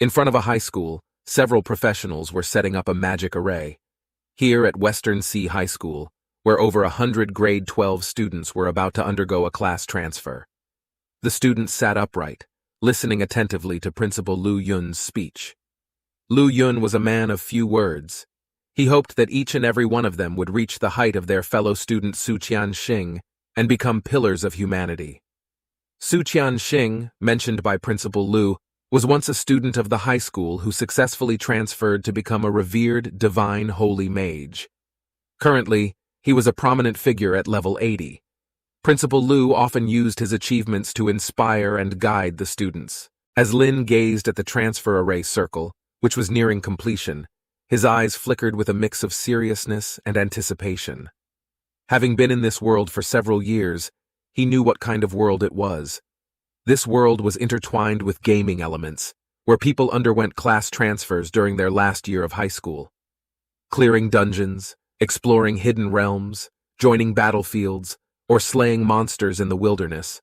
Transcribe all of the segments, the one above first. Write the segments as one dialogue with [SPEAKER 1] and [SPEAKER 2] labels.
[SPEAKER 1] In front of a high school, several professionals were setting up a magic array. Here at Western Sea High School, where over 100 grade 12 students were about to undergo a class transfer. The students sat upright, listening attentively to Principal Lu Yun's speech. Lu Yun was a man of few words. He hoped that each and every one of them would reach the height of their fellow student Su Qianxing and become pillars of humanity. Su Qianxing, mentioned by Principal Lu, was once a student of the high school who successfully transferred to become a revered divine holy mage. Currently, he was a prominent figure at level 80. Principal Lu often used his achievements to inspire and guide the students. As Lin gazed at the transfer array circle, which was nearing completion, his eyes flickered with a mix of seriousness and anticipation. Having been in this world for several years, he knew what kind of world it was. This world was intertwined with gaming elements, where people underwent class transfers during their last year of high school. Clearing dungeons, exploring hidden realms, joining battlefields, or slaying monsters in the wilderness.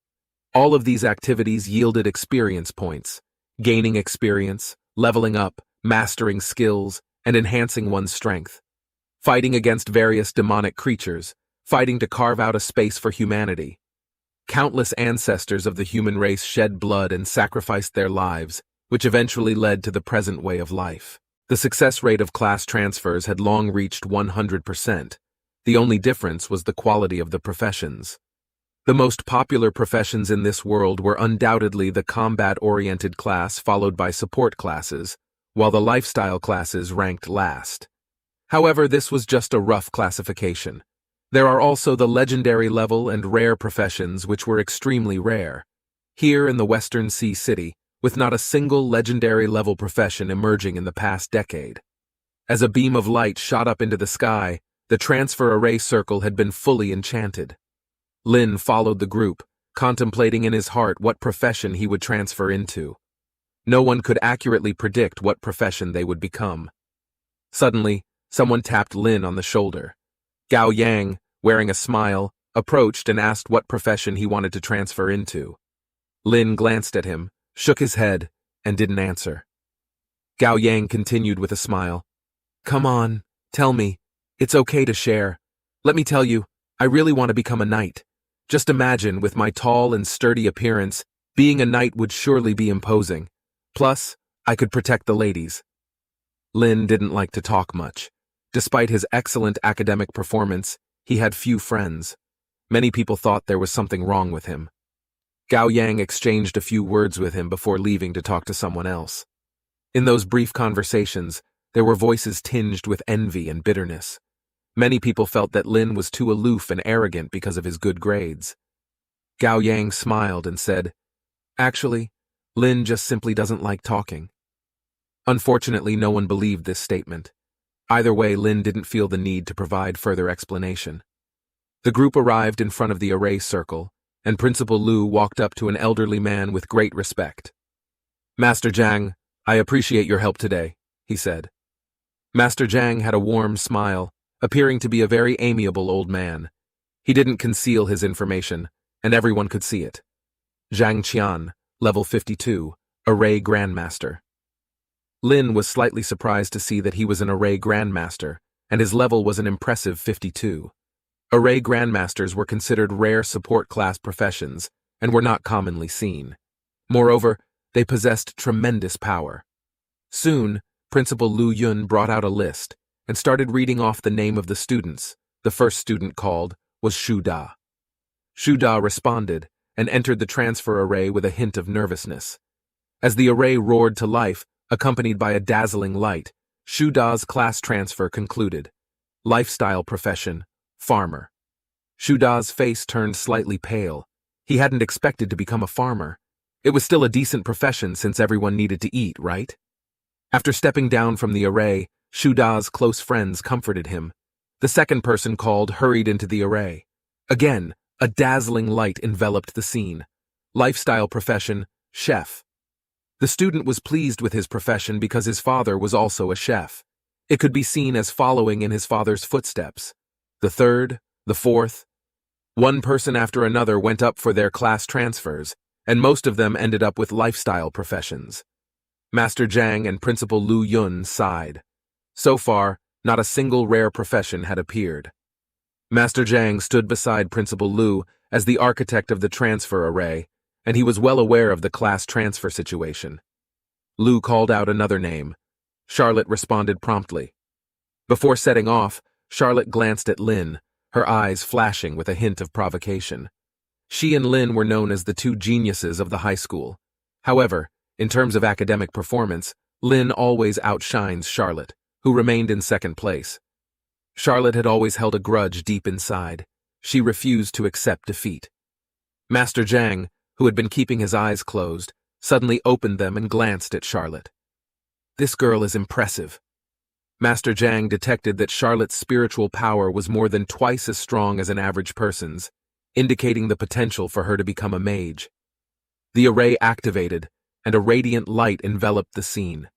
[SPEAKER 1] All of these activities yielded experience points, gaining experience, leveling up, mastering skills, and enhancing one's strength. Fighting against various demonic creatures, fighting to carve out a space for humanity. Countless ancestors of the human race shed blood and sacrificed their lives, which eventually led to the present way of life. The success rate of class transfers had long reached 100%. The only difference was the quality of the professions. The most popular professions in this world were undoubtedly the combat-oriented class followed by support classes, while the lifestyle classes ranked last. However, this was just a rough classification. There are also the legendary level and rare professions which were extremely rare. Here in the Western Sea City, with not a single legendary level profession emerging in the past decade. As a beam of light shot up into the sky, the transfer array circle had been fully enchanted. Lin followed the group, contemplating in his heart what profession he would transfer into. No one could accurately predict what profession they would become. Suddenly, someone tapped Lin on the shoulder. Gao Yang, wearing a smile, approached and asked what profession he wanted to transfer into. Lin glanced at him, shook his head, and didn't answer. Gao Yang continued with a smile. "Come on, tell me. It's okay to share. Let me tell you, I really want to become a knight. Just imagine, with my tall and sturdy appearance, being a knight would surely be imposing. Plus, I could protect the ladies." Lin didn't like to talk much. Despite his excellent academic performance, he had few friends. Many people thought there was something wrong with him. Gao Yang exchanged a few words with him before leaving to talk to someone else. In those brief conversations, there were voices tinged with envy and bitterness. Many people felt that Lin was too aloof and arrogant because of his good grades. Gao Yang smiled and said, "Actually, Lin just simply doesn't like talking." Unfortunately, no one believed this statement. Either way, Lin didn't feel the need to provide further explanation. The group arrived in front of the array circle, and Principal Lu walked up to an elderly man with great respect. "Master Zhang, I appreciate your help today," he said. Master Zhang had a warm smile, appearing to be a very amiable old man. He didn't conceal his information, and everyone could see it. Zhang Qian, level 52, Array Grandmaster. Lin was slightly surprised to see that he was an Array Grandmaster, and his level was an impressive 52. Array Grandmasters were considered rare support class professions, and were not commonly seen. Moreover, they possessed tremendous power. Soon, Principal Lu Yun brought out a list, and started reading off the name of the students. The first student called was Shu Da. Shu Da responded, and entered the transfer array with a hint of nervousness. As the array roared to life, accompanied by a dazzling light, Shu Da's class transfer concluded. Lifestyle profession, farmer. Shu Da's face turned slightly pale. He hadn't expected to become a farmer. It was still a decent profession since everyone needed to eat, right? After stepping down from the array, Shu Da's close friends comforted him. The second person called hurried into the array. Again, a dazzling light enveloped the scene. Lifestyle profession, chef. The student was pleased with his profession because his father was also a chef. It could be seen as following in his father's footsteps. The third, the fourth. One person after another went up for their class transfers, and most of them ended up with lifestyle professions. Master Zhang and Principal Lu Yun sighed. So far, not a single rare profession had appeared. Master Zhang stood beside Principal Lu as the architect of the transfer array, and he was well aware of the class transfer situation. Lu called out another name. Charlotte responded promptly. Before setting off, Charlotte glanced at Lin, her eyes flashing with a hint of provocation. She and Lin were known as the two geniuses of the high school. However, in terms of academic performance, Lin always outshines Charlotte, who remained in second place. Charlotte had always held a grudge deep inside. She refused to accept defeat. Master Zhang, who had been keeping his eyes closed, suddenly opened them and glanced at Charlotte. This girl is impressive. Master Zhang detected that Charlotte's spiritual power was more than twice as strong as an average person's, indicating the potential for her to become a mage. The array activated, and a radiant light enveloped the scene.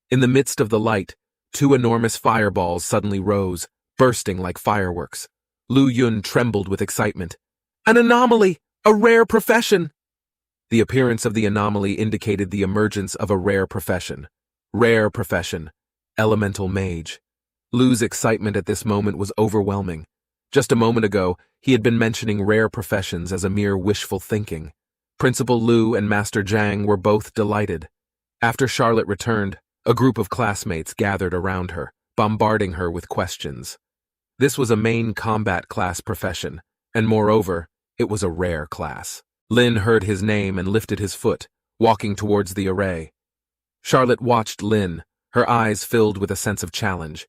[SPEAKER 1] In the midst of the light, two enormous fireballs suddenly rose, bursting like fireworks. Lu Yun trembled with excitement. An anomaly! A rare profession! The appearance of the anomaly indicated the emergence of a rare profession. Rare profession. Elemental mage. Lu's excitement at this moment was overwhelming. Just a moment ago, he had been mentioning rare professions as a mere wishful thinking. Principal Lu and Master Zhang were both delighted. After Charlotte returned, a group of classmates gathered around her, bombarding her with questions. This was a main combat class profession, and moreover, it was a rare class. Lin heard his name and lifted his foot, walking towards the array. Charlotte watched Lin, her eyes filled with a sense of challenge.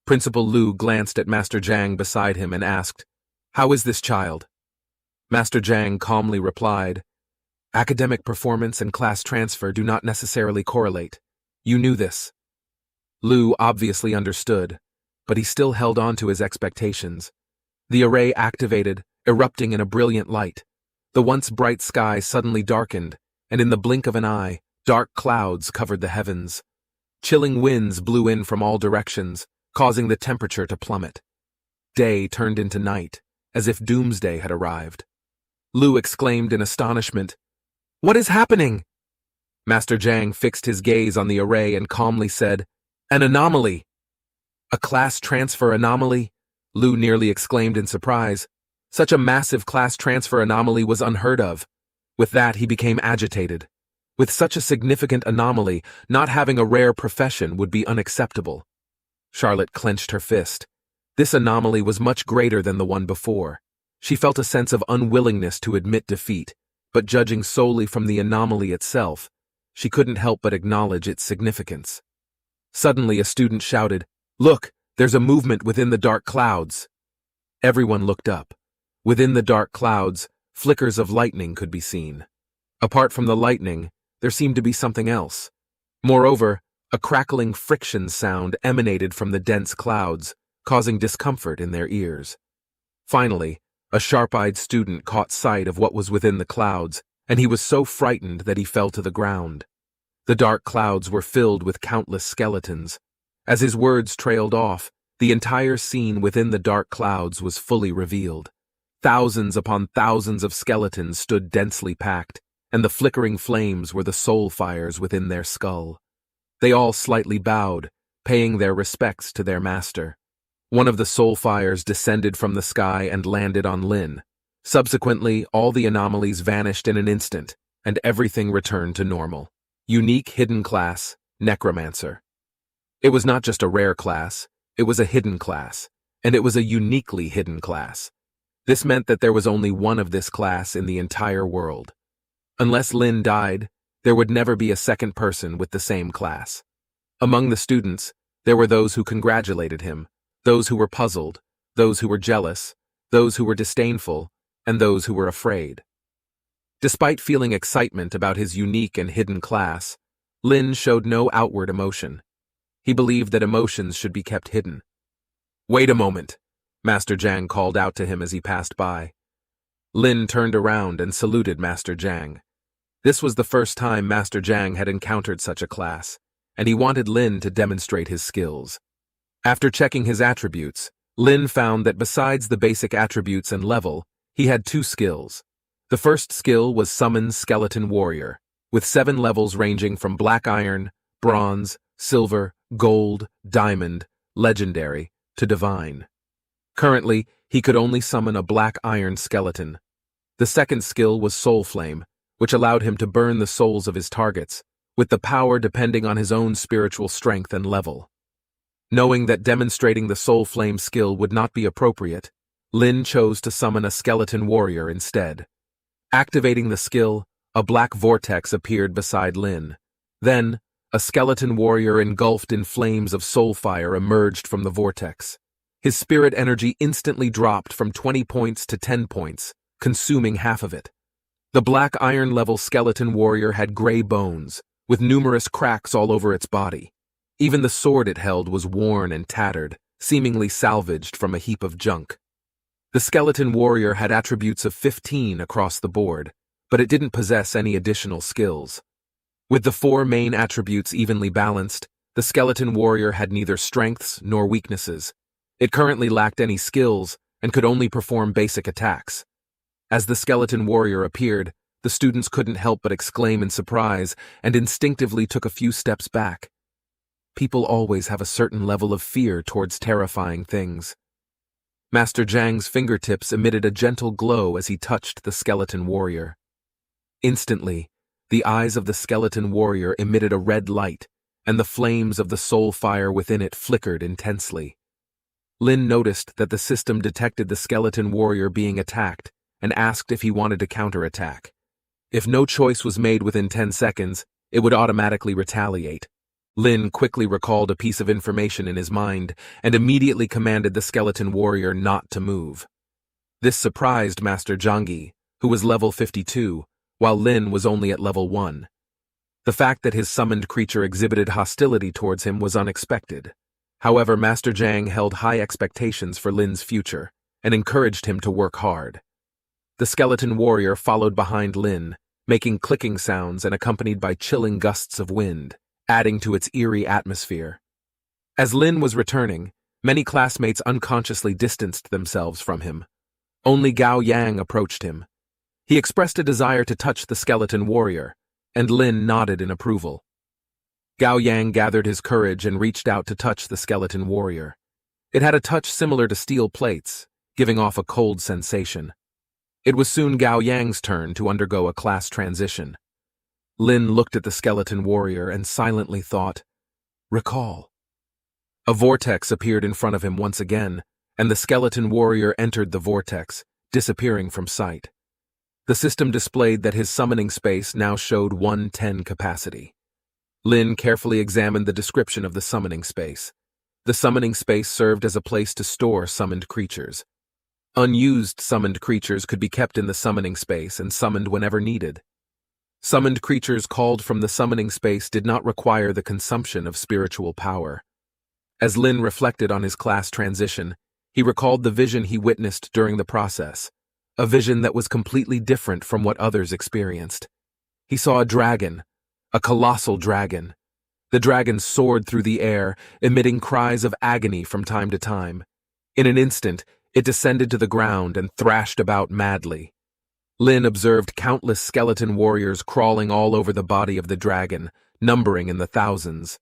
[SPEAKER 1] Principal Lu glanced at Master Zhang beside him and asked, "How is this child?" Master Zhang calmly replied, "Academic performance and class transfer do not necessarily correlate. You knew this." Lu obviously understood, but he still held on to his expectations. The array activated, erupting in a brilliant light. The once bright sky suddenly darkened, and in the blink of an eye, dark clouds covered the heavens. Chilling winds blew in from all directions, causing the temperature to plummet. Day turned into night, as if doomsday had arrived. Lu exclaimed in astonishment, "What is happening?" Master Zhang fixed his gaze on the array and calmly said, "An anomaly." "A class transfer anomaly?" Lu nearly exclaimed in surprise. Such a massive class transfer anomaly was unheard of. With that, he became agitated. With such a significant anomaly, not having a rare profession would be unacceptable. Charlotte clenched her fist. This anomaly was much greater than the one before. She felt a sense of unwillingness to admit defeat, but judging solely from the anomaly itself, she couldn't help but acknowledge its significance. Suddenly, a student shouted, "Look, there's a movement within the dark clouds." Everyone looked up. Within the dark clouds, flickers of lightning could be seen. Apart from the lightning, there seemed to be something else. Moreover, a crackling friction sound emanated from the dense clouds, causing discomfort in their ears. Finally, a sharp-eyed student caught sight of what was within the clouds, and he was so frightened that he fell to the ground. The dark clouds were filled with countless skeletons. As his words trailed off, the entire scene within the dark clouds was fully revealed. Thousands upon thousands of skeletons stood densely packed, and the flickering flames were the soul fires within their skull. They all slightly bowed, paying their respects to their master. One of the soul fires descended from the sky and landed on Lin. Subsequently, all the anomalies vanished in an instant, and everything returned to normal. Unique hidden class, Necromancer. It was not just a rare class, it was a hidden class, and it was a uniquely hidden class. This meant that there was only one of this class in the entire world. Unless Lin died, there would never be a second person with the same class. Among the students, there were those who congratulated him, those who were puzzled, those who were jealous, those who were disdainful, and those who were afraid. Despite feeling excitement about his unique and hidden class, Lin showed no outward emotion. He believed that emotions should be kept hidden. "Wait a moment," Master Zhang called out to him as he passed by. Lin turned around and saluted Master Zhang. This was the first time Master Zhang had encountered such a class, and he wanted Lin to demonstrate his skills. After checking his attributes, Lin found that besides the basic attributes and level, he had two skills. The first skill was Summon Skeleton Warrior. with 7 levels ranging from black iron, bronze, silver, gold, diamond, legendary, to divine. Currently, he could only summon a black iron skeleton. The second skill was Soul Flame, which allowed him to burn the souls of his targets, with the power depending on his own spiritual strength and level. Knowing that demonstrating the Soul Flame skill would not be appropriate, Lin chose to summon a skeleton warrior instead. Activating the skill, a black vortex appeared beside Lin. Then, a skeleton warrior engulfed in flames of soul fire emerged from the vortex. His spirit energy instantly dropped from 20 points to 10 points, consuming half of it. The black iron-level skeleton warrior had gray bones, with numerous cracks all over its body. Even the sword it held was worn and tattered, seemingly salvaged from a heap of junk. The skeleton warrior had attributes of 15 across the board, but it didn't possess any additional skills. With the 4 main attributes evenly balanced, the skeleton warrior had neither strengths nor weaknesses. It currently lacked any skills and could only perform basic attacks. As the skeleton warrior appeared, the students couldn't help but exclaim in surprise and instinctively took a few steps back. People always have a certain level of fear towards terrifying things. Master Zhang's fingertips emitted a gentle glow as he touched the skeleton warrior. Instantly, the eyes of the skeleton warrior emitted a red light, and the flames of the soul fire within it flickered intensely. Lin noticed that the system detected the skeleton warrior being attacked and asked if he wanted to counterattack. If no choice was made within 10 seconds, it would automatically retaliate. Lin quickly recalled a piece of information in his mind and immediately commanded the skeleton warrior not to move. This surprised Master Zhangyi, who was level 52, while Lin was only at level 1. The fact that his summoned creature exhibited hostility towards him was unexpected. However, Master Zhang held high expectations for Lin's future and encouraged him to work hard. The skeleton warrior followed behind Lin, making clicking sounds and accompanied by chilling gusts of wind, adding to its eerie atmosphere. As Lin was returning, many classmates unconsciously distanced themselves from him. Only Gao Yang approached him. He expressed a desire to touch the skeleton warrior, and Lin nodded in approval. Gao Yang gathered his courage and reached out to touch the skeleton warrior. It had a touch similar to steel plates, giving off a cold sensation. It was soon Gao Yang's turn to undergo a class transition. Lin looked at the skeleton warrior and silently thought, "Recall." A vortex appeared in front of him once again, and the skeleton warrior entered the vortex, disappearing from sight. The system displayed that his summoning space now showed 110 capacity. Lin carefully examined the description of the summoning space. The summoning space served as a place to store summoned creatures. Unused summoned creatures could be kept in the summoning space and summoned whenever needed. Summoned creatures called from the summoning space did not require the consumption of spiritual power. As Lin reflected on his class transition, he recalled the vision he witnessed during the process, a vision that was completely different from what others experienced. He saw a dragon, a colossal dragon. The dragon soared through the air, emitting cries of agony from time to time. In an instant, it descended to the ground and thrashed about madly. Lin observed countless skeleton warriors crawling all over the body of the dragon, numbering in the thousands.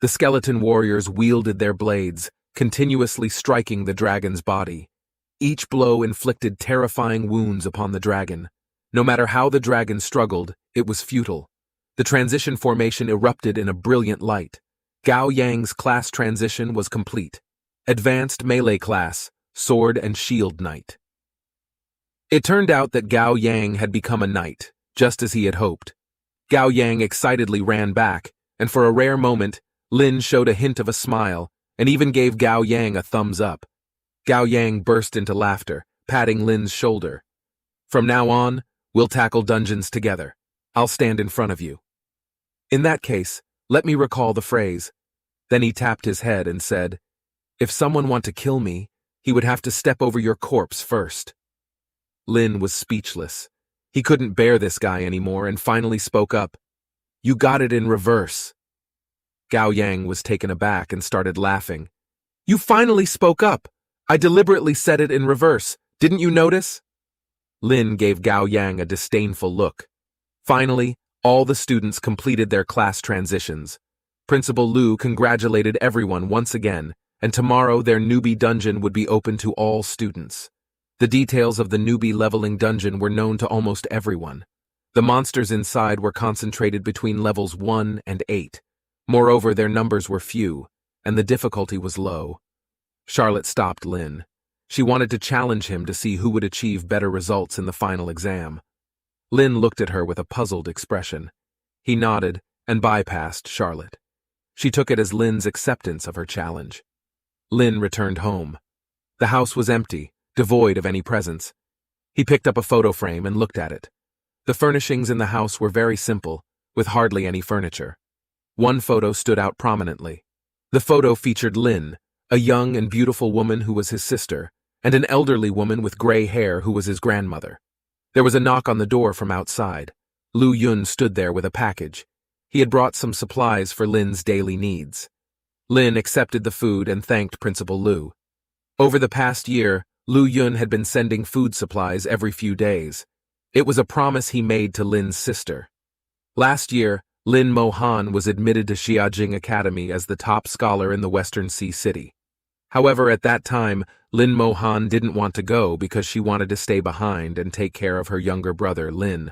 [SPEAKER 1] The skeleton warriors wielded their blades, continuously striking the dragon's body. Each blow inflicted terrifying wounds upon the dragon. No matter how the dragon struggled, it was futile. The transition formation erupted in a brilliant light. Gao Yang's class transition was complete. Advanced Melee Class, Sword and Shield Knight. It turned out that Gao Yang had become a knight, just as he had hoped. Gao Yang excitedly ran back, and for a rare moment, Lin showed a hint of a smile, and even gave Gao Yang a thumbs up. Gao Yang burst into laughter, patting Lin's shoulder. "From now on, we'll tackle dungeons together. I'll stand in front of you." "In that case, let me recall the phrase." Then he tapped his head and said, "If someone want to kill me, he would have to step over your corpse first." Lin was speechless. He couldn't bear this guy anymore and finally spoke up. "You got it in reverse." Gao Yang was taken aback and started laughing. "You finally spoke up. I deliberately said it in reverse. Didn't you notice?" Lin gave Gao Yang a disdainful look. "Finally, All the students completed their class transitions. Principal Lu congratulated everyone once again, and tomorrow their newbie dungeon would be open to all students. The details of the newbie leveling dungeon were known to almost everyone. The monsters inside were concentrated between levels 1 and 8. Moreover, their numbers were few, and the difficulty was low. Charlotte stopped Lin. She wanted to challenge him to see who would achieve better results in the final exam. Lin looked at her with a puzzled expression. He nodded and bypassed Charlotte. She took it as Lin's acceptance of her challenge. Lin returned home. The house was empty, devoid of any presents. He picked up a photo frame and looked at it. The furnishings in the house were very simple, with hardly any furniture. One photo stood out prominently. The photo featured Lin, a young and beautiful woman who was his sister, and an elderly woman with gray hair who was his grandmother. There was a knock on the door from outside. Lu Yun stood there with a package. He had brought some supplies for Lin's daily needs. Lin accepted the food and thanked Principal Lu. Over the past year, Lu Yun had been sending food supplies every few days. It was a promise he made to Lin's sister. Last year, Lin Mo-han was admitted to Xiajing Academy as the top scholar in the Western Sea City. However, at that time, Lin Mo-han didn't want to go because she wanted to stay behind and take care of her younger brother, Lin.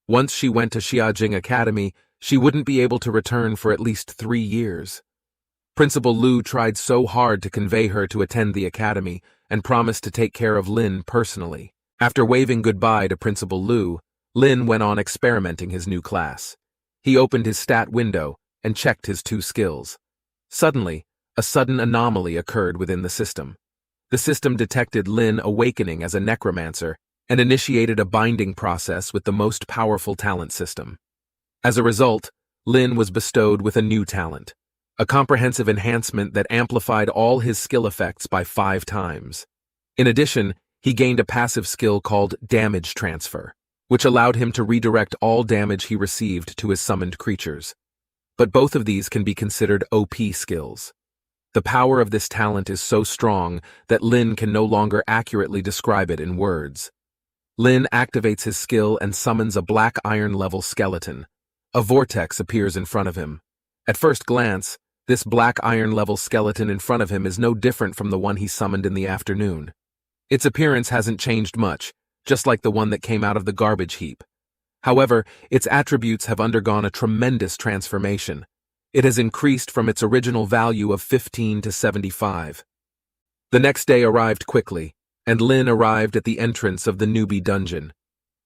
[SPEAKER 1] Once she went to Xiajing Academy, she wouldn't be able to return for at least 3 years. Principal Lu tried so hard to convey her to attend the academy and promised to take care of Lin personally. After waving goodbye to Principal Lu, Lin went on experimenting his new class. He opened his stat window and checked his 2 skills. Suddenly, a sudden anomaly occurred within the system. The system detected Lin awakening as a necromancer and initiated a binding process with the most powerful talent system. As a result, Lin was bestowed with a new talent, a comprehensive enhancement that amplified all his skill effects by 5 times. In addition, he gained a passive skill called Damage Transfer, which allowed him to redirect all damage he received to his summoned creatures. But both of these can be considered OP skills. The power of this talent is so strong that Lin can no longer accurately describe it in words. Lin activates his skill and summons a black iron-level skeleton. A vortex appears in front of him. At first glance, this black iron-level skeleton in front of him is no different from the one he summoned in the afternoon. Its appearance hasn't changed much, just like the one that came out of the garbage heap. However, its attributes have undergone a tremendous transformation. It has increased from its original value of 15 to 75. The next day arrived quickly, and Lin arrived at the entrance of the newbie dungeon.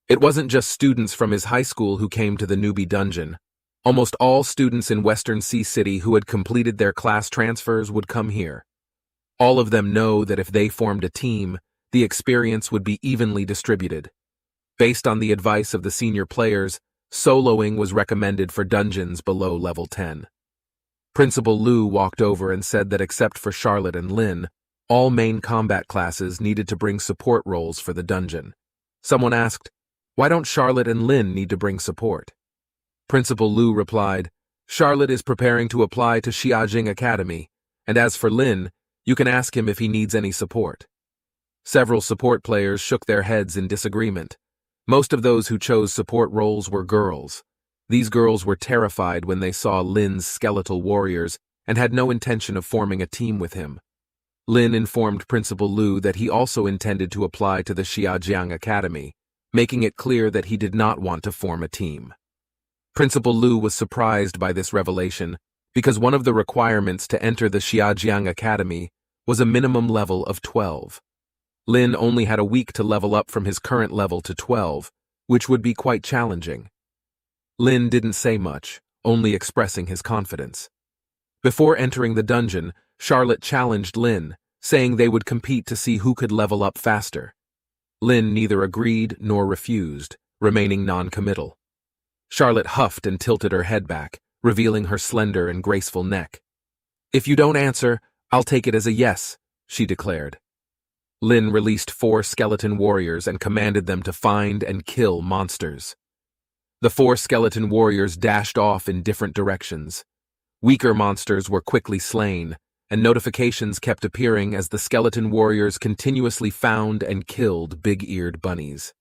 [SPEAKER 1] It wasn't just students from his high school who came to the newbie dungeon. Almost all students in Western Sea City who had completed their class transfers would come here. All of them know that if they formed a team, the experience would be evenly distributed. Based on the advice of the senior players, soloing was recommended for dungeons below level 10. Principal Lu walked over and said that except for Charlotte and Lin, all main combat classes needed to bring support roles for the dungeon. Someone asked, "Why don't Charlotte and Lin need to bring support?" Principal Lu replied, "Charlotte is preparing to apply to Xiajing Academy, and as for Lin, you can ask him if he needs any support." Several support players shook their heads in disagreement. Most of those who chose support roles were girls. These girls were terrified when they saw Lin's skeletal warriors and had no intention of forming a team with him. Lin informed Principal Lu that he also intended to apply to the Xiajiang Academy, making it clear that he did not want to form a team. Principal Lu was surprised by this revelation because one of the requirements to enter the Xiajiang Academy was a minimum level of 12. Lin only had a week to level up from his current level to 12, which would be quite challenging. Lin didn't say much, only expressing his confidence. Before entering the dungeon, Charlotte challenged Lin, saying they would compete to see who could level up faster. Lin neither agreed nor refused, remaining non-committal. Charlotte huffed and tilted her head back, revealing her slender and graceful neck. "If you don't answer, I'll take it as a yes," she declared. Lin released 4 skeleton warriors and commanded them to find and kill monsters. The 4 skeleton warriors dashed off in different directions. Weaker monsters were quickly slain, and notifications kept appearing as the skeleton warriors continuously found and killed big-eared bunnies.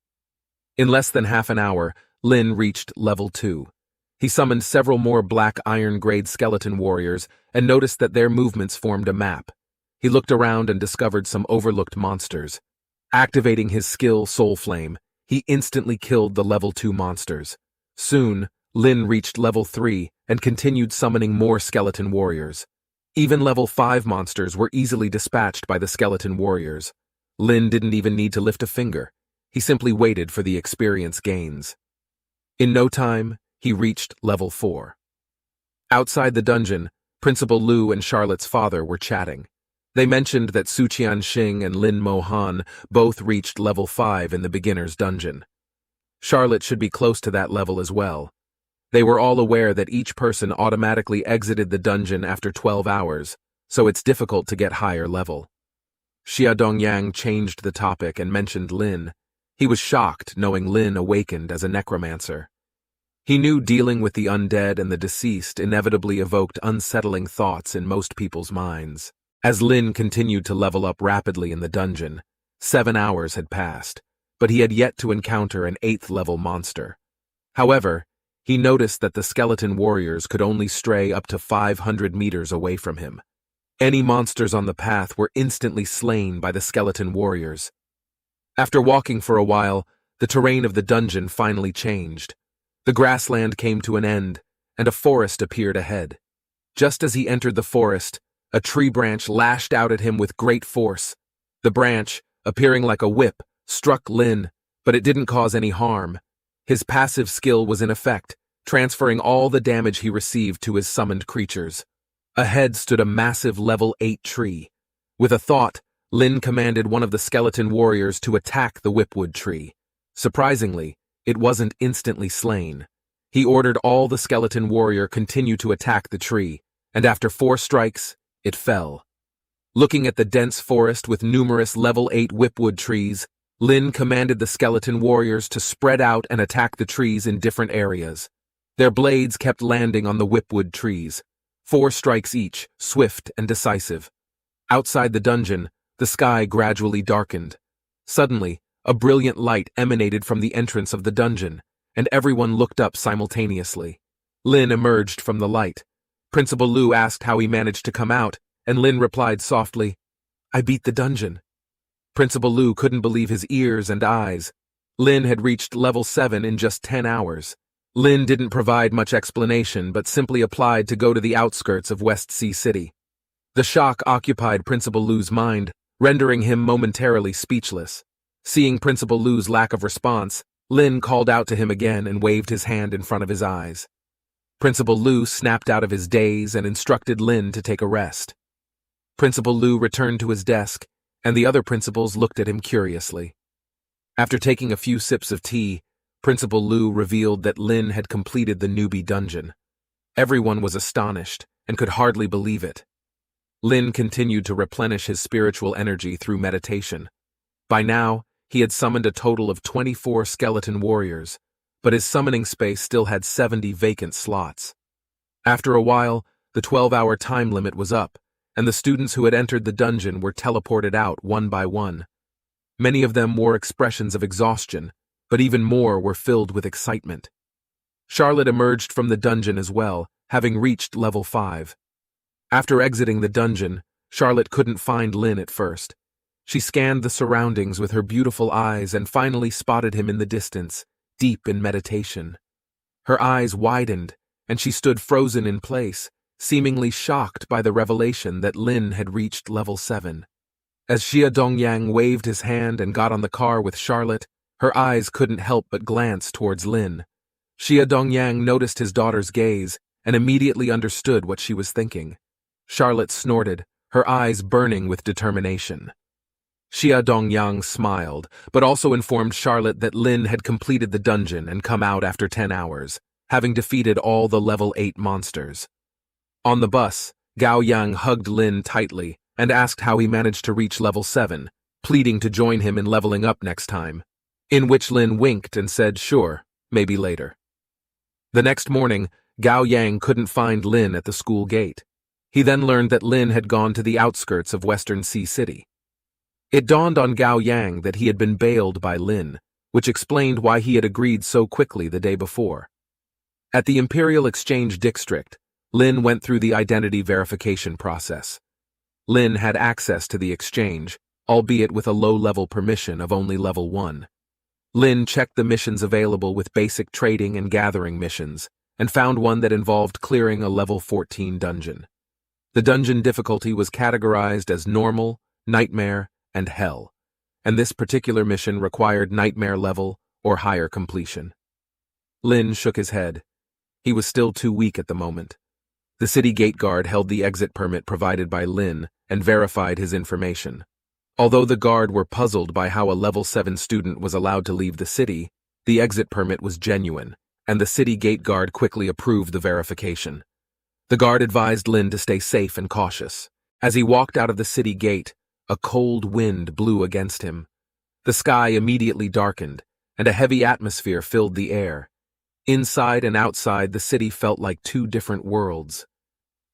[SPEAKER 1] In less than half an hour, Lin reached level 2, He summoned several more black iron-grade skeleton warriors and noticed that their movements formed a map. He looked around and discovered some overlooked monsters. Activating his skill Soul Flame, he instantly killed the level 2 monsters. Soon, Lin reached level 3 and continued summoning more skeleton warriors. Even level 5 monsters were easily dispatched by the skeleton warriors. Lin didn't even need to lift a finger. He simply waited for the experience gains. In no time, he reached level 4. Outside the dungeon, Principal Lu and Charlotte's father were chatting. They mentioned that Su Qianxing and Lin Mohan both reached level 5 in the beginner's dungeon. Charlotte should be close to that level as well. They were all aware that each person automatically exited the dungeon after 12 hours, so it's difficult to get higher level. Xia Dongyang changed the topic and mentioned Lin. He was shocked knowing Lin awakened as a necromancer. He knew dealing with the undead and the deceased inevitably evoked unsettling thoughts in most people's minds. As Lin continued to level up rapidly in the dungeon, 7 hours had passed, but he had yet to encounter an 8th level monster. However, he noticed that the skeleton warriors could only stray up to 500 meters away from him. Any monsters on the path were instantly slain by the skeleton warriors. After walking for a while, the terrain of the dungeon finally changed. The grassland came to an end, and a forest appeared ahead. Just as he entered the forest, a tree branch lashed out at him with great force. The branch, appearing like a whip, struck Lin, but it didn't cause any harm. His passive skill was in effect, transferring all the damage he received to his summoned creatures. Ahead stood a massive level 8 tree. With a thought, Lin commanded one of the skeleton warriors to attack the whipwood tree. Surprisingly, it wasn't instantly slain. He ordered all the skeleton warrior continue to attack the tree, and after 4 strikes, it fell. Looking at the dense forest with numerous level 8 whipwood trees, Lin commanded the skeleton warriors to spread out and attack the trees in different areas. Their blades kept landing on the whipwood trees. 4 strikes each, swift and decisive. Outside the dungeon, the sky gradually darkened. Suddenly, a brilliant light emanated from the entrance of the dungeon, and everyone looked up simultaneously. Lin emerged from the light. Principal Lu asked how he managed to come out, and Lin replied softly, "I beat the dungeon." Principal Lu couldn't believe his ears and eyes. Lin had reached level 7 in just 10 hours. Lin didn't provide much explanation, but simply applied to go to the outskirts of West Sea City. The shock occupied Principal Lu's mind, rendering him momentarily speechless. Seeing Principal Lu's lack of response, Lin called out to him again and waved his hand in front of his eyes. Principal Lu snapped out of his daze and instructed Lin to take a rest. Principal Lu returned to his desk, and the other principals looked at him curiously. After taking a few sips of tea, Principal Lu revealed that Lin had completed the newbie dungeon. Everyone was astonished and could hardly believe it. Lin continued to replenish his spiritual energy through meditation. By now, he had summoned a total of 24 skeleton warriors, but his summoning space still had 70 vacant slots. After a while, the 12-hour time limit was up, and the students who had entered the dungeon were teleported out one by one. Many of them wore expressions of exhaustion, but even more were filled with excitement. Charlotte emerged from the dungeon as well, having reached level 5. After exiting the dungeon, Charlotte couldn't find Lin at first. She scanned the surroundings with her beautiful eyes and finally spotted him in the distance, deep in meditation. Her eyes widened, and she stood frozen in place, seemingly shocked by the revelation that Lin had reached level 7. As Xia Dongyang waved his hand and got on the car with Charlotte, her eyes couldn't help but glance towards Lin. Xia Dongyang noticed his daughter's gaze and immediately understood what she was thinking. Charlotte snorted, her eyes burning with determination. Xia Dongyang smiled, but also informed Charlotte that Lin had completed the dungeon and come out after 10 hours, having defeated all the level 8 monsters. On the bus, Gao Yang hugged Lin tightly and asked how he managed to reach level 7, pleading to join him in leveling up next time, in which Lin winked and said sure, maybe later. The next morning, Gao Yang couldn't find Lin at the school gate. He then learned that Lin had gone to the outskirts of Western Sea City. It dawned on Gao Yang that he had been bailed by Lin, which explained why he had agreed so quickly the day before. At the Imperial Exchange District, Lin went through the identity verification process. Lin had access to the exchange, albeit with a low-level permission of only level 1. Lin checked the missions available with basic trading and gathering missions, and found one that involved clearing a level 14 dungeon. The dungeon difficulty was categorized as normal, nightmare, and hell, and this particular mission required nightmare level or higher completion. Lin shook his head. He was still too weak at the moment. The city gate guard held the exit permit provided by Lin and verified his information. Although the guard were puzzled by how a level 7 student was allowed to leave the city, the exit permit was genuine, and the city gate guard quickly approved the verification. The guard advised Lin to stay safe and cautious. As he walked out of the city gate, a cold wind blew against him. The sky immediately darkened, and a heavy atmosphere filled the air. Inside and outside, the city felt like two different worlds.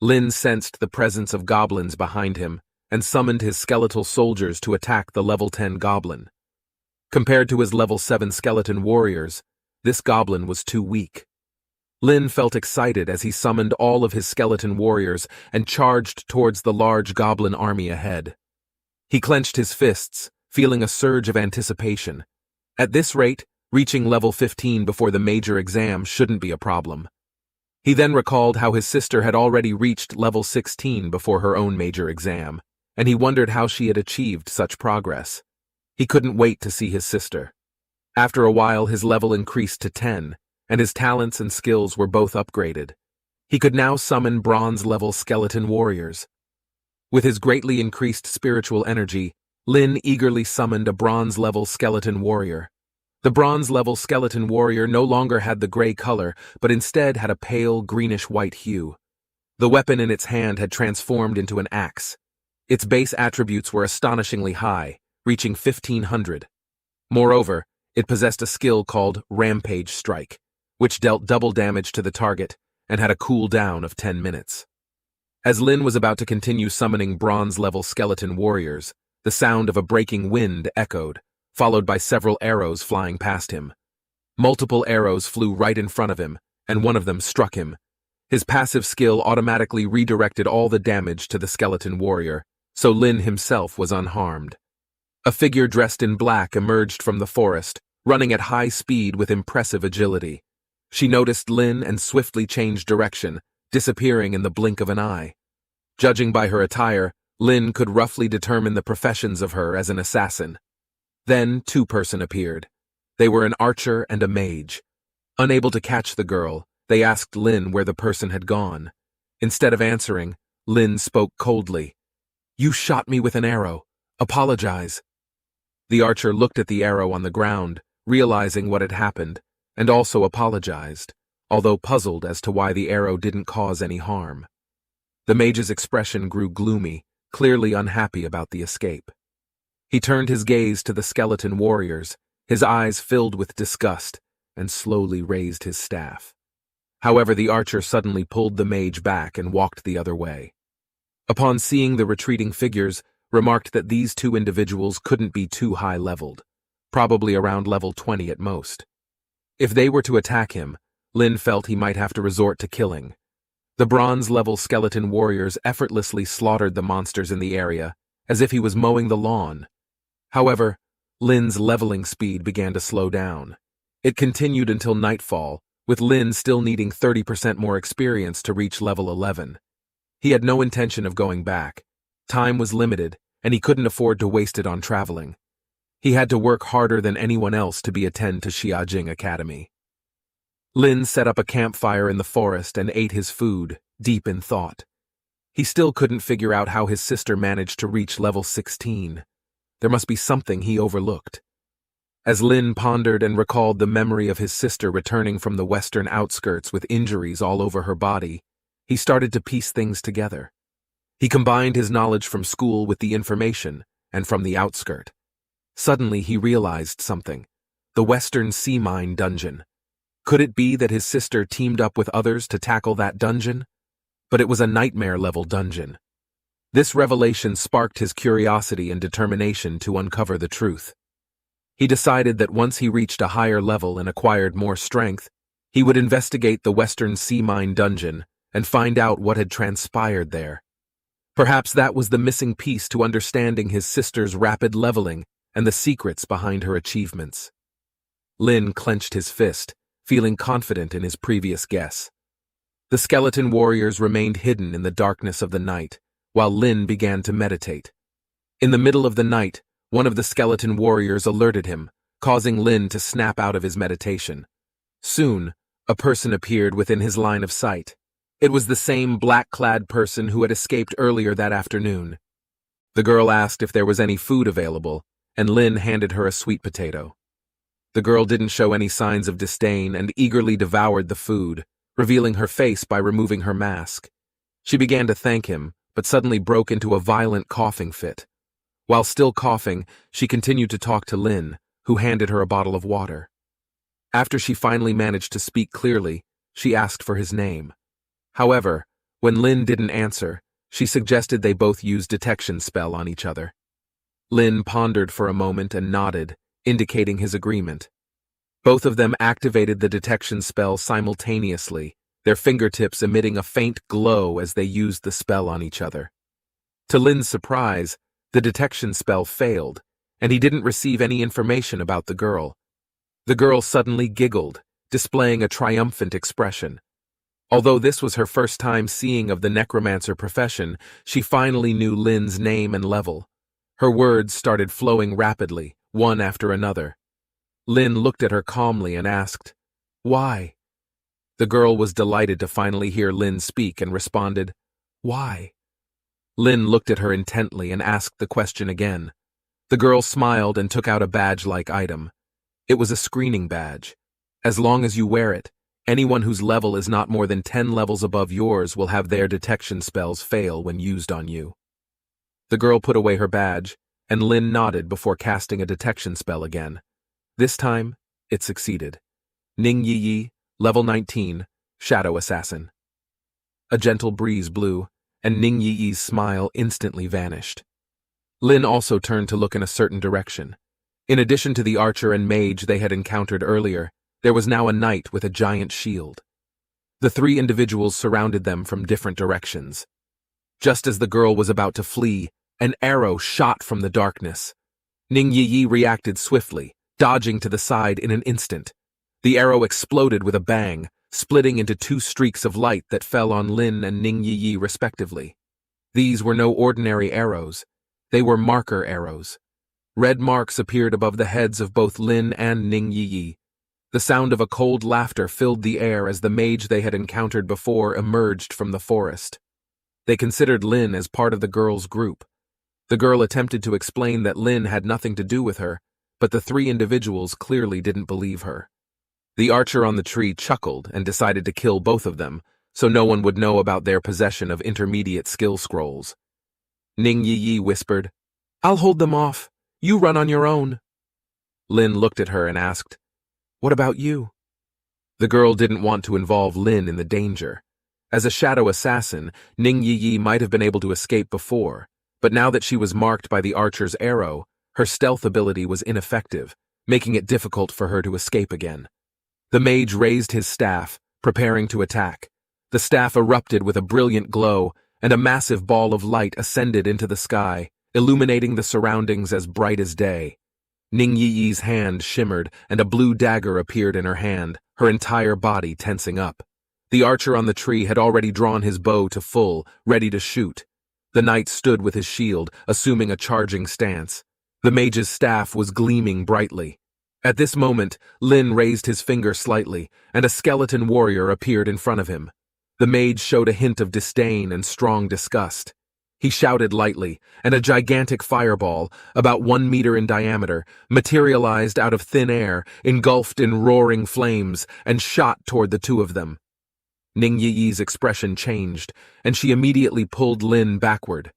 [SPEAKER 1] Lin sensed the presence of goblins behind him and summoned his skeletal soldiers to attack the level 10 goblin. Compared to his level 7 skeleton warriors, this goblin was too weak. Lin felt excited as he summoned all of his skeleton warriors and charged towards the large goblin army ahead. He clenched his fists, feeling a surge of anticipation. At this rate, reaching level 15 before the major exam shouldn't be a problem. He then recalled how his sister had already reached level 16 before her own major exam, and he wondered how she had achieved such progress. He couldn't wait to see his sister. After a while, his level increased to 10, and his talents and skills were both upgraded. He could now summon bronze-level skeleton warriors. With his greatly increased spiritual energy, Lin eagerly summoned a bronze-level skeleton warrior. The bronze-level skeleton warrior no longer had the gray color, but instead had a pale greenish-white hue. The weapon in its hand had transformed into an axe. Its base attributes were astonishingly high, reaching 1500. Moreover, it possessed a skill called Rampage Strike, which dealt double damage to the target and had a cooldown of 10 minutes. As Lin was about to continue summoning bronze-level skeleton warriors, the sound of a breaking wind echoed, followed by several arrows flying past him. Multiple arrows flew right in front of him, and one of them struck him. His passive skill automatically redirected all the damage to the skeleton warrior, so Lin himself was unharmed. A figure dressed in black emerged from the forest, running at high speed with impressive agility. She noticed Lin and swiftly changed direction, disappearing in the blink of an eye. Judging by her attire, Lin could roughly determine the professions of her as an assassin. Then two persons appeared. They were an archer and a mage. Unable to catch the girl, they asked Lin where the person had gone. Instead of answering, Lin spoke coldly. "You shot me with an arrow. Apologize." The archer looked at the arrow on the ground, realizing what had happened, and also apologized, although puzzled as to why the arrow didn't cause any harm. The mage's expression grew gloomy, clearly unhappy about the escape. He turned his gaze to the skeleton warriors, his eyes filled with disgust, and slowly raised his staff. However, the archer suddenly pulled the mage back and walked the other way. Upon seeing the retreating figures, remarked that these two individuals couldn't be too high-leveled, probably around level 20 at most. If they were to attack him, Lin felt he might have to resort to killing. The bronze-level skeleton warriors effortlessly slaughtered the monsters in the area, as if he was mowing the lawn. However, Lin's leveling speed began to slow down. It continued until nightfall, with Lin still needing 30% more experience to reach level 11. He had no intention of going back. Time was limited, and he couldn't afford to waste it on traveling. He had to work harder than anyone else to be attend to Xiajing Academy. Lin set up a campfire in the forest and ate his food, deep in thought. He still couldn't figure out how his sister managed to reach level 16. There must be something he overlooked. As Lin pondered and recalled the memory of his sister returning from the western outskirts with injuries all over her body, he started to piece things together. He combined his knowledge from school with the information and from the outskirt. Suddenly he realized something. The Western Sea Mine dungeon. Could it be that his sister teamed up with others to tackle that dungeon? But it was a nightmare-level dungeon. This revelation sparked his curiosity and determination to uncover the truth. He decided that once he reached a higher level and acquired more strength, He would investigate the Western Sea Mine dungeon and find out what had transpired there. Perhaps that was the missing piece to understanding his sister's rapid leveling and the secrets behind her achievements. Lin clenched his fist, feeling confident in his previous guess. The skeleton warriors remained hidden in the darkness of the night, while Lin began to meditate. In the middle of the night, one of the skeleton warriors alerted him, causing Lin to snap out of his meditation. Soon, a person appeared within his line of sight. It was the same black-clad person who had escaped earlier that afternoon. The girl asked if there was any food available, and Lin handed her a sweet potato. The girl didn't show any signs of disdain and eagerly devoured the food, revealing her face by removing her mask. She began to thank him, but suddenly broke into a violent coughing fit. While still coughing, she continued to talk to Lin, who handed her a bottle of water. After she finally managed to speak clearly, she asked for his name. However, when Lin didn't answer, she suggested they both use detection spell on each other. Lin pondered for a moment and nodded, indicating his agreement. Both of them activated the detection spell simultaneously, their fingertips emitting a faint glow as they used the spell on each other. To Lin's surprise, the detection spell failed, and he didn't receive any information about the girl. The girl suddenly giggled, displaying a triumphant expression. Although this was her first time seeing of the necromancer profession, she finally knew Lin's name and level. Her words started flowing rapidly, one after another. Lin looked at her calmly and asked, "Why?" The girl was delighted to finally hear Lin speak and responded, "Why?" Lin looked at her intently and asked the question again. The girl smiled and took out a badge-like item. It was a screening badge. As long as you wear it, anyone whose level is not more than 10 levels above yours will have their detection spells fail when used on you. The girl put away her badge, and Lin nodded before casting a detection spell again. This time, it succeeded. Ning Yi Yi, level 19, Shadow Assassin. A gentle breeze blew, and Ning Yi Yi's smile instantly vanished. Lin also turned to look in a certain direction. In addition to the archer and mage they had encountered earlier, there was now a knight with a giant shield. The three individuals surrounded them from different directions. Just as the girl was about to flee, an arrow shot from the darkness. Ning Yi Yi reacted swiftly, dodging to the side in an instant. The arrow exploded with a bang, splitting into two streaks of light that fell on Lin and Ning Yi Yi respectively. These were no ordinary arrows. They were marker arrows. Red marks appeared above the heads of both Lin and Ning Yi Yi. The sound of a cold laughter filled the air as the mage they had encountered before emerged from the forest. They considered Lin as part of the girl's group. The girl attempted to explain that Lin had nothing to do with her, but the three individuals clearly didn't believe her. The archer on the tree chuckled and decided to kill both of them, so no one would know about their possession of intermediate skill scrolls. Ning Yi Yi whispered, "I'll hold them off. You run on your own." Lin looked at her and asked, "What about you?" The girl didn't want to involve Lin in the danger. As a shadow assassin, Ning Yi Yi might have been able to escape before, but now that she was marked by the archer's arrow, her stealth ability was ineffective, making it difficult for her to escape again. The mage raised his staff, preparing to attack. The staff erupted with a brilliant glow, and a massive ball of light ascended into the sky, illuminating the surroundings as bright as day. Ning Yi Yi's hand shimmered, and a blue dagger appeared in her hand, her entire body tensing up. The archer on the tree had already drawn his bow to full, ready to shoot. The knight stood with his shield, assuming a charging stance. The mage's staff was gleaming brightly. At this moment, Lin raised his finger slightly, and a skeleton warrior appeared in front of him. The mage showed a hint of disdain and strong disgust. He shouted lightly, and a gigantic fireball, about 1 meter in diameter, materialized out of thin air, engulfed in roaring flames, and shot toward the two of them. Ning Yi Yi's expression changed, and she immediately pulled Lin backward.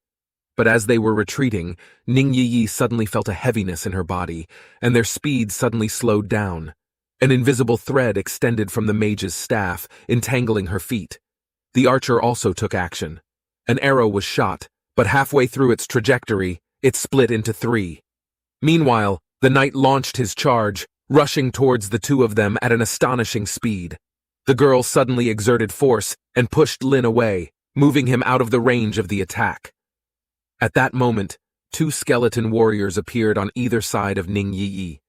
[SPEAKER 1] But as they were retreating, Ning Yi Yi suddenly felt a heaviness in her body, and their speed suddenly slowed down. An invisible thread extended from the mage's staff, entangling her feet. The archer also took action. An arrow was shot, but halfway through its trajectory, it split into 3. Meanwhile, the knight launched his charge, rushing towards the two of them at an astonishing speed. The girl suddenly exerted force and pushed Lin away, moving him out of the range of the attack. At that moment, two skeleton warriors appeared on either side of Ning Yi.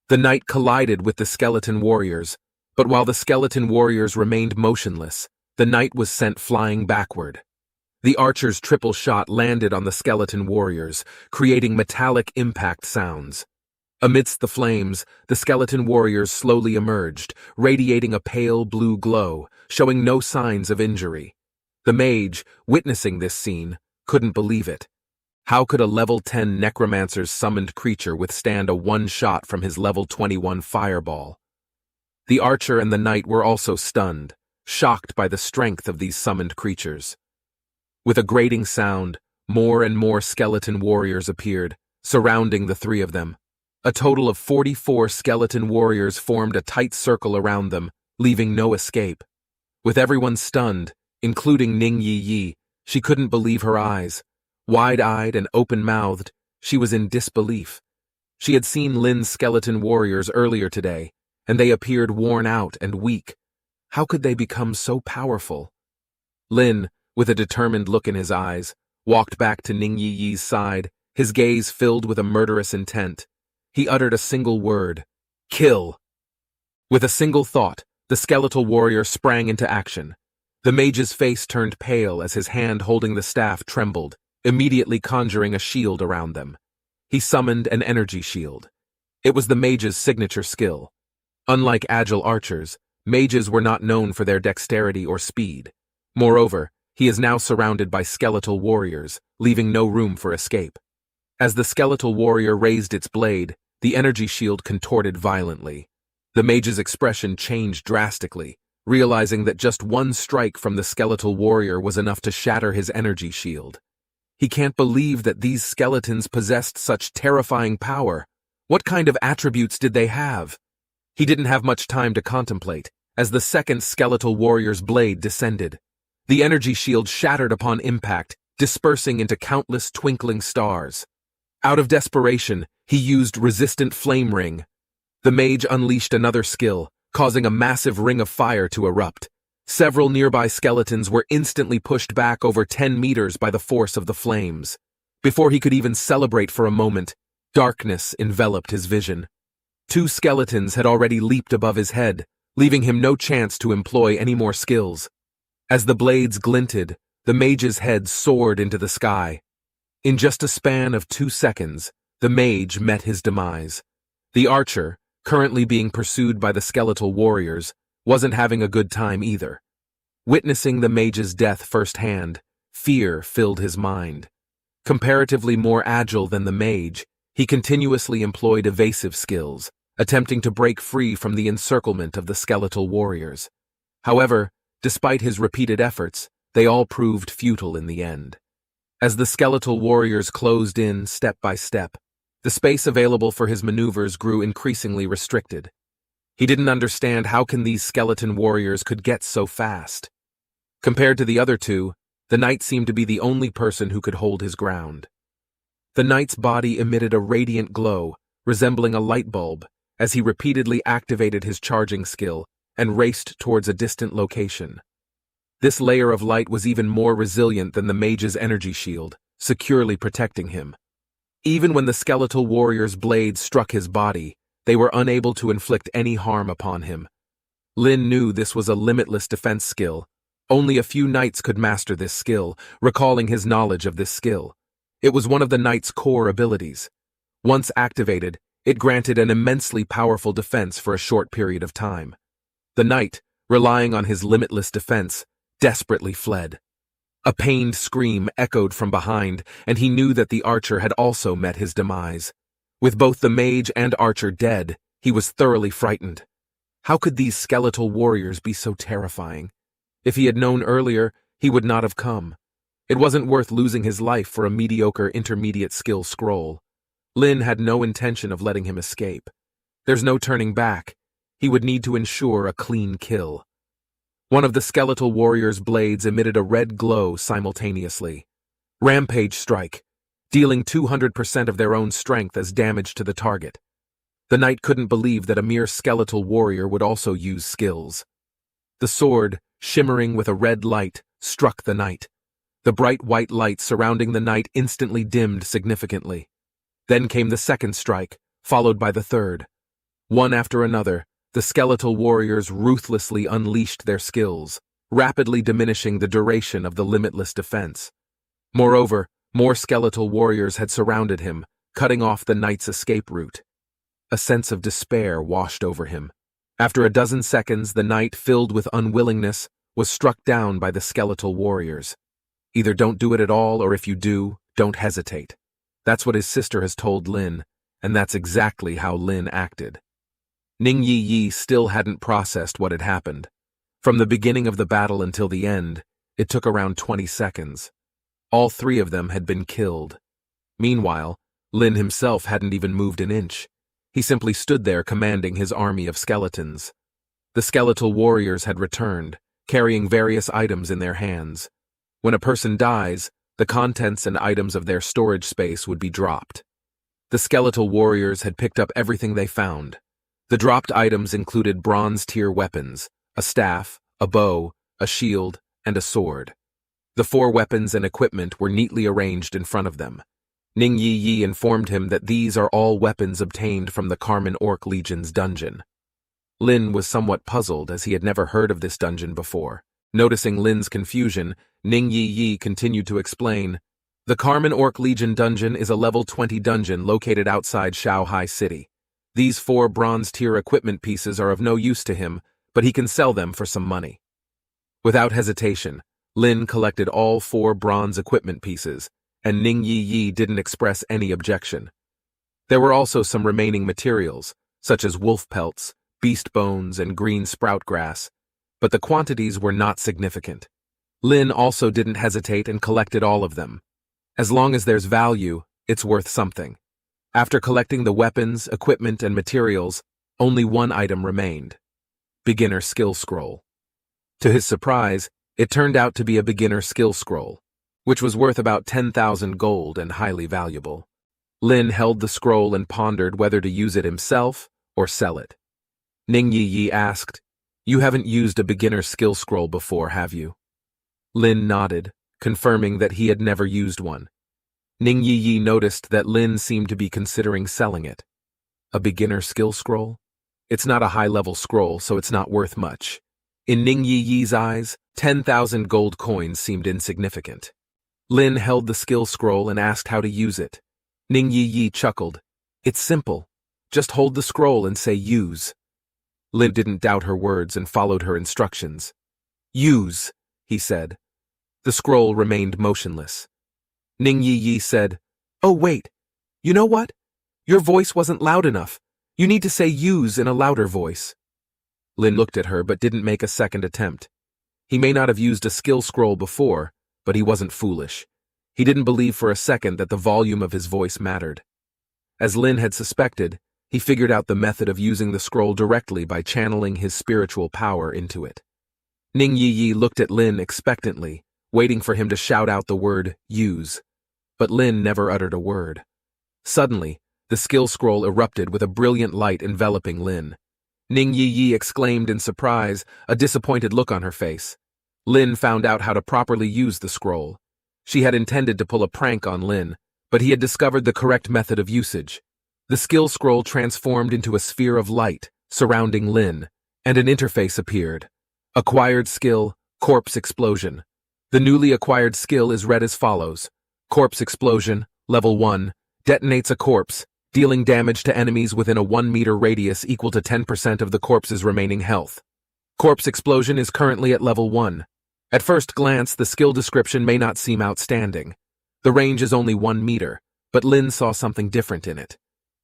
[SPEAKER 1] The knight collided with the skeleton warriors, but while the skeleton warriors remained motionless, the knight was sent flying backward. The archer's triple shot landed on the skeleton warriors, creating metallic impact sounds. Amidst the flames, the skeleton warriors slowly emerged, radiating a pale blue glow, showing no signs of injury. The mage, witnessing this scene, couldn't believe it. How could a level 10 necromancer's summoned creature withstand a one-shot from his level 21 fireball? The archer and the knight were also stunned, shocked by the strength of these summoned creatures. With a grating sound, more and more skeleton warriors appeared, surrounding the three of them. A total of 44 skeleton warriors formed a tight circle around them, leaving no escape. With everyone stunned, including Ning Yi, she couldn't believe her eyes. Wide-eyed and open-mouthed, she was in disbelief. She had seen Lin's skeleton warriors earlier today, and they appeared worn out and weak. How could they become so powerful? Lin, with a determined look in his eyes, walked back to Ning Yi's side, his gaze filled with a murderous intent. He uttered a single word: kill. With a single thought, the skeletal warrior sprang into action. The mage's face turned pale as his hand holding the staff trembled, immediately conjuring a shield around them. He summoned an energy shield. It was the mage's signature skill. Unlike agile archers, mages were not known for their dexterity or speed. Moreover, he is now surrounded by skeletal warriors, leaving no room for escape. As the skeletal warrior raised its blade, the energy shield contorted violently. The mage's expression changed drastically, realizing that just one strike from the skeletal warrior was enough to shatter his energy shield. He can't believe that these skeletons possessed such terrifying power. What kind of attributes did they have? He didn't have much time to contemplate, as the second skeletal warrior's blade descended. The energy shield shattered upon impact, dispersing into countless twinkling stars. Out of desperation, he used resistant flame ring. The mage unleashed another skill, causing a massive ring of fire to erupt. Several nearby skeletons were instantly pushed back over 10 meters by the force of the flames. Before he could even celebrate for a moment, darkness enveloped his vision. Two skeletons had already leaped above his head, leaving him no chance to employ any more skills. As the blades glinted, the mage's head soared into the sky. In just a span of 2 seconds, the mage met his demise. The archer, currently being pursued by the skeletal warriors, wasn't having a good time either. Witnessing the mage's death firsthand, fear filled his mind. Comparatively more agile than the mage, he continuously employed evasive skills, attempting to break free from the encirclement of the skeletal warriors. However, despite his repeated efforts, they all proved futile in the end. As the skeletal warriors closed in step by step, the space available for his maneuvers grew increasingly restricted. He didn't understand how these skeleton warriors could get so fast. Compared to the other two, the knight seemed to be the only person who could hold his ground. The knight's body emitted a radiant glow, resembling a light bulb, as he repeatedly activated his charging skill and raced towards a distant location. This layer of light was even more resilient than the mage's energy shield, securely protecting him. Even when the skeletal warrior's blades struck his body, they were unable to inflict any harm upon him. Lin knew this was a limitless defense skill. Only a few knights could master this skill, recalling his knowledge of this skill. It was one of the knight's core abilities. Once activated, it granted an immensely powerful defense for a short period of time. The knight, relying on his limitless defense, desperately fled. A pained scream echoed from behind, and he knew that the archer had also met his demise. With both the mage and archer dead, he was thoroughly frightened. How could these skeletal warriors be so terrifying? If he had known earlier, he would not have come. It wasn't worth losing his life for a mediocre intermediate skill scroll. Lin had no intention of letting him escape. There's no turning back. He would need to ensure a clean kill. One of the skeletal warrior's blades emitted a red glow simultaneously. Rampage strike, dealing 200% of their own strength as damage to the target. The knight couldn't believe that a mere skeletal warrior would also use skills. The sword, shimmering with a red light, struck the knight. The bright white light surrounding the knight instantly dimmed significantly. Then came the second strike, followed by the third. One after another, the skeletal warriors ruthlessly unleashed their skills, rapidly diminishing the duration of the limitless defense. Moreover, more skeletal warriors had surrounded him, cutting off the knight's escape route. A sense of despair washed over him. After a dozen seconds, the knight, filled with unwillingness, was struck down by the skeletal warriors. Either don't do it at all, or if you do, don't hesitate. That's what his sister has told Lin, and that's exactly how Lin acted. Ning Yi still hadn't processed what had happened. From the beginning of the battle until the end, it took around 20 seconds. All three of them had been killed. Meanwhile, Lin himself hadn't even moved an inch. He simply stood there commanding his army of skeletons. The skeletal warriors had returned, carrying various items in their hands. When a person dies, the contents and items of their storage space would be dropped. The skeletal warriors had picked up everything they found. The dropped items included bronze-tier weapons, a staff, a bow, a shield, and a sword. The 4 weapons and equipment were neatly arranged in front of them. Ning Yi informed him that these are all weapons obtained from the Carmen Orc Legion's dungeon. Lin was somewhat puzzled, as he had never heard of this dungeon before. Noticing Lin's confusion, Ning Yi continued to explain. The Carmen Orc Legion dungeon is a level 20 dungeon located outside Shanghai City. These 4 bronze-tier equipment pieces are of no use to him, but he can sell them for some money. Without hesitation, Lin collected all 4 bronze equipment pieces, and Ning Yi didn't express any objection. There were also some remaining materials, such as wolf pelts, beast bones, and green sprout grass, but the quantities were not significant. Lin also didn't hesitate and collected all of them. As long as there's value, it's worth something. After collecting the weapons, equipment, and materials, only one item remained: Beginner Skill Scroll. To his surprise, it turned out to be a beginner skill scroll, which was worth about 10,000 gold and highly valuable. Lin held the scroll and pondered whether to use it himself or sell it. Ning Yi asked, "You haven't used a beginner skill scroll before, have you?" Lin nodded, confirming that he had never used one. Ning Yi noticed that Lin seemed to be considering selling it. A beginner skill scroll? It's not a high-level scroll, so it's not worth much. In Ning Yi's eyes, 10,000 gold coins seemed insignificant. Lin held the skill scroll and asked how to use it. Ning Yi chuckled. "It's simple. Just hold the scroll and say use." Lin didn't doubt her words and followed her instructions. "Use," he said. The scroll remained motionless. Ning Yi said, "Oh, wait. You know what? Your voice wasn't loud enough. You need to say use in a louder voice." Lin looked at her but didn't make a second attempt. He may not have used a skill scroll before, but he wasn't foolish. He didn't believe for a second that the volume of his voice mattered. As Lin had suspected, he figured out the method of using the scroll directly by channeling his spiritual power into it. Ning Yi looked at Lin expectantly, waiting for him to shout out the word use. But Lin never uttered a word. Suddenly, the skill scroll erupted with a brilliant light enveloping Lin. Ning Yi exclaimed in surprise, a disappointed look on her face. Lin found out how to properly use the scroll. She had intended to pull a prank on Lin, but he had discovered the correct method of usage. The skill scroll transformed into a sphere of light surrounding Lin, and an interface appeared. Acquired skill, Corpse Explosion. The newly acquired skill is read as follows. Corpse Explosion, Level 1, detonates a corpse, dealing damage to enemies within a 1-meter radius equal to 10% of the corpse's remaining health. Corpse Explosion is currently at Level 1. At first glance, the skill description may not seem outstanding. The range is only 1 meter, but Lin saw something different in it.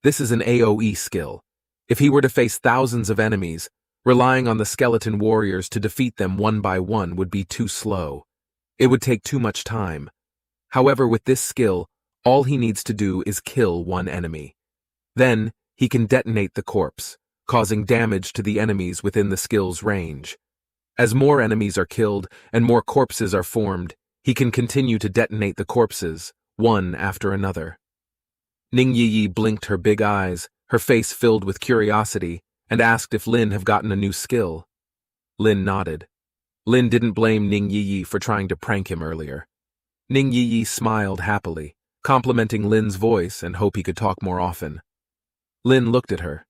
[SPEAKER 1] This is an AoE skill. If he were to face thousands of enemies, relying on the skeleton warriors to defeat them one by one would be too slow. It would take too much time. However, with this skill, all he needs to do is kill one enemy. Then, he can detonate the corpse, causing damage to the enemies within the skill's range. As more enemies are killed and more corpses are formed, he can continue to detonate the corpses, one after another. Ning Yi blinked her big eyes, her face filled with curiosity, and asked if Lin have gotten a new skill. Lin nodded. Lin didn't blame Ning Yi for trying to prank him earlier. Ning Yi smiled happily, complimenting Lin's voice and hoped he could talk more often. Lin looked at her.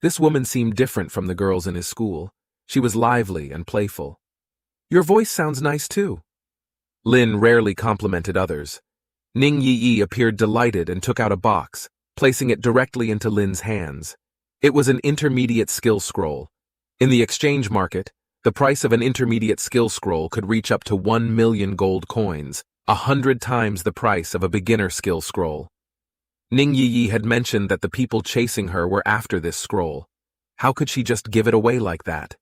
[SPEAKER 1] This woman seemed different from the girls in his school. She was lively and playful. "Your voice sounds nice too." Lin rarely complimented others. Ning Yi appeared delighted and took out a box, placing it directly into Lin's hands. It was an intermediate skill scroll. In the exchange market, the price of an intermediate skill scroll could reach up to 1 million gold coins, 100 times the price of a beginner skill scroll. Ning Yi had mentioned that the people chasing her were after this scroll. How could she just give it away like that?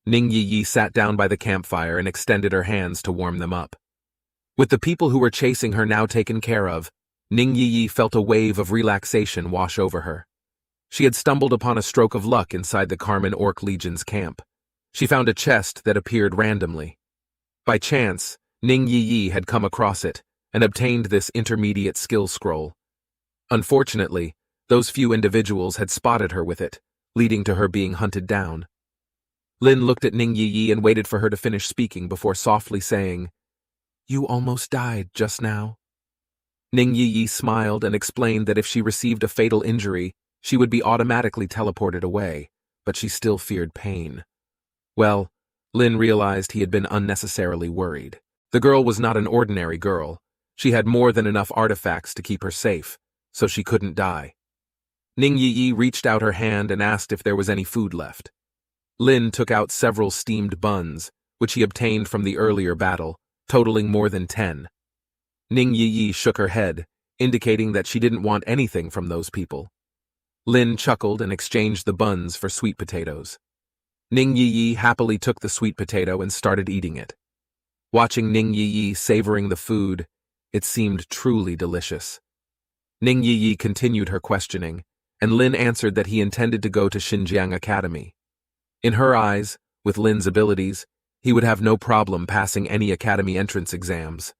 [SPEAKER 1] Ning Yi sat down by the campfire and extended her hands to warm them up. With the people who were chasing her now taken care of, Ning Yi felt a wave of relaxation wash over her. She had stumbled upon a stroke of luck inside the Carmen Orc Legion's camp. She found a chest that appeared randomly. By chance, Ning Yi had come across it and obtained this intermediate skill scroll. Unfortunately, those few individuals had spotted her with it, leading to her being hunted down. Lin looked at Ning Yi and waited for her to finish speaking before softly saying, "You almost died just now." Ning Yi smiled and explained that if she received a fatal injury, she would be automatically teleported away, but she still feared pain. Well, Lin realized he had been unnecessarily worried. The girl was not an ordinary girl. She had more than enough artifacts to keep her safe, so she couldn't die. Ning Yi reached out her hand and asked if there was any food left. Lin took out several steamed buns, which he obtained from the earlier battle, totaling more than 10. Ning Yi shook her head, indicating that she didn't want anything from those people. Lin chuckled and exchanged the buns for sweet potatoes. Ning Yi happily took the sweet potato and started eating it. Watching Ning Yi savoring the food, it seemed truly delicious. Ning Yi continued her questioning, and Lin answered that he intended to go to Xinjiang Academy. In her eyes, with Lin's abilities, he would have no problem passing any academy entrance exams.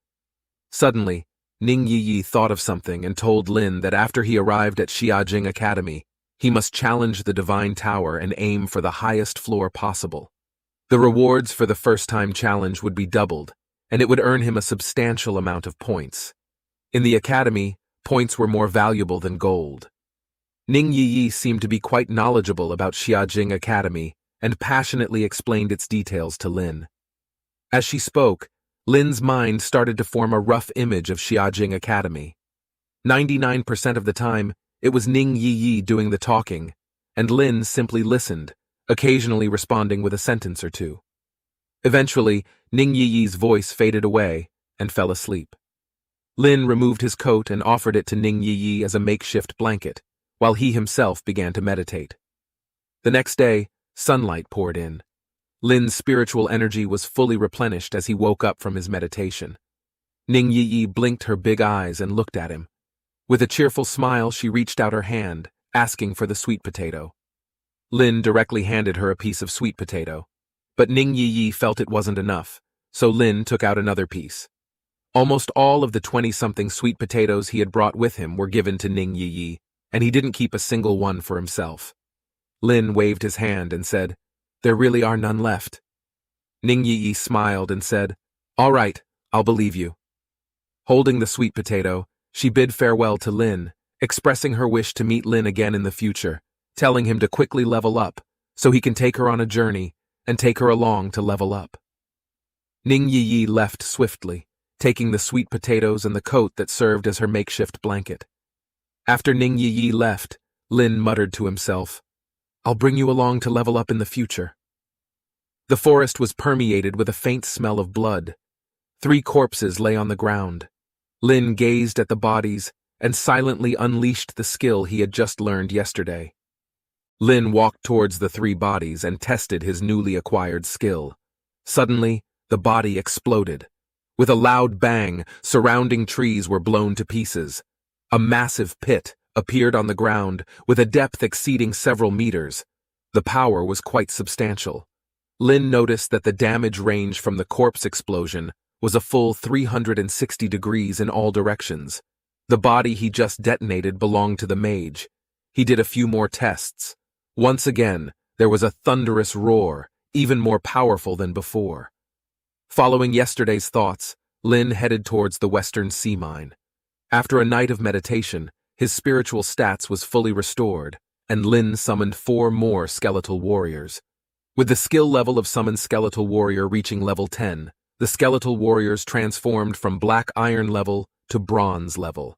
[SPEAKER 1] Suddenly, Ning Yi thought of something and told Lin that after he arrived at Xiajing Academy, he must challenge the Divine Tower and aim for the highest floor possible. The rewards for the first-time challenge would be doubled, and it would earn him a substantial amount of points. In the academy, points were more valuable than gold. Ning Yi seemed to be quite knowledgeable about Xiajing Academy and passionately explained its details to Lin. As she spoke, Lin's mind started to form a rough image of Xiajing Academy. 99% of the time, it was Ning Yi doing the talking, and Lin simply listened, occasionally responding with a sentence or two. Eventually, Ning Yi's voice faded away and fell asleep. Lin removed his coat and offered it to Ning Yi as a makeshift blanket, while he himself began to meditate. The next day, sunlight poured in. Lin's spiritual energy was fully replenished as he woke up from his meditation. Ning Yi blinked her big eyes and looked at him. With a cheerful smile, she reached out her hand, asking for the sweet potato. Lin directly handed her a piece of sweet potato, but Ning Yi felt it wasn't enough, so Lin took out another piece. Almost all of the 20-something sweet potatoes he had brought with him were given to Ning Yi, and he didn't keep a single one for himself. Lin waved his hand and said, "There really are none left." Ning Yi smiled and said, "All right, I'll believe you." Holding the sweet potato, she bid farewell to Lin, expressing her wish to meet Lin again in the future, telling him to quickly level up, so he can take her on a journey and take her along to level up. Ning Yi left swiftly, taking the sweet potatoes and the coat that served as her makeshift blanket. After Ning Yi left, Lin muttered to himself, "I'll bring you along to level up in the future." The forest was permeated with a faint smell of blood. 3 corpses lay on the ground. Lin gazed at the bodies and silently unleashed the skill he had just learned yesterday. Lin walked towards the 3 bodies and tested his newly acquired skill. Suddenly, the body exploded. With a loud bang, surrounding trees were blown to pieces. A massive pit appeared on the ground with a depth exceeding several meters. The power was quite substantial. Lin noticed that the damage range from the corpse explosion was a full 360 degrees in all directions. The body he just detonated belonged to the mage. He did a few more tests. Once again, there was a thunderous roar, even more powerful than before. Following yesterday's thoughts, Lin headed towards the Western Sea Mine. After a night of meditation, his spiritual stats was fully restored, and Lin summoned 4 more skeletal warriors. With the skill level of Summoned Skeletal Warrior reaching level 10, the skeletal warriors transformed from Black Iron level to Bronze level.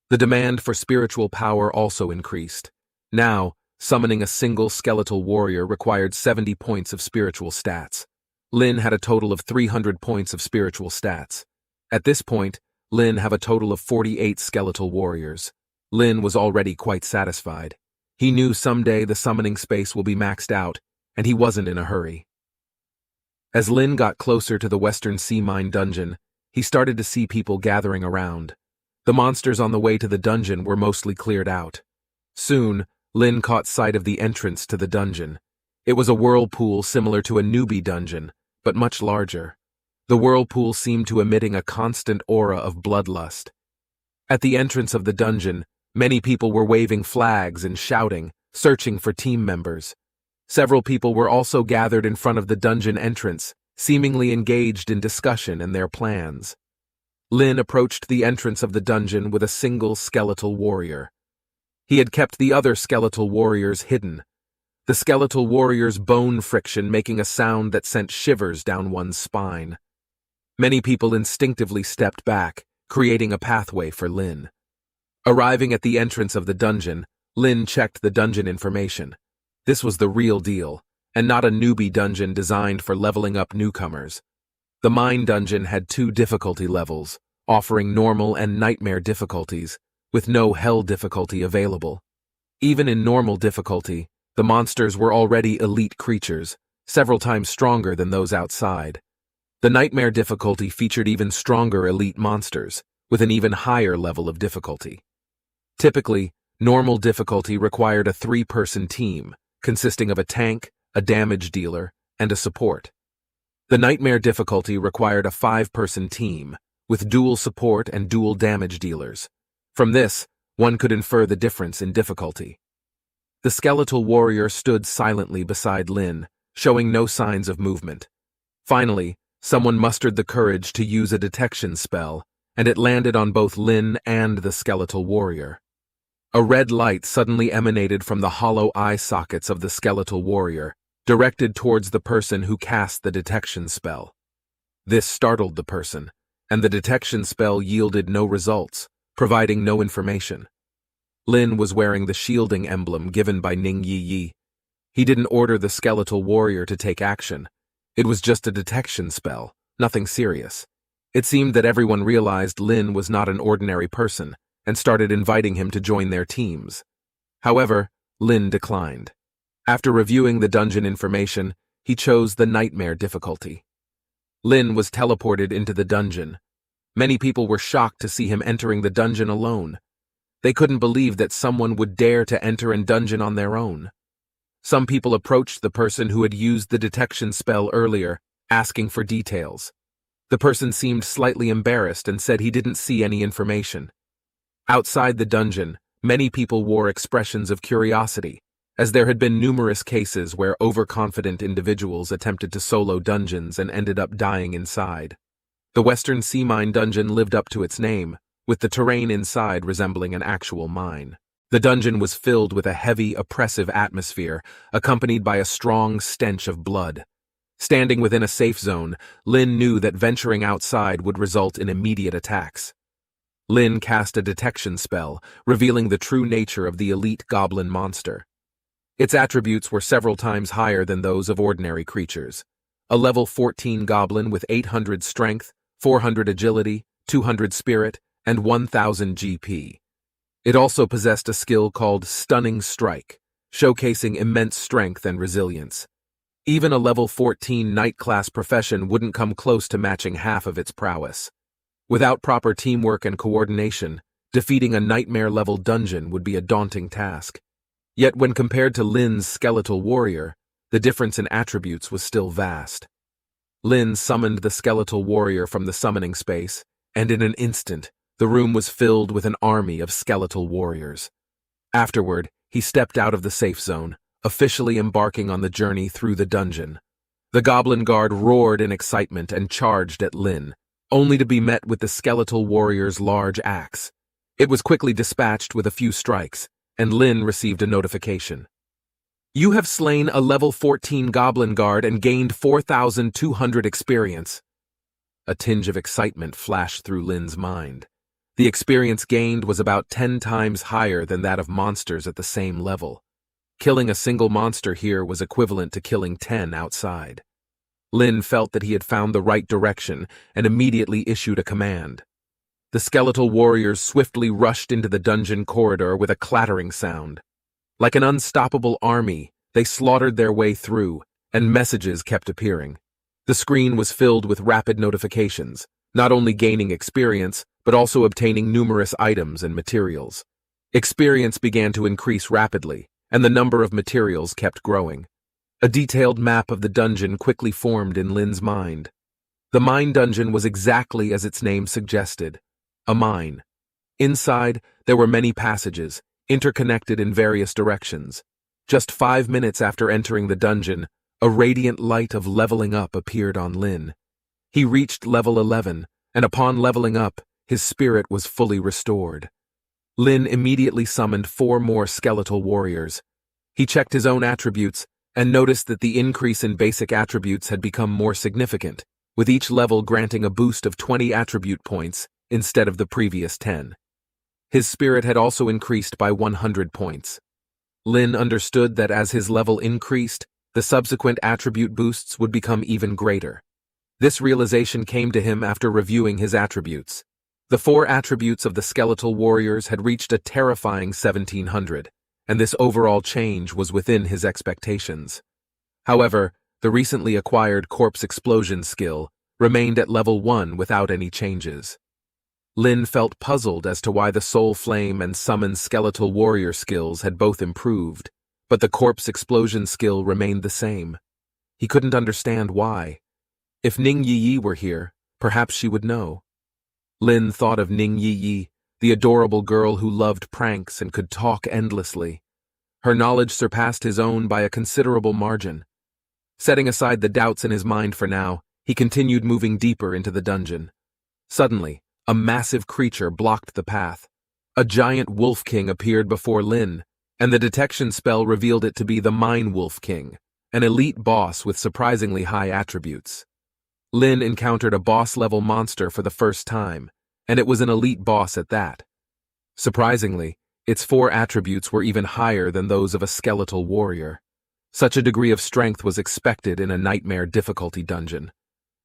[SPEAKER 1] The demand for spiritual power also increased. Now, summoning a single skeletal warrior required 70 points of spiritual stats. Lin had a total of 300 points of spiritual stats. At this point, Lin have a total of 48 skeletal warriors. Lin was already quite satisfied. He knew someday the summoning space will be maxed out, and he wasn't in a hurry. As Lin got closer to the Western Sea Mine dungeon, he started to see people gathering around. The monsters on the way to the dungeon were mostly cleared out. Soon, Lin caught sight of the entrance to the dungeon. It was a whirlpool similar to a newbie dungeon, but much larger. The whirlpool seemed to emitting a constant aura of bloodlust. At the entrance of the dungeon, many people were waving flags and shouting, searching for team members. Several people were also gathered in front of the dungeon entrance, seemingly engaged in discussion and their plans. Lin approached the entrance of the dungeon with a single skeletal warrior. He had kept the other skeletal warriors hidden, the skeletal warrior's bone friction making a sound that sent shivers down one's spine. Many people instinctively stepped back, creating a pathway for Lin. Arriving at the entrance of the dungeon, Lin checked the dungeon information. This was the real deal, and not a newbie dungeon designed for leveling up newcomers. The mine dungeon had 2 difficulty levels, offering normal and nightmare difficulties, with no hell difficulty available. Even in normal difficulty, the monsters were already elite creatures, several times stronger than those outside. The nightmare difficulty featured even stronger elite monsters, with an even higher level of difficulty. Typically, normal difficulty required a 3-person team, consisting of a tank, a damage dealer, and a support. The nightmare difficulty required a 5-person team, with dual support and dual damage dealers. From this, one could infer the difference in difficulty. The skeletal warrior stood silently beside Lin, showing no signs of movement. Finally, someone mustered the courage to use a detection spell, and it landed on both Lin and the skeletal warrior. A red light suddenly emanated from the hollow eye sockets of the skeletal warrior, directed towards the person who cast the detection spell. This startled the person, and the detection spell yielded no results, providing no information. Lin was wearing the shielding emblem given by Ning Yi. He didn't order the skeletal warrior to take action. It was just a detection spell, nothing serious. It seemed that everyone realized Lin was not an ordinary person, and started inviting him to join their teams. However, Lin declined. After reviewing the dungeon information, he chose the nightmare difficulty. Lin was teleported into the dungeon. Many people were shocked to see him entering the dungeon alone. They couldn't believe that someone would dare to enter a dungeon on their own. Some people approached the person who had used the detection spell earlier, asking for details. The person seemed slightly embarrassed and said he didn't see any information. Outside the dungeon, many people wore expressions of curiosity, as there had been numerous cases where overconfident individuals attempted to solo dungeons and ended up dying inside. The Western Sea Mine dungeon lived up to its name, with the terrain inside resembling an actual mine. The dungeon was filled with a heavy, oppressive atmosphere, accompanied by a strong stench of blood. Standing within a safe zone, Lin knew that venturing outside would result in immediate attacks. Lin cast a detection spell, revealing the true nature of the elite goblin monster. Its attributes were several times higher than those of ordinary creatures. A level 14 goblin with 800 strength, 400 agility, 200 spirit, and 1000 GP. It also possessed a skill called Stunning Strike, showcasing immense strength and resilience. Even a level 14 Knight-class profession wouldn't come close to matching half of its prowess. Without proper teamwork and coordination, defeating a nightmare-level dungeon would be a daunting task. Yet when compared to Lin's skeletal warrior, the difference in attributes was still vast. Lin summoned the skeletal warrior from the summoning space, and in an instant, the room was filled with an army of skeletal warriors. Afterward, he stepped out of the safe zone, officially embarking on the journey through the dungeon. The goblin guard roared in excitement and charged at Lin, only to be met with the skeletal warrior's large axe. It was quickly dispatched with a few strikes, and Lin received a notification. You have slain a level 14 goblin guard and gained 4,200 experience. A tinge of excitement flashed through Lin's mind. The experience gained was about 10 times higher than that of monsters at the same level. Killing a single monster here was equivalent to killing 10 outside. Lin felt that he had found the right direction and immediately issued a command. The skeletal warriors swiftly rushed into the dungeon corridor with a clattering sound. Like an unstoppable army, they slaughtered their way through, and messages kept appearing. The screen was filled with rapid notifications, not only gaining experience, but also obtaining numerous items and materials. Experience began to increase rapidly, and the number of materials kept growing. A detailed map of the dungeon quickly formed in Lin's mind. The mine dungeon was exactly as its name suggested, a mine. Inside, there were many passages, interconnected in various directions. Just 5 minutes after entering the dungeon, a radiant light of leveling up appeared on Lin. He reached level 11, and upon leveling up, his spirit was fully restored. Lin immediately summoned 4 more skeletal warriors. He checked his own attributes and noticed that the increase in basic attributes had become more significant, with each level granting a boost of 20 attribute points instead of the previous 10. His spirit had also increased by 100 points. Lin understood that as his level increased, the subsequent attribute boosts would become even greater. This realization came to him after reviewing his attributes. The 4 attributes of the skeletal warriors had reached a terrifying 1,700, and this overall change was within his expectations. However, the recently acquired corpse explosion skill remained at level 1 without any changes. Lin felt puzzled as to why the soul flame and summon skeletal warrior skills had both improved, but the corpse explosion skill remained the same. He couldn't understand why. If Ning Yi were here, perhaps she would know. Lin thought of Ning Yi, the adorable girl who loved pranks and could talk endlessly. Her knowledge surpassed his own by a considerable margin. Setting aside the doubts in his mind for now, he continued moving deeper into the dungeon. Suddenly, a massive creature blocked the path. A giant wolf king appeared before Lin, and the detection spell revealed it to be the Mine Wolf King, an elite boss with surprisingly high attributes. Lin encountered a boss-level monster for the first time, and it was an elite boss at that. Surprisingly, its 4 attributes were even higher than those of a skeletal warrior. Such a degree of strength was expected in a nightmare difficulty dungeon.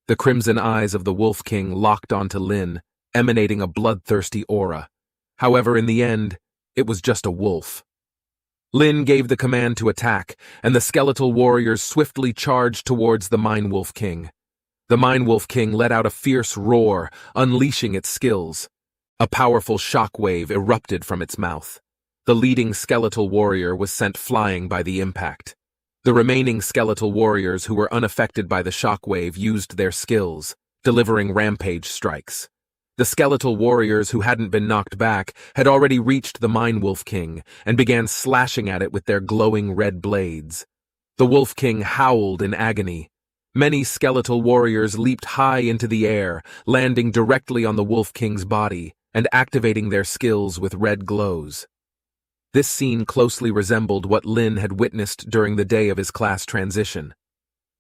[SPEAKER 1] The crimson eyes of the Wolf King locked onto Lin, emanating a bloodthirsty aura. However, in the end, it was just a wolf. Lin gave the command to attack, and the skeletal warriors swiftly charged towards the Mine Wolf King. The Mine Wolf King let out a fierce roar, unleashing its skills. A powerful shockwave erupted from its mouth. The leading skeletal warrior was sent flying by the impact. The remaining skeletal warriors who were unaffected by the shockwave used their skills, delivering rampage strikes. The skeletal warriors who hadn't been knocked back had already reached the Mine Wolf King and began slashing at it with their glowing red blades. The Wolf King howled in agony. Many skeletal warriors leaped high into the air, landing directly on the Wolf King's body and activating their skills with red glows. This scene closely resembled what Lin had witnessed during the day of his class transition.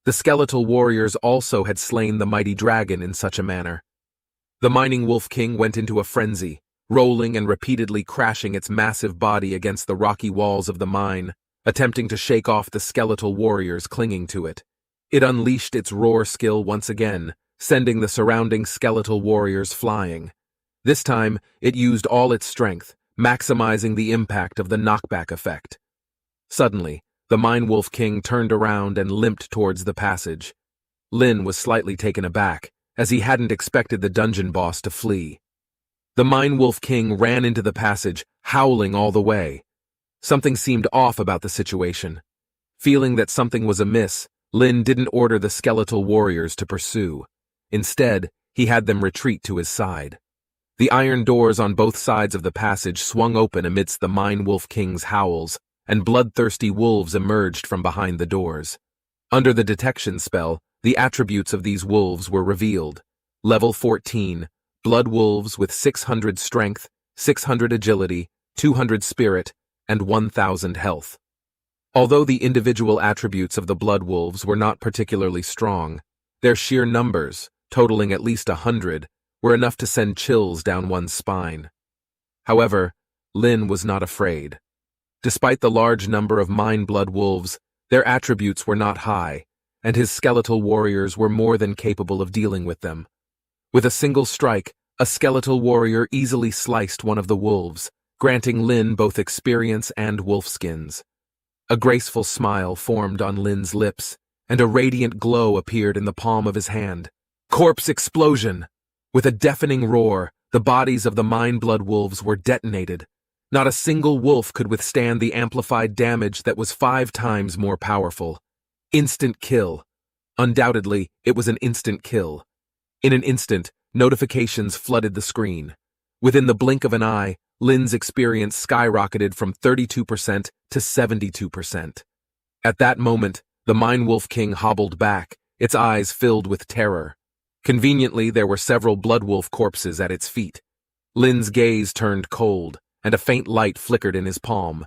[SPEAKER 1] The skeletal warriors also had slain the mighty dragon in such a manner. The Mining Wolf King went into a frenzy, rolling and repeatedly crashing its massive body against the rocky walls of the mine, attempting to shake off the skeletal warriors clinging to it. It unleashed its roar skill once again, sending the surrounding skeletal warriors flying. This time, it used all its strength, maximizing the impact of the knockback effect. Suddenly, the Mine Wolf King turned around and limped towards the passage. Lin was slightly taken aback, as he hadn't expected the dungeon boss to flee. The Mine Wolf King ran into the passage, howling all the way. Something seemed off about the situation. Feeling that something was amiss, Lin didn't order the skeletal warriors to pursue. Instead, he had them retreat to his side. The iron doors on both sides of the passage swung open amidst the Mine Wolf King's howls, and bloodthirsty wolves emerged from behind the doors. Under the detection spell, the attributes of these wolves were revealed. Level 14, blood wolves with 600 strength, 600 agility, 200 spirit, and 1000 health. Although the individual attributes of the blood wolves were not particularly strong, their sheer numbers, totaling at least 100, were enough to send chills down one's spine. However, Lin was not afraid. Despite the large number of blood wolves, their attributes were not high, and his skeletal warriors were more than capable of dealing with them. With a single strike, a skeletal warrior easily sliced one of the wolves, granting Lin both experience and wolf skins. A graceful smile formed on Lin's lips, and a radiant glow appeared in the palm of his hand. Corpse explosion! With a deafening roar, the bodies of the blood wolves were detonated. Not a single wolf could withstand the amplified damage that was 5 times more powerful. Instant kill. Undoubtedly, it was an instant kill. In an instant, notifications flooded the screen. Within the blink of an eye, Lin's experience skyrocketed from 32% to 72%. At that moment, the Wolf King hobbled back, its eyes filled with terror. Conveniently, there were several blood wolf corpses at its feet. Lin's gaze turned cold, and a faint light flickered in his palm.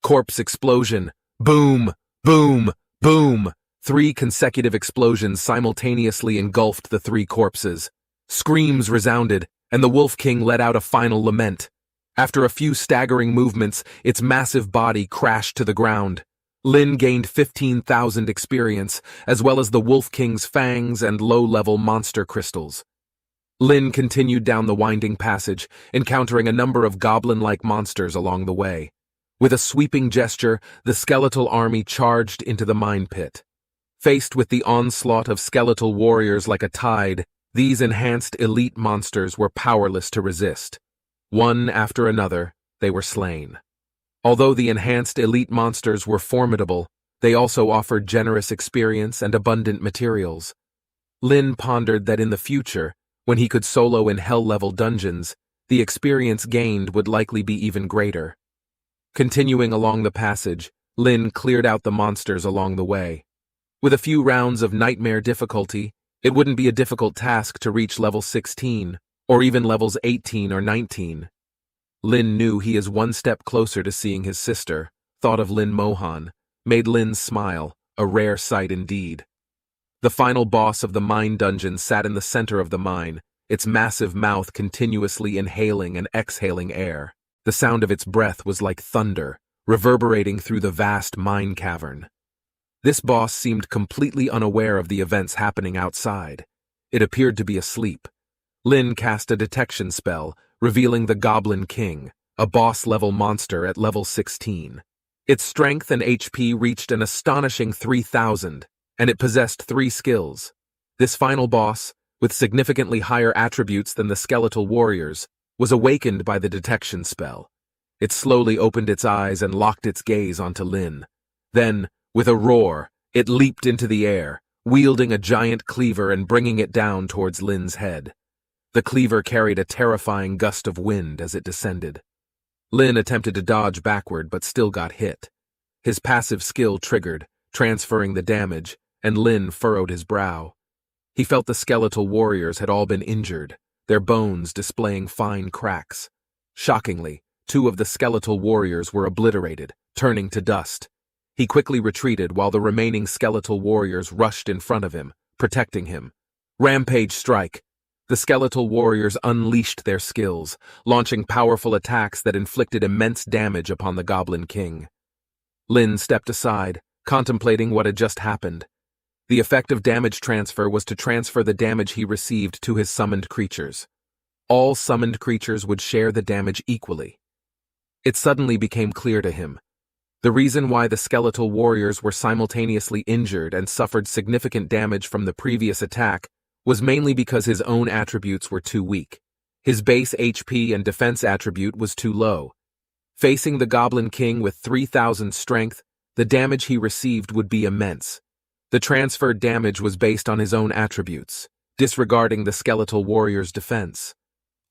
[SPEAKER 1] Corpse explosion! Boom! Boom! Boom! 3 consecutive explosions simultaneously engulfed the 3 corpses. Screams resounded, and the Wolf King let out a final lament. After a few staggering movements, its massive body crashed to the ground. Lin gained 15,000 experience, as well as the Wolf King's fangs and low-level monster crystals. Lin continued down the winding passage, encountering a number of goblin-like monsters along the way. With a sweeping gesture, the skeletal army charged into the mine pit. Faced with the onslaught of skeletal warriors like a tide, these enhanced elite monsters were powerless to resist. One after another, they were slain. Although the enhanced elite monsters were formidable, they also offered generous experience and abundant materials. Lin pondered that in the future, when he could solo in hell-level dungeons, the experience gained would likely be even greater. Continuing along the passage, Lin cleared out the monsters along the way. With a few rounds of nightmare difficulty, it wouldn't be a difficult task to reach level 16, or even levels 18 or 19. Lin knew he is one step closer to seeing his sister. Thought of Lin Mohan made Lin smile, a rare sight indeed. The final boss of the mine dungeon sat in the center of the mine, its massive mouth continuously inhaling and exhaling air. The sound of its breath was like thunder, reverberating through the vast mine cavern. This boss seemed completely unaware of the events happening outside. It appeared to be asleep. Lin cast a detection spell, revealing the Goblin King, a boss-level monster at level 16. Its strength and HP reached an astonishing 3,000, and it possessed 3 skills. This final boss, with significantly higher attributes than the skeletal warriors, was awakened by the detection spell. It slowly opened its eyes and locked its gaze onto Lin. Then, with a roar, it leaped into the air, wielding a giant cleaver and bringing it down towards Lin's head. The cleaver carried a terrifying gust of wind as it descended. Lin attempted to dodge backward but still got hit. His passive skill triggered, transferring the damage, and Lin furrowed his brow. He felt the skeletal warriors had all been injured, their bones displaying fine cracks. Shockingly, 2 of the skeletal warriors were obliterated, turning to dust. He quickly retreated while the remaining skeletal warriors rushed in front of him, protecting him. Rampage strike! The skeletal warriors unleashed their skills, launching powerful attacks that inflicted immense damage upon the Goblin King. Lin stepped aside, contemplating what had just happened. The effect of damage transfer was to transfer the damage he received to his summoned creatures. All summoned creatures would share the damage equally. It suddenly became clear to him. The reason why the skeletal warriors were simultaneously injured and suffered significant damage from the previous attack was mainly because his own attributes were too weak. His base HP and defense attribute was too low. Facing the Goblin King with 3,000 strength, the damage he received would be immense. The transferred damage was based on his own attributes, disregarding the skeletal warrior's defense.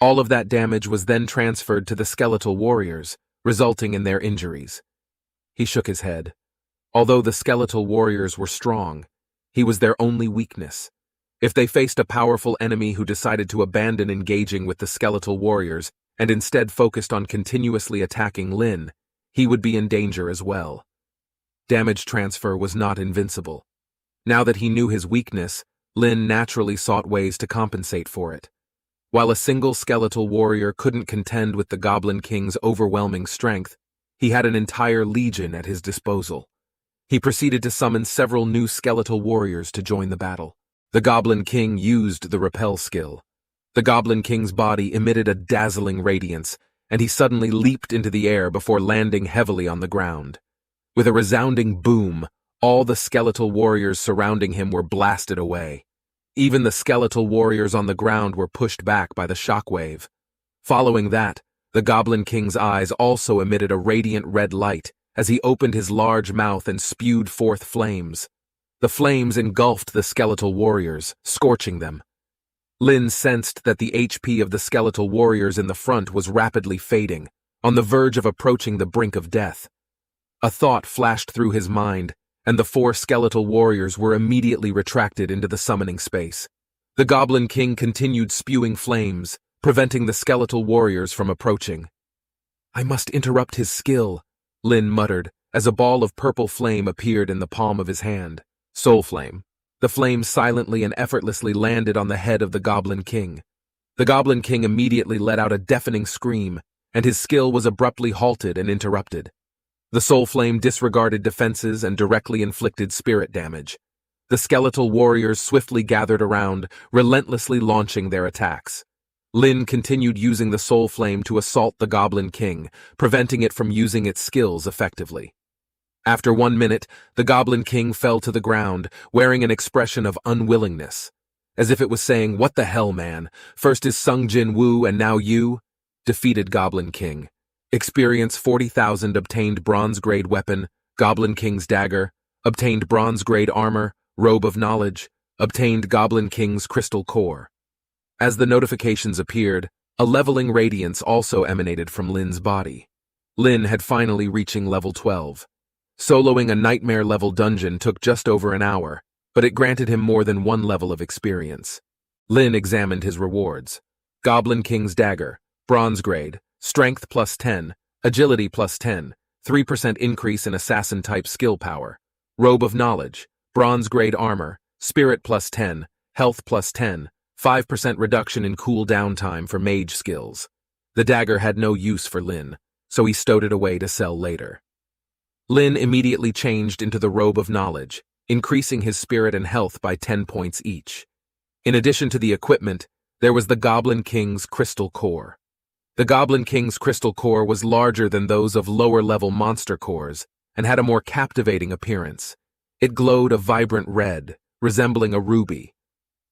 [SPEAKER 1] All of that damage was then transferred to the skeletal warriors, resulting in their injuries. He shook his head. Although the skeletal warriors were strong, He was their only weakness. If they faced a powerful enemy who decided to abandon engaging with the skeletal warriors and instead focused on continuously attacking Lin, he would be in danger as well. Damage transfer was not invincible. Now that he knew his weakness, Lin naturally sought ways to compensate for it. While a single skeletal warrior couldn't contend with the Goblin King's overwhelming strength, he had an entire legion at his disposal. He proceeded to summon several new skeletal warriors to join the battle. The Goblin King used the repel skill. The Goblin King's body emitted a dazzling radiance, and he suddenly leaped into the air before landing heavily on the ground. With a resounding boom, all the skeletal warriors surrounding him were blasted away. Even the skeletal warriors on the ground were pushed back by the shockwave. Following that, the Goblin King's eyes also emitted a radiant red light as he opened his large mouth and spewed forth flames. The flames engulfed the skeletal warriors, scorching them. Lin sensed that the HP of the skeletal warriors in the front was rapidly fading, on the verge of approaching the brink of death. A thought flashed through his mind, and the 4 skeletal warriors were immediately retracted into the summoning space. The Goblin King continued spewing flames, preventing the skeletal warriors from approaching. "I must interrupt his skill," Lin muttered, as a ball of purple flame appeared in the palm of his hand. Soul Flame. The flame silently and effortlessly landed on the head of the Goblin King. The Goblin King immediately let out a deafening scream, and his skill was abruptly halted and interrupted. The Soul Flame disregarded defenses and directly inflicted spirit damage. The skeletal warriors swiftly gathered around, relentlessly launching their attacks. Lin continued using the Soul Flame to assault the Goblin King, preventing it from using its skills effectively. After 1 minute, the Goblin King fell to the ground, wearing an expression of unwillingness. As if it was saying, "What the hell, man? First is Sung Jin Woo and now you?" Defeated Goblin King. Experience 40,000. Obtained bronze grade weapon, Goblin King's dagger. Obtained bronze grade armor, robe of knowledge. Obtained Goblin King's crystal core. As the notifications appeared, a leveling radiance also emanated from Lin's body. Lin had finally reaching level 12. Soloing a nightmare-level dungeon took just over an hour, but it granted him more than 1 level of experience. Lin examined his rewards. Goblin King's dagger, bronze grade, strength plus 10, agility plus 10, 3% increase in assassin-type skill power. Robe of knowledge, bronze grade armor, spirit plus 10, health plus 10, 5% reduction in cool-down time for mage skills. The dagger had no use for Lin, so he stowed it away to sell later. Lin immediately changed into the robe of knowledge, increasing his spirit and health by 10 points each. In addition to the equipment, there was the Goblin King's crystal core. The Goblin King's crystal core was larger than those of lower-level monster cores and had a more captivating appearance. It glowed a vibrant red, resembling a ruby.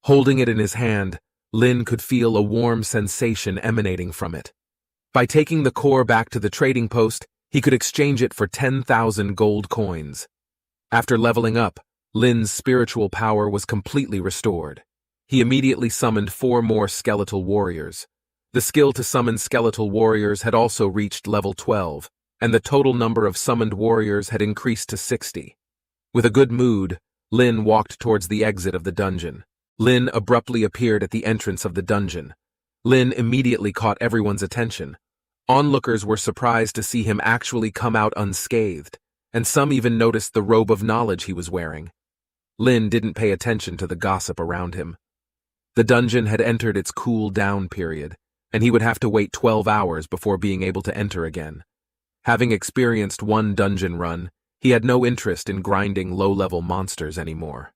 [SPEAKER 1] Holding it in his hand, Lin could feel a warm sensation emanating from it. By taking the core back to the trading post, he could exchange it for 10,000 gold coins. After leveling up, Lin's spiritual power was completely restored. He immediately summoned 4 more skeletal warriors. The skill to summon skeletal warriors had also reached level 12, and the total number of summoned warriors had increased to 60. With a good mood, Lin walked towards the exit of the dungeon. Lin abruptly appeared at the entrance of the dungeon. Lin immediately caught everyone's attention. Onlookers were surprised to see him actually come out unscathed, and some even noticed the robe of knowledge he was wearing. Lin didn't pay attention to the gossip around him. The dungeon had entered its cool-down period, and he would have to wait 12 hours before being able to enter again. Having experienced 1 dungeon run, he had no interest in grinding low-level monsters anymore.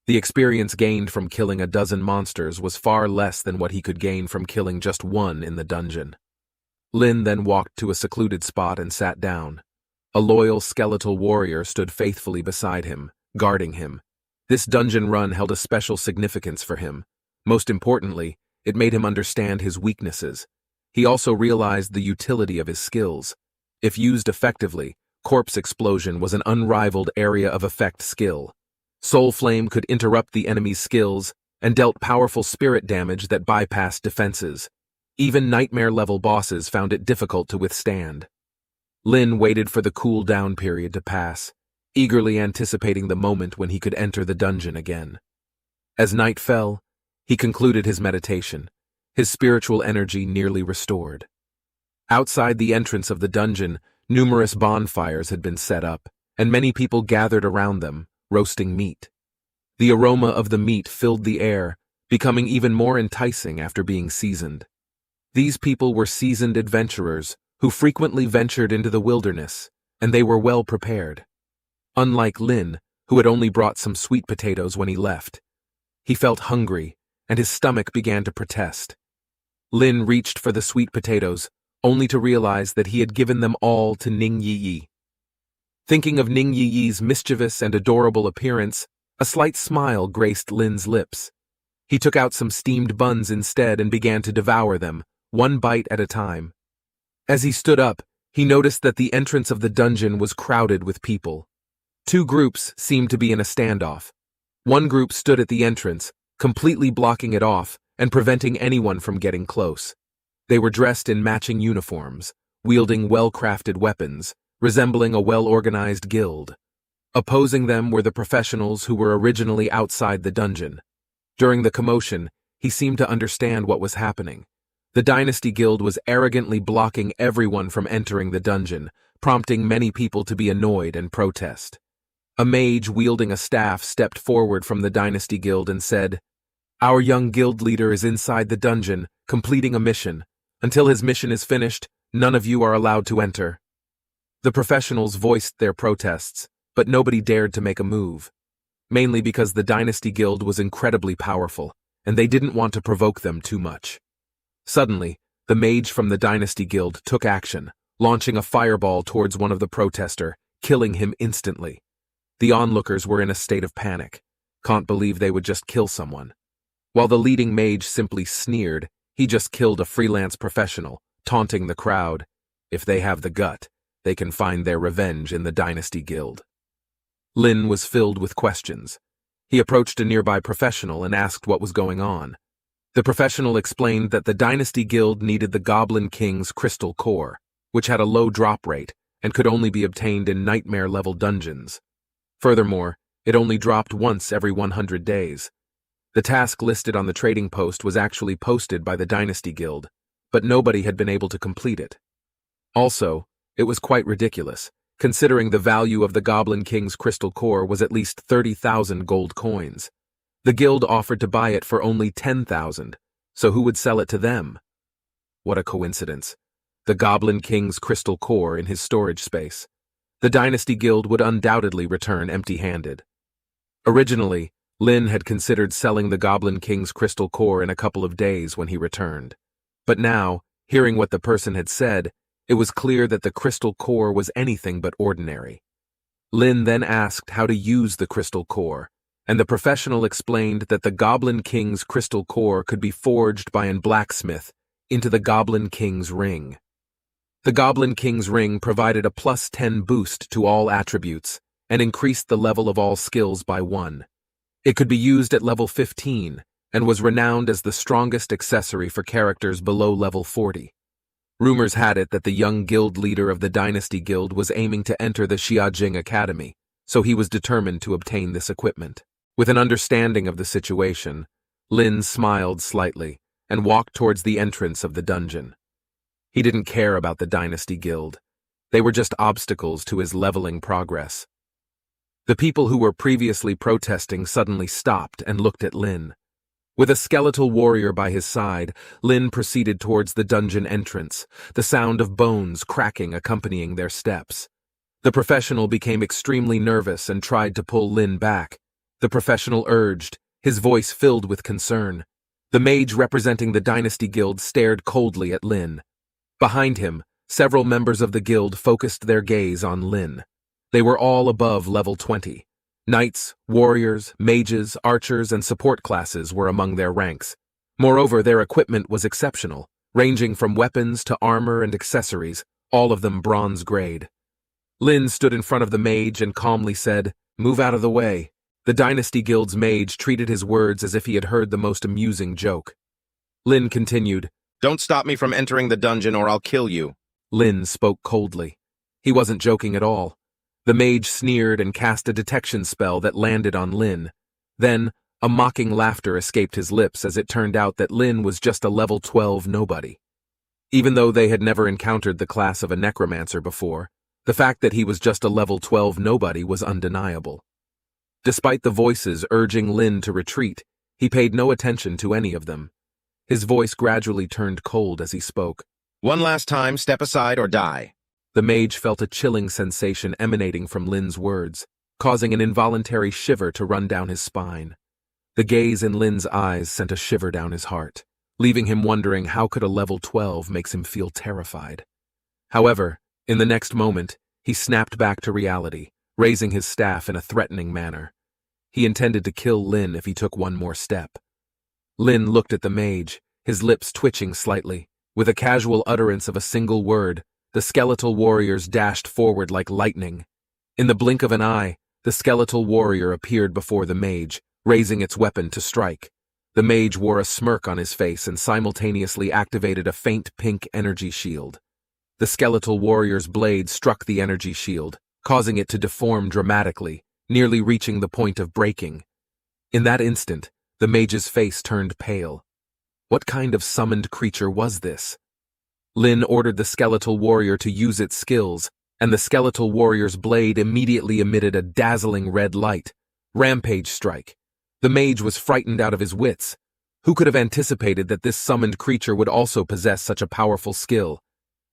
[SPEAKER 1] The experience gained from killing a dozen monsters was far less than what he could gain from killing just 1 in the dungeon. Lin then walked to a secluded spot and sat down. A loyal skeletal warrior stood faithfully beside him, guarding him. This dungeon run held a special significance for him. Most importantly, it made him understand his weaknesses. He also realized the utility of his skills. If used effectively, Corpse Explosion was an unrivaled area of effect skill. Soul Flame could interrupt the enemy's skills and dealt powerful spirit damage that bypassed defenses. Even nightmare-level bosses found it difficult to withstand. Lin waited for the cool-down period to pass. eagerly anticipating the moment when he could enter the dungeon again. As night fell, he concluded his meditation, his spiritual energy nearly restored. Outside the entrance of the dungeon, numerous bonfires had been set up, and many people gathered around them, roasting meat. The aroma of the meat filled the air, becoming even more enticing after being seasoned. These people were seasoned adventurers who frequently ventured into the wilderness, and they were well prepared. Unlike Lin, who had only brought some sweet potatoes when he left. He felt hungry, and his stomach began to protest. Lin reached for the sweet potatoes, only to realize that he had given them all to Ning Yi. Thinking of Ning Yi's mischievous and adorable appearance, a slight smile graced Lin's lips. He took out some steamed buns instead and began to devour them, one bite at a time. As he stood up, he noticed that the entrance of the dungeon was crowded with people. Two groups seemed to be in a standoff. One group stood at the entrance, completely blocking it off and preventing anyone from getting close. They were dressed in matching uniforms, wielding well-crafted weapons, resembling a well-organized guild. Opposing them were the professionals who were originally outside the dungeon. During the commotion, he seemed to understand what was happening. The Dynasty Guild was arrogantly blocking everyone from entering the dungeon, prompting many people to be annoyed and protest. A mage wielding a staff stepped forward from the Dynasty Guild and said, "Our young guild leader is inside the dungeon, completing a mission. Until his mission is finished, none of you are allowed to enter." The professionals voiced their protests, but nobody dared to make a move. Mainly because the Dynasty Guild was incredibly powerful, and they didn't want to provoke them too much. Suddenly, the mage from the Dynasty Guild took action, launching a fireball towards one of the protesters, killing him instantly. The onlookers were in a state of panic. Can't believe they would just kill someone. While the leading mage simply sneered, he just killed a freelance professional, taunting the crowd. If they have the gut, they can find their revenge in the Dynasty Guild. Lin was filled with questions. He approached a nearby professional and asked what was going on. The professional explained that the Dynasty Guild needed the Goblin King's crystal core, which had a low drop rate and could only be obtained in nightmare-level dungeons. Furthermore, it only dropped once every 100 days. The task listed on the trading post was actually posted by the Dynasty Guild, but nobody had been able to complete it. Also, it was quite ridiculous, considering the value of the Goblin King's crystal core was at least 30,000 gold coins. The guild offered to buy it for only 10,000, so who would sell it to them? What a coincidence. The Goblin King's crystal core in his storage space. The Dynasty Guild would undoubtedly return empty-handed. Originally, Lin had considered selling the Goblin King's crystal core in a couple of days when he returned. But now, hearing what the person had said, it was clear that the crystal core was anything but ordinary. Lin then asked how to use the crystal core, and the professional explained that the Goblin King's crystal core could be forged by a blacksmith into the Goblin King's ring. The Goblin King's ring provided a +10 boost to all attributes and increased the level of all skills by 1. It could be used at level 15 and was renowned as the strongest accessory for characters below level 40. Rumors had it that the young guild leader of the Dynasty Guild was aiming to enter the Xiajing Academy, so he was determined to obtain this equipment. With an understanding of the situation, Lin smiled slightly and walked towards the entrance of the dungeon. He didn't care about the Dynasty Guild. They were just obstacles to his leveling progress. The people who were previously protesting suddenly stopped and looked at Lin. With a skeletal warrior by his side, Lin proceeded towards the dungeon entrance, the sound of bones cracking accompanying their steps. The professional became extremely nervous and tried to pull Lin back. The professional urged, his voice filled with concern. The mage representing the Dynasty Guild stared coldly at Lin. Behind him, several members of the guild focused their gaze on Lin. They were all above level 20. Knights, warriors, mages, archers, and support classes were among their ranks. Moreover, their equipment was exceptional, ranging from weapons to armor and accessories, all of them bronze grade. Lin stood in front of the mage and calmly said, "Move out of the way." The Dynasty Guild's mage treated his words as if he had heard the most amusing joke. Lin continued, "Don't stop me from entering the dungeon or I'll kill you." Lin spoke coldly. He wasn't joking at all. The mage sneered and cast a detection spell that landed on Lin. Then, a mocking laughter escaped his lips as it turned out that Lin was just a level 12 nobody. Even though they had never encountered the class of a necromancer before, the fact that he was just a level 12 nobody was undeniable. Despite the voices urging Lin to retreat, he paid no attention to any of them. His voice gradually turned cold as he spoke.
[SPEAKER 2] "One last time, step aside or die."
[SPEAKER 1] The mage felt a chilling sensation emanating from Lin's words, causing an involuntary shiver to run down his spine. The gaze in Lin's eyes sent a shiver down his heart, leaving him wondering how could a level 12 makes him feel terrified. However, in the next moment, he snapped back to reality, raising his staff in a threatening manner. He intended to kill Lin if he took one more step. Lin looked at the mage, his lips twitching slightly. With a casual utterance of a single word, the skeletal warriors dashed forward like lightning. In the blink of an eye, the skeletal warrior appeared before the mage, raising its weapon to strike. The mage wore a smirk on his face and simultaneously activated a faint pink energy shield. The skeletal warrior's blade struck the energy shield, causing it to deform dramatically, nearly reaching the point of breaking. In that instant, the mage's face turned pale. What kind of summoned creature was this? Lin ordered the skeletal warrior to use its skills, and the skeletal warrior's blade immediately emitted a dazzling red light. Rampage strike. The mage was frightened out of his wits. Who could have anticipated that this summoned creature would also possess such a powerful skill?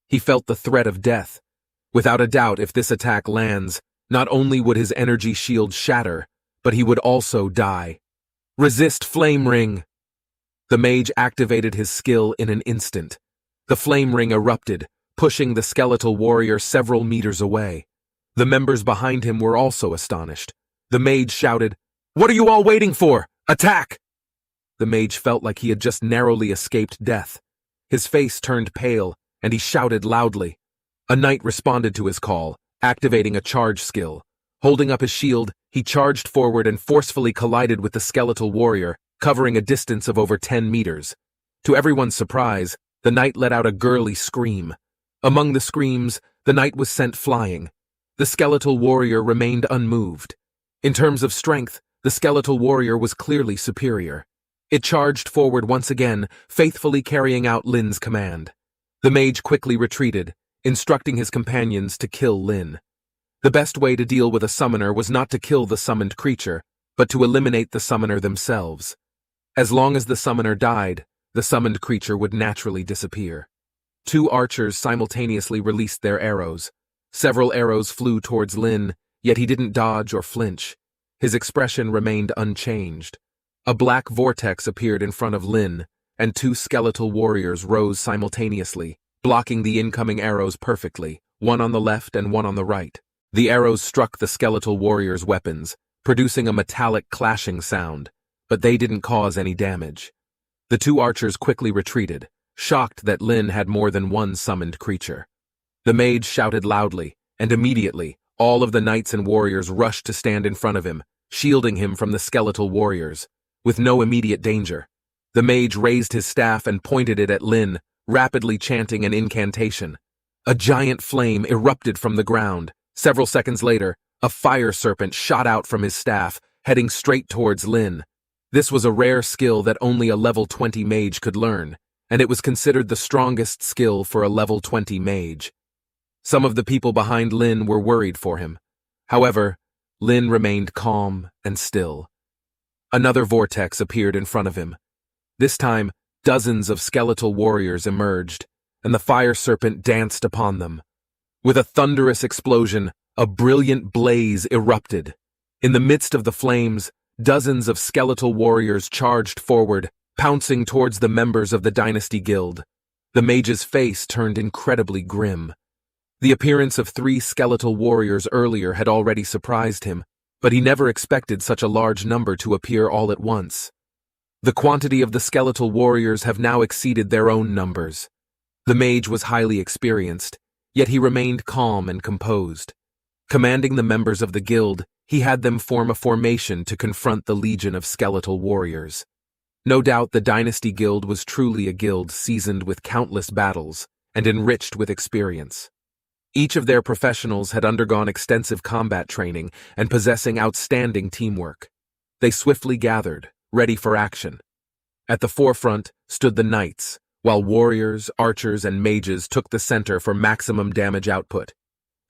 [SPEAKER 1] He felt the threat of death. Without a doubt, if this attack lands, not only would his energy shield shatter, but he would also die. Resist Flame Ring! The mage activated his skill in an instant. The flame ring erupted, pushing the skeletal warrior several meters away. The members behind him were also astonished. The mage shouted, "What are you all waiting for? Attack!" The mage felt like he had just narrowly escaped death. His face turned pale, and he shouted loudly. A knight responded to his call, activating a charge skill. Holding up his shield, he charged forward and forcefully collided with the skeletal warrior, covering a distance of over 10 meters. To everyone's surprise, the knight let out a girly scream. Among the screams, the knight was sent flying. The skeletal warrior remained unmoved. In terms of strength, the skeletal warrior was clearly superior. It charged forward once again, faithfully carrying out Lin's command. The mage quickly retreated, instructing his companions to kill Lin. The best way to deal with a summoner was not to kill the summoned creature, but to eliminate the summoner themselves. As long as the summoner died, the summoned creature would naturally disappear. Two archers simultaneously released their arrows. Several arrows flew towards Lin, yet he didn't dodge or flinch. His expression remained unchanged. A black vortex appeared in front of Lin, and two skeletal warriors rose simultaneously, blocking the incoming arrows perfectly, one on the left and one on the right. The arrows struck the skeletal warriors' weapons, producing a metallic clashing sound, but they didn't cause any damage. The two archers quickly retreated, shocked that Lin had more than one summoned creature. The mage shouted loudly, and immediately, all of the knights and warriors rushed to stand in front of him, shielding him from the skeletal warriors. With no immediate danger, the mage raised his staff and pointed it at Lin, rapidly chanting an incantation. A giant flame erupted from the ground. Several seconds later, a fire serpent shot out from his staff, heading straight towards Lin. This was a rare skill that only a level 20 mage could learn, and it was considered the strongest skill for a level 20 mage. Some of the people behind Lin were worried for him. However, Lin remained calm and still. Another vortex appeared in front of him. This time, dozens of skeletal warriors emerged, and the fire serpent danced upon them. With a thunderous explosion, a brilliant blaze erupted. In the midst of the flames, dozens of skeletal warriors charged forward, pouncing towards the members of the Dynasty Guild. The mage's face turned incredibly grim. The appearance of 3 skeletal warriors earlier had already surprised him, but he never expected such a large number to appear all at once. The quantity of the skeletal warriors have now exceeded their own numbers. The mage was highly experienced, yet he remained calm and composed. Commanding the members of the guild, he had them form a formation to confront the legion of skeletal warriors. No doubt the Dynasty Guild was truly a guild seasoned with countless battles and enriched with experience. Each of their professionals had undergone extensive combat training and possessing outstanding teamwork. They swiftly gathered, ready for action. At the forefront stood the knights, while warriors, archers, and mages took the center for maximum damage output.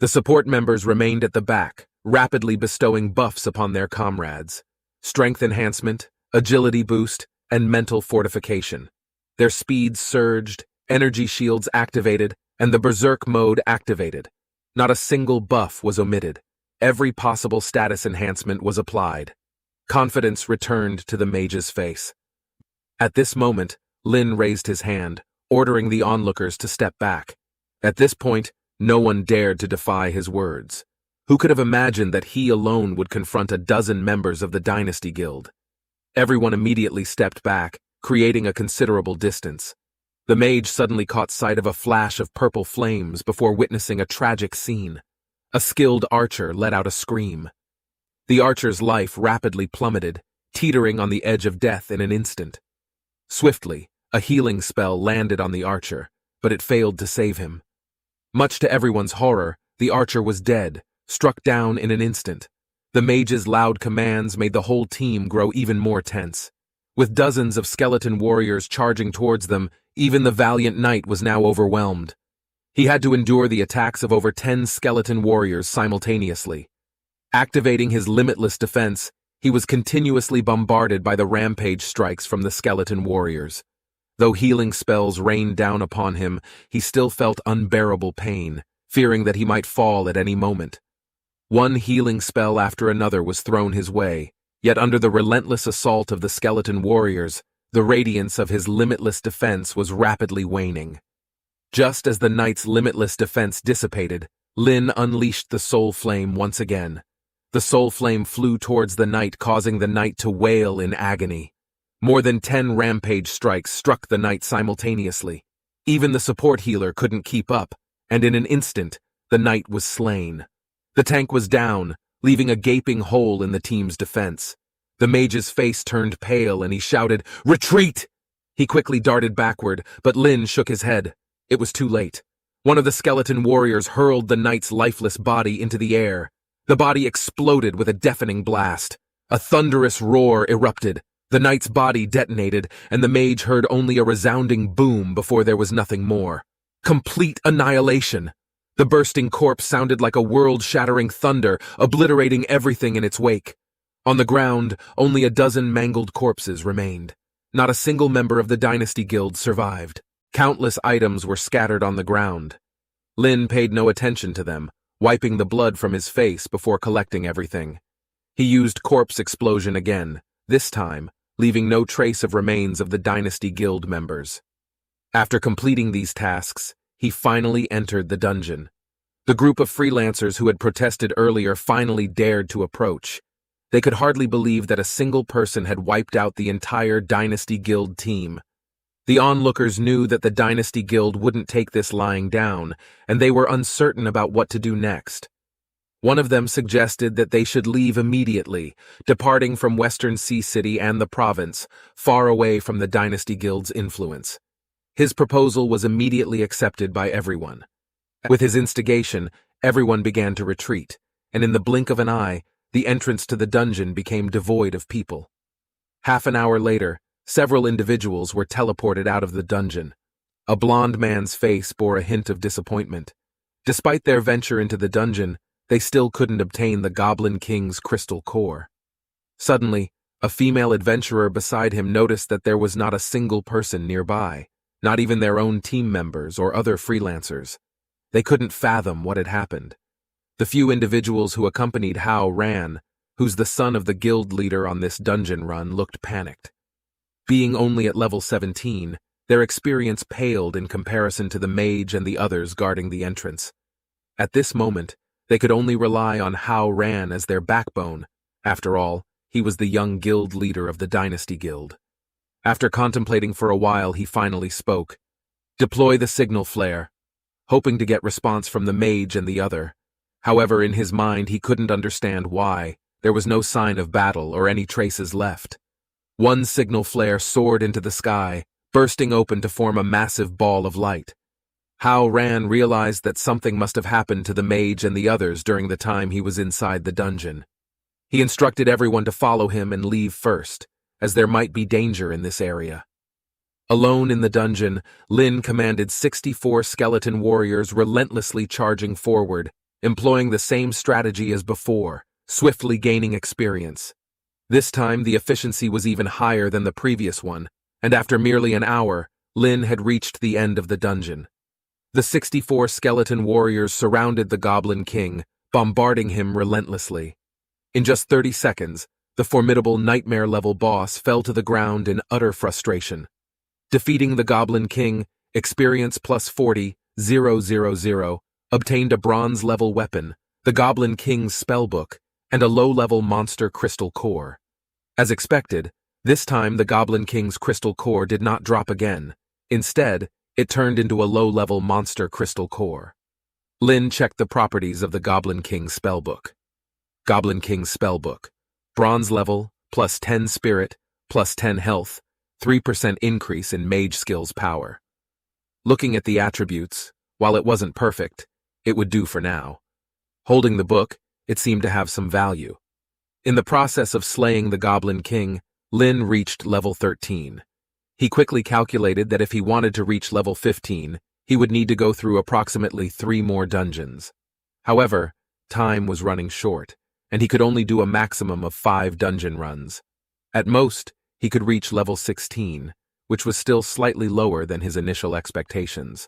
[SPEAKER 1] The support members remained at the back, rapidly bestowing buffs upon their comrades. Strength enhancement, agility boost, and mental fortification. Their speeds surged, energy shields activated, and the berserk mode activated. Not a single buff was omitted. Every possible status enhancement was applied. Confidence returned to the mage's face. At this moment, Lin raised his hand, ordering the onlookers to step back. At this point, no one dared to defy his words. Who could have imagined that he alone would confront a dozen members of the Dynasty Guild? Everyone immediately stepped back, creating a considerable distance. The mage suddenly caught sight of a flash of purple flames before witnessing a tragic scene. A skilled archer let out a scream. The archer's life rapidly plummeted, teetering on the edge of death in an instant. Swiftly, a healing spell landed on the archer, but it failed to save him. Much to everyone's horror, the archer was dead, struck down in an instant. The mage's loud commands made the whole team grow even more tense. With dozens of skeleton warriors charging towards them, even the valiant knight was now overwhelmed. He had to endure the attacks of over 10 skeleton warriors simultaneously. Activating his limitless defense, he was continuously bombarded by the rampage strikes from the skeleton warriors. Though healing spells rained down upon him, he still felt unbearable pain, fearing that he might fall at any moment. One healing spell after another was thrown his way, yet under the relentless assault of the skeleton warriors, the radiance of his limitless defense was rapidly waning. Just as the knight's limitless defense dissipated, Lin unleashed the soul flame once again. The soul flame flew towards the knight, causing the knight to wail in agony. More than 10 rampage strikes struck the knight simultaneously. Even the support healer couldn't keep up, and in an instant, the knight was slain. The tank was down, leaving a gaping hole in the team's defense. The mage's face turned pale and he shouted, "Retreat!" He quickly darted backward, but Lin shook his head. It was too late. One of the skeleton warriors hurled the knight's lifeless body into the air. The body exploded with a deafening blast. A thunderous roar erupted. The knight's body detonated, and the mage heard only a resounding boom before there was nothing more. Complete annihilation. The bursting corpse sounded like a world-shattering thunder, obliterating everything in its wake. On the ground, only a dozen mangled corpses remained. Not a single member of the Dynasty Guild survived. Countless items were scattered on the ground. Lin paid no attention to them, wiping the blood from his face before collecting everything. He used corpse explosion again, this time leaving no trace of remains of the Dynasty Guild members. After completing these tasks, he finally entered the dungeon. The group of freelancers who had protested earlier finally dared to approach. They could hardly believe that a single person had wiped out the entire Dynasty Guild team. The onlookers knew that the Dynasty Guild wouldn't take this lying down, and they were uncertain about what to do next. One of them suggested that they should leave immediately, departing from Western Sea City and the province, far away from the Dynasty Guild's influence. His proposal was immediately accepted by everyone. With his instigation, everyone began to retreat, and in the blink of an eye, the entrance to the dungeon became devoid of people. Half an hour later, several individuals were teleported out of the dungeon. A blond man's face bore a hint of disappointment. Despite their venture into the dungeon, they still couldn't obtain the Goblin King's crystal core. Suddenly, a female adventurer beside him noticed that there was not a single person nearby, not even their own team members or other freelancers. They couldn't fathom what had happened. The few individuals who accompanied Hao Ran, who's the son of the guild leader on this dungeon run, looked panicked. Being only at level 17, their experience paled in comparison to the mage and the others guarding the entrance. At this moment, they could only rely on Hao Ran as their backbone. After all, he was the young guild leader of the Dynasty Guild. After contemplating for a while, he finally spoke. "Deploy the signal flare," hoping to get response from the mage and the other. However, in his mind, he couldn't understand why. There was no sign of battle or any traces left. One signal flare soared into the sky, bursting open to form a massive ball of light. Hao Ran realized that something must have happened to the mage and the others during the time he was inside the dungeon. He instructed everyone to follow him and leave first, as there might be danger in this area. Alone in the dungeon, Lin commanded 64 skeleton warriors relentlessly charging forward, employing the same strategy as before, swiftly gaining experience. This time the efficiency was even higher than the previous one, and after merely an hour, Lin had reached the end of the dungeon. The 64 skeleton warriors surrounded the Goblin King, bombarding him relentlessly. In just 30 seconds, the formidable nightmare-level boss fell to the ground in utter frustration. Defeating the Goblin King, experience plus 40,000, obtained a bronze-level weapon, the Goblin King's spellbook, and a low-level monster crystal core. As expected, this time the Goblin King's crystal core did not drop again. Instead, it turned into a low-level monster crystal core. Lin checked the properties of the Goblin King's spellbook. Goblin King's spellbook. Bronze level, plus 10 spirit, plus 10 health, 3% increase in mage skills power. Looking at the attributes, while it wasn't perfect, it would do for now. Holding the book, it seemed to have some value. In the process of slaying the Goblin King, Lin reached level 13. He quickly calculated that if he wanted to reach level 15, he would need to go through approximately 3 more dungeons. However, time was running short, and he could only do a maximum of 5 dungeon runs. At most, he could reach level 16, which was still slightly lower than his initial expectations.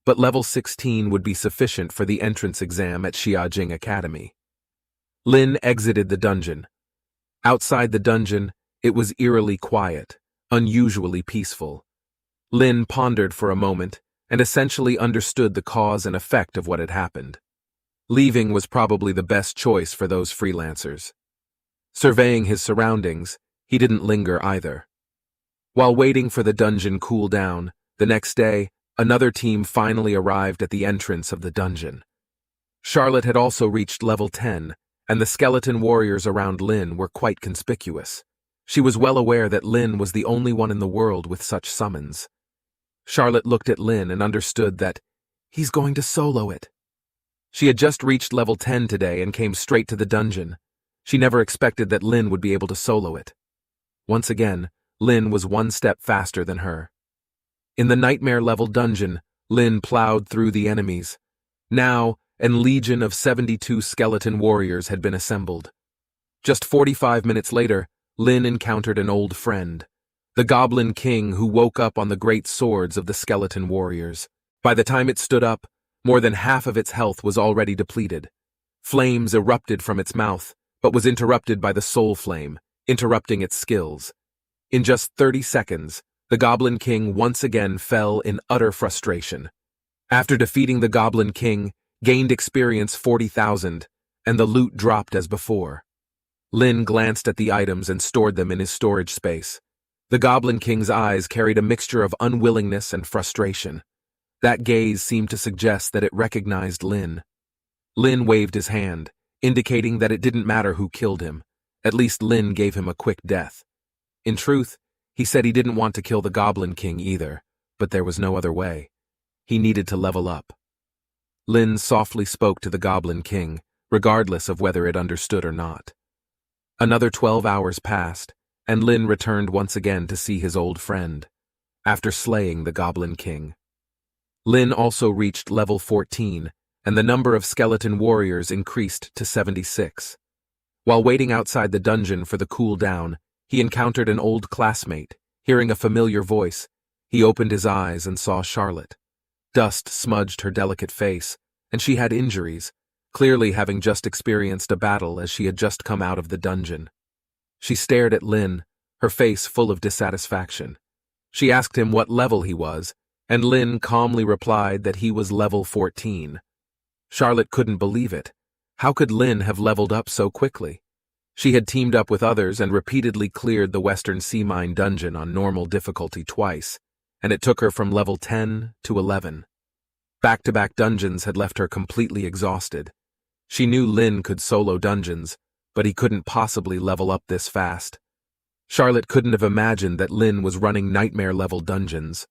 [SPEAKER 1] But level 16 would be sufficient for the entrance exam at Xiajing Academy. Lin exited the dungeon. Outside the dungeon, it was eerily quiet, unusually peaceful. Lin pondered for a moment and essentially understood the cause and effect of what had happened. Leaving was probably the best choice for those freelancers. Surveying his surroundings, he didn't linger either. While waiting for the dungeon cool down, the next day, another team finally arrived at the entrance of the dungeon. Charlotte had also reached level 10, and the skeleton warriors around Lin were quite conspicuous. She was well aware that Lin was the only one in the world with such summons. Charlotte looked at Lin and understood that he's going to solo it. She had just reached level 10 today and came straight to the dungeon. She never expected that Lin would be able to solo it. Once again, Lin was one step faster than her. In the nightmare-level dungeon, Lin plowed through the enemies. Now, a legion of 72 skeleton warriors had been assembled. Just 45 minutes later, Lin encountered an old friend, the Goblin King who woke up on the great swords of the skeleton warriors. By the time it stood up, more than half of its health was already depleted. Flames erupted from its mouth, but was interrupted by the soul flame, interrupting its skills. In just 30 seconds, the Goblin King once again fell in utter frustration. After defeating the Goblin King, gained experience 40,000, and the loot dropped as before. Lin glanced at the items and stored them in his storage space. The Goblin King's eyes carried a mixture of unwillingness and frustration. That gaze seemed to suggest that it recognized Lin. Lin waved his hand, indicating that it didn't matter who killed him. At least Lin gave him a quick death. In truth, he said he didn't want to kill the Goblin King either, but there was no other way. He needed to level up. Lin softly spoke to the Goblin King, regardless of whether it understood or not. Another 12 hours passed, and Lin returned once again to see his old friend, after slaying the Goblin King. Lin also reached level 14, and the number of skeleton warriors increased to 76. While waiting outside the dungeon for the cool down, he encountered an old classmate. Hearing a familiar voice, he opened his eyes and saw Charlotte. Dust smudged her delicate face, and she had injuries, clearly having just experienced a battle as she had just come out of the dungeon. She stared at Lin, her face full of dissatisfaction. She asked him what level he was, and Lin calmly replied that he was level 14. Charlotte couldn't believe it. How could Lin have leveled up so quickly? She had teamed up with others and repeatedly cleared the Western Sea Mine dungeon on normal difficulty twice, and it took her from level 10 to 11. Back-to-back dungeons had left her completely exhausted. She knew Lin could solo dungeons, but he couldn't possibly level up this fast. Charlotte couldn't have imagined that Lin was running nightmare-level dungeons.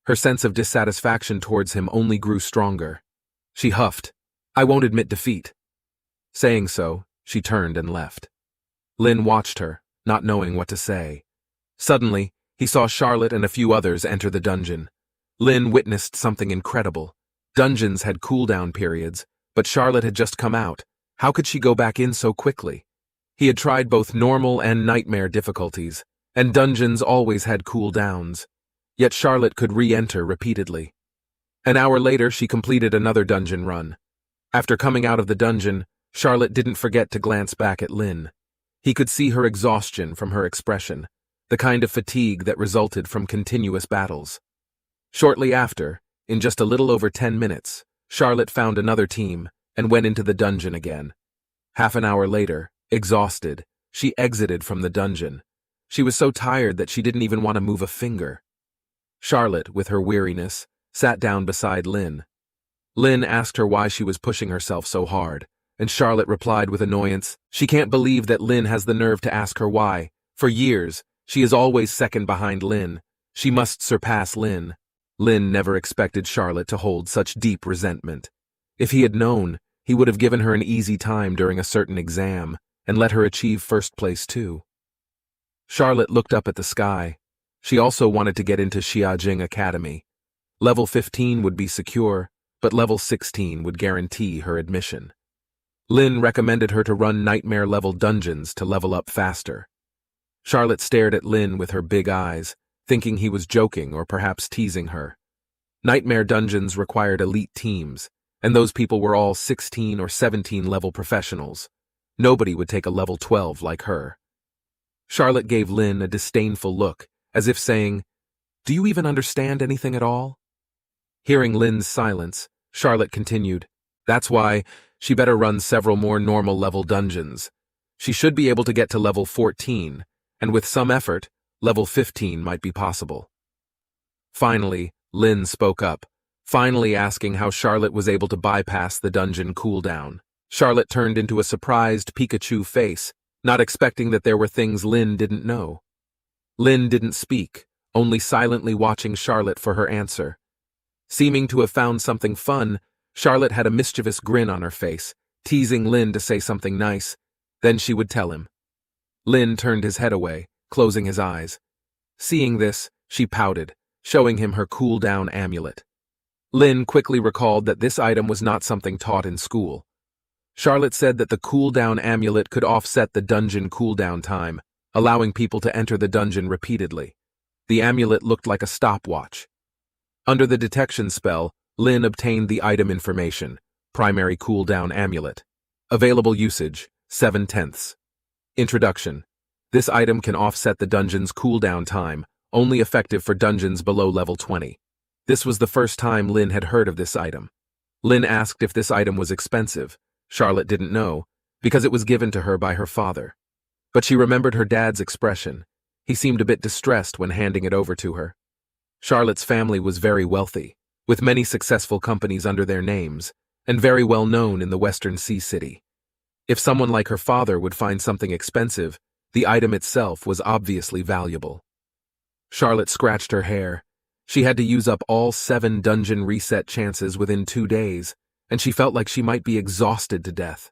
[SPEAKER 1] Her sense of dissatisfaction towards him only grew stronger. She huffed, "I won't admit defeat." Saying so, she turned and left. Lin watched her, not knowing what to say. Suddenly, he saw Charlotte and a few others enter the dungeon. Lin witnessed something incredible. Dungeons had cooldown periods, but Charlotte had just come out. How could she go back in so quickly? He had tried both normal and nightmare difficulties, and dungeons always had cooldowns. Yet Charlotte could re-enter repeatedly. An hour later, she completed another dungeon run. After coming out of the dungeon, Charlotte didn't forget to glance back at Lin. He could see her exhaustion from her expression, the kind of fatigue that resulted from continuous battles. Shortly after, in just a little over 10 minutes, Charlotte found another team and went into the dungeon again. Half an hour later, exhausted, she exited from the dungeon. She was so tired that she didn't even want to move a finger. Charlotte, with her weariness, sat down beside Lin. Lin asked her why she was pushing herself so hard, and Charlotte replied with annoyance, she can't believe that Lin has the nerve to ask her why. For years, she is always second behind Lin. She must surpass Lin. Lin never expected Charlotte to hold such deep resentment. If he had known, he would have given her an easy time during a certain exam and let her achieve first place too. Charlotte looked up at the sky. She also wanted to get into Xiajing Academy. Level 15 would be secure, but level 16 would guarantee her admission. Lin recommended her to run nightmare-level dungeons to level up faster. Charlotte stared at Lin with her big eyes, thinking he was joking or perhaps teasing her. Nightmare dungeons required elite teams, and those people were all 16 or 17 level professionals. Nobody would take a level 12 like her. Charlotte gave Lin a disdainful look, as if saying, "Do you even understand anything at all?" Hearing Lin's silence, Charlotte continued, "That's why she better run several more normal level dungeons. She should be able to get to level 14, and with some effort, level 15 might be possible." Finally, Lin spoke up, finally asking how Charlotte was able to bypass the dungeon cooldown. Charlotte turned into a surprised Pikachu face, not expecting that there were things Lin didn't know. Lin didn't speak, only silently watching Charlotte for her answer. Seeming to have found something fun, Charlotte had a mischievous grin on her face, teasing Lin to say something nice. Then she would tell him. Lin turned his head away, closing his eyes. Seeing this, she pouted, showing him her cool-down amulet. Lin quickly recalled that this item was not something taught in school. Charlotte said that the cool-down amulet could offset the dungeon cooldown time, allowing people to enter the dungeon repeatedly. The amulet looked like a stopwatch. Under the detection spell, Lin obtained the item information, primary cooldown amulet. Available usage, 7/10. Introduction. This item can offset the dungeon's cooldown time, only effective for dungeons below level 20. This was the first time Lin had heard of this item. Lin asked if this item was expensive. Charlotte didn't know, because it was given to her by her father. But she remembered her dad's expression. He seemed a bit distressed when handing it over to her. Charlotte's family was very wealthy, with many successful companies under their names, and very well known in the Western Sea City. If someone like her father would find something expensive, the item itself was obviously valuable. Charlotte scratched her hair. She had to use up all 7 dungeon reset chances within 2 days, and she felt like she might be exhausted to death.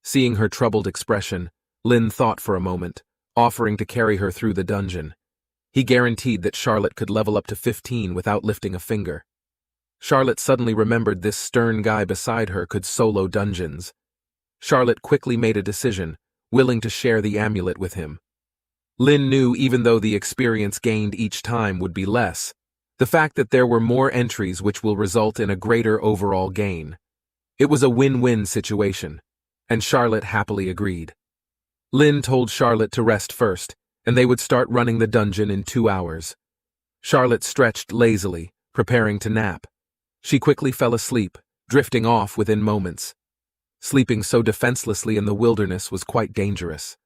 [SPEAKER 1] Seeing her troubled expression, Lin thought for a moment, offering to carry her through the dungeon. He guaranteed that Charlotte could level up to 15 without lifting a finger. Charlotte suddenly remembered this stern guy beside her could solo dungeons. Charlotte quickly made a decision, willing to share the amulet with him. Lin knew even though the experience gained each time would be less, the fact that there were more entries which will result in a greater overall gain. It was a win-win situation, and Charlotte happily agreed. Lin told Charlotte to rest first, and they would start running the dungeon in 2 hours. Charlotte stretched lazily, preparing to nap. She quickly fell asleep, drifting off within moments. Sleeping so defenselessly in the wilderness was quite dangerous.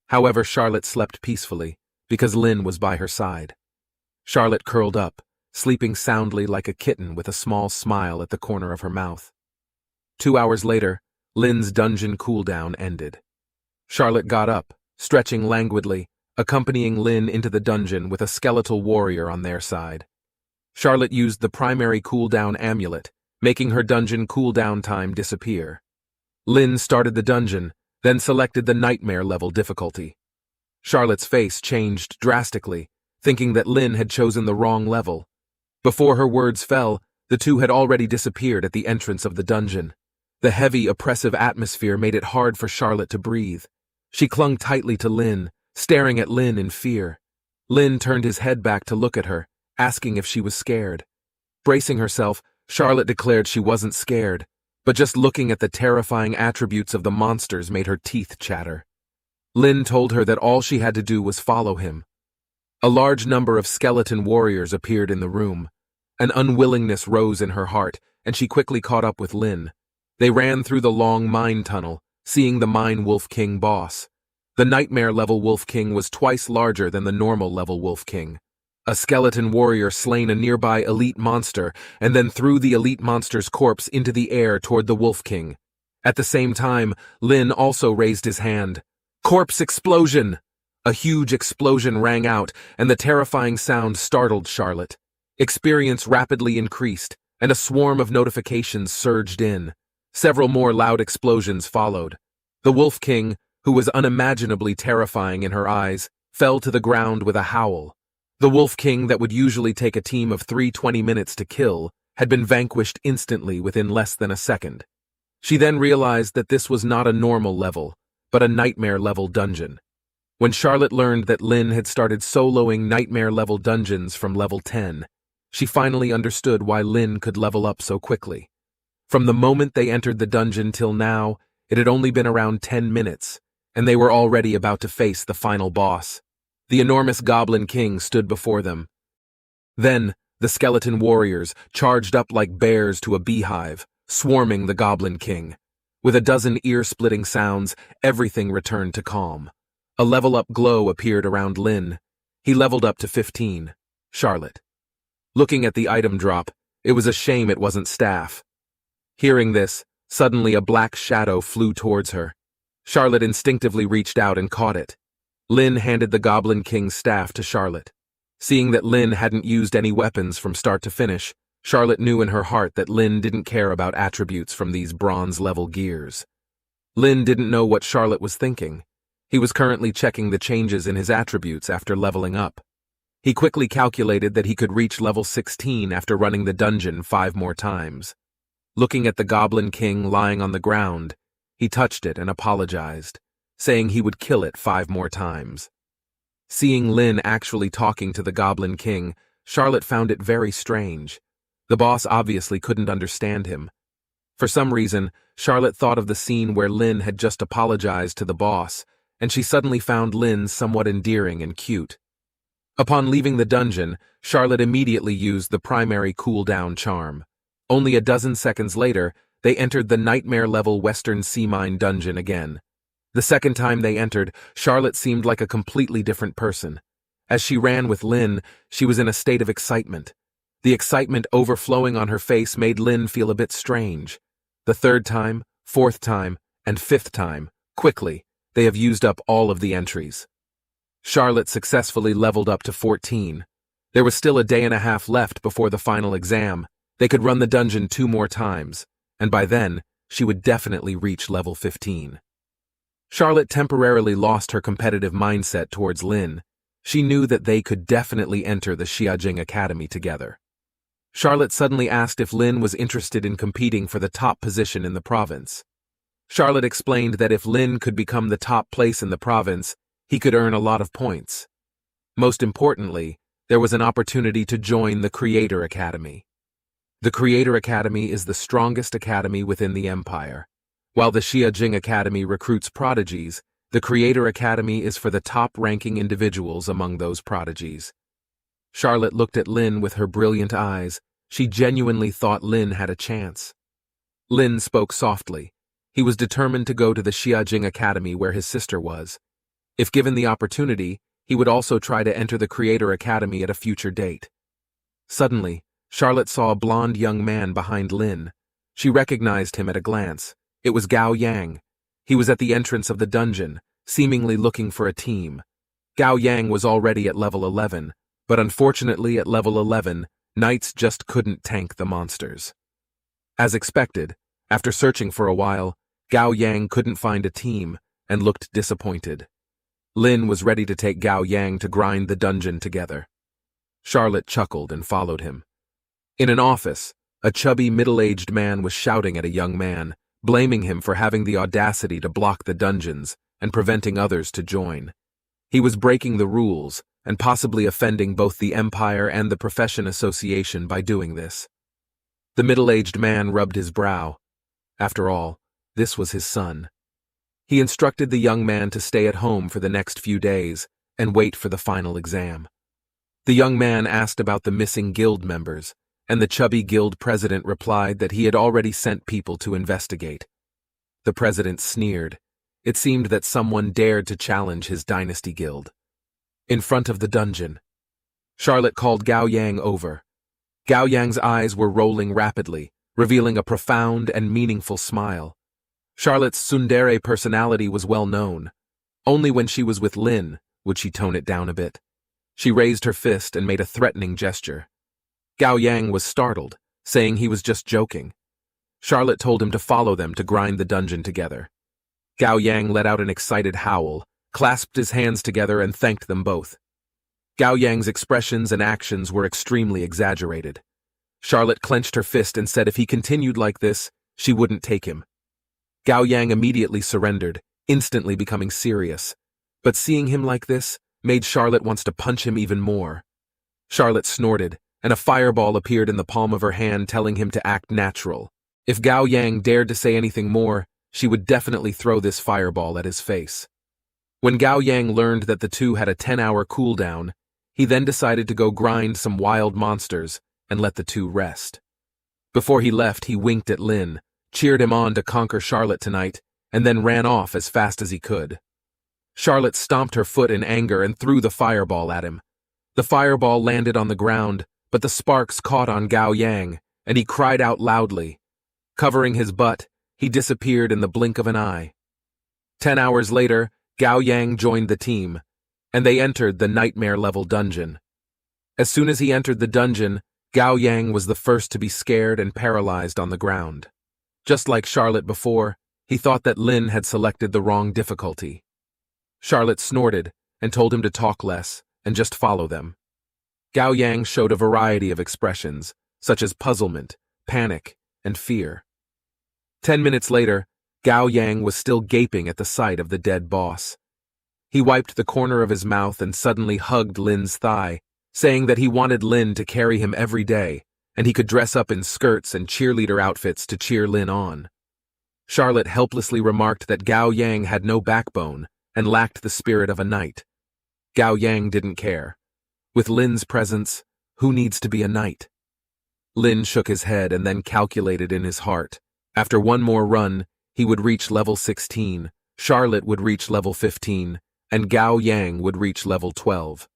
[SPEAKER 1] However, Charlotte slept peacefully, because Lin was by her side. Charlotte curled up, sleeping soundly like a kitten with a small smile at the corner of her mouth. 2 hours later, Lin's dungeon cooldown ended. Charlotte got up, stretching languidly, accompanying Lin into the dungeon with a skeletal warrior on their side. Charlotte used the primary cooldown amulet, making her dungeon cooldown time disappear. Lynn started the dungeon, then selected the nightmare level difficulty. Charlotte's face changed drastically, thinking that Lynn had chosen the wrong level. Before her words fell, the two had already disappeared at the entrance of the dungeon. The heavy, oppressive atmosphere made it hard for Charlotte to breathe. She clung tightly to Lynn, staring at Lynn in fear. Lynn turned his head back to look at her, asking if she was scared. Bracing herself, Charlotte declared she wasn't scared, but just looking at the terrifying attributes of the monsters made her teeth chatter. Lynn told her that all she had to do was follow him. A large number of skeleton warriors appeared in the room. An unwillingness rose in her heart, and she quickly caught up with Lynn. They ran through the long mine tunnel, seeing the Mine Wolf King boss. The nightmare-level Wolf King was twice larger than the normal-level Wolf King. A skeleton warrior slain a nearby elite monster and then threw the elite monster's corpse into the air toward the Wolf King. At the same time, Lynn also raised his hand. Corpse explosion! A huge explosion rang out, and the terrifying sound startled Charlotte. Experience rapidly increased, and a swarm of notifications surged in. Several more loud explosions followed. The Wolf King, who was unimaginably terrifying in her eyes, fell to the ground with a howl. The Wolf King that would usually take a team of 20 minutes to kill had been vanquished instantly within less than a second. She then realized that this was not a normal level, but a nightmare-level dungeon. When Charlotte learned that Lynn had started soloing nightmare-level dungeons from level 10, she finally understood why Lynn could level up so quickly. From the moment they entered the dungeon till now, it had only been around 10 minutes, and they were already about to face the final boss. The enormous Goblin King stood before them. Then, the skeleton warriors charged up like bears to a beehive, swarming the Goblin King. With a dozen ear-splitting sounds, everything returned to calm. A level-up glow appeared around Lynn. He leveled up to 15. Charlotte. Looking at the item drop, it was a shame it wasn't staff. Hearing this, suddenly a black shadow flew towards her. Charlotte instinctively reached out and caught it. Lynn handed the Goblin King's staff to Charlotte. Seeing that Lynn hadn't used any weapons from start to finish, Charlotte knew in her heart that Lynn didn't care about attributes from these bronze-level gears. Lynn didn't know what Charlotte was thinking. He was currently checking the changes in his attributes after leveling up. He quickly calculated that he could reach level 16 after running the dungeon 5 more times. Looking at the Goblin King lying on the ground, he touched it and apologized, saying he would kill it 5 more times. Seeing Lynn actually talking to the Goblin King, Charlotte found it very strange. The boss obviously couldn't understand him. For some reason, Charlotte thought of the scene where Lynn had just apologized to the boss, and she suddenly found Lynn somewhat endearing and cute. Upon leaving the dungeon, Charlotte immediately used the primary cooldown charm. Only a dozen seconds later, they entered the nightmare-level Western Sea Mine dungeon again. The second time they entered, Charlotte seemed like a completely different person. As she ran with Lynn, she was in a state of excitement. The excitement overflowing on her face made Lynn feel a bit strange. The third time, fourth time, and fifth time, quickly, they have used up all of the entries. Charlotte successfully leveled up to 14. There was still a day and a half left before the final exam. They could run the dungeon 2 more times, and by then, she would definitely reach level 15. Charlotte temporarily lost her competitive mindset towards Lynn. She knew that they could definitely enter the Xiajing Academy together. Charlotte suddenly asked if Lynn was interested in competing for the top position in the province. Charlotte explained that if Lynn could become the top place in the province, he could earn a lot of points. Most importantly, there was an opportunity to join the Creator Academy. The Creator Academy is the strongest academy within the Empire. While the Xiajing Academy recruits prodigies, the Creator Academy is for the top-ranking individuals among those prodigies. Charlotte looked at Lynn with her brilliant eyes. She genuinely thought Lynn had a chance. Lynn spoke softly. He was determined to go to the Xiajing Academy where his sister was. If given the opportunity, he would also try to enter the Creator Academy at a future date. Suddenly, Charlotte saw a blond young man behind Lynn. She recognized him at a glance. It was Gao Yang. He was at the entrance of the dungeon, seemingly looking for a team. Gao Yang was already at level 11, but unfortunately at level 11, Knights just couldn't tank the monsters. As expected, after searching for a while, Gao Yang couldn't find a team and looked disappointed. Lin was ready to take Gao Yang to grind the dungeon together. Charlotte chuckled and followed him. In an office, a chubby middle-aged man was shouting at a young man, blaming him for having the audacity to block the dungeons and preventing others to join. He was breaking the rules and possibly offending both the Empire and the Profession Association by doing this. The middle-aged man rubbed his brow. After all, this was his son. He instructed the young man to stay at home for the next few days and wait for the final exam. The young man asked about the missing guild members, and the chubby guild president replied that he had already sent people to investigate. The president sneered. It seemed that someone dared to challenge his dynasty guild. In front of the dungeon, Charlotte called Gao Yang over. Gao Yang's eyes were rolling rapidly, revealing a profound and meaningful smile. Charlotte's tsundere personality was well known. Only when she was with Lin would she tone it down a bit. She raised her fist and made a threatening gesture. Gao Yang was startled, saying he was just joking. Charlotte told him to follow them to grind the dungeon together. Gao Yang let out an excited howl, clasped his hands together and thanked them both. Gao Yang's expressions and actions were extremely exaggerated. Charlotte clenched her fist and said if he continued like this, she wouldn't take him. Gao Yang immediately surrendered, instantly becoming serious. But seeing him like this made Charlotte want to punch him even more. Charlotte snorted, and a fireball appeared in the palm of her hand telling him to act natural. If Gao Yang dared to say anything more, she would definitely throw this fireball at his face. When Gao Yang learned that the two had a 10-hour cooldown, he then decided to go grind some wild monsters and let the two rest. Before he left, he winked at Lin, cheered him on to conquer Charlotte tonight, and then ran off as fast as he could. Charlotte stomped her foot in anger and threw the fireball at him. The fireball landed on the ground, but the sparks caught on Gao Yang, and he cried out loudly. Covering his butt, he disappeared in the blink of an eye. 10 hours later, Gao Yang joined the team, and they entered the nightmare-level dungeon. As soon as he entered the dungeon, Gao Yang was the first to be scared and paralyzed on the ground. Just like Charlotte before, he thought that Lin had selected the wrong difficulty. Charlotte snorted and told him to talk less and just follow them. Gao Yang showed a variety of expressions, such as puzzlement, panic, and fear. 10 minutes later, Gao Yang was still gaping at the sight of the dead boss. He wiped the corner of his mouth and suddenly hugged Lin's thigh, saying that he wanted Lin to carry him every day, and he could dress up in skirts and cheerleader outfits to cheer Lin on. Charlotte helplessly remarked that Gao Yang had no backbone and lacked the spirit of a knight. Gao Yang didn't care. With Lin's presence, who needs to be a knight? Lin shook his head and then calculated in his heart. After one more run, he would reach level 16, Charlotte would reach level 15, and Gao Yang would reach level 12.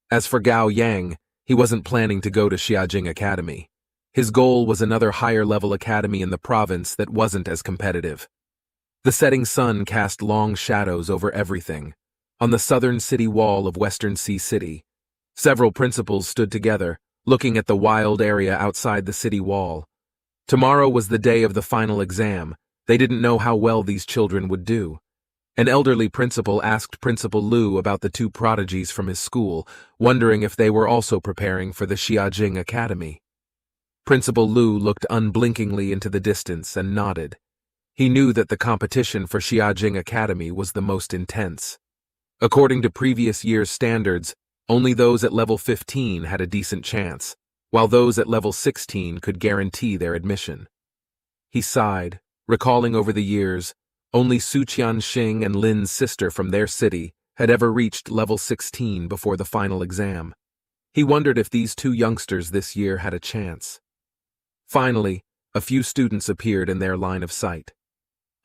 [SPEAKER 1] As for Gao Yang, he wasn't planning to go to Xiajing Academy. His goal was another higher-level academy in the province that wasn't as competitive. The setting sun cast long shadows over everything. On the southern city wall of Western Sea City, several principals stood together, looking at the wild area outside the city wall. Tomorrow was the day of the final exam. They didn't know how well these children would do. An elderly principal asked Principal Lu about the two prodigies from his school, wondering if they were also preparing for the Xiajing Academy. Principal Lu looked unblinkingly into the distance and nodded. He knew that the competition for Xiajing Academy was the most intense. According to previous year's standards, only those at level 15 had a decent chance, while those at level 16 could guarantee their admission. He sighed, recalling over the years, only Su Qianxing and Lin's sister from their city had ever reached level 16 before the final exam. He wondered if these two youngsters this year had a chance. Finally, a few students appeared in their line of sight.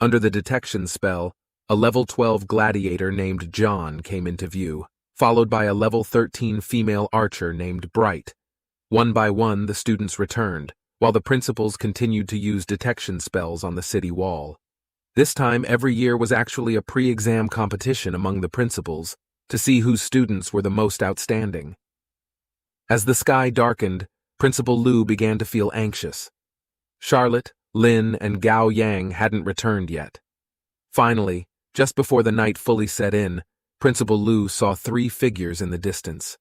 [SPEAKER 1] Under the detection spell, a level 12 gladiator named John came into view, followed by a level 13 female archer named Bright. One by one, the students returned, while the principals continued to use detection spells on the city wall. This time, every year was actually a pre-exam competition among the principals to see whose students were the most outstanding. As the sky darkened, Principal Lu began to feel anxious. Charlotte, Lin, and Gao Yang hadn't returned yet. Finally, just before the night fully set in, Principal Lu saw 3 figures in the distance.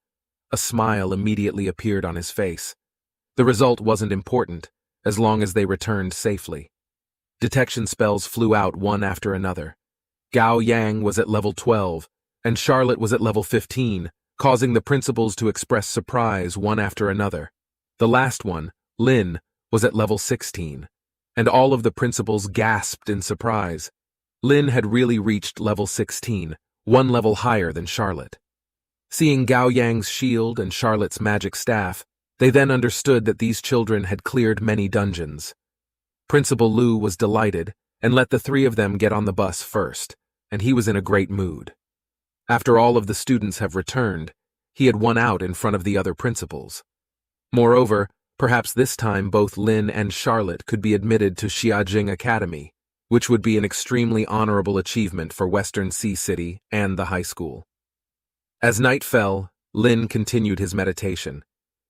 [SPEAKER 1] A smile immediately appeared on his face. The result wasn't important, as long as they returned safely. Detection spells flew out one after another. Gao Yang was at level 12, and Charlotte was at level 15, causing the principals to express surprise one after another. The last one, Lin, was at level 16, and all of the principals gasped in surprise. Lin had really reached level 16, one level higher than Charlotte. Seeing Gao Yang's shield and Charlotte's magic staff, they then understood that these children had cleared many dungeons. Principal Lu was delighted and let the 3 of them get on the bus first, and he was in a great mood. After all of the students have returned, he had won out in front of the other principals. Moreover, perhaps this time both Lin and Charlotte could be admitted to Xiajing Academy, which would be an extremely honorable achievement for Western Sea City and the high school. As night fell, Lin continued his meditation.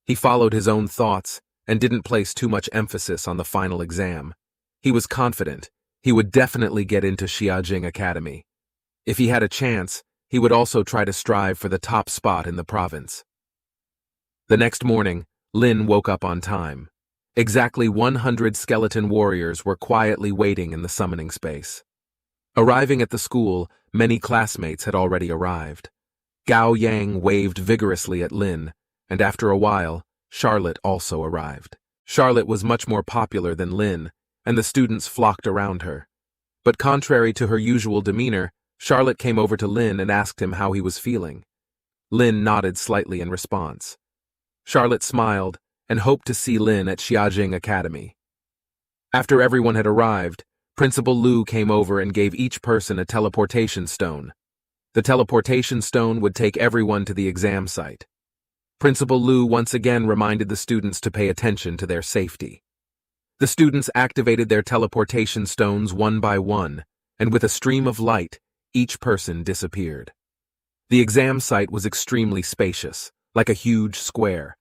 [SPEAKER 1] He followed his own thoughts and didn't place too much emphasis on the final exam. He was confident he would definitely get into Xiajing Academy. If he had a chance, he would also try to strive for the top spot in the province. The next morning, Lin woke up on time. Exactly 100 skeleton warriors were quietly waiting in the summoning space. Arriving at the school, many classmates had already arrived. Gao Yang waved vigorously at Lin, and after a while, Charlotte also arrived. Charlotte was much more popular than Lin, and the students flocked around her. But contrary to her usual demeanor, Charlotte came over to Lin and asked him how he was feeling. Lin nodded slightly in response. Charlotte smiled and hoped to see Lin at Xiajing Academy. After everyone had arrived, Principal Lu came over and gave each person a teleportation stone. The teleportation stone would take everyone to the exam site. Principal Lu once again reminded the students to pay attention to their safety. The students activated their teleportation stones one by one, and with a stream of light, each person disappeared. The exam site was extremely spacious, like a huge square.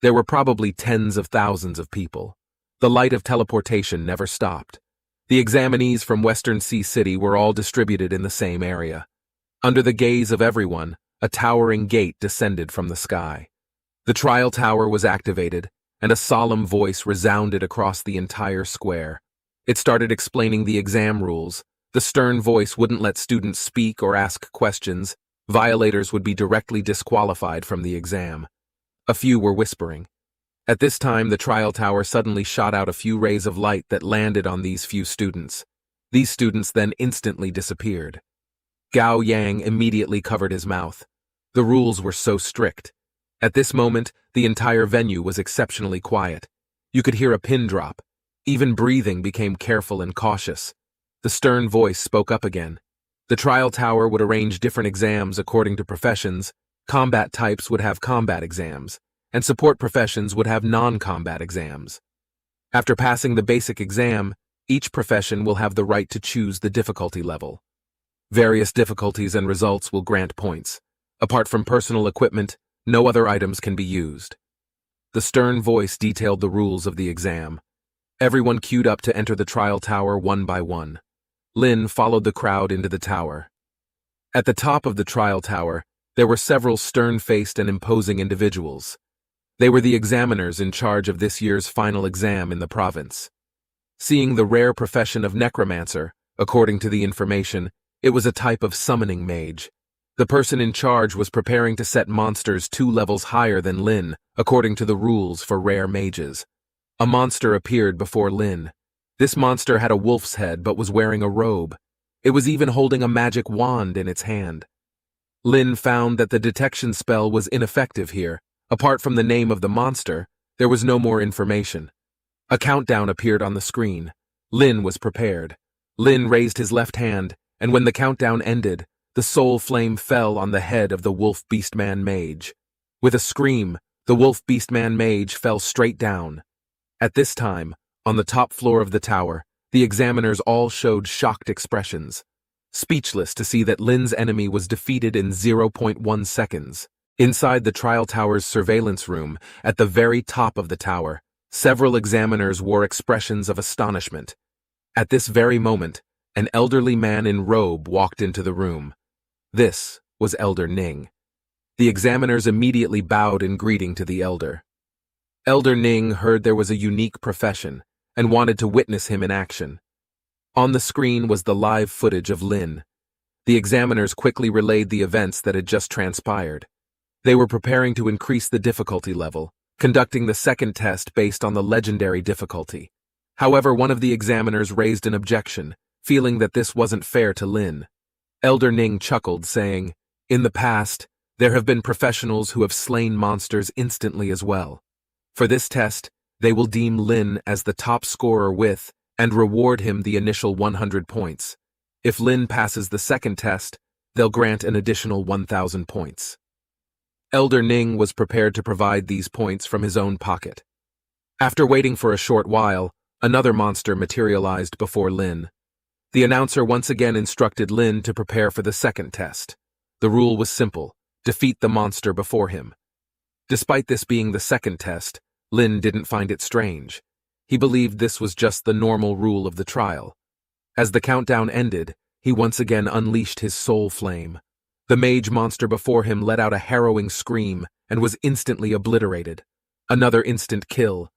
[SPEAKER 1] There were probably tens of thousands of people. The light of teleportation never stopped. The examinees from Western Sea City were all distributed in the same area. Under the gaze of everyone, a towering gate descended from the sky. The trial tower was activated, and a solemn voice resounded across the entire square. It started explaining the exam rules. The stern voice wouldn't let students speak or ask questions. Violators would be directly disqualified from the exam. A few were whispering. At this time, the trial tower suddenly shot out a few rays of light that landed on these few students. These students then instantly disappeared. Gao Yang immediately covered his mouth. The rules were so strict. At this moment, the entire venue was exceptionally quiet. You could hear a pin drop. Even breathing became careful and cautious. The stern voice spoke up again. The trial tower would arrange different exams according to professions. Combat types would have combat exams, and support professions would have non-combat exams. After passing the basic exam, each profession will have the right to choose the difficulty level. Various difficulties and results will grant points. Apart from personal equipment, no other items can be used. The stern voice detailed the rules of the exam. Everyone queued up to enter the trial tower one by one. Lin followed the crowd into the tower. At the top of the trial tower, there were several stern-faced and imposing individuals. They were the examiners in charge of this year's final exam in the province. Seeing the rare profession of necromancer, according to the information, it was a type of summoning mage. The person in charge was preparing to set monsters 2 levels higher than Lin, according to the rules for rare mages. A monster appeared before Lin. This monster had a wolf's head but was wearing a robe. It was even holding a magic wand in its hand. Lin found that the detection spell was ineffective here. Apart from the name of the monster, there was no more information. A countdown appeared on the screen. Lin was prepared. Lin raised his left hand, and when the countdown ended, the soul flame fell on the head of the Wolf Beastman mage. With a scream, the Wolf Beastman mage fell straight down. At this time, on the top floor of the tower, the examiners all showed shocked expressions, speechless to see that Lin's enemy was defeated in 0.1 seconds. Inside the trial tower's surveillance room, at the very top of the tower, several examiners wore expressions of astonishment. At this very moment, an elderly man in robe walked into the room. This was Elder Ning. The examiners immediately bowed in greeting to the elder. Elder Ning heard there was a unique profession and wanted to witness him in action. On the screen was the live footage of Lin. The examiners quickly relayed the events that had just transpired. They were preparing to increase the difficulty level, conducting the second test based on the legendary difficulty. However, one of the examiners raised an objection, feeling that this wasn't fair to Lin. Elder Ning chuckled, saying, "In the past, there have been professionals who have slain monsters instantly as well. For this test, they will deem Lin as the top scorer with, and reward him the initial 100 points. If Lin passes the second test, they'll grant an additional 1,000 points." Elder Ning was prepared to provide these points from his own pocket. After waiting for a short while, another monster materialized before Lin. The announcer once again instructed Lin to prepare for the second test. The rule was simple: defeat the monster before him. Despite this being the second test, Lin didn't find it strange. He believed this was just the normal rule of the trial. As the countdown ended, he once again unleashed his soul flame. The mage monster before him let out a harrowing scream and was instantly obliterated. Another instant kill.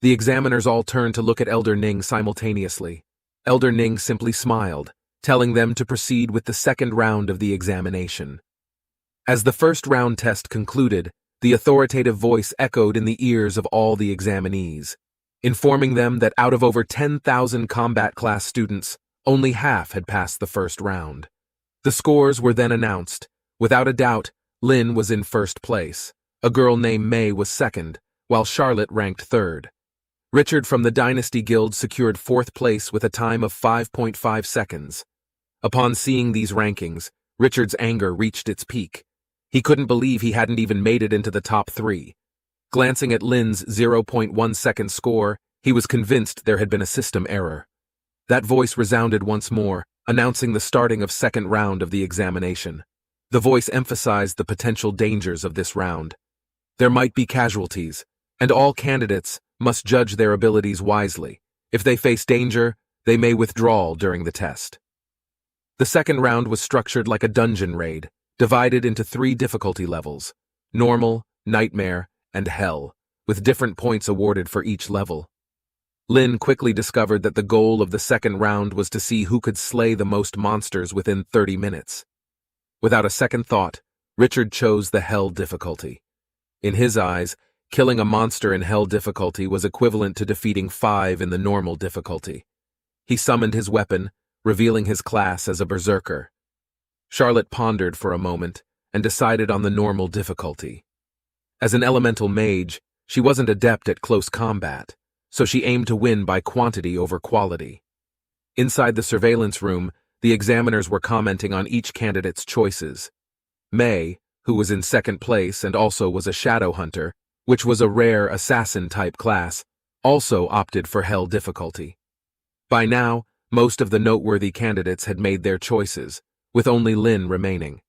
[SPEAKER 1] The examiners all turned to look at Elder Ning simultaneously. Elder Ning simply smiled, telling them to proceed with the second round of the examination. As the first round test concluded, the authoritative voice echoed in the ears of all the examinees, informing them that out of over 10,000 combat class students, only half had passed the first round. The scores were then announced. Without a doubt, Lin was in first place. A girl named May was second, while Charlotte ranked third. Richard from the Dynasty Guild secured fourth place with a time of 5.5 seconds. Upon seeing these rankings, Richard's anger reached its peak. He couldn't believe he hadn't even made it into the top 3. Glancing at Lin's 0.1 second score, he was convinced there had been a system error. That voice resounded once more, announcing the starting of second round of the examination. The voice emphasized the potential dangers of this round. There might be casualties, and all candidates must judge their abilities wisely. If they face danger, they may withdraw during the test. The second round was structured like a dungeon raid, divided into 3 difficulty levels: normal, nightmare, and hell, with different points awarded for each level. Lin quickly discovered that the goal of the second round was to see who could slay the most monsters within 30 minutes. Without a second thought, Richard chose the hell difficulty. In his eyes, killing a monster in hell difficulty was equivalent to defeating 5 in the normal difficulty. He summoned his weapon, revealing his class as a berserker. Charlotte pondered for a moment and decided on the normal difficulty. As an elemental mage, she wasn't adept at close combat, so she aimed to win by quantity over quality. Inside the surveillance room, the examiners were commenting on each candidate's choices. May, who was in second place and also was a shadow hunter, which was a rare assassin-type class, also opted for hell difficulty. By now, most of the noteworthy candidates had made their choices, with only Lin remaining.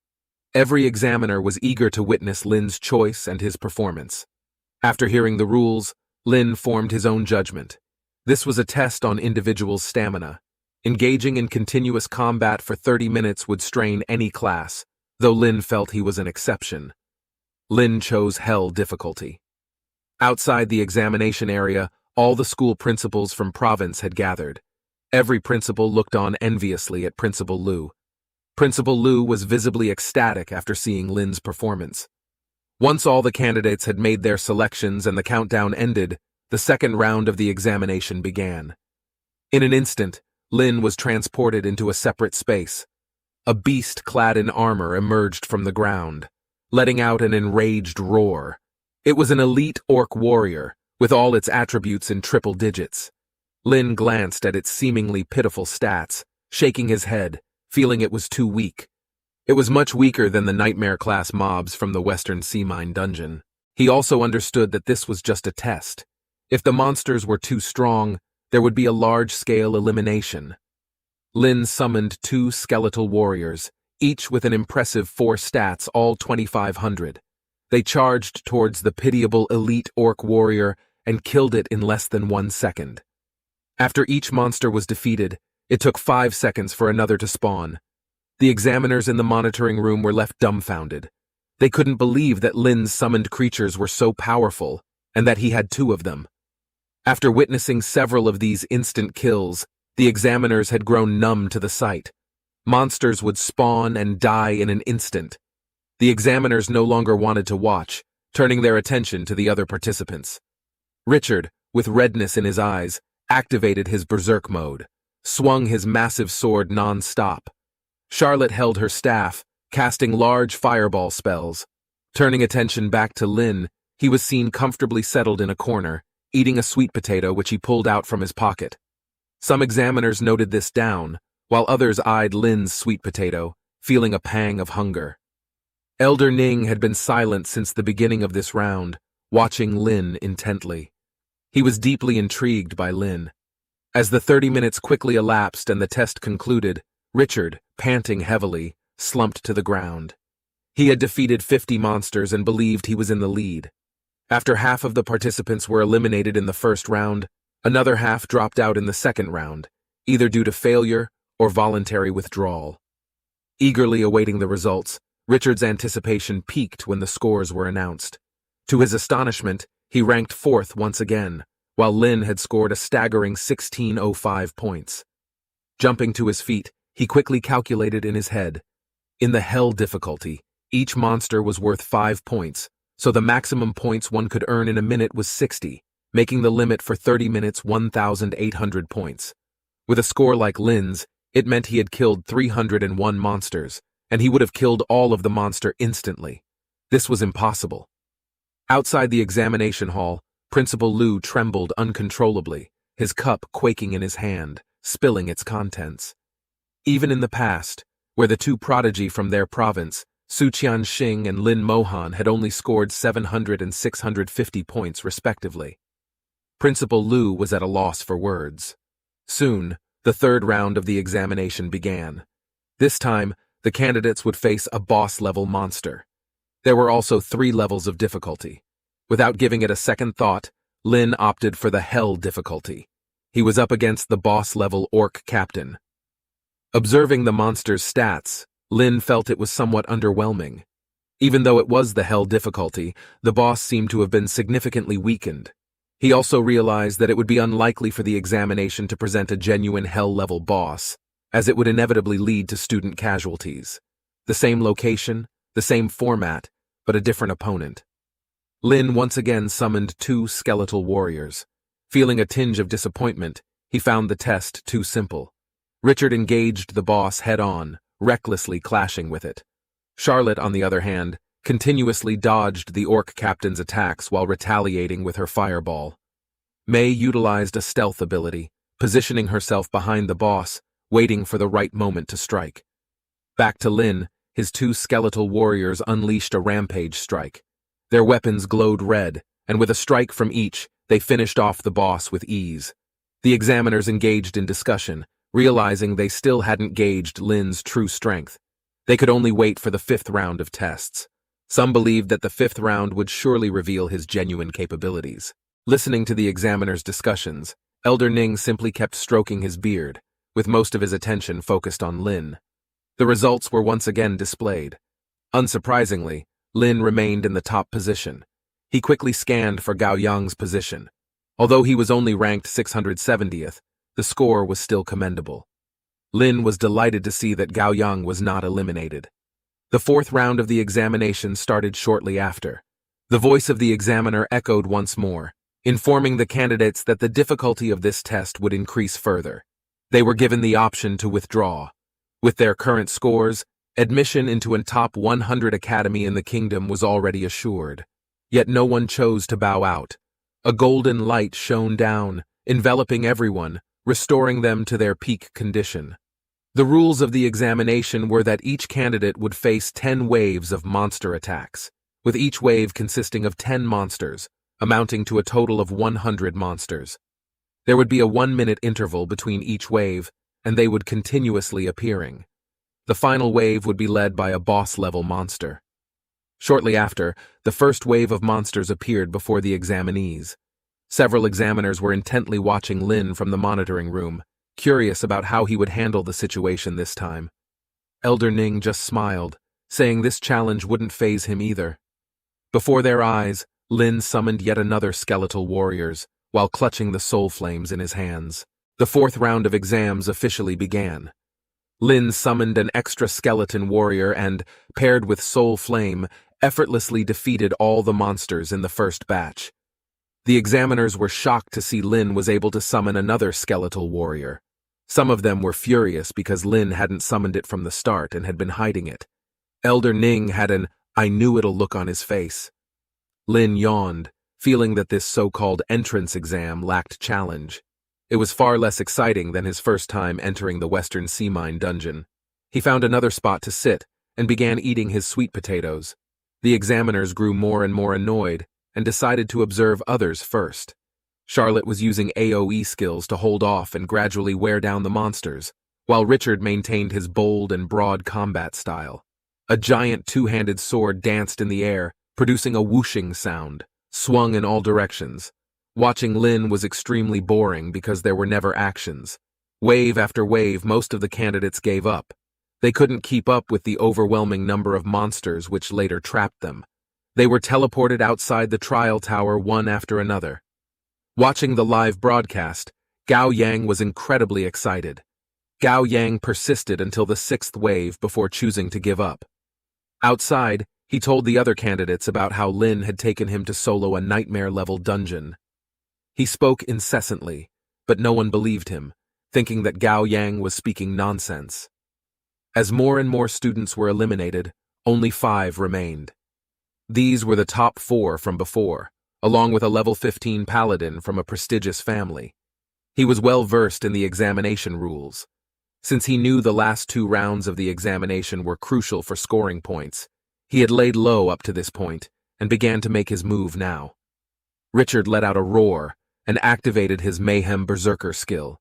[SPEAKER 1] Every examiner was eager to witness Lin's choice and his performance. After hearing the rules, Lin formed his own judgment. This was a test on individuals' stamina. Engaging in continuous combat for 30 minutes would strain any class, though Lin felt he was an exception. Lin chose hell difficulty. Outside the examination area, all the school principals from province had gathered. Every principal looked on enviously at Principal Liu. Principal Liu was visibly ecstatic after seeing Lin's performance. Once all the candidates had made their selections and the countdown ended, the second round of the examination began. In an instant, Lin was transported into a separate space. A beast clad in armor emerged from the ground, letting out an enraged roar. It was an elite orc warrior, with all its attributes in triple digits. Lin glanced at its seemingly pitiful stats, shaking his head, feeling it was too weak. It was much weaker than the nightmare-class mobs from the Western Sea Mine dungeon. He also understood that this was just a test. If the monsters were too strong, there would be a large-scale elimination. Lin summoned 2 skeletal warriors, each with an impressive 4 stats, all 2,500. They charged towards the pitiable elite orc warrior and killed it in less than 1 second. After each monster was defeated, it took 5 seconds for another to spawn. The examiners in the monitoring room were left dumbfounded. They couldn't believe that Lin's summoned creatures were so powerful, and that he had 2 of them. After witnessing several of these instant kills, the examiners had grown numb to the sight. Monsters would spawn and die in an instant. The examiners no longer wanted to watch, turning their attention to the other participants. Richard, with redness in his eyes, activated his berserk mode, swung his massive sword non-stop. Charlotte held her staff, casting large fireball spells. Turning attention back to Lin, he was seen comfortably settled in a corner, eating a sweet potato which he pulled out from his pocket. Some examiners noted this down, while others eyed Lin's sweet potato, feeling a pang of hunger. Elder Ning had been silent since the beginning of this round, watching Lin intently. He was deeply intrigued by Lin. As the 30 minutes quickly elapsed and the test concluded, Richard, panting heavily, slumped to the ground. He had defeated 50 monsters and believed he was in the lead. After half of the participants were eliminated in the first round, another half dropped out in the second round, either due to failure or voluntary withdrawal. Eagerly awaiting the results, Richard's anticipation peaked when the scores were announced. To his astonishment, he ranked 4th once again, while Lin had scored a staggering 1605 points. Jumping to his feet, he quickly calculated in his head. In the hell difficulty, each monster was worth 5 points, so the maximum points one could earn in a minute was 60, making the limit for 30 minutes 1,800 points. With a score like Lin's, it meant he had killed 301 monsters, and he would have killed all of the monster instantly. This was impossible. Outside the examination hall, Principal Liu trembled uncontrollably, his cup quaking in his hand, spilling its contents. Even in the past, where the 2 prodigy from their province, Su Qianxing and Lin Mohan, had only scored 700 and 650 points respectively. Principal Liu was at a loss for words. Soon, the 3rd round of the examination began. This time, the candidates would face a boss-level monster. There were also 3 levels of difficulty. Without giving it a second thought, Lin opted for the hell difficulty. He was up against the boss-level orc captain. Observing the monster's stats, Lin felt it was somewhat underwhelming. Even though it was the hell difficulty, the boss seemed to have been significantly weakened. He also realized that it would be unlikely for the examination to present a genuine hell-level boss, as it would inevitably lead to student casualties. The same location, the same format, but a different opponent. Lin once again summoned 2 skeletal warriors. Feeling a tinge of disappointment, he found the test too simple. Richard engaged the boss head-on, recklessly clashing with it. Charlotte, on the other hand, continuously dodged the orc captain's attacks while retaliating with her fireball. Mei utilized a stealth ability, positioning herself behind the boss, waiting for the right moment to strike. Back to Lin, his 2 skeletal warriors unleashed a rampage strike. Their weapons glowed red, and with a strike from each, they finished off the boss with ease. The examiners engaged in discussion, realizing they still hadn't gauged Lin's true strength. They could only wait for the 5th round of tests. Some believed that the 5th round would surely reveal his genuine capabilities. Listening to the examiners' discussions, Elder Ning simply kept stroking his beard, with most of his attention focused on Lin. The results were once again displayed. Unsurprisingly, Lin remained in the top position. He quickly scanned for Gao Yang's position. Although he was only ranked 670th, the score was still commendable. Lin was delighted to see that Gao Yang was not eliminated. The 4th round of the examination started shortly after. The voice of the examiner echoed once more, informing the candidates that the difficulty of this test would increase further. They were given the option to withdraw. With their current scores, admission into a top 100 academy in the kingdom was already assured. Yet no one chose to bow out. A golden light shone down, enveloping everyone, restoring them to their peak condition. The rules of the examination were that each candidate would face 10 waves of monster attacks, with each wave consisting of 10 monsters, amounting to a total of 100 monsters. There would be a 1-minute interval between each wave, and they would continuously appearing. The final wave would be led by a boss-level monster. Shortly after, the first wave of monsters appeared before the examinees. Several examiners were intently watching Lin from the monitoring room, curious about how he would handle the situation this time. Elder Ning just smiled, saying this challenge wouldn't faze him either. Before their eyes, Lin summoned yet another skeletal warriors, while clutching the soul flames in his hands. The fourth round of exams officially began. Lin summoned an extra skeleton warrior and, paired with soul flame, effortlessly defeated all the monsters in the first batch. The examiners were shocked to see Lin was able to summon another skeletal warrior. Some of them were furious because Lin hadn't summoned it from the start and had been hiding it. Elder Ning had an "I knew it'll" look on his face. Lin yawned, feeling that this so-called entrance exam lacked challenge. It was far less exciting than his first time entering the Western Sea Mine dungeon. He found another spot to sit and began eating his sweet potatoes. The examiners grew more and more annoyed and decided to observe others first. Charlotte was using AoE skills to hold off and gradually wear down the monsters, while Richard maintained his bold and broad combat style. A giant two-handed sword danced in the air, producing a whooshing sound, swung in all directions. Watching Lin was extremely boring because there were never actions. Wave after wave, most of the candidates gave up. They couldn't keep up with the overwhelming number of monsters which later trapped them. They were teleported outside the trial tower one after another. Watching the live broadcast, Gao Yang was incredibly excited. Gao Yang persisted until the sixth wave before choosing to give up. Outside, he told the other candidates about how Lin had taken him to solo a nightmare-level dungeon. He spoke incessantly, but no one believed him, thinking that Gao Yang was speaking nonsense. As more and more students were eliminated, only 5 remained. These were the top 4 from before, along with a level 15 paladin from a prestigious family. He was well versed in the examination rules. Since he knew the last 2 rounds of the examination were crucial for scoring points, he had laid low up to this point and began to make his move now. Richard let out a roar and activated his Mayhem Berserker skill.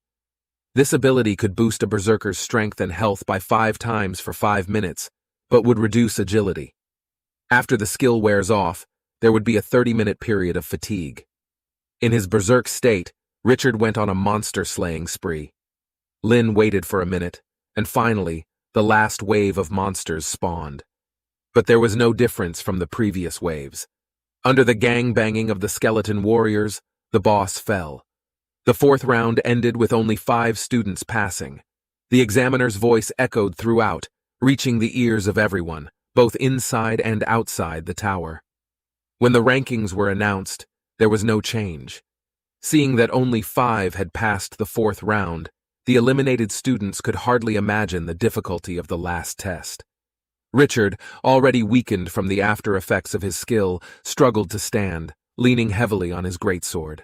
[SPEAKER 1] This ability could boost a berserker's strength and health by 5 times for 5 minutes, but would reduce agility. After the skill wears off, there would be a 30-minute period of fatigue. In his berserk state, Richard went on a monster-slaying spree. Lin waited for a minute, and finally, the last wave of monsters spawned. But there was no difference from the previous waves. Under the gang-banging of the skeleton warriors, the boss fell. The 4th round ended with only 5 students passing. The examiner's voice echoed throughout, reaching the ears of everyone, both inside and outside the tower. When the rankings were announced, there was no change. Seeing that only 5 had passed the 4th round, the eliminated students could hardly imagine the difficulty of the last test. Richard, already weakened from the after effects of his skill, struggled to stand, leaning heavily on his greatsword.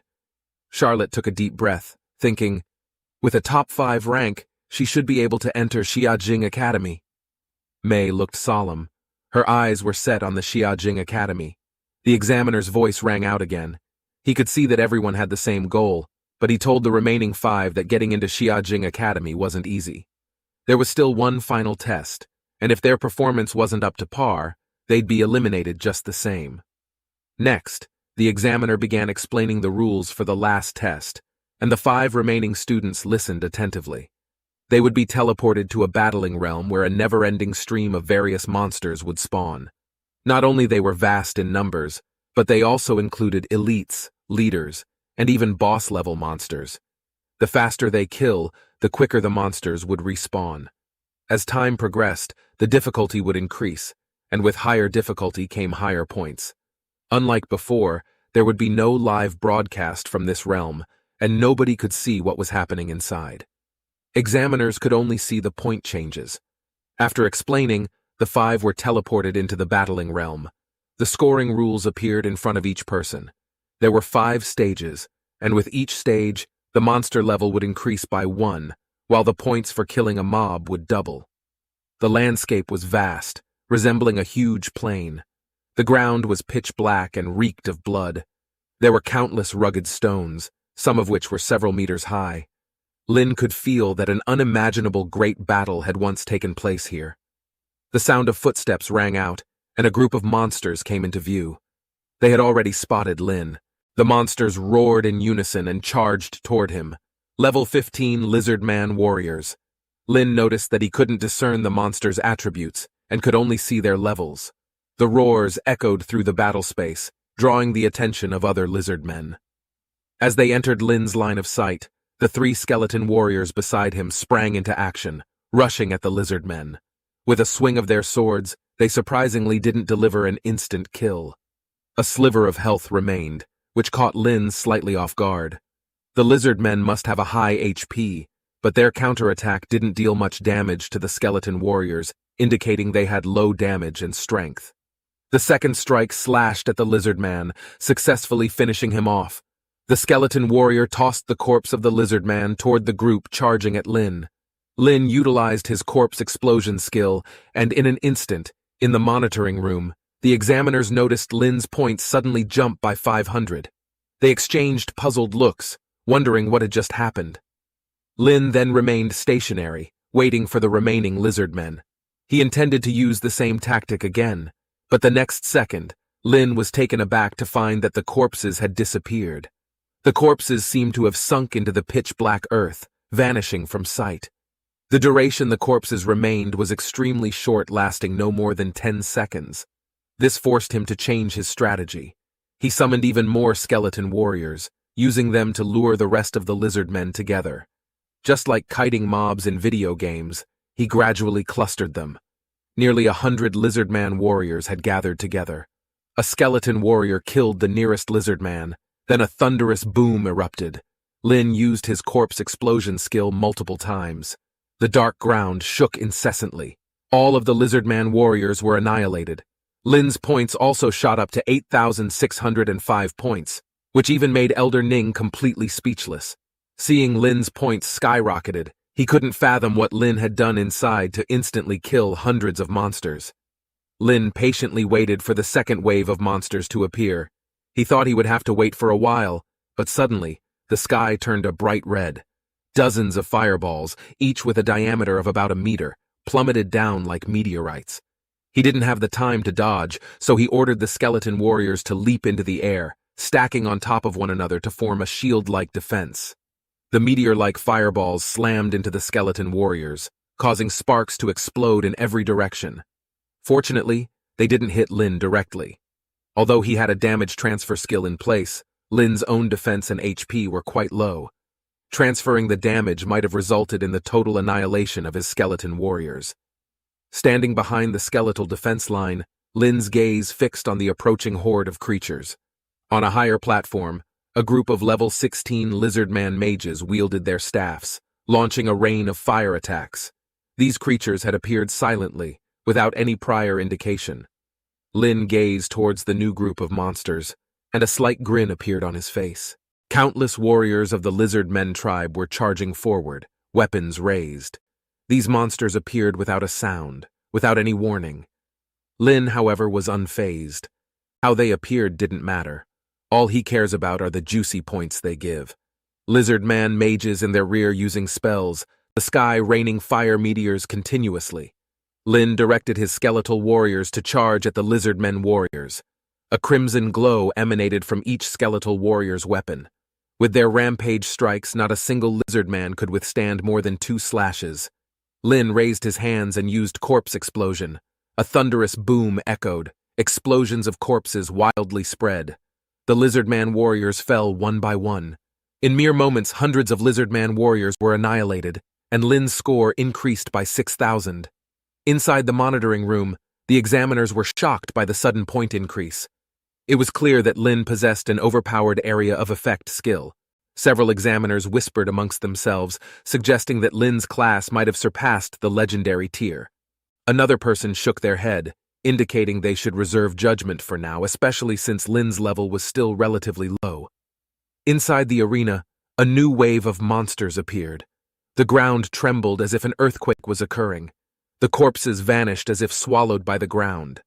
[SPEAKER 1] Charlotte took a deep breath, thinking, with a top 5 rank, she should be able to enter Xiajing Academy. Mei looked solemn. Her eyes were set on the Xiajing Academy. The examiner's voice rang out again. He could see that everyone had the same goal, but he told the remaining 5 that getting into Xiajing Academy wasn't easy. There was still one final test, and if their performance wasn't up to par, they'd be eliminated just the same. Next, the examiner began explaining the rules for the last test, and the 5 remaining students listened attentively. They would be teleported to a battling realm where a never-ending stream of various monsters would spawn. Not only they were vast in numbers, but they also included elites, leaders, and even boss-level monsters. The faster they kill, the quicker the monsters would respawn. As time progressed, the difficulty would increase, and with higher difficulty came higher points. Unlike before, there would be no live broadcast from this realm, and nobody could see what was happening inside. Examiners could only see the point changes. After explaining, the 5 were teleported into the battling realm. The scoring rules appeared in front of each person. There were 5 stages, and with each stage, the monster level would increase by 1, while the points for killing a mob would double. The landscape was vast, resembling a huge plain. The ground was pitch black and reeked of blood. There were countless rugged stones, some of which were several meters high. Lin could feel that an unimaginable great battle had once taken place here. The sound of footsteps rang out, and a group of monsters came into view. They had already spotted Lin. The monsters roared in unison and charged toward him. Level 15 Lizard Man warriors. Lin noticed that he couldn't discern the monsters' attributes and could only see their levels. The roars echoed through the battle space, drawing the attention of other lizard men. As they entered Lin's line of sight, the 3 skeleton warriors beside him sprang into action, rushing at the lizard men. With a swing of their swords, they surprisingly didn't deliver an instant kill. A sliver of health remained, which caught Lin slightly off guard. The lizard men must have a high HP, but their counterattack didn't deal much damage to the skeleton warriors, indicating they had low damage and strength. The second strike slashed at the lizard man, successfully finishing him off. The skeleton warrior tossed the corpse of the lizard man toward the group charging at Lin. Lin utilized his corpse explosion skill, and in an instant, in the monitoring room, the examiners noticed Lin's points suddenly jump by 500. They exchanged puzzled looks, wondering what had just happened. Lin then remained stationary, waiting for the remaining lizard men. He intended to use the same tactic again, but the next second, Lin was taken aback to find that the corpses had disappeared. The corpses seemed to have sunk into the pitch-black earth, vanishing from sight. The duration the corpses remained was extremely short, lasting no more than 10 seconds. This forced him to change his strategy. He summoned even more skeleton warriors, using them to lure the rest of the lizard men together. Just like kiting mobs in video games, he gradually clustered them. Nearly 100 lizard man warriors had gathered together. A skeleton warrior killed the nearest lizard man, then a thunderous boom erupted. Lin used his corpse explosion skill multiple times. The dark ground shook incessantly. All of the lizard man warriors were annihilated. Lin's points also shot up to 8,605 points, which even made Elder Ning completely speechless. Seeing Lin's points skyrocketed, he couldn't fathom what Lin had done inside to instantly kill hundreds of monsters. Lin patiently waited for the second wave of monsters to appear. He thought he would have to wait for a while, but suddenly, the sky turned a bright red. Dozens of fireballs, each with a diameter of about a meter, plummeted down like meteorites. He didn't have the time to dodge, so he ordered the skeleton warriors to leap into the air, stacking on top of one another to form a shield-like defense. The meteor-like fireballs slammed into the skeleton warriors, causing sparks to explode in every direction. Fortunately, they didn't hit Lin directly. Although he had a damage transfer skill in place, Lin's own defense and HP were quite low. Transferring the damage might have resulted in the total annihilation of his skeleton warriors. Standing behind the skeletal defense line, Lin's gaze fixed on the approaching horde of creatures. On a higher platform, a group of level 16 lizard man mages wielded their staffs, launching a rain of fire attacks. These creatures had appeared silently, without any prior indication. Lin gazed towards the new group of monsters, and a slight grin appeared on his face. Countless warriors of the lizard men tribe were charging forward, weapons raised. These monsters appeared without a sound, without any warning. Lin, however, was unfazed. How they appeared didn't matter. All he cares about are the juicy points they give. Lizard man mages in their rear using spells, the sky raining fire meteors continuously. Lin directed his skeletal warriors to charge at the lizard men warriors. A crimson glow emanated from each skeletal warrior's weapon. With their rampage strikes, not a single lizard man could withstand more than 2 slashes. Lin raised his hands and used corpse explosion. A thunderous boom echoed. Explosions of corpses wildly spread. The lizard man warriors fell one by one. In mere moments, hundreds of lizard man warriors were annihilated, and Lin's score increased by 6,000. Inside the monitoring room, the examiners were shocked by the sudden point increase. It was clear that Lin possessed an overpowered area of effect skill. Several examiners whispered amongst themselves, suggesting that Lin's class might have surpassed the legendary tier. Another person shook their head, indicating they should reserve judgment for now, especially since Lin's level was still relatively low. Inside the arena, a new wave of monsters appeared. The ground trembled as if an earthquake was occurring. The corpses vanished as if swallowed by the ground.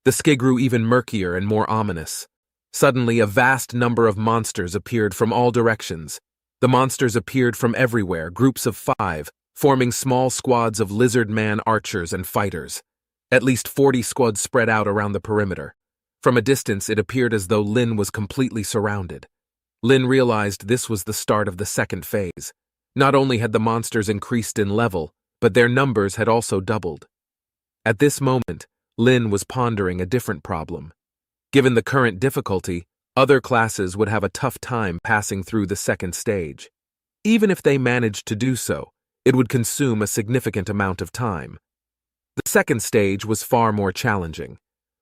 [SPEAKER 1] The sky grew even murkier and more ominous. Suddenly, a vast number of monsters appeared from all directions. The monsters appeared from everywhere, groups of 5, forming small squads of lizard man archers and fighters. At least 40 squads spread out around the perimeter. From a distance, it appeared as though Lin was completely surrounded. Lin realized this was the start of the second phase. Not only had the monsters increased in level, but their numbers had also doubled. At this moment, Lin was pondering a different problem. Given the current difficulty, other classes would have a tough time passing through the second stage. Even if they managed to do so, it would consume a significant amount of time. The second stage was far more challenging.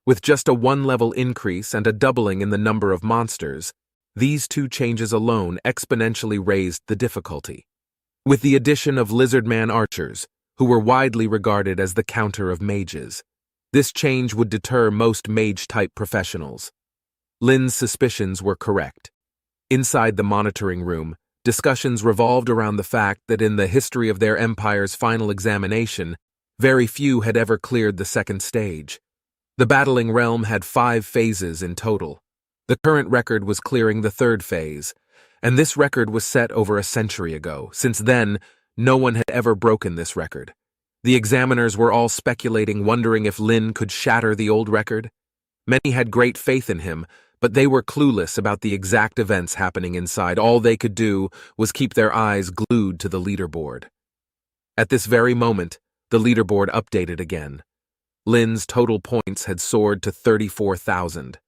[SPEAKER 1] With just a one-level increase and a doubling in the number of monsters, these two changes alone exponentially raised the difficulty. With the addition of lizardman archers, who were widely regarded as the counter of mages, this change would deter most mage-type professionals. Lin's suspicions were correct. Inside the monitoring room, discussions revolved around the fact that in the history of their empire's final examination, very few had ever cleared the second stage. The battling realm had 5 phases in total. The current record was clearing the third phase, and this record was set over a century ago. Since then, no one had ever broken this record. The examiners were all speculating, wondering if Lin could shatter the old record. Many had great faith in him, but they were clueless about the exact events happening inside. All they could do was keep their eyes glued to the leaderboard. At this very moment, the leaderboard updated again. Lin's total points had soared to 34,000.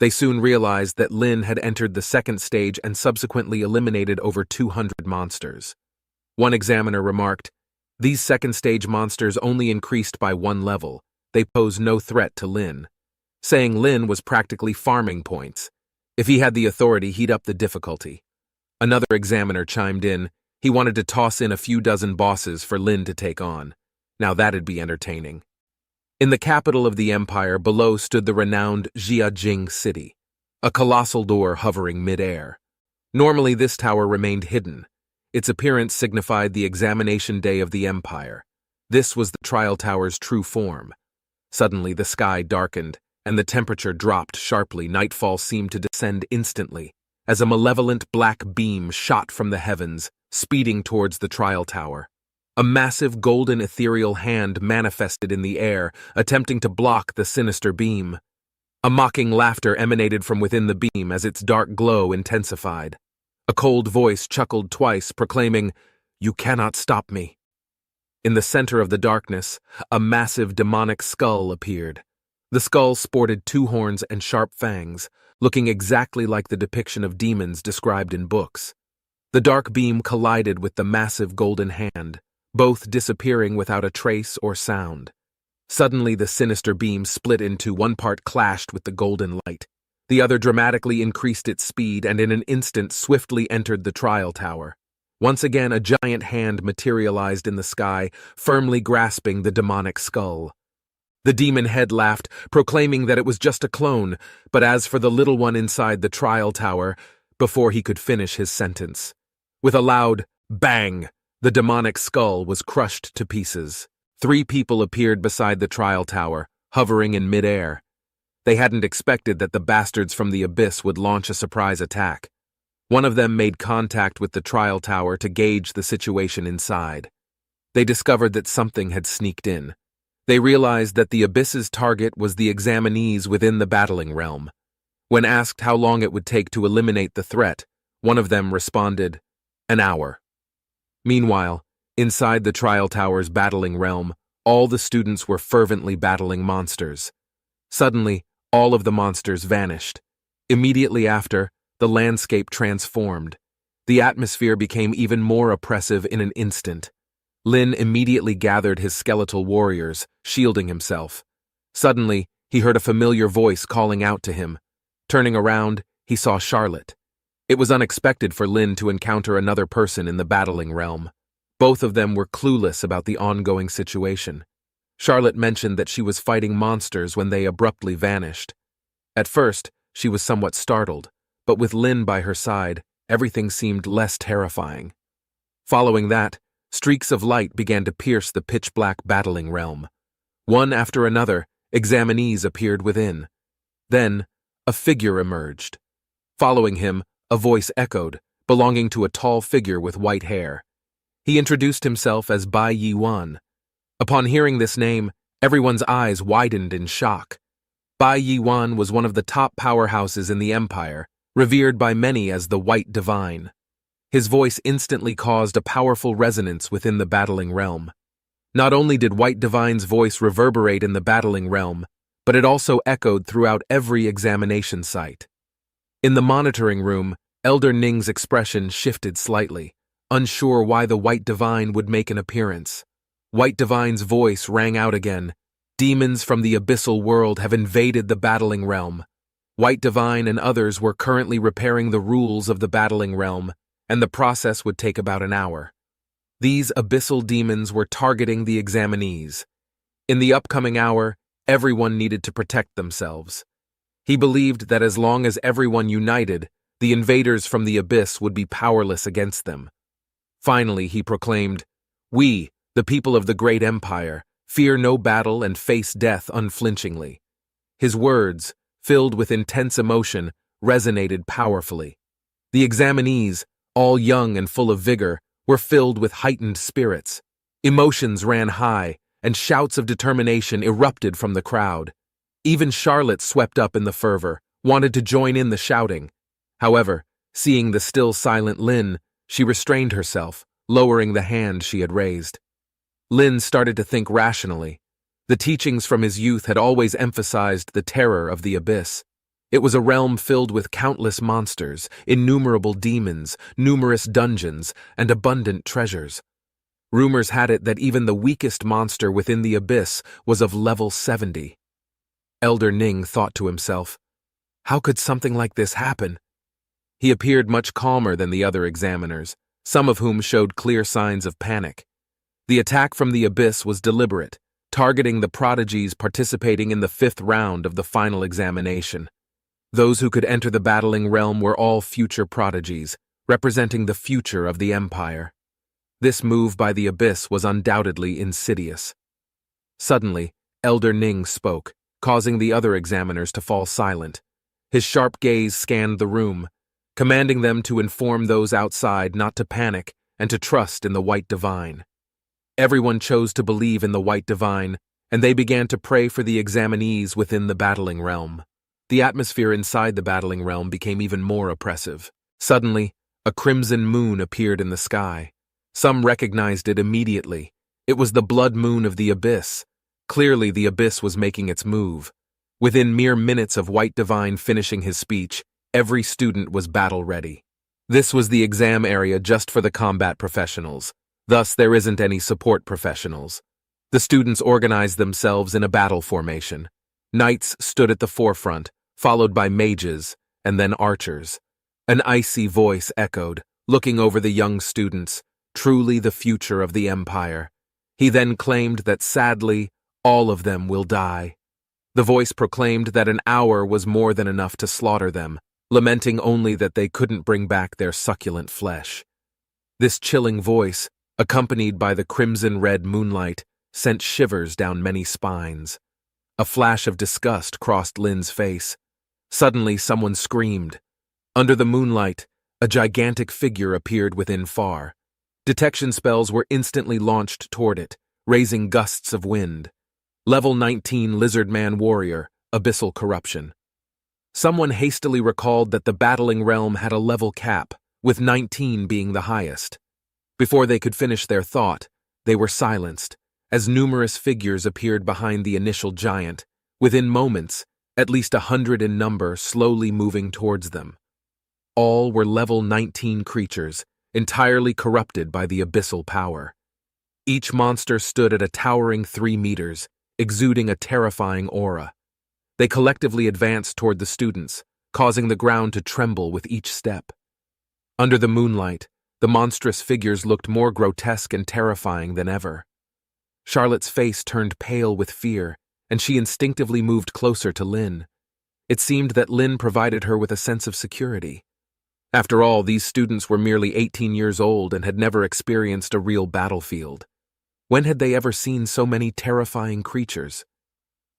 [SPEAKER 1] They soon realized that Lin had entered the second stage and subsequently eliminated over 200 monsters. One examiner remarked, "These second-stage monsters only increased by 1 level. They pose no threat to Lin," saying Lin was practically farming points. If he had the authority, he'd up the difficulty. Another examiner chimed in. He wanted to toss in a few dozen bosses for Lin to take on. Now that'd be entertaining. In the capital of the empire, below stood the renowned Jiajing city, a colossal door hovering mid-air. Normally this tower remained hidden. Its appearance signified the examination day of the empire. This was the trial tower's true form. Suddenly the sky darkened, and the temperature dropped sharply. Nightfall seemed to descend instantly, as a malevolent black beam shot from the heavens, speeding towards the trial tower. A massive golden ethereal hand manifested in the air, attempting to block the sinister beam. A mocking laughter emanated from within the beam as its dark glow intensified. A cold voice chuckled twice, proclaiming, "You cannot stop me." In the center of the darkness, a massive demonic skull appeared. The skull sported 2 horns and sharp fangs, looking exactly like the depiction of demons described in books. The dark beam collided with the massive golden hand, both disappearing without a trace or sound. Suddenly the sinister beam split in two. One part clashed with the golden light. The other dramatically increased its speed and in an instant swiftly entered the trial tower. Once again a giant hand materialized in the sky, firmly grasping the demonic skull. The demon head laughed, proclaiming that it was just a clone, but as for the little one inside the trial tower, before he could finish his sentence, with a loud bang, the demonic skull was crushed to pieces. 3 people appeared beside the trial tower, hovering in midair. They hadn't expected that the bastards from the abyss would launch a surprise attack. One of them made contact with the trial tower to gauge the situation inside. They discovered that something had sneaked in. They realized that the abyss's target was the examinees within the battling realm. When asked how long it would take to eliminate the threat, one of them responded, "An hour." Meanwhile, inside the trial tower's battling realm, all the students were fervently battling monsters. Suddenly, all of the monsters vanished. Immediately after, the landscape transformed. The atmosphere became even more oppressive in an instant. Lin immediately gathered his skeletal warriors, shielding himself. Suddenly, he heard a familiar voice calling out to him. Turning around, he saw Charlotte. It was unexpected for Lin to encounter another person in the battling realm. Both of them were clueless about the ongoing situation. Charlotte mentioned that she was fighting monsters when they abruptly vanished. At first, she was somewhat startled, but with Lin by her side, everything seemed less terrifying. Following that, streaks of light began to pierce the pitch-black battling realm. One after another, examinees appeared within. Then, a figure emerged. Following him, a voice echoed, belonging to a tall figure with white hair. He introduced himself as Bai Yiwan. Upon hearing this name, Everyone's eyes widened in shock. Bai Yiwan was one of the top powerhouses in the empire, revered by many as the White Divine. His voice instantly caused a powerful resonance within the battling realm. Not only did White Divine's voice reverberate in the battling realm, but it also echoed throughout every examination site. In the monitoring room, Elder Ning's expression shifted slightly, unsure why the White Divine would make an appearance. White Divine's voice rang out again. Demons from the abyssal world have invaded the battling realm. White Divine and others were currently repairing the rules of the battling realm, and the process would take about an hour. These abyssal demons were targeting the examinees. In the upcoming hour, everyone needed to protect themselves. He believed that as long as everyone united, the invaders from the abyss would be powerless against them. Finally, he proclaimed, "We, the people of the great empire, fear no battle and face death unflinchingly." His words, filled with intense emotion, resonated powerfully. The examinees, all young and full of vigor, were filled with heightened spirits. Emotions ran high, and shouts of determination erupted from the crowd. Even Charlotte swept up in the fervor, wanted to join in the shouting. However, seeing the still silent Lin, she restrained herself, lowering the hand she had raised. Lin started to think rationally. The teachings from his youth had always emphasized the terror of the abyss. It was a realm filled with countless monsters, innumerable demons, numerous dungeons, and abundant treasures. Rumors had it that even the weakest monster within the abyss was of level 70. Elder Ning thought to himself, how could something like this happen? He appeared much calmer than the other examiners, some of whom showed clear signs of panic. The attack from the abyss was deliberate, targeting the prodigies participating in the 5th round of the final examination. Those who could enter the battling realm were all future prodigies, representing the future of the empire. This move by the abyss was undoubtedly insidious. Suddenly, Elder Ning spoke, causing the other examiners to fall silent. His sharp gaze scanned the room, commanding them to inform those outside not to panic and to trust in the White Divine. Everyone chose to believe in the White Divine, and they began to pray for the examinees within the battling realm. The atmosphere inside the battling realm became even more oppressive. Suddenly, a crimson moon appeared in the sky. Some recognized it immediately. It was the blood moon of the abyss. Clearly, the abyss was making its move. Within mere minutes of White Divine finishing his speech, every student was battle-ready. This was the exam area just for the combat professionals. Thus, there isn't any support professionals. The students organized themselves in a battle formation. Knights stood at the forefront, followed by mages, and then archers. An icy voice echoed, looking over the young students, truly the future of the empire. He then claimed that sadly, all of them will die. The voice proclaimed that an hour was more than enough to slaughter them, lamenting only that they couldn't bring back their succulent flesh. This chilling voice, accompanied by the crimson-red moonlight, sent shivers down many spines. A flash of disgust crossed Lin's face. Suddenly, someone screamed. Under the moonlight, a gigantic figure appeared within far. Detection spells were instantly launched toward it, raising gusts of wind. Level 19 Lizard Man Warrior, Abyssal Corruption. Someone hastily recalled that the battling realm had a level cap, with 19 being the highest. Before they could finish their thought, they were silenced, as numerous figures appeared behind the initial giant, within moments, at least 100 in number, slowly moving towards them. All were level 19 creatures, entirely corrupted by the abyssal power. Each monster stood at a towering 3 meters, exuding a terrifying aura. They collectively advanced toward the students, causing the ground to tremble with each step. Under the moonlight, the monstrous figures looked more grotesque and terrifying than ever. Charlotte's face turned pale with fear, and she instinctively moved closer to Lin. It seemed that Lin provided her with a sense of security. After all, these students were merely 18 years old and had never experienced a real battlefield. When had they ever seen so many terrifying creatures?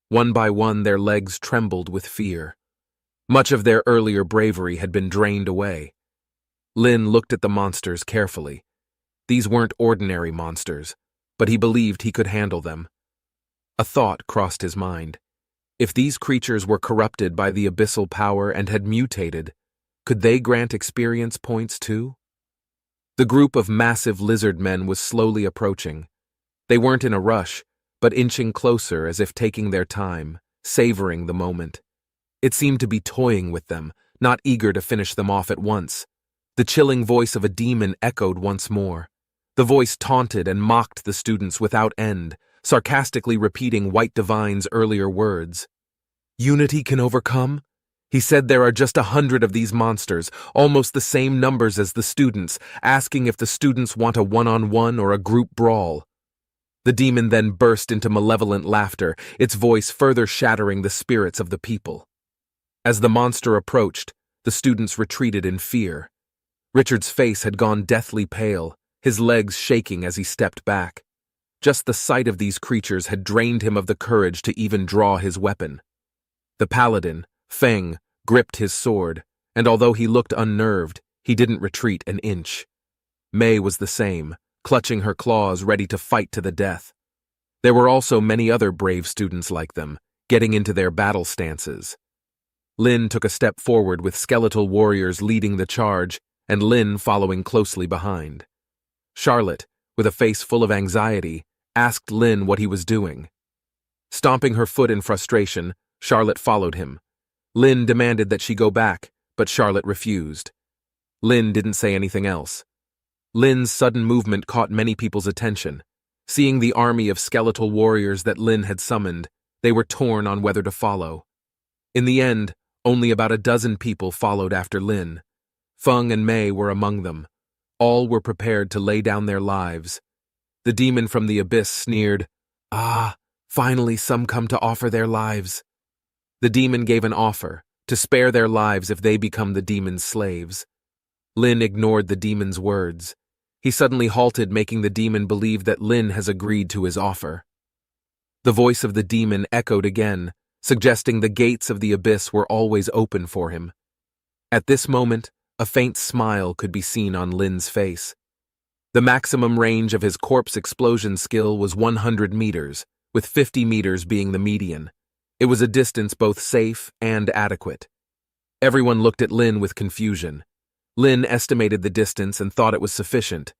[SPEAKER 1] One by one, their legs trembled with fear. Much of their earlier bravery had been drained away. Lin looked at the monsters carefully. These weren't ordinary monsters, but he believed he could handle them. A thought crossed his mind. If these creatures were corrupted by the abyssal power and had mutated, could they grant experience points too? The group of massive lizard men was slowly approaching. They weren't in a rush, but inching closer as if taking their time, savoring the moment. It seemed to be toying with them, not eager to finish them off at once. The chilling voice of a demon echoed once more. The voice taunted and mocked the students without end, sarcastically repeating White Divine's earlier words. "Unity can overcome?" He said there are just 100 of these monsters, almost the same numbers as the students, asking if the students want a one-on-one or a group brawl. The demon then burst into malevolent laughter, its voice further shattering the spirits of the people. As the monster approached, the students retreated in fear. Richard's face had gone deathly pale, his legs shaking as he stepped back. Just the sight of these creatures had drained him of the courage to even draw his weapon. The paladin, Feng, gripped his sword, and although he looked unnerved, he didn't retreat an inch. May was the same, clutching her claws ready to fight to the death. There were also many other brave students like them, getting into their battle stances. Lin took a step forward with skeletal warriors leading the charge, and Lin following closely behind. Charlotte, with a face full of anxiety, asked Lin what he was doing. Stomping her foot in frustration, Charlotte followed him. Lin demanded that she go back, but Charlotte refused. Lin didn't say anything else. Lin's sudden movement caught many people's attention. Seeing the army of skeletal warriors that Lin had summoned, they were torn on whether to follow. In the end, only about a dozen people followed after Lin. Feng and Mei were among them. All were prepared to lay down their lives. The demon from the abyss sneered, "Ah, finally some come to offer their lives." The demon gave an offer, to spare their lives if they become the demon's slaves. Lin ignored the demon's words. He suddenly halted, making the demon believe that Lin has agreed to his offer. The voice of the demon echoed again, suggesting the gates of the abyss were always open for him. At this moment, a faint smile could be seen on Lin's face. The maximum range of his corpse explosion skill was 100 meters, with 50 meters being the median. It was a distance both safe and adequate. Everyone looked at Lin with confusion. Lin estimated the distance and thought it was sufficient.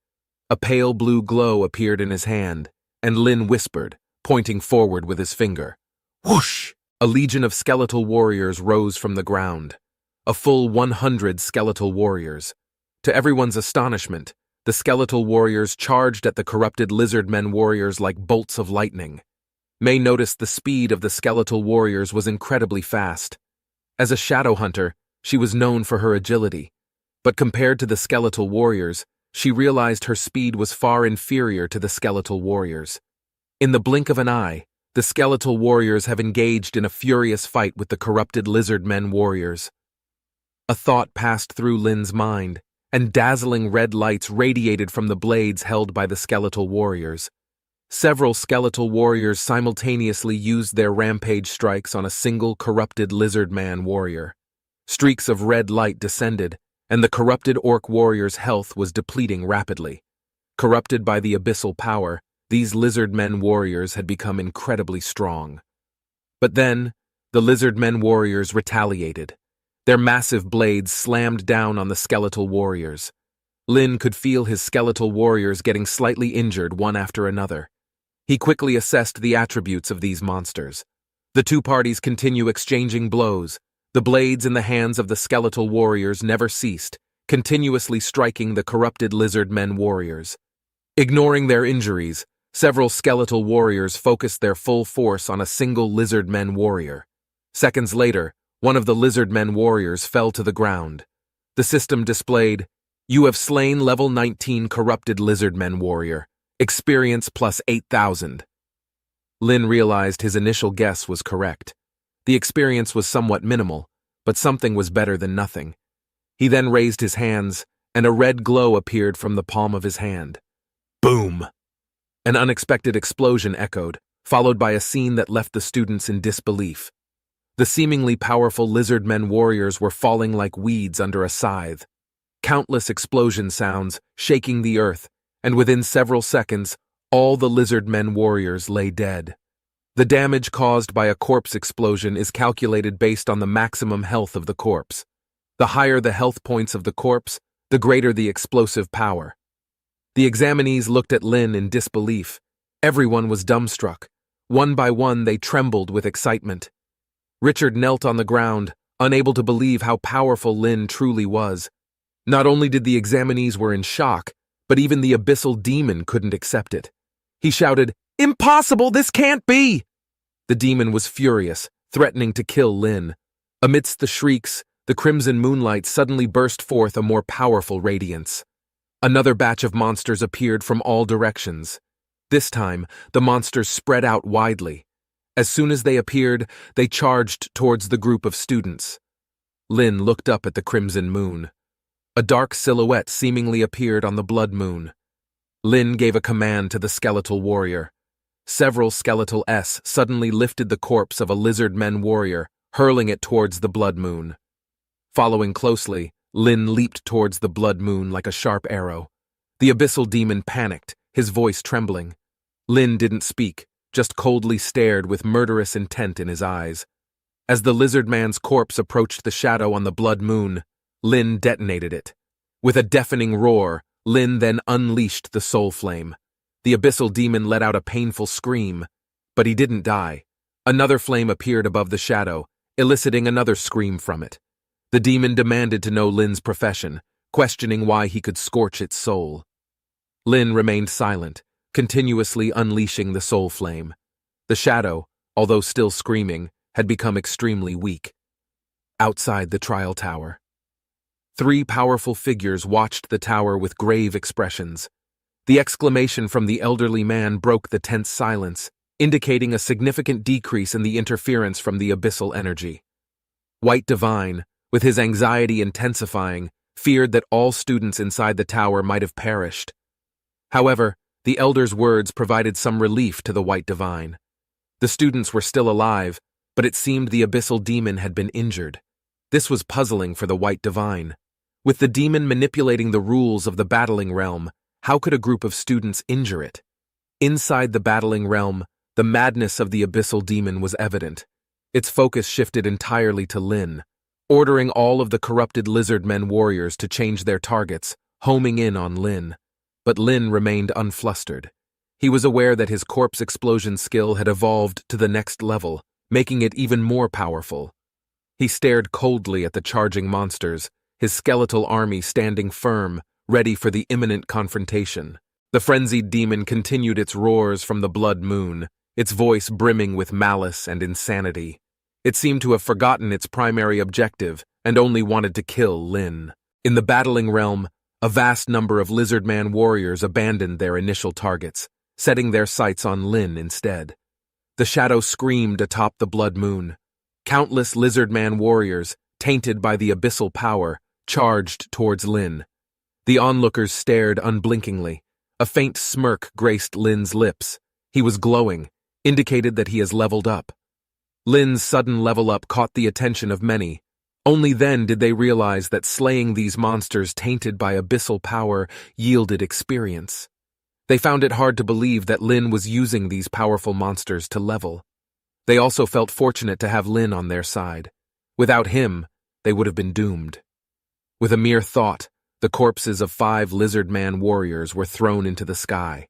[SPEAKER 1] A pale blue glow appeared in his hand, and Lin whispered, pointing forward with his finger. Whoosh! A legion of skeletal warriors rose from the ground. A full 100 skeletal warriors. To everyone's astonishment, the skeletal warriors charged at the corrupted lizard men warriors like bolts of lightning. May noticed the speed of the skeletal warriors was incredibly fast. As a shadow hunter, she was known for her agility. But compared to the skeletal warriors, she realized her speed was far inferior to the skeletal warriors. In the blink of an eye, the skeletal warriors have engaged in a furious fight with the corrupted lizard men warriors. A thought passed through Lin's mind, and dazzling red lights radiated from the blades held by the skeletal warriors. Several skeletal warriors simultaneously used their rampage strikes on a single corrupted lizard man warrior. Streaks of red light descended, and the corrupted orc warrior's health was depleting rapidly. Corrupted by the abyssal power, these lizard men warriors had become incredibly strong. But then, the lizard men warriors retaliated. Their massive blades slammed down on the skeletal warriors. Lin could feel his skeletal warriors getting slightly injured one after another. He quickly assessed the attributes of these monsters. The two parties continue exchanging blows. The blades in the hands of the skeletal warriors never ceased, continuously striking the corrupted lizard men warriors. Ignoring their injuries, several skeletal warriors focused their full force on a single lizard men warrior. Seconds later, one of the lizard men warriors fell to the ground. The system displayed, "You have slain level 19 corrupted lizard men warrior. Experience plus 8,000. Lin realized his initial guess was correct. The experience was somewhat minimal, but something was better than nothing. He then raised his hands, and a red glow appeared from the palm of his hand. Boom! An unexpected explosion echoed, followed by a scene that left the students in disbelief. The seemingly powerful lizard men warriors were falling like weeds under a scythe. Countless explosion sounds, shaking the earth, and within several seconds, all the lizard men warriors lay dead. The damage caused by a corpse explosion is calculated based on the maximum health of the corpse. The higher the health points of the corpse, the greater the explosive power. The examinees looked at Lin in disbelief. Everyone was dumbstruck. One by one, they trembled with excitement. Richard knelt on the ground, unable to believe how powerful Lin truly was. Not only did the examinees were in shock, but even the abyssal demon couldn't accept it. He shouted, "Impossible! This can't be!" The demon was furious, threatening to kill Lin. Amidst the shrieks, the crimson moonlight suddenly burst forth a more powerful radiance. Another batch of monsters appeared from all directions. This time, the monsters spread out widely. As soon as they appeared, they charged towards the group of students. Lin looked up at the crimson moon. A dark silhouette seemingly appeared on the blood moon. Lin gave a command to the skeletal warrior. Several skeletal S suddenly lifted the corpse of a lizard-men warrior, hurling it towards the blood moon. Following closely, Lin leaped towards the blood moon like a sharp arrow. The abyssal demon panicked, his voice trembling. Lin didn't speak, just coldly stared with murderous intent in his eyes. As the lizard man's corpse approached the shadow on the blood moon, Lin detonated it. With a deafening roar, Lin then unleashed the soul flame. The abyssal demon let out a painful scream, but he didn't die. Another flame appeared above the shadow, eliciting another scream from it. The demon demanded to know Lin's profession, questioning why he could scorch its soul. Lin remained silent, continuously unleashing the soul flame. The shadow, although still screaming, had become extremely weak. Outside the trial tower, 3 powerful figures watched the tower with grave expressions. The exclamation from the elderly man broke the tense silence, indicating a significant decrease in the interference from the abyssal energy. White Divine, with his anxiety intensifying, feared that all students inside the tower might have perished. However, the elder's words provided some relief to the White Divine. The students were still alive, but it seemed the abyssal demon had been injured. This was puzzling for the White Divine. With the demon manipulating the rules of the battling realm, how could a group of students injure it? Inside the battling realm, the madness of the abyssal demon was evident. Its focus shifted entirely to Lin, ordering all of the corrupted lizard-men warriors to change their targets, homing in on Lin. But Lin remained unflustered. He was aware that his corpse explosion skill had evolved to the next level, making it even more powerful. He stared coldly at the charging monsters, his skeletal army standing firm, ready for the imminent confrontation. The frenzied demon continued its roars from the blood moon, its voice brimming with malice and insanity. It seemed to have forgotten its primary objective and only wanted to kill Lin. In the battling realm, a vast number of lizard-man warriors abandoned their initial targets, setting their sights on Lin instead. The shadow screamed atop the blood moon. Countless lizard-man warriors, tainted by the abyssal power, charged towards Lin. The onlookers stared unblinkingly. A faint smirk graced Lin's lips. He was glowing, indicated that he has leveled up. Lin's sudden level up caught the attention of many. Only then did they realize that slaying these monsters tainted by abyssal power yielded experience. They found it hard to believe that Lin was using these powerful monsters to level. They also felt fortunate to have Lin on their side. Without him, they would have been doomed. With a mere thought, the corpses of 5 lizard-man warriors were thrown into the sky.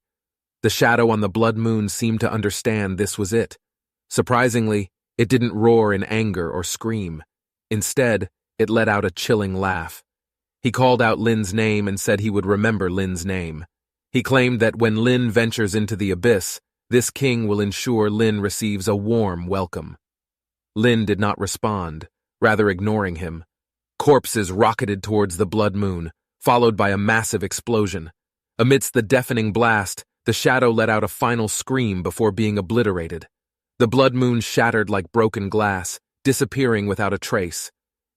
[SPEAKER 1] The shadow on the blood moon seemed to understand this was it. Surprisingly, it didn't roar in anger or scream. Instead, it let out a chilling laugh. He called out Lin's name and said he would remember Lin's name. He claimed that when Lin ventures into the abyss, this king will ensure Lin receives a warm welcome. Lin did not respond, rather ignoring him. Corpses rocketed towards the blood moon, followed by a massive explosion. Amidst the deafening blast, the shadow let out a final scream before being obliterated. The blood moon shattered like broken glass, disappearing without a trace.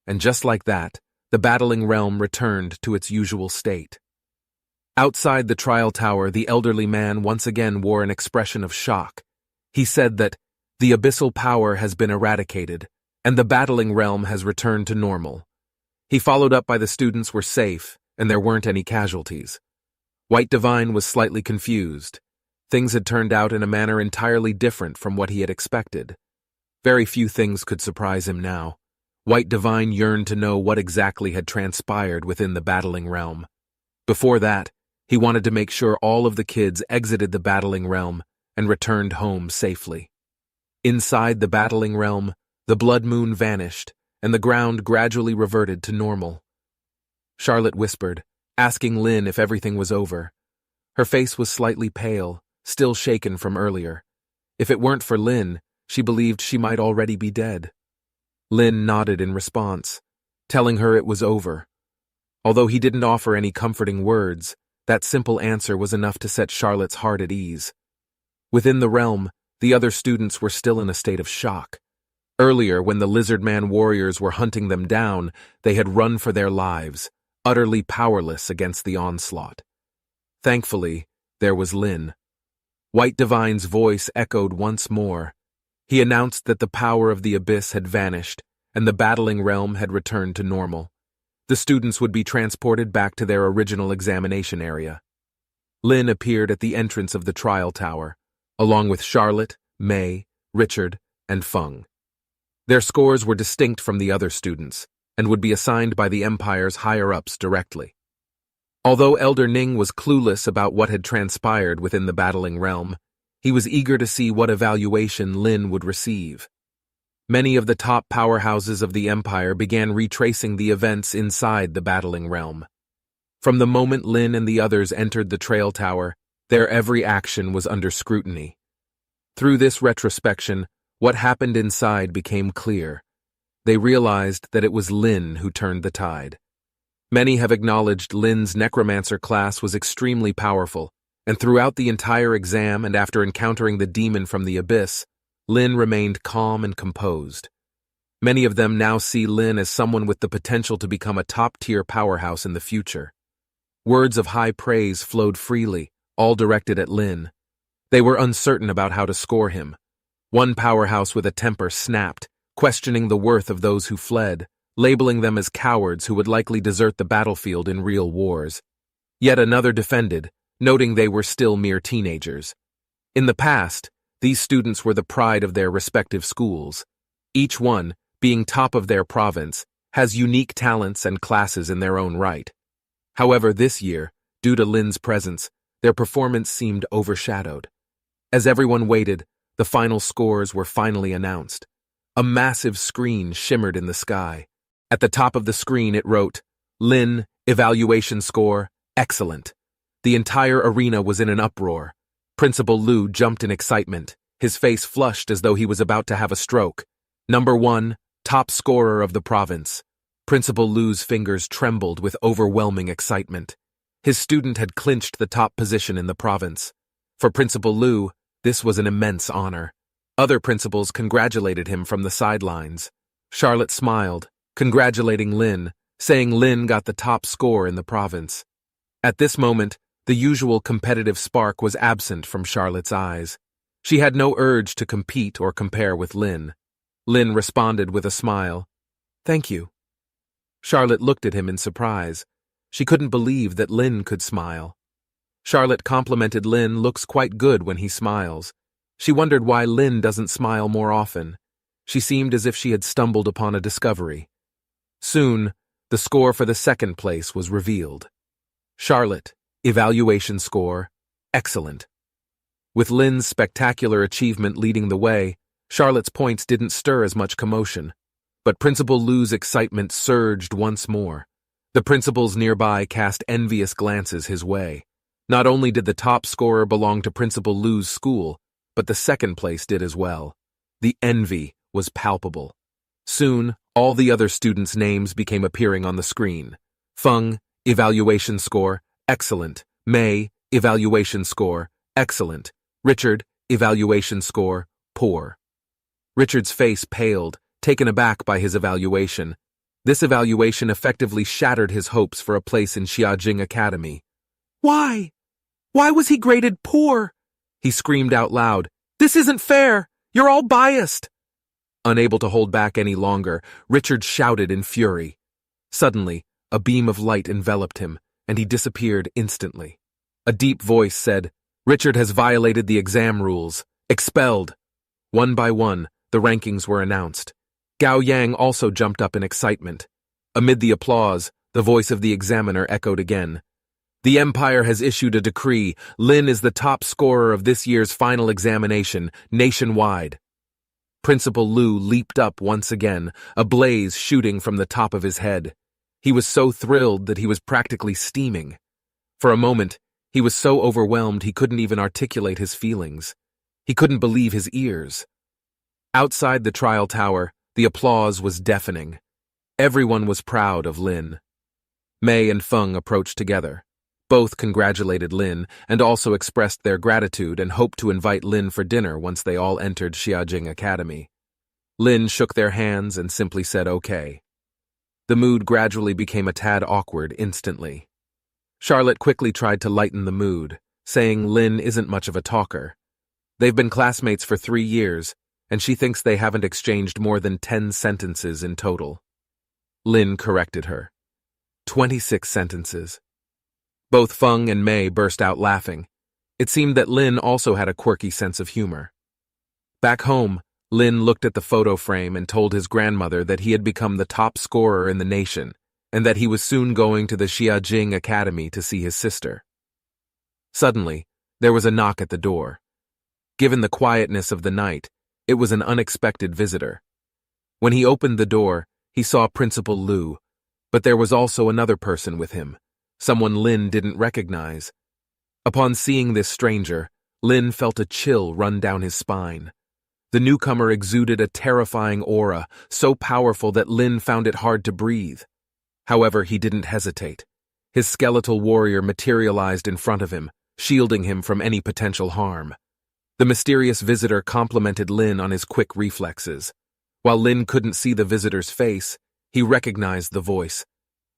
[SPEAKER 1] And just like that, the battling realm returned to its usual state. Outside the trial tower, the elderly man once again wore an expression of shock. He said that the abyssal power has been eradicated, and the battling realm has returned to normal. He followed up by the students were safe, and there weren't any casualties. White Divine was slightly confused. Things had turned out in a manner entirely different from what he had expected. Very few things could surprise him now. White Divine yearned to know what exactly had transpired within the battling realm. Before that, he wanted to make sure all of the kids exited the battling realm and returned home safely. Inside the battling realm, the blood moon vanished, and the ground gradually reverted to normal. Charlotte whispered, asking Lynn if everything was over. Her face was slightly pale, still shaken from earlier. If it weren't for Lynn, she believed she might already be dead. Lynn nodded in response, telling her it was over. Although he didn't offer any comforting words, that simple answer was enough to set Charlotte's heart at ease. Within the realm, the other students were still in a state of shock. Earlier, when the Lizard Man warriors were hunting them down, they had run for their lives, utterly powerless against the onslaught. Thankfully, there was Lynn. White Divine's voice echoed once more. He announced that the power of the abyss had vanished, and the battling realm had returned to normal. The students would be transported back to their original examination area. Lynn appeared at the entrance of the trial tower, along with Charlotte, May, Richard, and Feng. Their scores were distinct from the other students, and would be assigned by the Empire's higher-ups directly. Although Elder Ning was clueless about what had transpired within the battling realm, he was eager to see what evaluation Lynn would receive. Many of the top powerhouses of the Empire began retracing the events inside the battling realm. From the moment Lynn and the others entered the trail tower, their every action was under scrutiny. Through this retrospection, what happened inside became clear. They realized that it was Lynn who turned the tide. Many have acknowledged Lynn's necromancer class was extremely powerful, and throughout the entire exam and after encountering the demon from the abyss, Lynn remained calm and composed. Many of them now see Lynn as someone with the potential to become a top-tier powerhouse in the future. Words of high praise flowed freely, all directed at Lynn. They were uncertain about how to score him. One powerhouse with a temper snapped, questioning the worth of those who fled, labeling them as cowards who would likely desert the battlefield in real wars. Yet another defended, noting they were still mere teenagers. In the past, these students were the pride of their respective schools. Each one, being top of their province, has unique talents and classes in their own right. However, this year, due to Lynn's presence, their performance seemed overshadowed. As everyone waited, the final scores were finally announced. A massive screen shimmered in the sky. At the top of the screen it wrote, "Lynn, evaluation score, excellent." The entire arena was in an uproar. Principal Liu jumped in excitement, his face flushed as though he was about to have a stroke. Number 1, top scorer of the province. Principal Liu's fingers trembled with overwhelming excitement. His student had clinched the top position in the province. For Principal Liu, this was an immense honor. Other principals congratulated him from the sidelines. Charlotte smiled, congratulating Lynn, saying Lynn got the top score in the province. At this moment, the usual competitive spark was absent from Charlotte's eyes. She had no urge to compete or compare with Lynn. Lynn responded with a smile. "Thank you." Charlotte looked at him in surprise. She couldn't believe that Lynn could smile. Charlotte complimented Lynn looks quite good when he smiles. She wondered why Lynn doesn't smile more often. She seemed as if she had stumbled upon a discovery. Soon, the score for the second place was revealed. Charlotte, evaluation score, excellent. With Lynn's spectacular achievement leading the way, Charlotte's points didn't stir as much commotion. But Principal Liu's excitement surged once more. The principals nearby cast envious glances his way. Not only did the top scorer belong to Principal Liu's school, but the second place did as well. The envy was palpable. Soon, all the other students' names became appearing on the screen. Feng, evaluation score, excellent. May, evaluation score, excellent. Richard, evaluation score, poor. Richard's face paled, taken aback by his evaluation. This evaluation effectively shattered his hopes for a place in Xiajing Academy. "Why? Why was he graded poor?" he screamed out loud. "This isn't fair! You're all biased!" Unable to hold back any longer, Richard shouted in fury. Suddenly, a beam of light enveloped him, and he disappeared instantly. A deep voice said, Richard has violated the exam rules. Expelled. One by one, the rankings were announced. Gao Yang also jumped up in excitement. Amid the applause, the voice of the examiner echoed again. The Empire has issued a decree. Lin is the top scorer of this year's final examination, nationwide. Principal Lu leaped up once again, a blaze shooting from the top of his head. He was so thrilled that he was practically steaming. For a moment, he was so overwhelmed he couldn't even articulate his feelings. He couldn't believe his ears. Outside the trial tower, the applause was deafening. Everyone was proud of Lin. Mei and Feng approached together. Both congratulated Lin and also expressed their gratitude and hoped to invite Lin for dinner once they all entered Xiajing Academy. Lin shook their hands and simply said okay. The mood gradually became a tad awkward instantly. Charlotte quickly tried to lighten the mood, saying Lin isn't much of a talker. They've been classmates for 3 years, and she thinks they haven't exchanged more than 10 sentences in total. Lin corrected her. 26 sentences. Both Feng and Mei burst out laughing. It seemed that Lin also had a quirky sense of humor. Back home, Lin looked at the photo frame and told his grandmother that he had become the top scorer in the nation, and that he was soon going to the Xiajing Academy to see his sister. Suddenly, there was a knock at the door. Given the quietness of the night, it was an unexpected visitor. When he opened the door, he saw Principal Lu, but there was also another person with him, someone Lin didn't recognize. Upon seeing this stranger, Lin felt a chill run down his spine. The newcomer exuded a terrifying aura, so powerful that Lin found it hard to breathe. However, he didn't hesitate. His skeletal warrior materialized in front of him, shielding him from any potential harm. The mysterious visitor complimented Lin on his quick reflexes. While Lin couldn't see the visitor's face, he recognized the voice.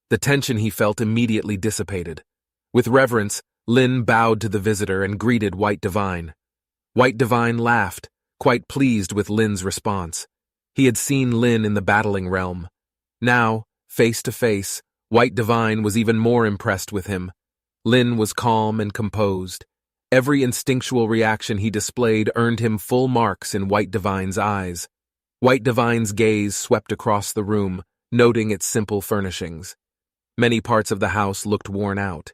[SPEAKER 1] The tension he felt immediately dissipated. With reverence, Lin bowed to the visitor and greeted White Divine. White Divine laughed, quite pleased with Lin's response. He had seen Lin in the battling realm. Now, face to face, White Divine was even more impressed with him. Lin was calm and composed. Every instinctual reaction he displayed earned him full marks in White Divine's eyes. White Divine's gaze swept across the room, noting its simple furnishings. Many parts of the house looked worn out.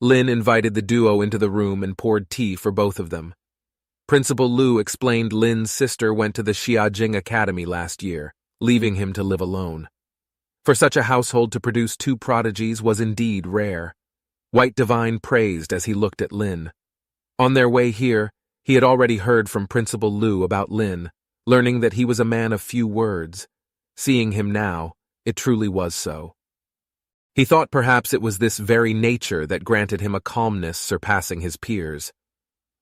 [SPEAKER 1] Lin invited the duo into the room and poured tea for both of them. Principal Lu explained Lin's sister went to the Xiajing Academy last year, leaving him to live alone. For such a household to produce 2 prodigies was indeed rare. White Divine praised as he looked at Lin. On their way here, he had already heard from Principal Lu about Lin, learning that he was a man of few words. Seeing him now, it truly was so. He thought perhaps it was this very nature that granted him a calmness surpassing his peers.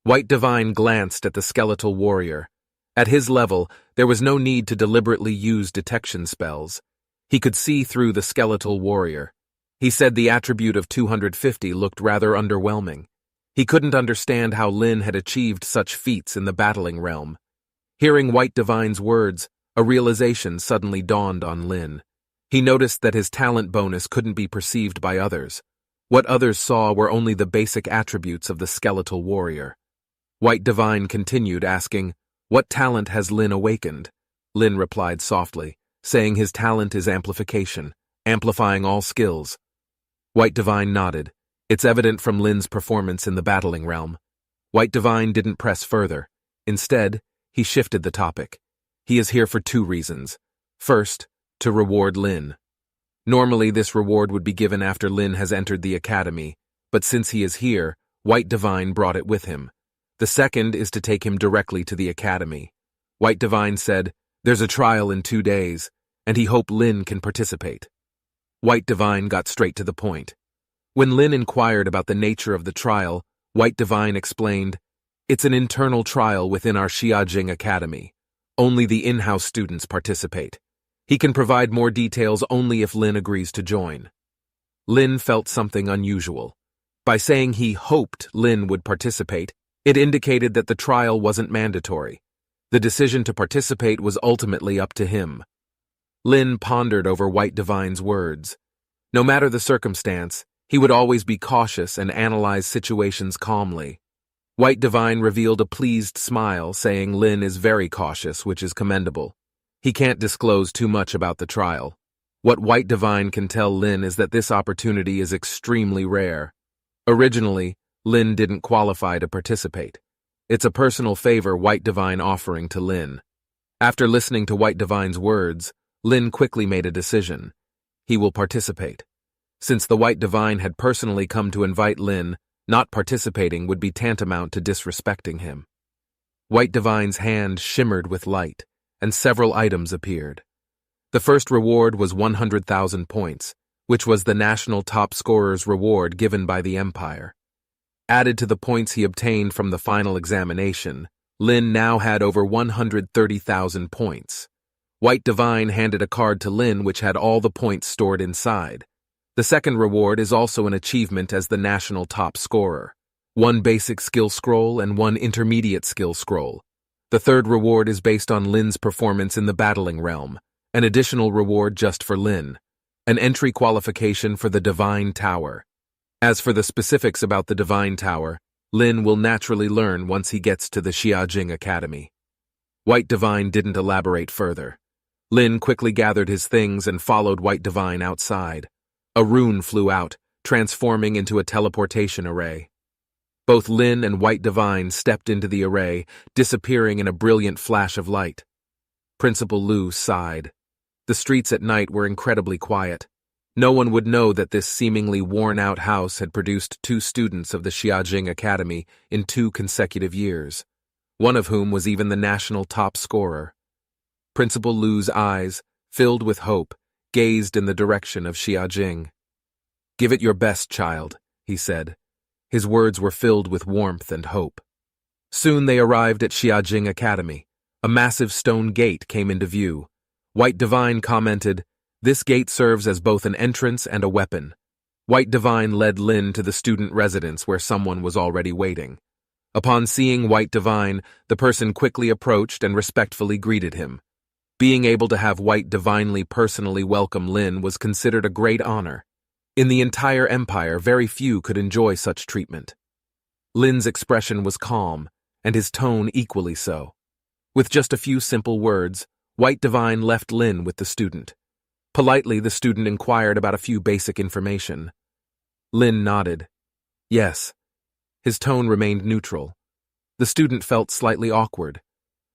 [SPEAKER 1] White Divine glanced at the skeletal warrior. At his level, there was no need to deliberately use detection spells. He could see through the skeletal warrior. He said the attribute of 250 looked rather underwhelming. He couldn't understand how Lin had achieved such feats in the battling realm. Hearing White Divine's words, a realization suddenly dawned on Lin. He noticed that his talent bonus couldn't be perceived by others. What others saw were only the basic attributes of the skeletal warrior. White Divine continued asking, "What talent has Lin awakened?" Lin replied softly, saying his talent is amplification, amplifying all skills. White Divine nodded. It's evident from Lin's performance in the battling realm. White Divine didn't press further. Instead, he shifted the topic. He is here for 2 reasons. First, to reward Lin. Normally, this reward would be given after Lin has entered the academy, but since he is here, White Divine brought it with him. The second is to take him directly to the academy. White Divine said, "There's a trial in 2 days, and he hoped Lin can participate." White Divine got straight to the point. When Lin inquired about the nature of the trial, White Divine explained, "It's an internal trial within our Xiajing Academy. Only the in-house students participate. He can provide more details only if Lin agrees to join." Lin felt something unusual. By saying he hoped Lin would participate, it indicated that the trial wasn't mandatory. The decision to participate was ultimately up to him. Lin pondered over White Divine's words. No matter the circumstance, he would always be cautious and analyze situations calmly. White Divine revealed a pleased smile, saying Lin is very cautious, which is commendable. He can't disclose too much about the trial. What White Divine can tell Lin is that this opportunity is extremely rare. Originally, Lin didn't qualify to participate. It's a personal favor White Divine offering to Lin. After listening to White Divine's words, Lin quickly made a decision. He will participate. Since the White Divine had personally come to invite Lin, not participating would be tantamount to disrespecting him. White Divine's hand shimmered with light, and several items appeared. The first reward was 100,000 points, which was the national top scorer's reward given by the Empire. Added to the points he obtained from the final examination, Lin now had over 130,000 points. White Divine handed a card to Lin which had all the points stored inside. The second reward is also an achievement as the national top scorer. 1 basic skill scroll and 1 intermediate skill scroll. The third reward is based on Lin's performance in the battling realm, an additional reward just for Lin, an entry qualification for the Divine Tower. As for the specifics about the Divine Tower, Lin will naturally learn once he gets to the Xiajing Academy. White Divine didn't elaborate further. Lin quickly gathered his things and followed White Divine outside. A rune flew out, transforming into a teleportation array. Both Lin and White Divine stepped into the array, disappearing in a brilliant flash of light. Principal Lu sighed. The streets at night were incredibly quiet. No one would know that this seemingly worn-out house had produced 2 students of the Xiajing Academy in 2 consecutive years, one of whom was even the national top scorer. Principal Lu's eyes, filled with hope, gazed in the direction of Xiajing. "Give it your best, child," he said. His words were filled with warmth and hope. Soon they arrived at Xiajing Academy. A massive stone gate came into view. White Divine commented, "This gate serves as both an entrance and a weapon." White Divine led Lin to the student residence where someone was already waiting. Upon seeing White Divine, the person quickly approached and respectfully greeted him. Being able to have White Divinely personally welcome Lin was considered a great honor. In the entire empire, very few could enjoy such treatment. Lin's expression was calm, and his tone equally so. With just a few simple words, White Divine left Lin with the student. Politely, the student inquired about a few basic information. Lin nodded. Yes. His tone remained neutral. The student felt slightly awkward.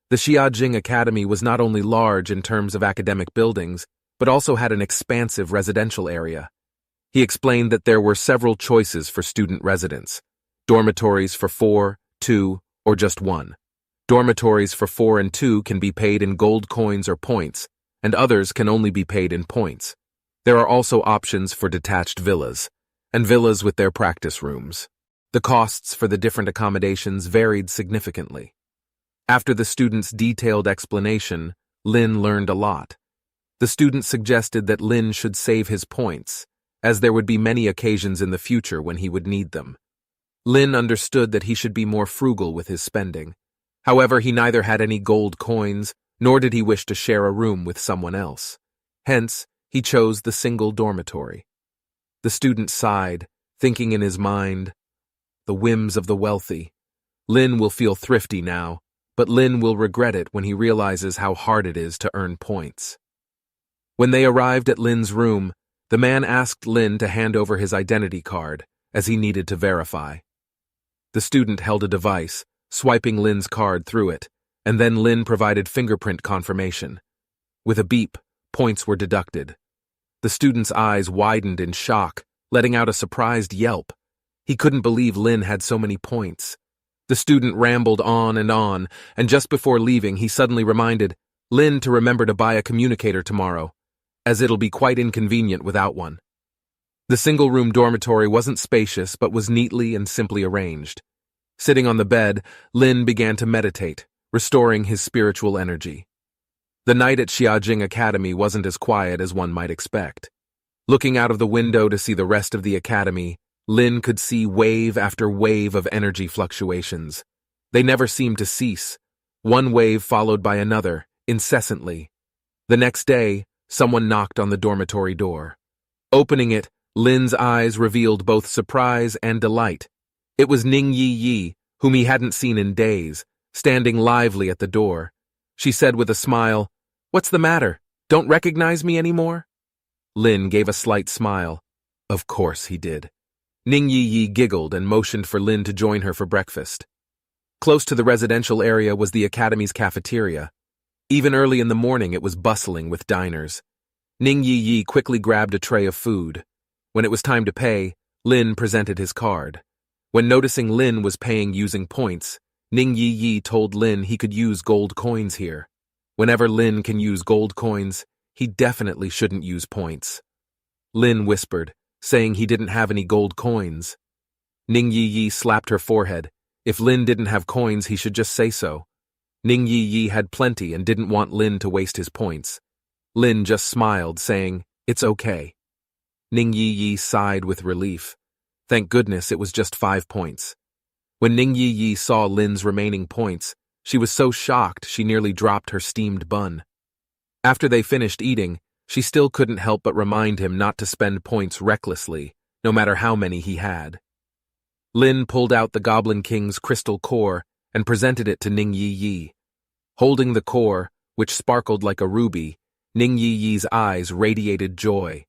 [SPEAKER 1] The Xiajing Academy was not only large in terms of academic buildings, but also had an expansive residential area. He explained that there were several choices for student residence. Dormitories for 4, 2, or just 1. Dormitories for 4 and 2 can be paid in gold coins or points, and others can only be paid in points. There are also options for detached villas, and villas with their practice rooms. The costs for the different accommodations varied significantly. After the student's detailed explanation, Lin learned a lot. The student suggested that Lin should save his points, as there would be many occasions in the future when he would need them. Lin understood that he should be more frugal with his spending. However, he neither had any gold coins, nor did he wish to share a room with someone else. Hence, he chose the single dormitory. The student sighed, thinking in his mind, "The whims of the wealthy. Lin will feel thrifty now, but Lin will regret it when he realizes how hard it is to earn points." When they arrived at Lin's room, the man asked Lin to hand over his identity card, as he needed to verify. The student held a device, swiping Lin's card through it, and then Lin provided fingerprint confirmation. With a beep, points were deducted. The student's eyes widened in shock, letting out a surprised yelp. He couldn't believe Lin had so many points. The student rambled on, and just before leaving, he suddenly reminded Lin to remember to buy a communicator tomorrow, as it'll be quite inconvenient without one. The single-room dormitory wasn't spacious, but was neatly and simply arranged. Sitting on the bed, Lin began to meditate, restoring his spiritual energy. The night at Xiajing Academy wasn't as quiet as one might expect. Looking out of the window to see the rest of the academy, Lin could see wave after wave of energy fluctuations. They never seemed to cease, one wave followed by another, incessantly. The next day, someone knocked on the dormitory door. Opening it, Lin's eyes revealed both surprise and delight. It was Ning Yi Yi, whom he hadn't seen in days, standing lively at the door. She said with a smile, "What's the matter? Don't recognize me anymore?" Lin gave a slight smile. Of course he did. Ning Yi giggled and motioned for Lin to join her for breakfast. Close to the residential area was the academy's cafeteria. Even early in the morning it was bustling with diners. Ning Yi quickly grabbed a tray of food. When it was time to pay, Lin presented his card. When noticing Lin was paying using points, Ning Yi told Lin he could use gold coins here. Whenever Lin can use gold coins, he definitely shouldn't use points. Lin whispered, saying he didn't have any gold coins. Ning Yi slapped her forehead. If Lin didn't have coins, he should just say so. Ning Yi had plenty and didn't want Lin to waste his points. Lin just smiled, saying, "It's okay." Ning Yi sighed with relief. Thank goodness it was just 5 points. When Ning Yi saw Lin's remaining points, she was so shocked she nearly dropped her steamed bun. After they finished eating, she still couldn't help but remind him not to spend points recklessly, no matter how many he had. Lin pulled out the Goblin King's crystal core and presented it to Ning Yi. Holding the core, which sparkled like a ruby, Ning Yi's eyes radiated joy.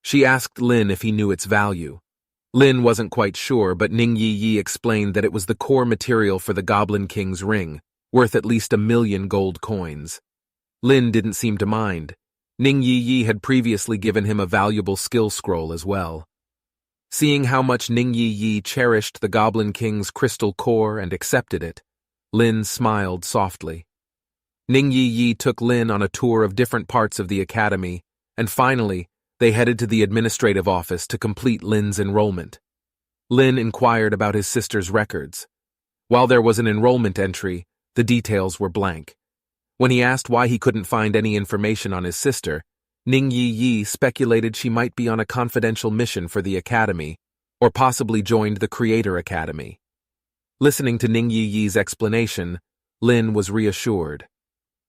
[SPEAKER 1] She asked Lin if he knew its value. Lin wasn't quite sure, but Ning Yi explained that it was the core material for the Goblin King's ring, worth at least 1,000,000 gold coins. Lin didn't seem to mind. Ning Yi had previously given him a valuable skill scroll as well. Seeing how much Ning Yi cherished the Goblin King's crystal core and accepted it, Lin smiled softly. Ning Yi took Lin on a tour of different parts of the academy, and finally, they headed to the administrative office to complete Lin's enrollment. Lin inquired about his sister's records. While there was an enrollment entry, the details were blank. When he asked why he couldn't find any information on his sister, Ning Yi speculated she might be on a confidential mission for the academy, or possibly joined the Creator Academy. Listening to Ning Yi's explanation, Lin was reassured.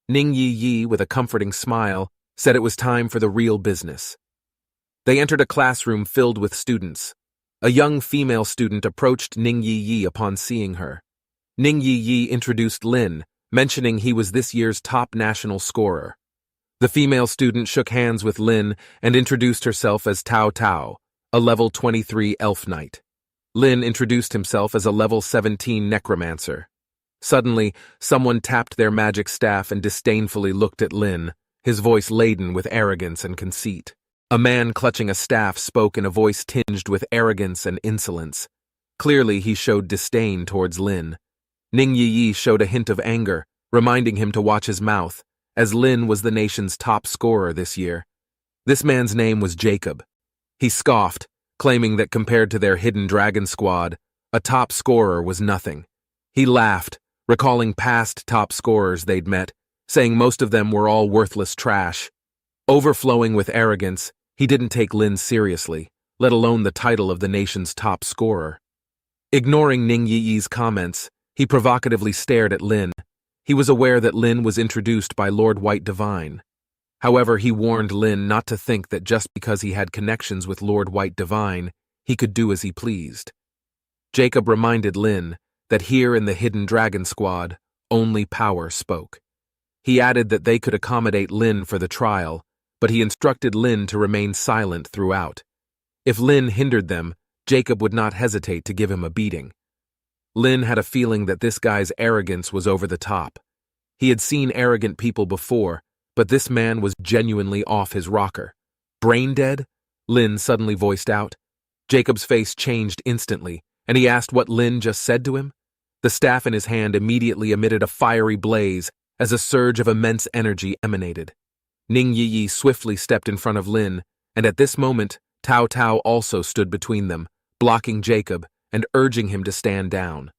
[SPEAKER 1] Ning Yi, with a comforting smile, said it was time for the real business. They entered a classroom filled with students. A young female student approached Ning Yi upon seeing her. Ning Yi introduced Lin, mentioning he was this year's top national scorer. The female student shook hands with Lin and introduced herself as Tao Tao, a level 23 elf knight. Lin introduced himself as a level 17 necromancer. Suddenly, someone tapped their magic staff and disdainfully looked at Lin, his voice laden with arrogance and conceit. A man clutching a staff spoke in a voice tinged with arrogance and insolence. Clearly, he showed disdain towards Lin. Ning Yi showed a hint of anger, reminding him to watch his mouth, as Lin was the nation's top scorer this year. This man's name was Jacob. He scoffed, claiming that compared to their hidden dragon squad, a top scorer was nothing. He laughed, recalling past top scorers they'd met, saying most of them were all worthless trash. Overflowing with arrogance, he didn't take Lin seriously, let alone the title of the nation's top scorer. Ignoring Ning Yi's comments, he provocatively stared at Lin. He was aware that Lin was introduced by Lord White Divine. However, he warned Lin not to think that just because he had connections with Lord White Divine, he could do as he pleased. Jacob reminded Lin that here in the Hidden Dragon Squad, only power spoke. He added that they could accommodate Lin for the trial, but he instructed Lin to remain silent throughout. If Lin hindered them, Jacob would not hesitate to give him a beating. Lin had a feeling that this guy's arrogance was over the top. He had seen arrogant people before, but this man was genuinely off his rocker. Brain dead? Lin suddenly voiced out. Jacob's face changed instantly, and he asked what Lin just said to him. The staff in his hand immediately emitted a fiery blaze as a surge of immense energy emanated. Ning Yi swiftly stepped in front of Lin, and at this moment, Tao Tao also stood between them, blocking Jacob and urging him to stand down.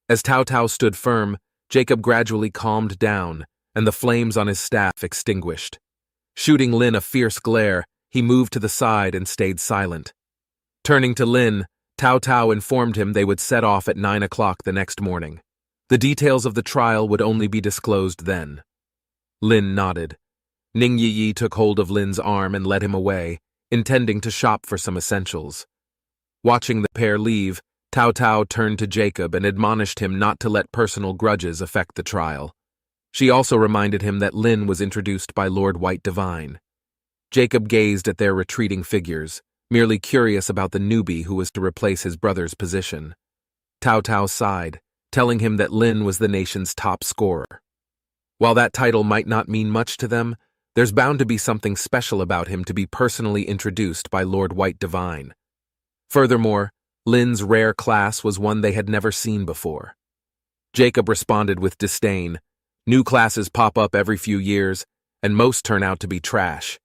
[SPEAKER 1] As Tao Tao stood firm, Jacob gradually calmed down, and the flames on his staff extinguished. Shooting Lin a fierce glare, he moved to the side and stayed silent. Turning to Lin, Tao Tao informed him they would set off at 9 o'clock the next morning. The details of the trial would only be disclosed then. Lin nodded. Ning Yi took hold of Lin's arm and led him away, intending to shop for some essentials. Watching the pair leave, Tao Tao turned to Jacob and admonished him not to let personal grudges affect the trial. She also reminded him that Lin was introduced by Lord White Divine. Jacob gazed at their retreating figures, merely curious about the newbie who was to replace his brother's position. Tao Tao sighed, telling him that Lin was the nation's top scorer. While that title might not mean much to them, there's bound to be something special about him to be personally introduced by Lord White Divine. Furthermore, Lin's rare class was one they had never seen before. Jacob responded with disdain. New classes pop up every few years, and most turn out to be trash.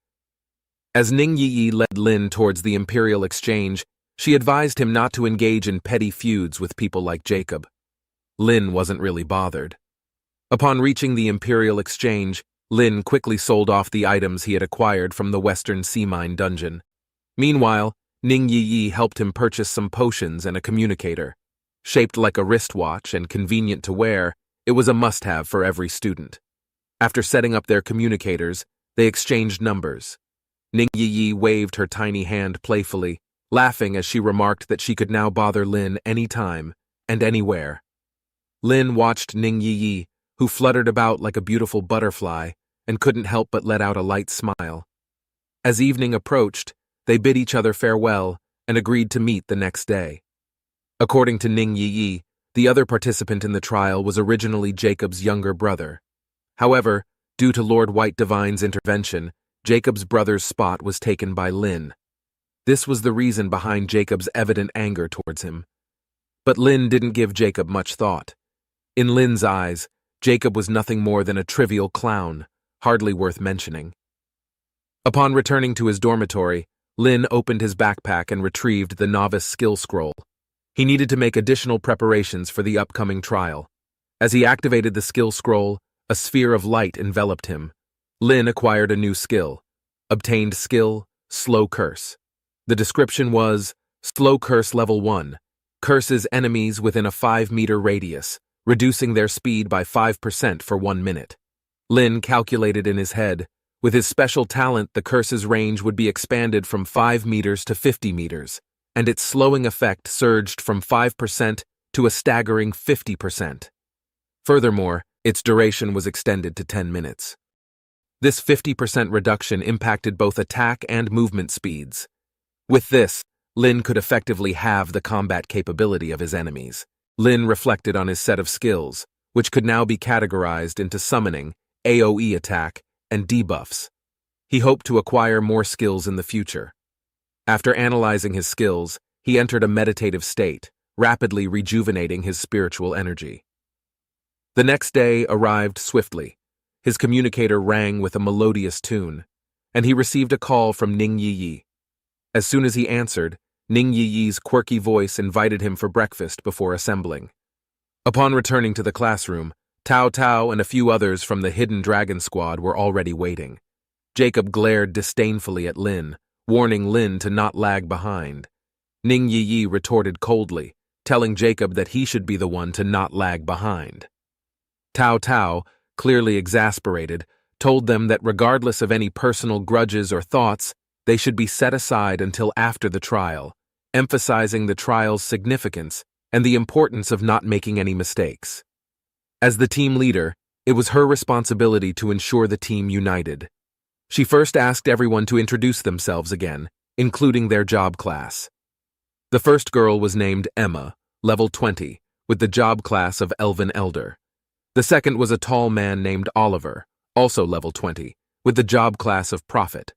[SPEAKER 1] As Ning Yi led Lin towards the Imperial Exchange, she advised him not to engage in petty feuds with people like Jacob. Lin wasn't really bothered. Upon reaching the Imperial Exchange, Lin quickly sold off the items he had acquired from the Western Sea Mine dungeon. Meanwhile, Ning Yi helped him purchase some potions and a communicator. Shaped like a wristwatch and convenient to wear, it was a must-have for every student. After setting up their communicators, they exchanged numbers. Ning Yi waved her tiny hand playfully, laughing as she remarked that she could now bother Lin anytime and anywhere. Lin watched Ning Yi, who fluttered about like a beautiful butterfly and couldn't help but let out a light smile. As evening approached, they bid each other farewell and agreed to meet the next day. According to Ning Yi, the other participant in the trial was originally Jacob's younger brother. However, due to Lord White Divine's intervention, Jacob's brother's spot was taken by Lin. This was the reason behind Jacob's evident anger towards him. But Lin didn't give Jacob much thought. In Lin's eyes, Jacob was nothing more than a trivial clown, hardly worth mentioning. Upon returning to his dormitory, Lin opened his backpack and retrieved the novice skill scroll. He needed to make additional preparations for the upcoming trial. As he activated the skill scroll, a sphere of light enveloped him. Lin acquired a new skill. Obtained skill, Slow Curse. The description was, Slow Curse Level 1. Curses enemies within a 5-meter radius, reducing their speed by 5% for 1 minute. Lin calculated in his head, with his special talent the curse's range would be expanded from 5 meters to 50 meters, and its slowing effect surged from 5% to a staggering 50%. Furthermore, its duration was extended to 10 minutes. This 50% reduction impacted both attack and movement speeds. With this, Lin could effectively halve the combat capability of his enemies. Lin reflected on his set of skills, which could now be categorized into summoning, AoE attack, and debuffs. He hoped to acquire more skills in the future. After analyzing his skills, he entered a meditative state, rapidly rejuvenating his spiritual energy. The next day arrived swiftly. His communicator rang with a melodious tune, and he received a call from Ning Yi. As soon as he answered, Ning Yi's quirky voice invited him for breakfast before assembling. Upon returning to the classroom, Tao Tao and a few others from the Hidden Dragon Squad were already waiting. Jacob glared disdainfully at Lin, warning Lin to not lag behind. Ning Yi retorted coldly, telling Jacob that he should be the one to not lag behind. Tao Tao, clearly exasperated, told them that regardless of any personal grudges or thoughts, they should be set aside until after the trial, emphasizing the trial's significance and the importance of not making any mistakes. As the team leader, it was her responsibility to ensure the team united. She first asked everyone to introduce themselves again, including their job class. The first girl was named Emma, level 20, with the job class of Elven Elder. The second was a tall man named Oliver, also level 20, with the job class of Prophet.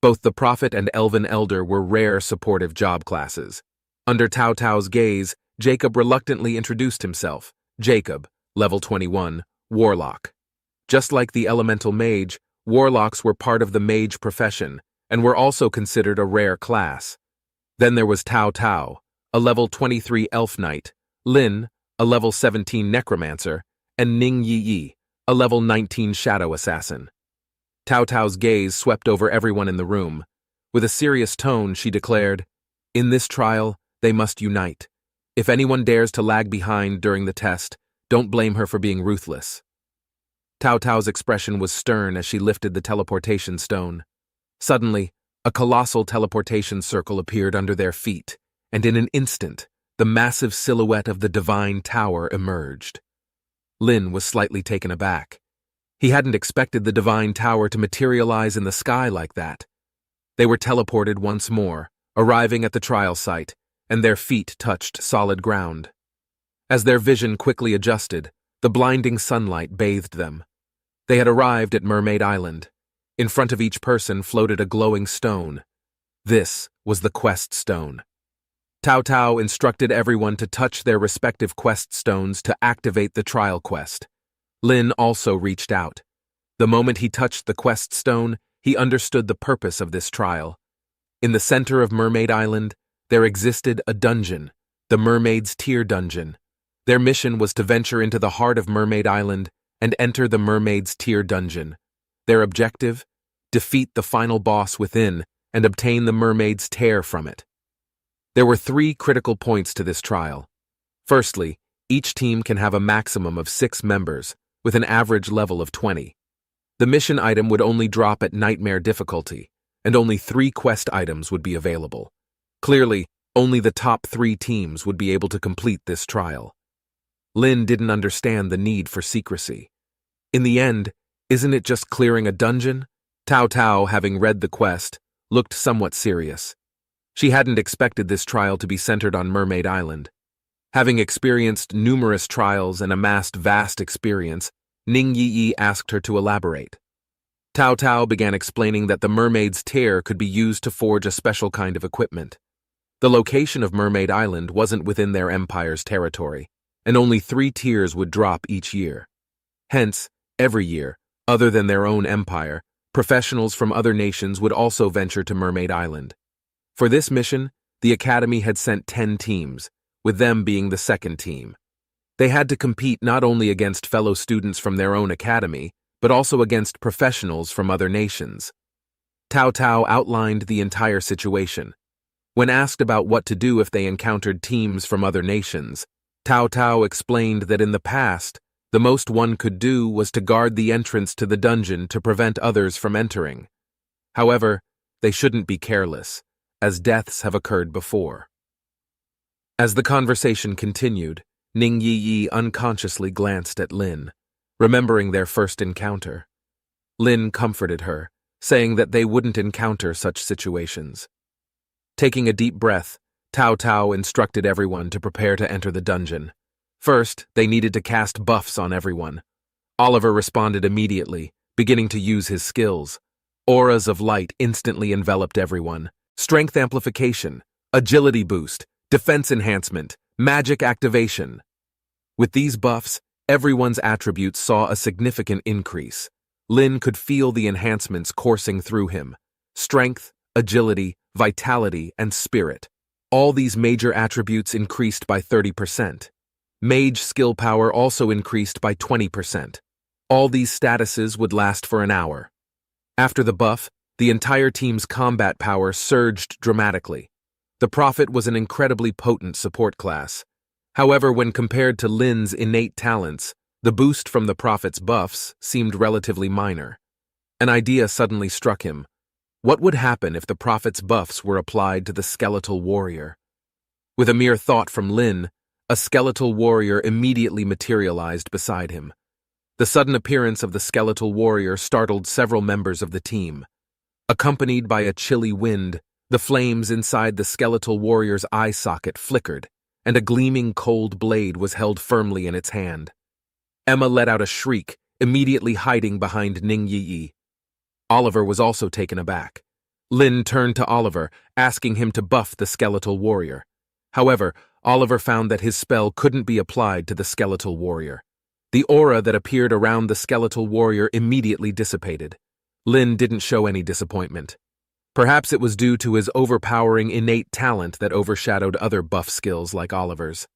[SPEAKER 1] Both the Prophet and Elven Elder were rare supportive job classes. Under Tao Tao's gaze, Jacob reluctantly introduced himself, Jacob, level 21, Warlock. Just like the Elemental Mage, Warlocks were part of the mage profession and were also considered a rare class. Then there was Tao Tao, a level 23 Elf Knight, Lin, a level 17 Necromancer, and Ning Yi, a level 19 Shadow Assassin. Tao Tao's gaze swept over everyone in the room. With a serious tone, she declared, "In this trial, they must unite. If anyone dares to lag behind during the test, don't blame her for being ruthless." Tao Tao's expression was stern as she lifted the teleportation stone. Suddenly, a colossal teleportation circle appeared under their feet, and in an instant, the massive silhouette of the divine tower emerged. Lin was slightly taken aback. He hadn't expected the divine tower to materialize in the sky like that. They were teleported once more, arriving at the trial site, and their feet touched solid ground. As their vision quickly adjusted, the blinding sunlight bathed them. They had arrived at Mermaid Island. In front of each person floated a glowing stone. This was the quest stone. Tao Tao instructed everyone to touch their respective quest stones to activate the trial quest. Lin also reached out. The moment he touched the quest stone, he understood the purpose of this trial. In the center of Mermaid Island, there existed a dungeon, the Mermaid's Tier Dungeon. Their mission was to venture into the heart of Mermaid Island and enter the Mermaid's Tier Dungeon. Their objective? Defeat the final boss within and obtain the Mermaid's Tear from it. There were 3 critical points to this trial. Firstly, each team can have a maximum of 6 members, with an average level of 20. The mission item would only drop at nightmare difficulty, and only 3 quest items would be available. Clearly, only the top 3 teams would be able to complete this trial. Lin didn't understand the need for secrecy. In the end, isn't it just clearing a dungeon? Tao Tao, having read the quest, looked somewhat serious. She hadn't expected this trial to be centered on Mermaid Island. Having experienced numerous trials and amassed vast experience, Ning Yi asked her to elaborate. Tao Tao began explaining that the Mermaid's Tear could be used to forge a special kind of equipment. The location of Mermaid Island wasn't within their empire's territory, and only 3 tiers would drop each year. Hence, every year, other than their own empire, professionals from other nations would also venture to Mermaid Island. For this mission, the Academy had sent 10 teams, with them being the second team. They had to compete not only against fellow students from their own academy, but also against professionals from other nations. Tao Tao outlined the entire situation. When asked about what to do if they encountered teams from other nations, Tao Tao explained that in the past, the most one could do was to guard the entrance to the dungeon to prevent others from entering. However, they shouldn't be careless, as deaths have occurred before. As the conversation continued, Ning Yi unconsciously glanced at Lin, remembering their first encounter. Lin comforted her, saying that they wouldn't encounter such situations. Taking a deep breath, Tao Tao instructed everyone to prepare to enter the dungeon. First, they needed to cast buffs on everyone. Oliver responded immediately, beginning to use his skills. Auras of light instantly enveloped everyone. Strength amplification, agility boost, defense enhancement, magic activation. With these buffs, everyone's attributes saw a significant increase. Lin could feel the enhancements coursing through him. Strength, agility, vitality, and spirit. All these major attributes increased by 30%. Mage skill power also increased by 20%. All these statuses would last for an hour. After the buff, the entire team's combat power surged dramatically. The Prophet was an incredibly potent support class. However, when compared to Lin's innate talents, the boost from the Prophet's buffs seemed relatively minor. An idea suddenly struck him. What would happen if the Prophet's buffs were applied to the skeletal warrior? With a mere thought from Lin, a skeletal warrior immediately materialized beside him. The sudden appearance of the skeletal warrior startled several members of the team. Accompanied by a chilly wind, the flames inside the skeletal warrior's eye socket flickered, and a gleaming cold blade was held firmly in its hand. Emma let out a shriek, immediately hiding behind Ning Yi. Oliver was also taken aback. Lin turned to Oliver, asking him to buff the skeletal warrior. However, Oliver found that his spell couldn't be applied to the skeletal warrior. The aura that appeared around the skeletal warrior immediately dissipated. Lin didn't show any disappointment. Perhaps it was due to his overpowering innate talent that overshadowed other buff skills like Oliver's.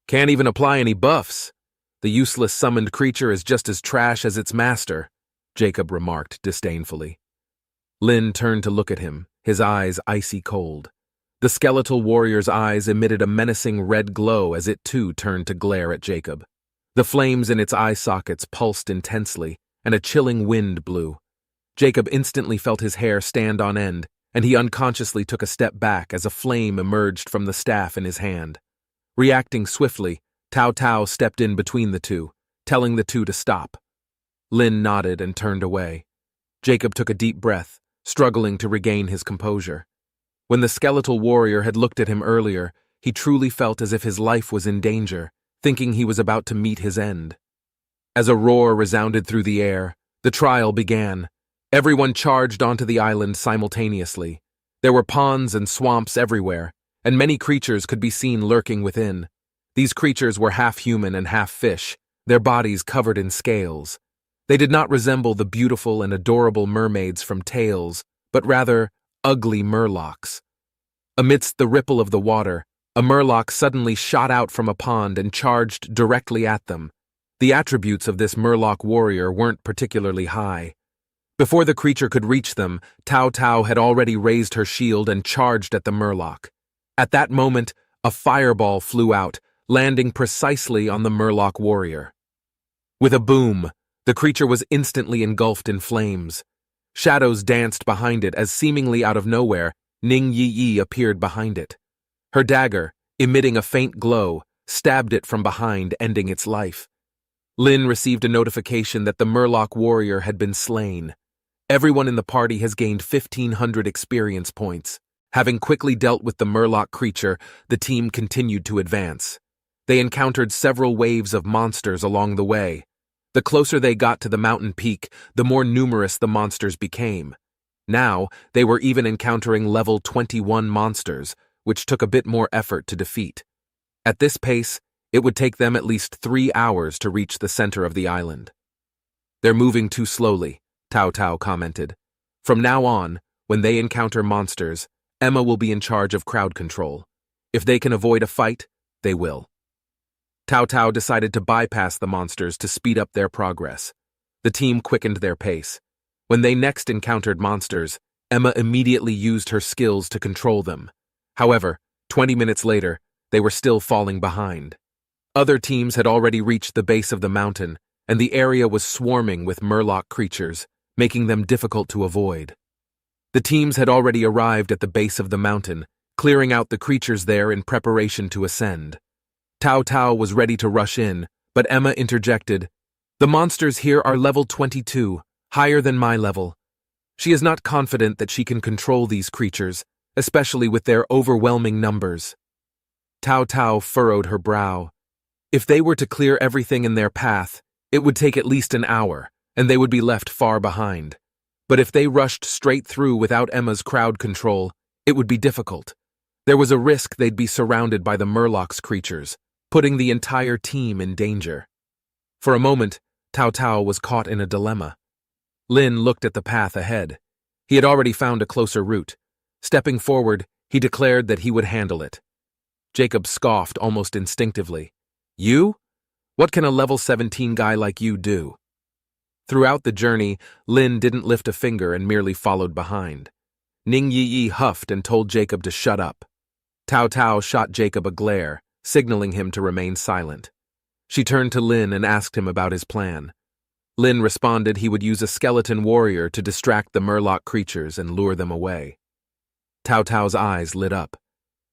[SPEAKER 1] Can't even apply any buffs. The useless summoned creature is just as trash as its master, Jacob remarked disdainfully. Lin turned to look at him, his eyes icy cold. The skeletal warrior's eyes emitted a menacing red glow as it too turned to glare at Jacob. The flames in its eye sockets pulsed intensely, and a chilling wind blew. Jacob instantly felt his hair stand on end, and he unconsciously took a step back as a flame emerged from the staff in his hand. Reacting swiftly, Tao Tao stepped in between the two, telling the two to stop. Lin nodded and turned away. Jacob took a deep breath, struggling to regain his composure. When the skeletal warrior had looked at him earlier, he truly felt as if his life was in danger, thinking he was about to meet his end. As a roar resounded through the air, the trial began. Everyone charged onto the island simultaneously. There were ponds and swamps everywhere, and many creatures could be seen lurking within. These creatures were half human and half fish, their bodies covered in scales. They did not resemble the beautiful and adorable mermaids from Tales, but rather ugly murlocs. Amidst the ripple of the water, a murloc suddenly shot out from a pond and charged directly at them. The attributes of this murloc warrior weren't particularly high. Before the creature could reach them, Tao Tao had already raised her shield and charged at the murloc. At that moment, a fireball flew out, landing precisely on the murloc warrior. With a boom, the creature was instantly engulfed in flames. Shadows danced behind it as seemingly out of nowhere, Ning Yi appeared behind it. Her dagger, emitting a faint glow, stabbed it from behind, ending its life. Lin received a notification that the murloc warrior had been slain. Everyone in the party has gained 1,500 experience points. Having quickly dealt with the murloc creature, the team continued to advance. They encountered several waves of monsters along the way. The closer they got to the mountain peak, the more numerous the monsters became. Now, they were even encountering level 21 monsters, which took a bit more effort to defeat. At this pace, it would take them at least 3 hours to reach the center of the island. "They're moving too slowly," Tao Tao commented. "From now on, when they encounter monsters, Emma will be in charge of crowd control. If they can avoid a fight, they will." Tao Tao decided to bypass the monsters to speed up their progress. The team quickened their pace. When they next encountered monsters, Emma immediately used her skills to control them. However, 20 minutes later, they were still falling behind. Other teams had already reached the base of the mountain, and the area was swarming with murloc creatures, making them difficult to avoid. The teams had already arrived at the base of the mountain, clearing out the creatures there in preparation to ascend. Tao Tao was ready to rush in, but Emma interjected, "The monsters here are level 22, higher than my level." She is not confident that she can control these creatures, especially with their overwhelming numbers. Tao Tao furrowed her brow. If they were to clear everything in their path, it would take at least an hour, and they would be left far behind. But if they rushed straight through without Emma's crowd control, it would be difficult. There was a risk they'd be surrounded by the murloc's creatures, putting the entire team in danger. For a moment, Tao Tao was caught in a dilemma. Lin looked at the path ahead. He had already found a closer route. Stepping forward, he declared that he would handle it. Jacob scoffed almost instinctively. "You? What can a level 17 guy like you do?" Throughout the journey, Lin didn't lift a finger and merely followed behind. Ning Yi huffed and told Jacob to shut up. Tao Tao shot Jacob a glare, signaling him to remain silent. She turned to Lin and asked him about his plan. Lin responded he would use a skeleton warrior to distract the murloc creatures and lure them away. Tao Tao's eyes lit up.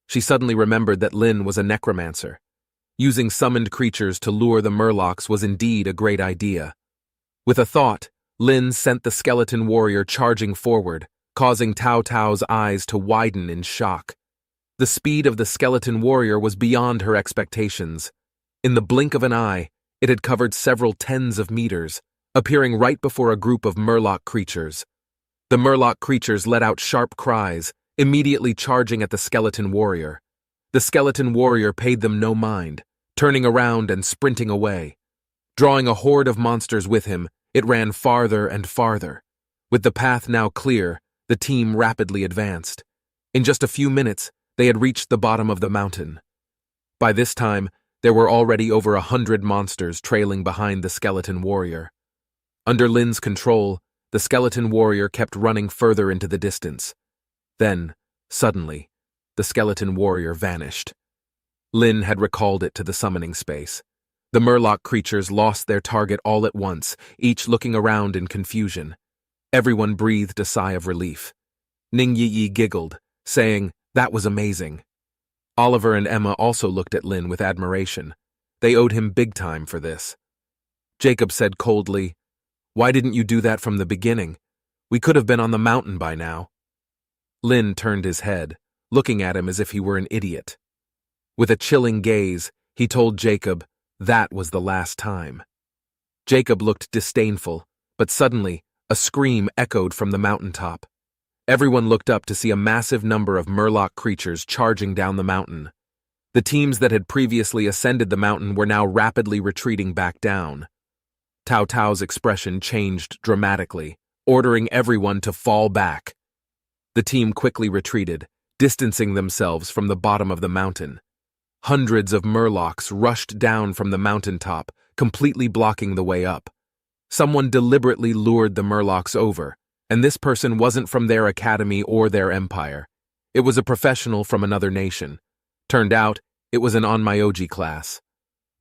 [SPEAKER 1] She suddenly remembered that Lin was a necromancer. Using summoned creatures to lure the murlocs was indeed a great idea. With a thought, Lin sent the skeleton warrior charging forward, causing Tao Tao's eyes to widen in shock. The speed of the skeleton warrior was beyond her expectations. In the blink of an eye, it had covered several tens of meters, appearing right before a group of murloc creatures. The murloc creatures let out sharp cries, immediately charging at the skeleton warrior. The skeleton warrior paid them no mind, turning around and sprinting away. Drawing a horde of monsters with him, it ran farther and farther. With the path now clear, the team rapidly advanced. In just a few minutes, they had reached the bottom of the mountain. By this time, there were already over 100 monsters trailing behind the skeleton warrior. Under Lin's control, the skeleton warrior kept running further into the distance. Then, suddenly, the skeleton warrior vanished. Lin had recalled it to the summoning space. The murloc creatures lost their target all at once, each looking around in confusion. Everyone breathed a sigh of relief. Ning Yi giggled, saying, "That was amazing." Oliver and Emma also looked at Lin with admiration. They owed him big time for this. Jacob said coldly, "Why didn't you do that from the beginning? We could have been on the mountain by now." Lin turned his head, looking at him as if he were an idiot. With a chilling gaze, he told Jacob that was the last time. Jacob looked disdainful, but suddenly, a scream echoed from the mountaintop. Everyone looked up to see a massive number of murloc creatures charging down the mountain. The teams that had previously ascended the mountain were now rapidly retreating back down. Tao Tao's expression changed dramatically, ordering everyone to fall back. The team quickly retreated, distancing themselves from the bottom of the mountain. Hundreds of murlocs rushed down from the mountaintop, completely blocking the way up. Someone deliberately lured the murlocs over, and this person wasn't from their academy or their empire. It was a professional from another nation. Turned out, it was an Onmyoji class.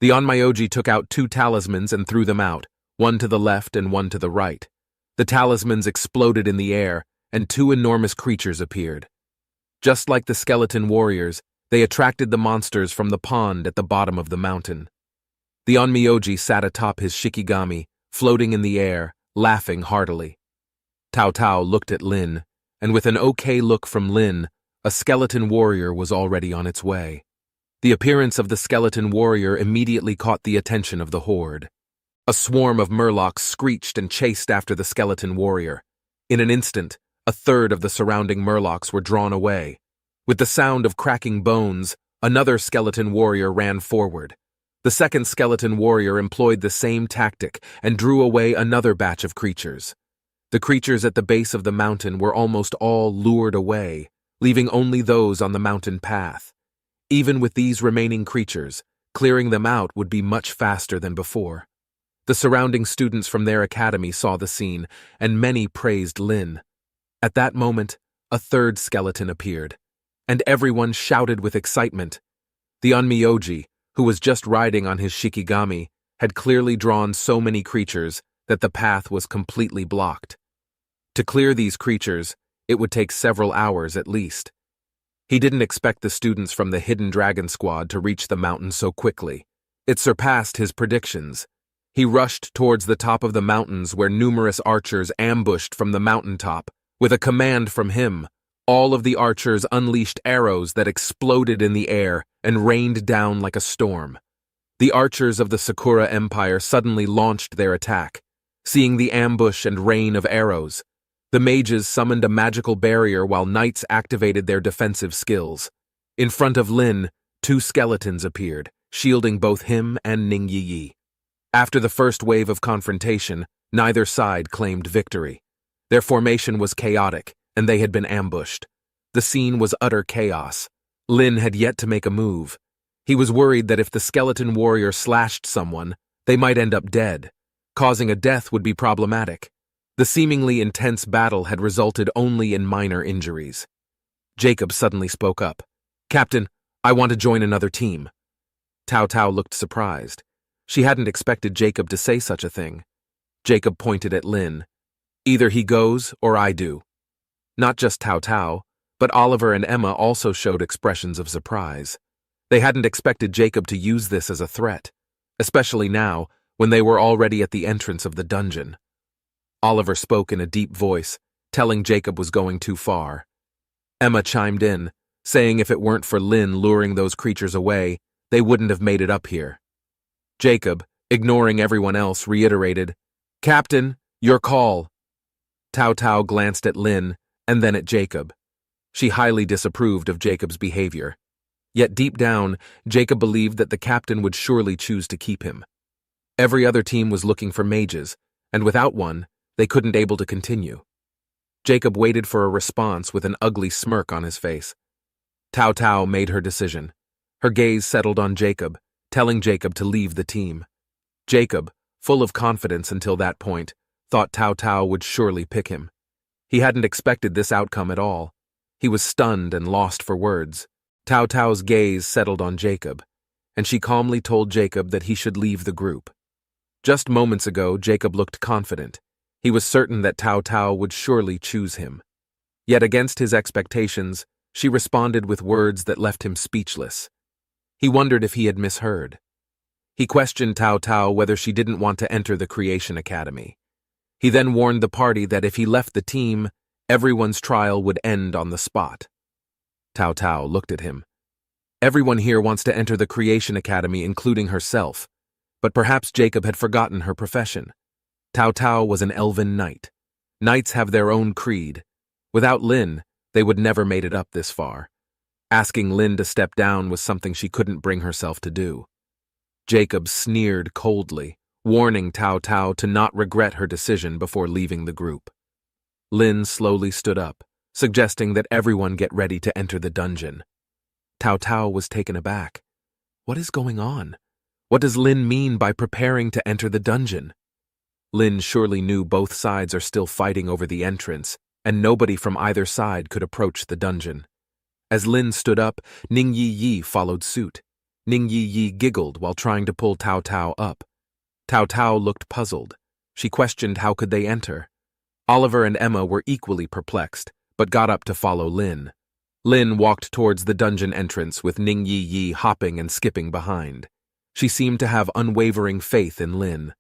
[SPEAKER 1] The Onmyoji took out 2 talismans and threw them out, one to the left and one to the right. The talismans exploded in the air, and 2 enormous creatures appeared. Just like the skeleton warriors, they attracted the monsters from the pond at the bottom of the mountain. The Onmyoji sat atop his shikigami, floating in the air, laughing heartily. Tao Tao looked at Lin, and with an okay look from Lin, a skeleton warrior was already on its way. The appearance of the skeleton warrior immediately caught the attention of the horde. A swarm of murlocs screeched and chased after the skeleton warrior. In an instant, a third of the surrounding murlocs were drawn away. With the sound of cracking bones, another skeleton warrior ran forward. The second skeleton warrior employed the same tactic and drew away another batch of creatures. The creatures at the base of the mountain were almost all lured away, leaving only those on the mountain path. Even with these remaining creatures, clearing them out would be much faster than before. The surrounding students from their academy saw the scene, and many praised Lin. At that moment, a third skeleton appeared, and everyone shouted with excitement. The Onmyoji, who was just riding on his shikigami, had clearly drawn so many creatures that the path was completely blocked. To clear these creatures, it would take several hours at least. He didn't expect the students from the Hidden Dragon Squad to reach the mountain so quickly. It surpassed his predictions. He rushed towards the top of the mountains where numerous archers ambushed from the mountaintop. With a command from him, all of the archers unleashed arrows that exploded in the air and rained down like a storm. The archers of the Sakura Empire suddenly launched their attack. Seeing the ambush and rain of arrows, the mages summoned a magical barrier while knights activated their defensive skills. In front of Lin, 2 skeletons appeared, shielding both him and Ning Yi. After the first wave of confrontation, neither side claimed victory. Their formation was chaotic, and they had been ambushed. The scene was utter chaos. Lin had yet to make a move. He was worried that if the skeleton warrior slashed someone, they might end up dead. Causing a death would be problematic. The seemingly intense battle had resulted only in minor injuries. Jacob suddenly spoke up. "Captain, I want to join another team." Tao Tao looked surprised. She hadn't expected Jacob to say such a thing. Jacob pointed at Lin. "Either he goes or I do." Not just Tao Tao, but Oliver and Emma also showed expressions of surprise. They hadn't expected Jacob to use this as a threat, especially now, when they were already at the entrance of the dungeon. Oliver spoke in a deep voice, telling Jacob was going too far. Emma chimed in, saying if it weren't for Lin luring those creatures away, they wouldn't have made it up here. Jacob, ignoring everyone else, reiterated, "Captain, your call." Tao Tao glanced at Lin and then at Jacob. She highly disapproved of Jacob's behavior. Yet deep down, Jacob believed that the captain would surely choose to keep him. Every other team was looking for mages, and without one, they couldn't able to continue. Jacob waited for a response with an ugly smirk on his face. Tao Tao made her decision. Her gaze settled on Jacob, telling Jacob to leave the team. Jacob, full of confidence until that point, thought Tao Tao would surely pick him. He hadn't expected this outcome at all. He was stunned and lost for words. Tao Tao's gaze settled on Jacob, and she calmly told Jacob that he should leave the group. Just moments ago, Jacob looked confident. He was certain that Tao Tao would surely choose him. Yet against his expectations, She responded with words that left him speechless. He wondered if he had misheard. He questioned Tao Tao whether she didn't want to enter the Creation Academy. He then warned the party that if he left the team, everyone's trial would end on the spot. Tao Tao looked at him. Everyone here wants to enter the Creation Academy, including herself, but perhaps Jacob had forgotten her profession. Tao Tao was an elven knight. Knights have their own creed. Without Lin, they would never made it up this far. Asking Lin to step down was something she couldn't bring herself to do. Jacob sneered coldly, warning Tao Tao to not regret her decision before leaving the group. Lin slowly stood up, suggesting that everyone get ready to enter the dungeon. Tao Tao was taken aback. What is going on? What does Lin mean by preparing to enter the dungeon? Lin surely knew both sides are still fighting over the entrance, and nobody from either side could approach the dungeon. As Lin stood up, Ning Yi Yi followed suit. Ning Yi Yi giggled while trying to pull Tao Tao up. Tao Tao looked puzzled. She questioned how could they enter. Oliver and Emma were equally perplexed, but got up to follow Lin. Lin walked towards the dungeon entrance with Ning Yi Yi hopping and skipping behind. She seemed to have unwavering faith in Lin.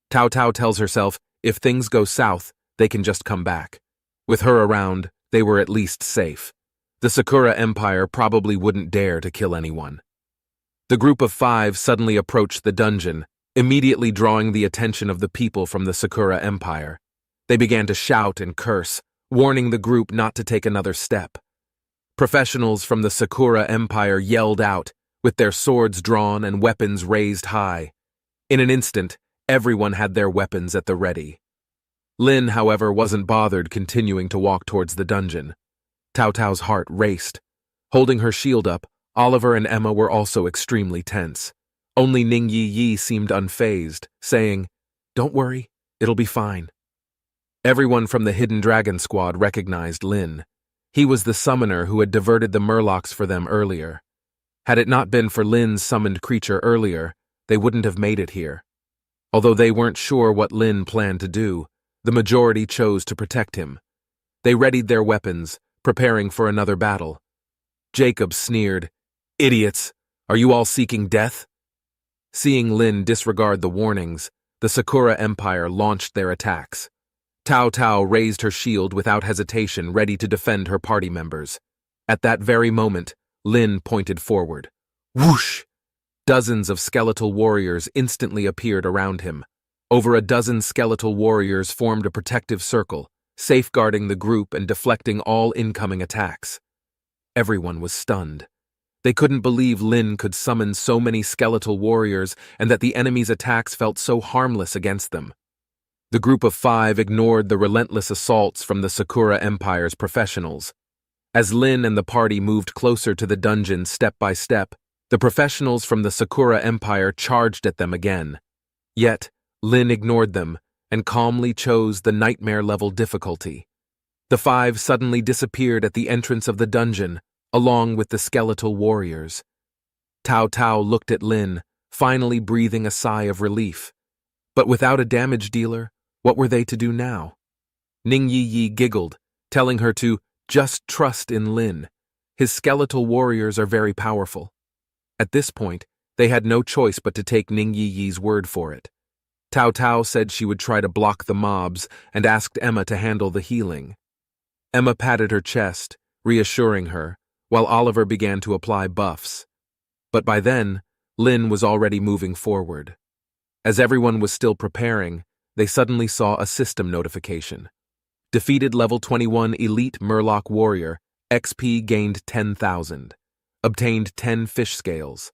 [SPEAKER 1] Tao Tao tells herself, if things go south, they can just come back. With her around, they were at least safe. The Sakura Empire probably wouldn't dare to kill anyone. The group of 5 suddenly approached the dungeon, immediately drawing the attention of the people from the Sakura Empire. They began to shout and curse, warning the group not to take another step. Professionals from the Sakura Empire yelled out, with their swords drawn and weapons raised high. In an instant, everyone had their weapons at the ready. Lin, however, wasn't bothered continuing to walk towards the dungeon. Tao Tao's heart raced. Holding her shield up, Oliver and Emma were also extremely tense. Only Ning Yi Yi seemed unfazed, saying, "Don't worry, it'll be fine." Everyone from the Hidden Dragon Squad recognized Lin. He was the summoner who had diverted the murlocs for them earlier. Had it not been for Lin's summoned creature earlier, they wouldn't have made it here. Although they weren't sure what Lin planned to do, the majority chose to protect him. They readied their weapons, preparing for another battle. Jacob sneered, "Idiots! Are you all seeking death?" Seeing Lin disregard the warnings, the Sakura Empire launched their attacks. Tao Tao raised her shield without hesitation, ready to defend her party members. At that very moment, Lin pointed forward. Whoosh! Dozens of skeletal warriors instantly appeared around him. Over a dozen skeletal warriors formed a protective circle, safeguarding the group and deflecting all incoming attacks. Everyone was stunned. They couldn't believe Lin could summon so many skeletal warriors and that the enemy's attacks felt so harmless against them. The group of 5 ignored the relentless assaults from the Sakura Empire's professionals. As Lin and the party moved closer to the dungeon step by step, the professionals from the Sakura Empire charged at them again. Yet, Lin ignored them and calmly chose the nightmare-level difficulty. The 5 suddenly disappeared at the entrance of the dungeon, along with the skeletal warriors. Tao Tao looked at Lin, finally breathing a sigh of relief. But without a damage dealer, what were they to do now? Ning Yi Yi giggled, telling her to just trust in Lin. His skeletal warriors are very powerful. At this point, they had no choice but to take Ning Yi Yi's word for it. Tao Tao said she would try to block the mobs and asked Emma to handle the healing. Emma patted her chest, reassuring her, while Oliver began to apply buffs. But by then, Lin was already moving forward. As everyone was still preparing, they suddenly saw a system notification. Defeated level 21 elite Murloc warrior, XP gained 10,000. Obtained 10 fish scales.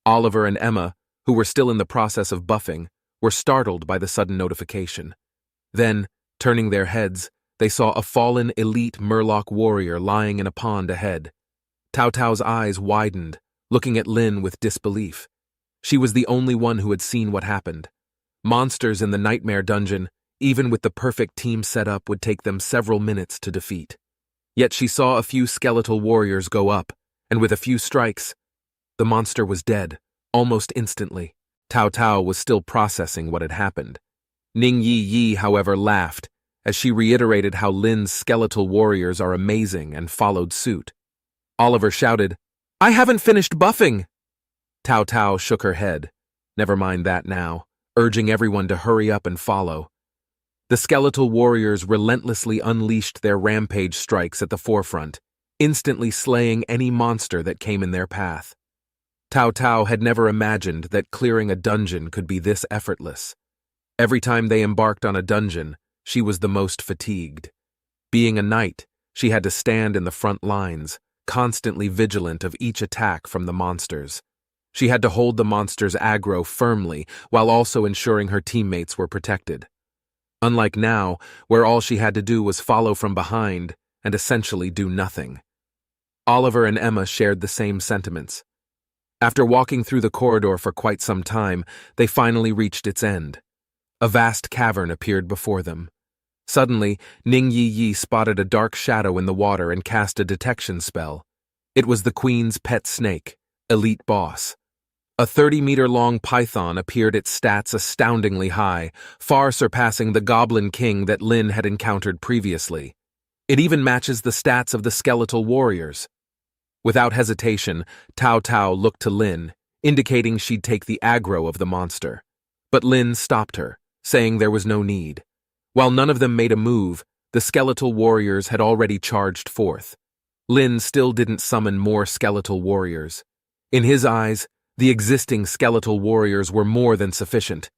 [SPEAKER 1] Oliver and Emma, who were still in the process of buffing, were startled by the sudden notification. Then, turning their heads, they saw a fallen elite Murloc warrior lying in a pond ahead. Tao Tao's eyes widened, looking at Lin with disbelief. She was the only one who had seen what happened. Monsters in the Nightmare Dungeon, even with the perfect team set up, would take them several minutes to defeat. Yet she saw a few skeletal warriors go up, and with a few strikes, the monster was dead, almost instantly. Tao Tao was still processing what had happened. Ning Yi Yi, however, laughed, as she reiterated how Lin's skeletal warriors are amazing and followed suit. Oliver shouted, "I haven't finished buffing!" Tao Tao shook her head. Never mind that now, urging everyone to hurry up and follow. The skeletal warriors relentlessly unleashed their rampage strikes at the forefront, instantly slaying any monster that came in their path. Tao Tao had never imagined that clearing a dungeon could be this effortless. Every time they embarked on a dungeon, she was the most fatigued. Being a knight, she had to stand in the front lines, constantly vigilant of each attack from the monsters. She had to hold the monsters' aggro firmly while also ensuring her teammates were protected. Unlike now, where all she had to do was follow from behind and essentially do nothing. Oliver and Emma shared the same sentiments. After walking through the corridor for quite some time, they finally reached its end. A vast cavern appeared before them. Suddenly, Ning Yi Yi spotted a dark shadow in the water and cast a detection spell. It was the Queen's pet snake, Elite Boss. A 30-meter-long python appeared, its stats astoundingly high, far surpassing the Goblin King that Lin had encountered previously. It even matches the stats of the skeletal warriors. Without hesitation, Tao Tao looked to Lin, indicating she'd take the aggro of the monster. But Lin stopped her, saying there was no need. While none of them made a move, the skeletal warriors had already charged forth. Lin still didn't summon more skeletal warriors. In his eyes, the existing skeletal warriors were more than sufficient.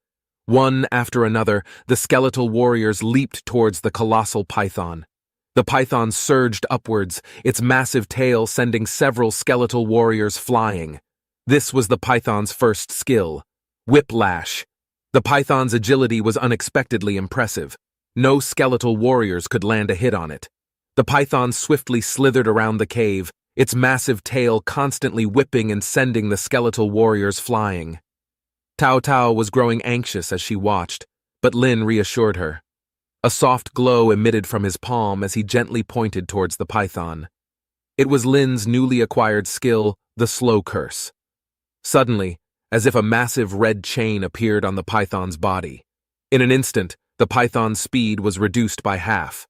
[SPEAKER 1] One after another, the skeletal warriors leaped towards the colossal python. The python surged upwards, its massive tail sending several skeletal warriors flying. This was the python's first skill, Whiplash. The python's agility was unexpectedly impressive. No skeletal warriors could land a hit on it. The python swiftly slithered around the cave, its massive tail constantly whipping and sending the skeletal warriors flying. Tao Tao was growing anxious as she watched, but Lin reassured her. A soft glow emitted from his palm as he gently pointed towards the python. It was Lin's newly acquired skill, the Slow Curse. Suddenly, as if a massive red chain appeared on the python's body. In an instant, the python's speed was reduced by half.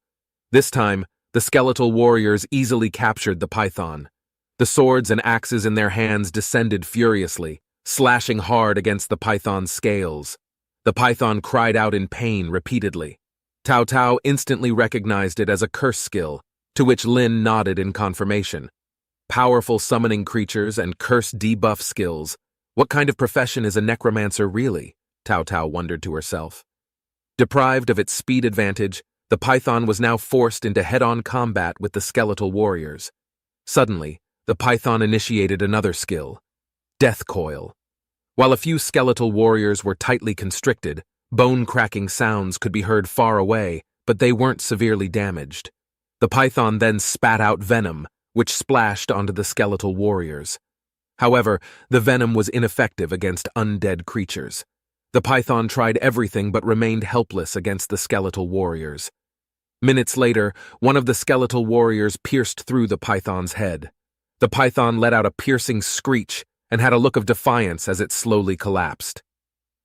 [SPEAKER 1] This time, the skeletal warriors easily captured the python. The swords and axes in their hands descended furiously, slashing hard against the python's scales. The python cried out in pain repeatedly. Tao Tao instantly recognized it as a curse skill, to which Lin nodded in confirmation. Powerful summoning creatures and curse debuff skills. What kind of profession is a necromancer really? Tao Tao wondered to herself. Deprived of its speed advantage, the python was now forced into head-on combat with the skeletal warriors. Suddenly, the python initiated another skill, Death Coil. While a few skeletal warriors were tightly constricted, bone-cracking sounds could be heard far away, but they weren't severely damaged. The python then spat out venom, which splashed onto the skeletal warriors. However, the venom was ineffective against undead creatures. The python tried everything but remained helpless against the skeletal warriors. Minutes later, one of the skeletal warriors pierced through the python's head. The python let out a piercing screech and had a look of defiance as it slowly collapsed.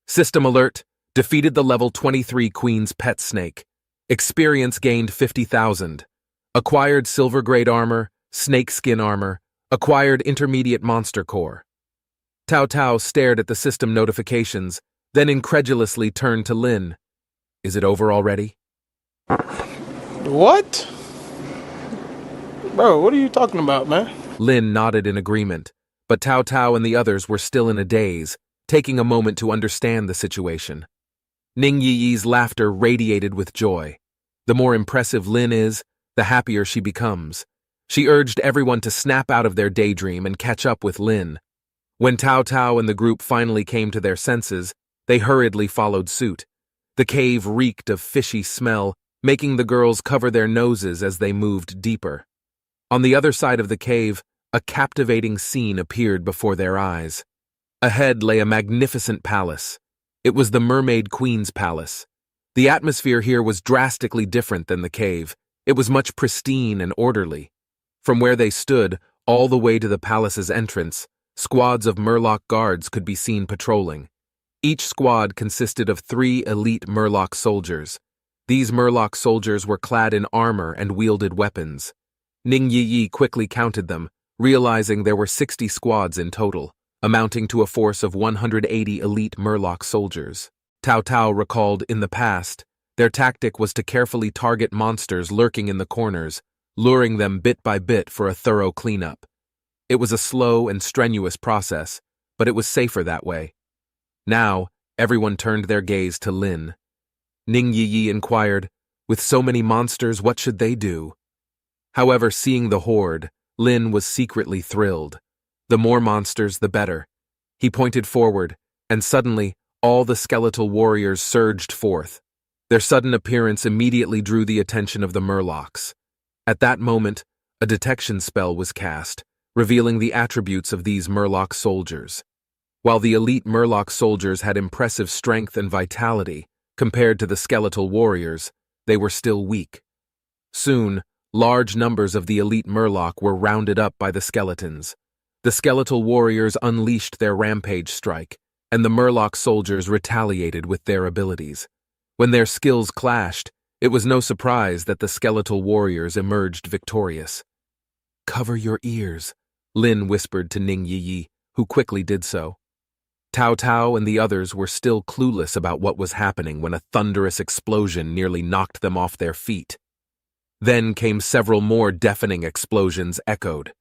[SPEAKER 1] System alert: defeated the level 23 Queen's pet snake. Experience gained 50,000. Acquired silver-grade armor, snakeskin armor. Acquired intermediate monster core. Tao Tao stared at the system notifications, then incredulously turned to Lin. Is it over already?
[SPEAKER 3] What? Bro, what are you talking about, man?
[SPEAKER 1] Lin nodded in agreement, but Tao Tao and the others were still in a daze, taking a moment to understand the situation. Ning Yi Yi's laughter radiated with joy. The more impressive Lin is, the happier she becomes. She urged everyone to snap out of their daydream and catch up with Lin. When Tao Tao and the group finally came to their senses, they hurriedly followed suit. The cave reeked of fishy smell, making the girls cover their noses as they moved deeper. On the other side of the cave, a captivating scene appeared before their eyes. Ahead lay a magnificent palace. It was the Mermaid Queen's palace. The atmosphere here was drastically different than the cave. It was much pristine and orderly. From where they stood, all the way to the palace's entrance, squads of Murloc guards could be seen patrolling. Each squad consisted of 3 elite Murloc soldiers. These Murloc soldiers were clad in armor and wielded weapons. Ning Yi Yi quickly counted them, realizing there were 60 squads in total, amounting to a force of 180 elite Murloc soldiers. Cao Cao recalled in the past, their tactic was to carefully target monsters lurking in the corners, luring them bit by bit for a thorough cleanup. It was a slow and strenuous process, but it was safer that way. Now, everyone turned their gaze to Lin. Ning Yi inquired, with so many monsters, what should they do? However, seeing the horde, Lin was secretly thrilled. The more monsters, the better. He pointed forward, and suddenly, all the skeletal warriors surged forth. Their sudden appearance immediately drew the attention of the Murlocs. At that moment, a detection spell was cast, revealing the attributes of these Murloc soldiers. While the elite Murloc soldiers had impressive strength and vitality, compared to the skeletal warriors, they were still weak. Soon, large numbers of the elite Murloc were rounded up by the skeletons. The skeletal warriors unleashed their rampage strike, and the Murloc soldiers retaliated with their abilities. When their skills clashed, it was no surprise that the skeletal warriors emerged victorious. "Cover your ears," Lin whispered to Ning Yi, who quickly did so. Cao Cao and the others were still clueless about what was happening when a thunderous explosion nearly knocked them off their feet. Then came several more deafening explosions echoed.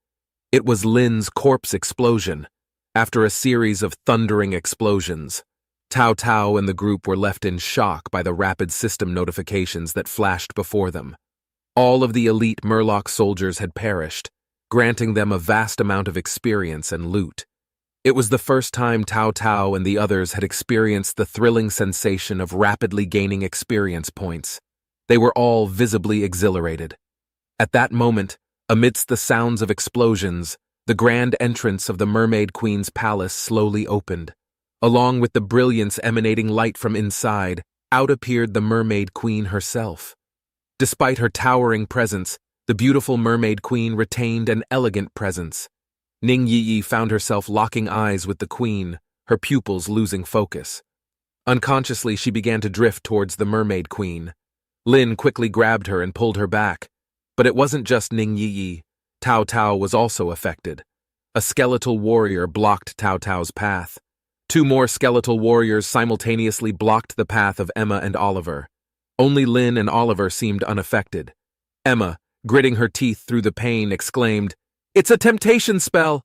[SPEAKER 1] It was Lin's corpse explosion. After a series of thundering explosions, Cao Cao and the group were left in shock by the rapid system notifications that flashed before them. All of the elite Murloc soldiers had perished, granting them a vast amount of experience and loot. It was the first time Cao Cao and the others had experienced the thrilling sensation of rapidly gaining experience points. They were all visibly exhilarated. At that moment, amidst the sounds of explosions, the grand entrance of the Mermaid Queen's palace slowly opened. Along with the brilliance emanating light from inside, out appeared the Mermaid Queen herself. Despite her towering presence, the beautiful Mermaid Queen retained an elegant presence. Ning Yi found herself locking eyes with the Queen, her pupils losing focus. Unconsciously, she began to drift towards the Mermaid Queen. Lin quickly grabbed her and pulled her back. But it wasn't just Ning Yi. Cao Cao was also affected. A skeletal warrior blocked Cao Cao's path. Two more skeletal warriors simultaneously blocked the path of Emma and Oliver. Only Lin and Oliver seemed unaffected. Emma, gritting her teeth through the pain, exclaimed, "It's a temptation spell!"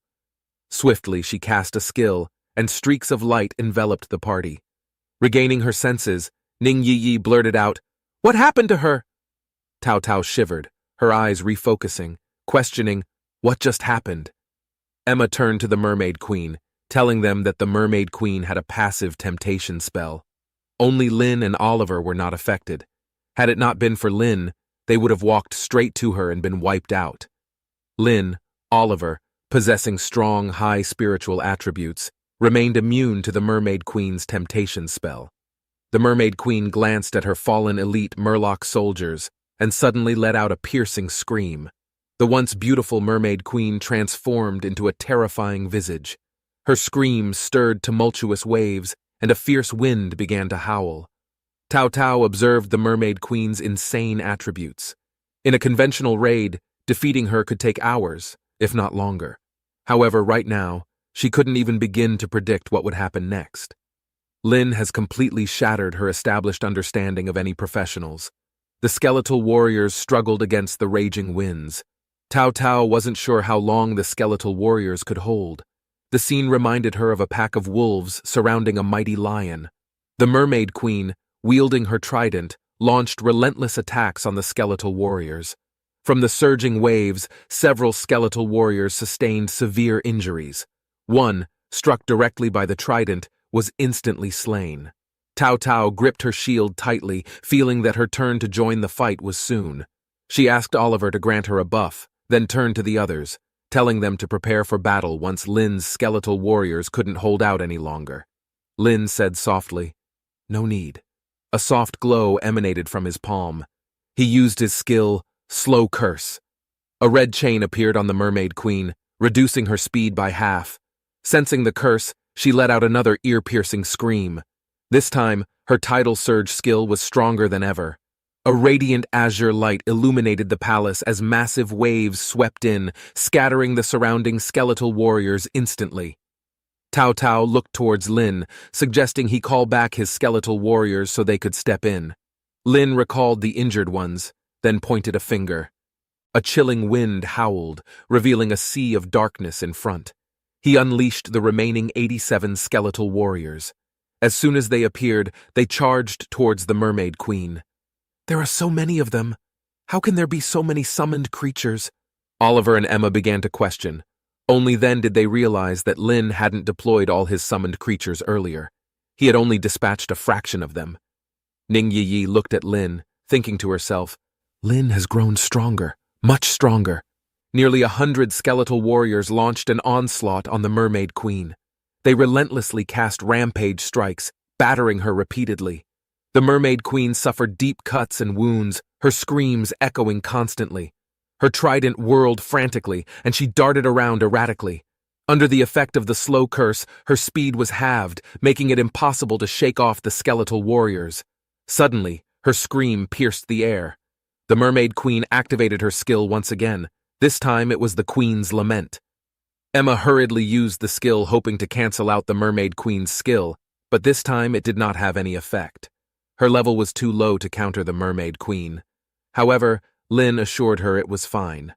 [SPEAKER 1] Swiftly, she cast a skill, and streaks of light enveloped the party. Regaining her senses, Ning Yi blurted out, "What happened to her?" Cao Cao shivered, her eyes refocusing, questioning, what just happened? Emma turned to the Mermaid Queen, telling them that the Mermaid Queen had a passive temptation spell. Only Lin and Oliver were not affected. Had it not been for Lin, they would have walked straight to her and been wiped out. Lin, Oliver, possessing strong, high spiritual attributes, remained immune to the Mermaid Queen's temptation spell. The Mermaid Queen glanced at her fallen elite Murloc soldiers and suddenly let out a piercing scream. The once beautiful Mermaid Queen transformed into a terrifying visage. Her scream stirred tumultuous waves, and a fierce wind began to howl. Cao Cao observed the Mermaid Queen's insane attributes. In a conventional raid, defeating her could take hours, if not longer. However, right now, she couldn't even begin to predict what would happen next. Lin has completely shattered her established understanding of any professionals. The skeletal warriors struggled against the raging winds. Cao Cao wasn't sure how long the skeletal warriors could hold. The scene reminded her of a pack of wolves surrounding a mighty lion. The Mermaid Queen, wielding her trident, launched relentless attacks on the skeletal warriors. From the surging waves, several skeletal warriors sustained severe injuries. One, struck directly by the trident, was instantly slain. Cao Cao gripped her shield tightly, feeling that her turn to join the fight was soon. She asked Oliver to grant her a buff, then turned to the others, telling them to prepare for battle once Lin's skeletal warriors couldn't hold out any longer. Lin said softly, "No need." A soft glow emanated from his palm. He used his skill, Slow Curse. A red chain appeared on the Mermaid Queen, reducing her speed by half. Sensing the curse, she let out another ear-piercing scream. This time, her tidal surge skill was stronger than ever. A radiant azure light illuminated the palace as massive waves swept in, scattering the surrounding skeletal warriors instantly. Cao Cao looked towards Lin, suggesting he call back his skeletal warriors so they could step in. Lin recalled the injured ones, then pointed a finger. A chilling wind howled, revealing a sea of darkness in front. He unleashed the remaining 87 skeletal warriors. As soon as they appeared, they charged towards the Mermaid Queen. "There are so many of them. How can there be so many summoned creatures?" Oliver and Emma began to question. Only then did they realize that Lin hadn't deployed all his summoned creatures earlier. He had only dispatched a fraction of them. Ning Yi looked at Lin, thinking to herself, "Lin has grown stronger, much stronger." Nearly 100 skeletal warriors launched an onslaught on the Mermaid Queen. They relentlessly cast rampage strikes, battering her repeatedly. The Mermaid Queen suffered deep cuts and wounds, her screams echoing constantly. Her trident whirled frantically, and she darted around erratically. Under the effect of the slow curse, her speed was halved, making it impossible to shake off the skeletal warriors. Suddenly, her scream pierced the air. The Mermaid Queen activated her skill once again. This time it was the Queen's Lament. Emma hurriedly used the skill, hoping to cancel out the Mermaid Queen's skill, but this time it did not have any effect. Her level was too low to counter the Mermaid Queen. However, Lin assured her it was fine.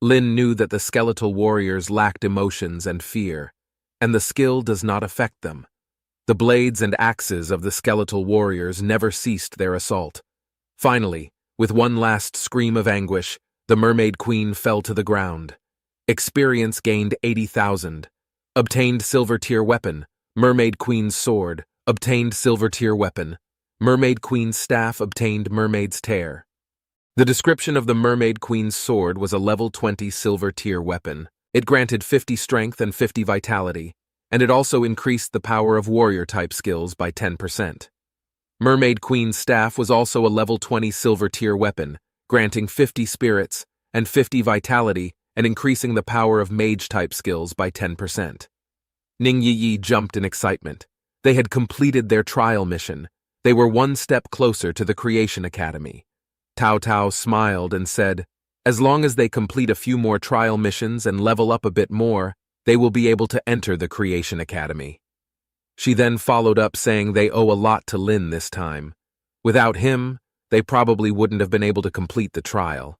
[SPEAKER 1] Lin knew that the skeletal warriors lacked emotions and fear, and the skill does not affect them. The blades and axes of the skeletal warriors never ceased their assault. Finally, with one last scream of anguish, the Mermaid Queen fell to the ground. Experience gained 80,000. Obtained silver tier weapon. Mermaid Queen's sword. Obtained silver tier weapon. Mermaid Queen's staff obtained Mermaid's Tear. The description of the Mermaid Queen's sword was a level 20 silver tier weapon. It granted 50 strength and 50 vitality, and it also increased the power of warrior-type skills by 10%. Mermaid Queen's staff was also a level 20 silver tier weapon, granting 50 spirits and 50 vitality and increasing the power of mage-type skills by 10%. Ning Yi jumped in excitement. They had completed their trial mission. They were one step closer to the Creation Academy. Cao Cao smiled and said, "As long as they complete a few more trial missions and level up a bit more, they will be able to enter the Creation Academy." She then followed up saying they owe a lot to Lin this time. Without him, they probably wouldn't have been able to complete the trial.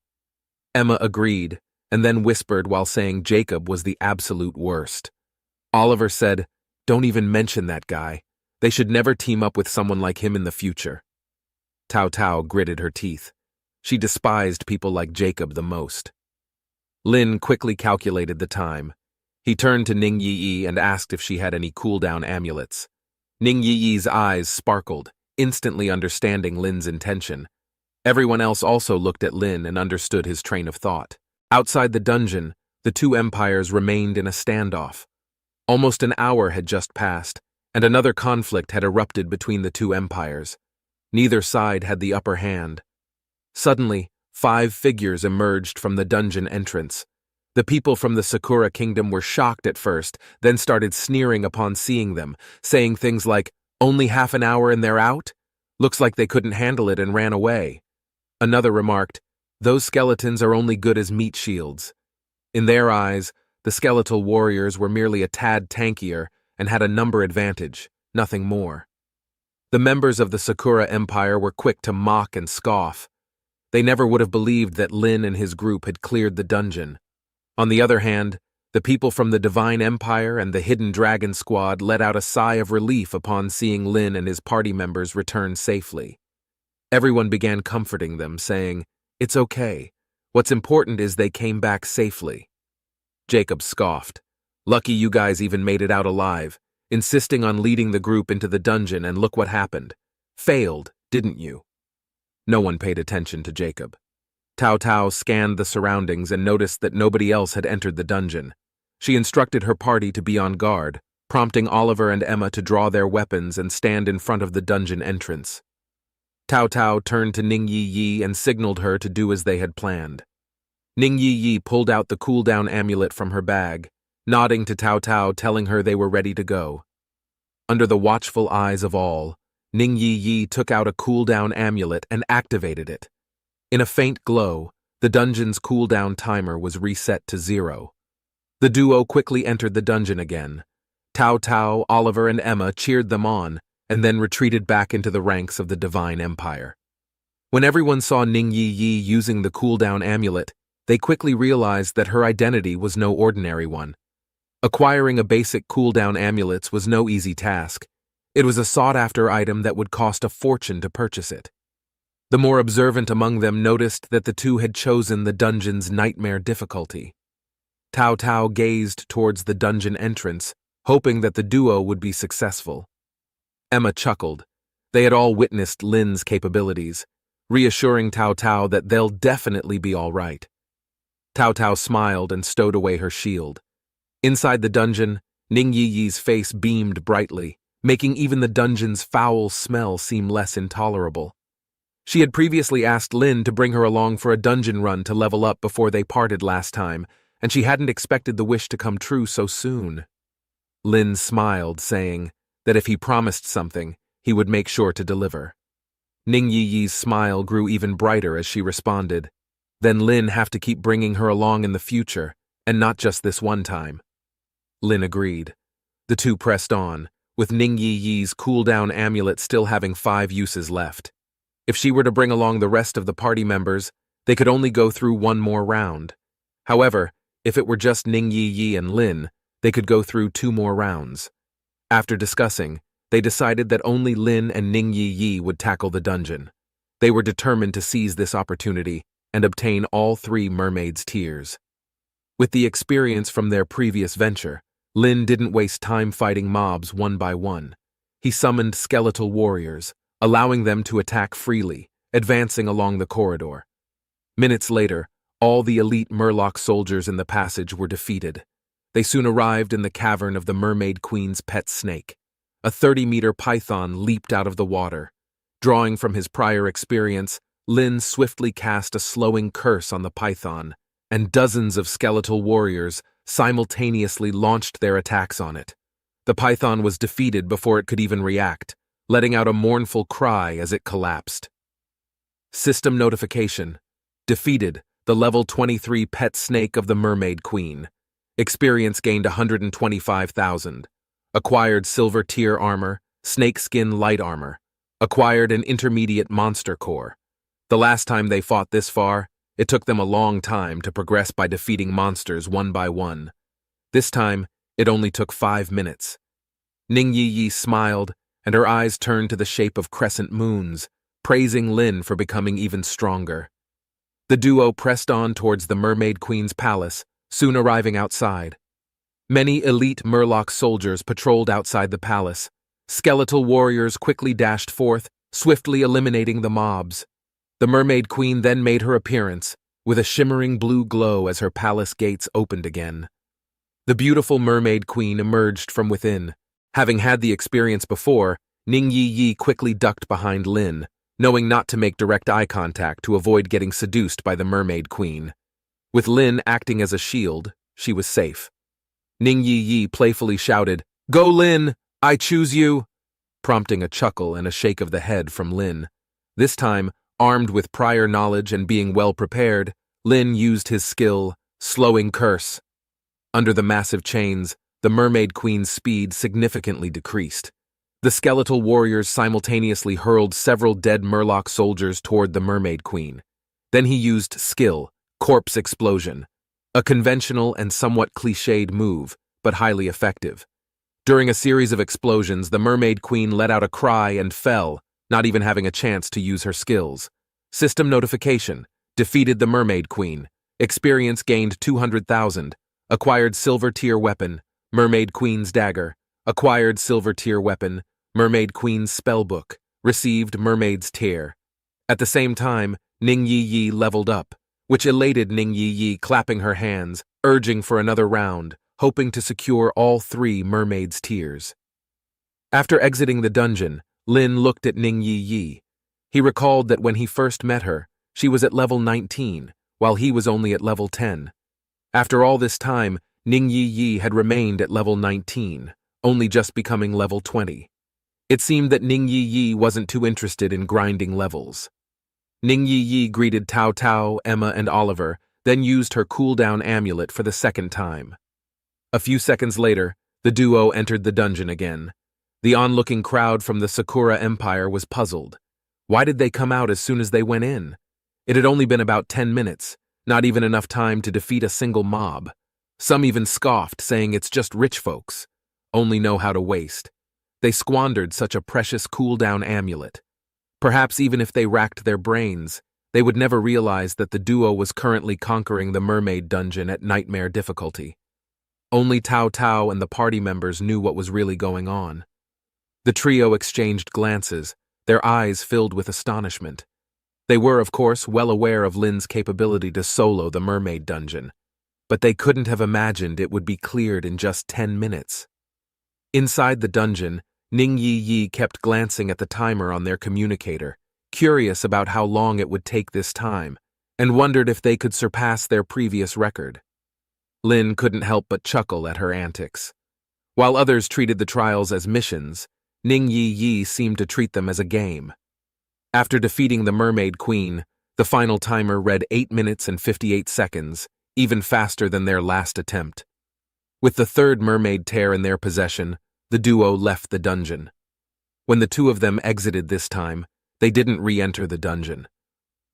[SPEAKER 1] Emma agreed, and then whispered while saying Jacob was the absolute worst. Oliver said, "Don't even mention that guy. They should never team up with someone like him in the future." Cao Cao gritted her teeth. She despised people like Jacob the most. Lin quickly calculated the time. He turned to Ning Yi and asked if she had any cooldown amulets. Ning Yi's eyes sparkled, instantly understanding Lin's intention. Everyone else also looked at Lin and understood his train of thought. Outside the dungeon, the two empires remained in a standoff. Almost an hour had just passed, and another conflict had erupted between the two empires. Neither side had the upper hand. Suddenly, 5 figures emerged from the dungeon entrance. The people from the Sakura Kingdom were shocked at first, then started sneering upon seeing them, saying things like, "Only half an hour and they're out? Looks like they couldn't handle it and ran away." Another remarked, "Those skeletons are only good as meat shields." In their eyes, the skeletal warriors were merely a tad tankier and had a number advantage, nothing more. The members of the Sakura Empire were quick to mock and scoff. They never would have believed that Lin and his group had cleared the dungeon. On the other hand, the people from the Divine Empire and the Hidden Dragon Squad let out a sigh of relief upon seeing Lin and his party members return safely. Everyone began comforting them, saying, "It's okay. What's important is they came back safely." Jacob scoffed. "Lucky you guys even made it out alive, insisting on leading the group into the dungeon, and look what happened. Failed, didn't you?" No one paid attention to Jacob. Cao Cao scanned the surroundings and noticed that nobody else had entered the dungeon. She instructed her party to be on guard, prompting Oliver and Emma to draw their weapons and stand in front of the dungeon entrance. Cao Cao turned to Ning Yi and signaled her to do as they had planned. Ning Yi pulled out the cooldown amulet from her bag, nodding to Cao Cao, telling her they were ready to go. Under the watchful eyes of all, Ning Yi Yi took out a cooldown amulet and activated it. In a faint glow, the dungeon's cooldown timer was reset to 0. The duo quickly entered the dungeon again. Tao Tao, Oliver, and Emma cheered them on, and then retreated back into the ranks of the Divine Empire. When everyone saw Ning Yi Yi using the cooldown amulet, they quickly realized that her identity was no ordinary one. Acquiring a basic cooldown amulet was no easy task. It was a sought-after item that would cost a fortune to purchase it. The more observant among them noticed that the two had chosen the dungeon's nightmare difficulty. Tao Tao gazed towards the dungeon entrance, hoping that the duo would be successful. Emma chuckled. They had all witnessed Lin's capabilities, reassuring Tao Tao that they'll definitely be all right. Tao Tao smiled and stowed away her shield. Inside the dungeon, Ning Yi Yi's face beamed brightly, making even the dungeon's foul smell seem less intolerable. She had previously asked Lin to bring her along for a dungeon run to level up before they parted last time, and she hadn't expected the wish to come true so soon. Lin smiled, saying that if he promised something, he would make sure to deliver. Ning Yi Yi's smile grew even brighter as she responded. Then Lin have to keep bringing her along in the future, and not just this one time. Lin agreed. The two pressed on, with Ning Yi Yi's cooldown amulet still having 5 uses left. If she were to bring along the rest of the party members, they could only go through one more round. However, if it were just Ning Yi Yi and Lin, they could go through 2 more rounds. After discussing, they decided that only Lin and Ning Yi Yi would tackle the dungeon. They were determined to seize this opportunity and obtain all 3 mermaids' tears. With the experience from their previous venture, Lin didn't waste time fighting mobs one by one. He summoned skeletal warriors, allowing them to attack freely, advancing along the corridor. Minutes later, all the elite Murloc soldiers in the passage were defeated. They soon arrived in the cavern of the Mermaid Queen's pet snake. A 30-meter python leaped out of the water. Drawing from his prior experience, Lin swiftly cast a slowing curse on the python, and dozens of skeletal warriors simultaneously launched their attacks on it. The python was defeated before it could even react, letting out a mournful cry as it collapsed. System notification. Defeated, the level 23 pet snake of the Mermaid Queen. Experience gained 125,000. Acquired silver tier armor, snakeskin light armor. Acquired an intermediate monster core. The last time they fought this far, it took them a long time to progress by defeating monsters one by one. This time, it only took 5 minutes. Ning Yi Yi smiled, and her eyes turned to the shape of crescent moons, praising Lin for becoming even stronger. The duo pressed on towards the Mermaid Queen's palace, soon arriving outside. Many elite Murloc soldiers patrolled outside the palace. Skeletal warriors quickly dashed forth, swiftly eliminating the mobs. The Mermaid Queen then made her appearance, with a shimmering blue glow as her palace gates opened again. The beautiful Mermaid Queen emerged from within. Having had the experience before, Ning Yi Yi quickly ducked behind Lin, knowing not to make direct eye contact to avoid getting seduced by the Mermaid Queen. With Lin acting as a shield, she was safe. Ning Yi Yi playfully shouted, "Go Lin! I choose you!" prompting a chuckle and a shake of the head from Lin. This time, armed with prior knowledge and being well prepared, Lin used his skill, Slowing Curse. Under the massive chains, the Mermaid Queen's speed significantly decreased. The skeletal warriors simultaneously hurled several dead Murloc soldiers toward the Mermaid Queen. Then he used skill, Corpse Explosion, a conventional and somewhat cliched move, but highly effective. During a series of explosions, the Mermaid Queen let out a cry and fell, not even having a chance to use her skills. System notification. Defeated the Mermaid Queen. Experience gained 200,000. Acquired silver tier weapon, Mermaid Queen's dagger. Acquired silver tier weapon, Mermaid Queen's spellbook. Received Mermaid's tier. At the same time, Ning Yi Yi leveled up, which elated Ning Yi Yi, clapping her hands, urging for another round, hoping to secure all 3 Mermaid's tears. After exiting the dungeon, Lin looked at Ning Yi Yi. He recalled that when he first met her, she was at level 19, while he was only at level 10. After all this time, Ning Yi Yi had remained at level 19, only just becoming level 20. It seemed that Ning Yi Yi wasn't too interested in grinding levels. Ning Yi Yi greeted Tao Tao, Emma, and Oliver, then used her cool-down amulet for the second time. A few seconds later, the duo entered the dungeon again. The onlooking crowd from the Sakura Empire was puzzled. Why did they come out as soon as they went in? It had only been about 10 minutes, not even enough time to defeat a single mob. Some even scoffed, saying it's just rich folks. Only know how to waste. They squandered such a precious cool-down amulet. Perhaps even if they racked their brains, they would never realize that the duo was currently conquering the mermaid dungeon at nightmare difficulty. Only Tao Tao and the party members knew what was really going on. The trio exchanged glances, their eyes filled with astonishment. They were, of course, well aware of Lin's capability to solo the mermaid dungeon, but they couldn't have imagined it would be cleared in just 10 minutes. Inside the dungeon, Ning Yi Yi kept glancing at the timer on their communicator, curious about how long it would take this time, and wondered if they could surpass their previous record. Lin couldn't help but chuckle at her antics. While others treated the trials as missions, Ning Yi Yi seemed to treat them as a game. After defeating the Mermaid Queen, the final timer read 8 minutes and 58 seconds, even faster than their last attempt. With the third mermaid tear in their possession, the duo left the dungeon. When the two of them exited this time, they didn't re-enter the dungeon.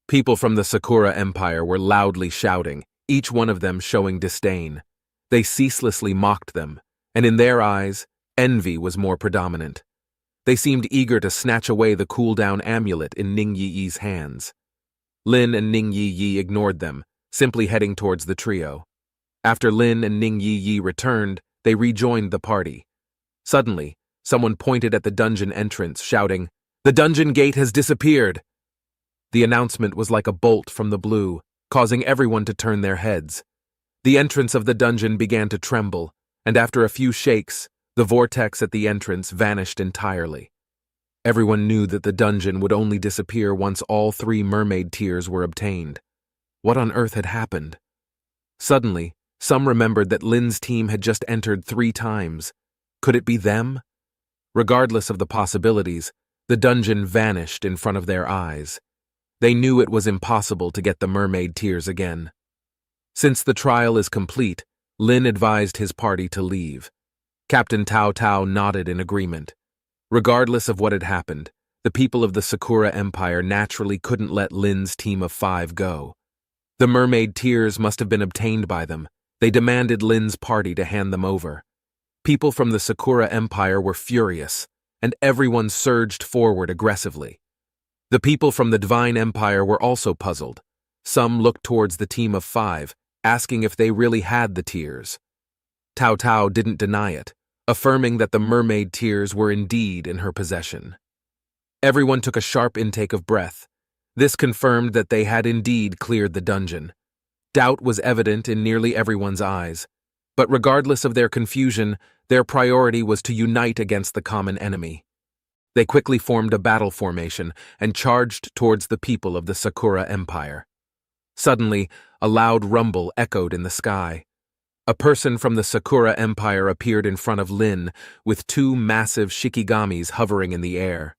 [SPEAKER 1] People from the Sakura Empire were loudly shouting, each one of them showing disdain. They ceaselessly mocked them, and in their eyes, envy was more predominant. They seemed eager to snatch away the cool-down amulet in Ning Yi Yi's hands. Lin and Ning Yi Yi ignored them, simply heading towards the trio. After Lin and Ning Yi Yi returned, they rejoined the party. Suddenly, someone pointed at the dungeon entrance, shouting, "The dungeon gate has disappeared!" The announcement was like a bolt from the blue, causing everyone to turn their heads. The entrance of the dungeon began to tremble, and after a few shakes, the vortex at the entrance vanished entirely. Everyone knew that the dungeon would only disappear once all 3 mermaid tears were obtained. What on earth had happened? Suddenly, some remembered that Lin's team had just entered 3 times. Could it be them? Regardless of the possibilities, the dungeon vanished in front of their eyes. They knew it was impossible to get the mermaid tears again. Since the trial is complete, Lin advised his party to leave. Captain Tao Tao nodded in agreement. Regardless of what had happened, the people of the Sakura Empire naturally couldn't let Lin's team of 5 go. The mermaid tears must have been obtained by them. They demanded Lin's party to hand them over. People from the Sakura Empire were furious, and everyone surged forward aggressively. The people from the Divine Empire were also puzzled. Some looked towards the team of 5, asking if they really had the tears. Tao Tao didn't deny it, affirming that the mermaid tears were indeed in her possession. Everyone took a sharp intake of breath. This confirmed that they had indeed cleared the dungeon. Doubt was evident in nearly everyone's eyes, but regardless of their confusion, their priority was to unite against the common enemy. They quickly formed a battle formation and charged towards the people of the Sakura Empire. Suddenly, a loud rumble echoed in the sky. A person from the Sakura Empire appeared in front of Lin, with 2 massive shikigamis hovering in the air.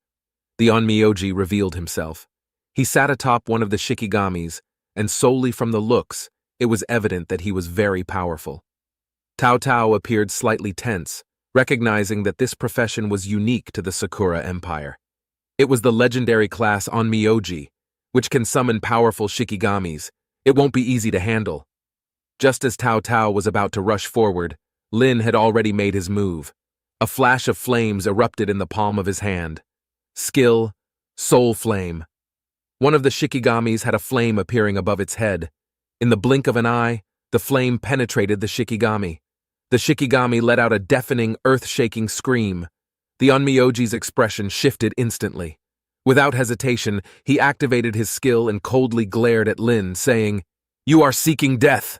[SPEAKER 1] The onmyoji revealed himself. He sat atop one of the shikigamis, and solely from the looks, it was evident that he was very powerful. Tao Tao appeared slightly tense, recognizing that this profession was unique to the Sakura Empire. It was the legendary class onmyoji, which can summon powerful shikigamis. It won't be easy to handle. Just as Tao Tao was about to rush forward, Lin had already made his move. A flash of flames erupted in the palm of his hand. Skill, soul flame. One of the shikigamis had a flame appearing above its head. In the blink of an eye, the flame penetrated the shikigami. The shikigami let out a deafening, earth-shaking scream. The onmyoji's expression shifted instantly. Without hesitation, he activated his skill and coldly glared at Lin, saying, "You are seeking death!"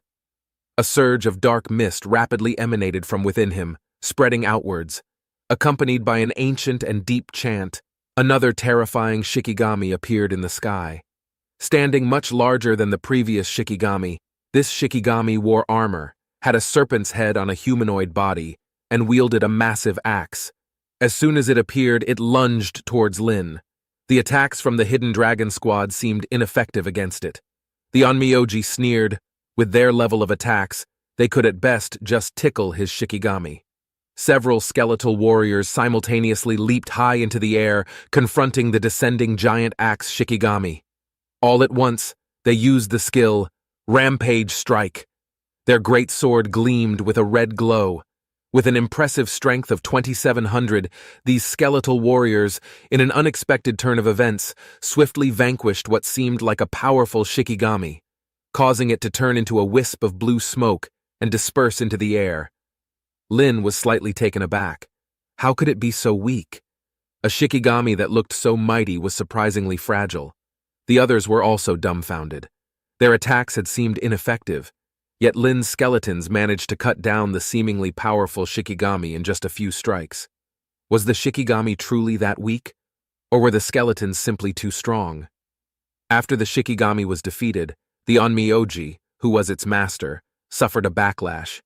[SPEAKER 1] A surge of dark mist rapidly emanated from within him, spreading outwards. Accompanied by an ancient and deep chant, another terrifying shikigami appeared in the sky. Standing much larger than the previous shikigami, this shikigami wore armor, had a serpent's head on a humanoid body, and wielded a massive axe. As soon as it appeared, it lunged towards Lin. The attacks from the Hidden Dragon Squad seemed ineffective against it. The Onmyoji sneered. With their level of attacks, they could at best just tickle his Shikigami. Several skeletal warriors simultaneously leaped high into the air, confronting the descending giant axe Shikigami. All at once, they used the skill, Rampage Strike. Their great sword gleamed with a red glow. With an impressive strength of 2,700, these skeletal warriors, in an unexpected turn of events, swiftly vanquished what seemed like a powerful Shikigami, causing it to turn into a wisp of blue smoke and disperse into the air. Lin was slightly taken aback. How could it be so weak? A Shikigami that looked so mighty was surprisingly fragile. The others were also dumbfounded. Their attacks had seemed ineffective, yet Lin's skeletons managed to cut down the seemingly powerful Shikigami in just a few strikes. Was the Shikigami truly that weak? Or were the skeletons simply too strong? After the Shikigami was defeated, the Onmyoji, who was its master, suffered a backlash.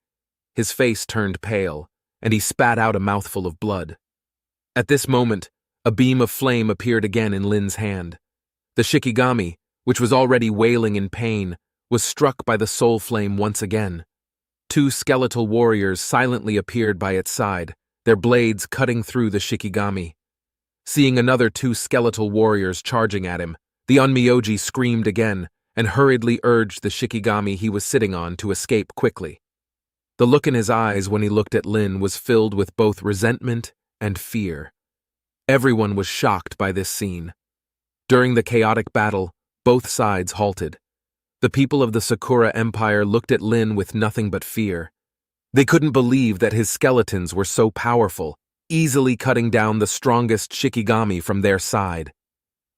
[SPEAKER 1] His face turned pale, and he spat out a mouthful of blood. At this moment, a beam of flame appeared again in Lin's hand. The Shikigami, which was already wailing in pain, was struck by the soul flame once again. Two skeletal warriors silently appeared by its side, their blades cutting through the Shikigami. Seeing another two skeletal warriors charging at him, the Onmyoji screamed again and hurriedly urged the Shikigami he was sitting on to escape quickly. The look in his eyes when he looked at Lin was filled with both resentment and fear. Everyone was shocked by this scene. During the chaotic battle, both sides halted. The people of the Sakura Empire looked at Lin with nothing but fear. They couldn't believe that his skeletons were so powerful, easily cutting down the strongest Shikigami from their side.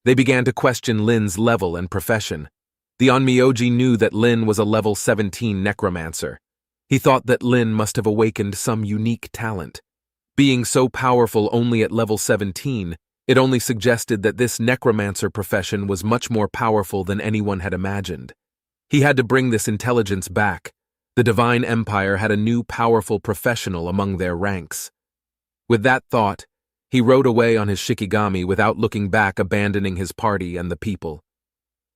[SPEAKER 1] They began to question Lin's level and profession. The Onmyoji knew that Lin was a level 17 necromancer. He thought that Lin must have awakened some unique talent. Being so powerful only at level 17, it only suggested that this necromancer profession was much more powerful than anyone had imagined. He had to bring this intelligence back. The Divine Empire had a new powerful professional among their ranks. With that thought, he rode away on his Shikigami without looking back, abandoning his party and the people.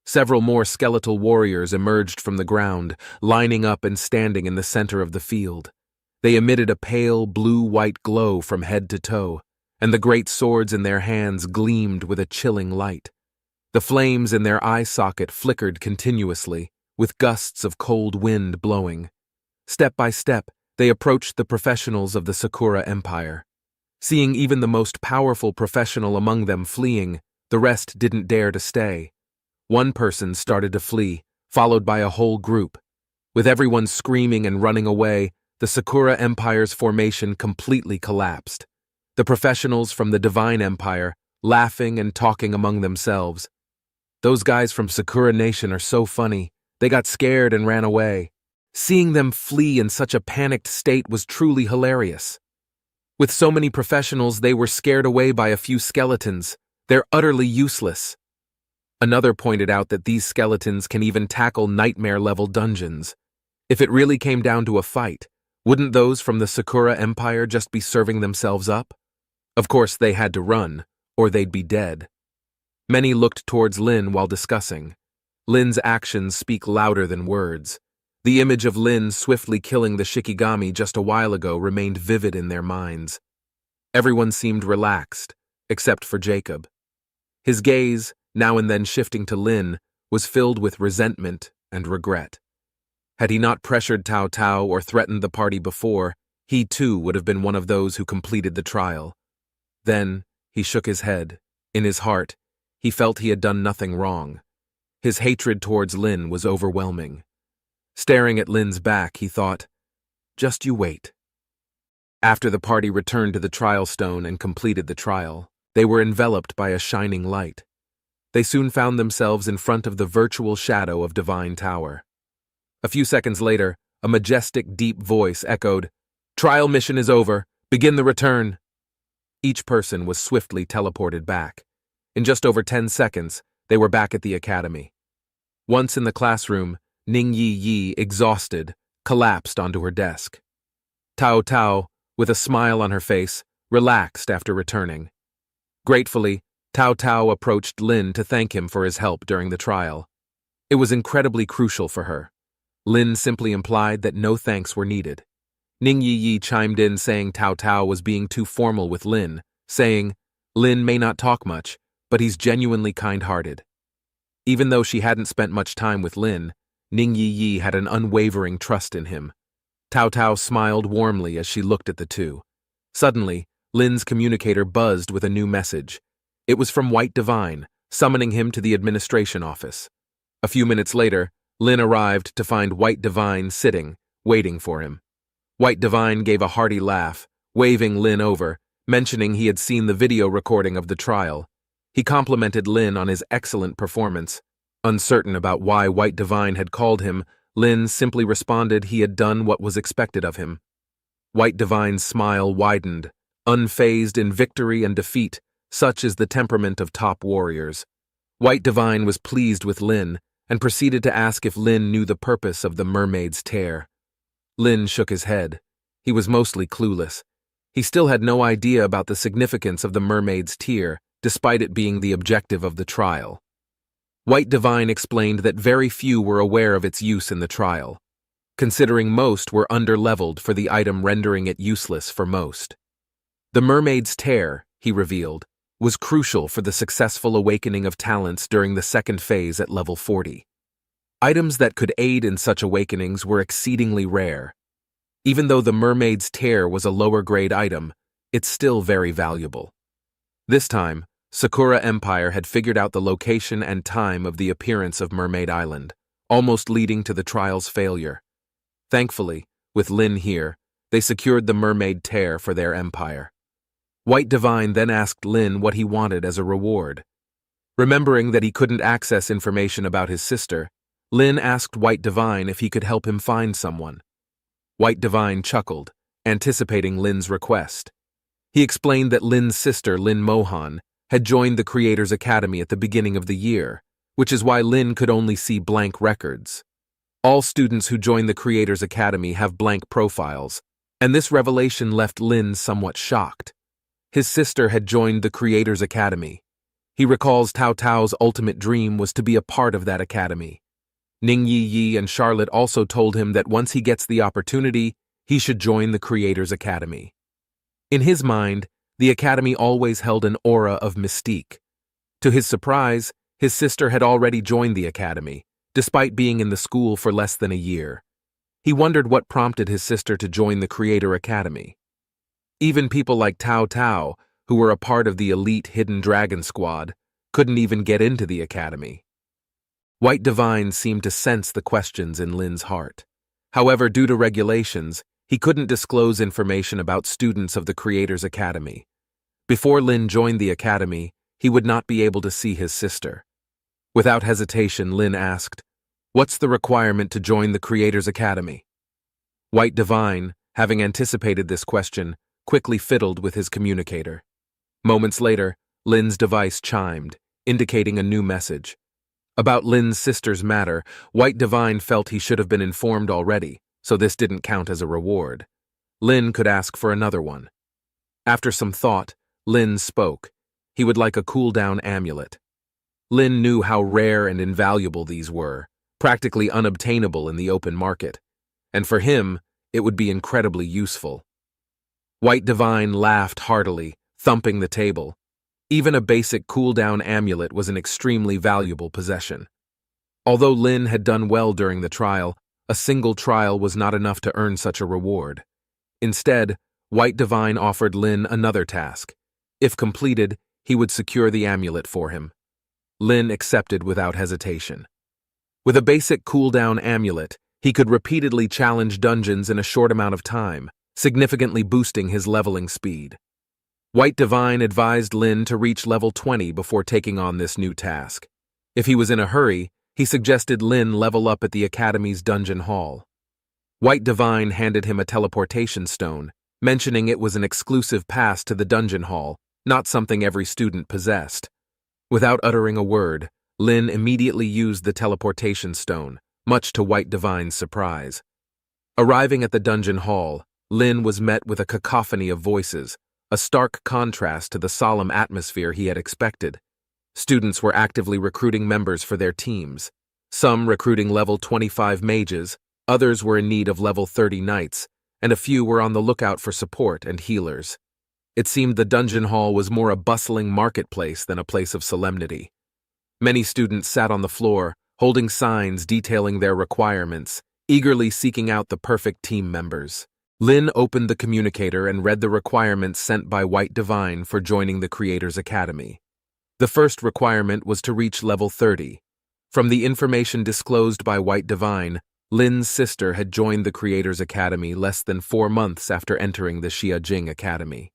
[SPEAKER 1] Several more skeletal warriors emerged from the ground, lining up and standing in the center of the field. They emitted a pale blue-white glow from head to toe, and the great swords in their hands gleamed with a chilling light. The flames in their eye socket flickered continuously, with gusts of cold wind blowing. Step by step, they approached the professionals of the Sakura Empire. Seeing even the most powerful professional among them fleeing, the rest didn't dare to stay. One person started to flee, followed by a whole group. With everyone screaming and running away, the Sakura Empire's formation completely collapsed. The professionals from the Divine Empire, laughing and talking among themselves. Those guys from Sakura Nation are so funny. They got scared and ran away. Seeing them flee in such a panicked state was truly hilarious. With so many professionals, they were scared away by a few skeletons. They're utterly useless. Another pointed out that these skeletons can even tackle nightmare-level dungeons. If it really came down to a fight, wouldn't those from the Sakura Empire just be serving themselves up? Of course, they had to run, or they'd be dead. Many looked towards Lin while discussing. Lin's actions speak louder than words. The image of Lin swiftly killing the Shikigami just a while ago remained vivid in their minds. Everyone seemed relaxed, except for Jacob. His gaze, now and then shifting to Lin, was filled with resentment and regret. Had he not pressured Tao Tao or threatened the party before, he too would have been one of those who completed the trial. Then, he shook his head. In his heart, he felt he had done nothing wrong. His hatred towards Lin was overwhelming. Staring at Lin's back, he thought, "Just you wait." After the party returned to the trial stone and completed the trial, they were enveloped by a shining light. They soon found themselves in front of the virtual shadow of Divine Tower. A few seconds later, a majestic, deep voice echoed, "Trial mission is over. Begin the return." Each person was swiftly teleported back. In just over 10 seconds, they were back at the academy. Once in the classroom, Ning Yi Yi, exhausted, collapsed onto her desk. Tao Tao, with a smile on her face, relaxed after returning. Gratefully, Tao Tao approached Lin to thank him for his help during the trial. It was incredibly crucial for her. Lin simply implied that no thanks were needed. Ning Yi chimed in saying Tao Tao was being too formal with Lin, saying, "Lin may not talk much, but he's genuinely kind-hearted." Even though she hadn't spent much time with Lin, Ning Yi had an unwavering trust in him. Tao Tao smiled warmly as she looked at the two. Suddenly, Lin's communicator buzzed with a new message. It was from White Divine, summoning him to the administration office. A few minutes later, Lin arrived to find White Divine sitting, waiting for him. White Divine gave a hearty laugh, waving Lin over, mentioning he had seen the video recording of the trial. He complimented Lin on his excellent performance. Uncertain about why White Divine had called him, Lin simply responded he had done what was expected of him. White Divine's smile widened, unfazed in victory and defeat, such is the temperament of top warriors. White Divine was pleased with Lin and proceeded to ask if Lin knew the purpose of the mermaid's tear. Lin shook his head. He was mostly clueless. He still had no idea about the significance of the mermaid's tear, despite it being the objective of the trial. White Divine explained that very few were aware of its use in the trial, considering most were under-leveled for the item rendering it useless for most. The mermaid's tear, he revealed, was crucial for the successful awakening of talents during the second phase at level 40. Items that could aid in such awakenings were exceedingly rare. Even though the mermaid's tear was a lower-grade item, it's still very valuable. This time, Sakura Empire had figured out the location and time of the appearance of Mermaid Island, almost leading to the trial's failure. Thankfully, with Lin here, they secured the mermaid tear for their empire. White Divine then asked Lin what he wanted as a reward. Remembering that he couldn't access information about his sister, Lin asked White Divine if he could help him find someone. White Divine chuckled, anticipating Lin's request. He explained that Lin's sister, Lin Mohan, had joined the Creators Academy at the beginning of the year, which is why Lin could only see blank records. All students who join the Creators Academy have blank profiles, and this revelation left Lin somewhat shocked. His sister had joined the Creators Academy. He recalls Tao Tao's ultimate dream was to be a part of that academy. Ning Yi and Charlotte also told him that once he gets the opportunity, he should join the Creators Academy. In his mind, the academy always held an aura of mystique. To his surprise, his sister had already joined the academy, despite being in the school for less than a year. He wondered what prompted his sister to join the Creator Academy. Even people like Tao Tao, who were a part of the elite Hidden Dragon Squad, couldn't even get into the academy. White Divine seemed to sense the questions in Lin's heart. However, due to regulations, he couldn't disclose information about students of the Creators Academy. Before Lin joined the academy, he would not be able to see his sister. Without hesitation, Lin asked, "What's the requirement to join the Creators Academy?" White Divine, having anticipated this question, quickly fiddled with his communicator. Moments later, Lin's device chimed, indicating a new message. About Lin's sister's matter, White Divine felt he should have been informed already, so this didn't count as a reward. Lin could ask for another one. After some thought, Lin spoke. He would like a cooldown amulet. Lin knew how rare and invaluable these were, practically unobtainable in the open market, and for him, it would be incredibly useful. White Divine laughed heartily, thumping the table. Even a basic cooldown amulet was an extremely valuable possession. Although Lin had done well during the trial, a single trial was not enough to earn such a reward. Instead, White Divine offered Lin another task. If completed, he would secure the amulet for him. Lin accepted without hesitation. With a basic cooldown amulet, he could repeatedly challenge dungeons in a short amount of time, significantly boosting his leveling speed. White Divine advised Lin to reach level 20 before taking on this new task. If he was in a hurry, he suggested Lin level up at the Academy's dungeon hall. White Divine handed him a teleportation stone, mentioning it was an exclusive pass to the dungeon hall, not something every student possessed. Without uttering a word, Lin immediately used the teleportation stone, much to White Divine's surprise. Arriving at the dungeon hall, Lin was met with a cacophony of voices, a stark contrast to the solemn atmosphere he had expected. Students were actively recruiting members for their teams, some recruiting level 25 mages, others were in need of level 30 knights, and a few were on the lookout for support and healers. It seemed the dungeon hall was more a bustling marketplace than a place of solemnity. Many students sat on the floor, holding signs detailing their requirements, eagerly seeking out the perfect team members. Lin opened the communicator and read the requirements sent by White Divine for joining the Creators Academy. The first requirement was to reach level 30. From the information disclosed by White Divine, Lin's sister had joined the Creators Academy less than 4 months after entering the Xiajing Academy.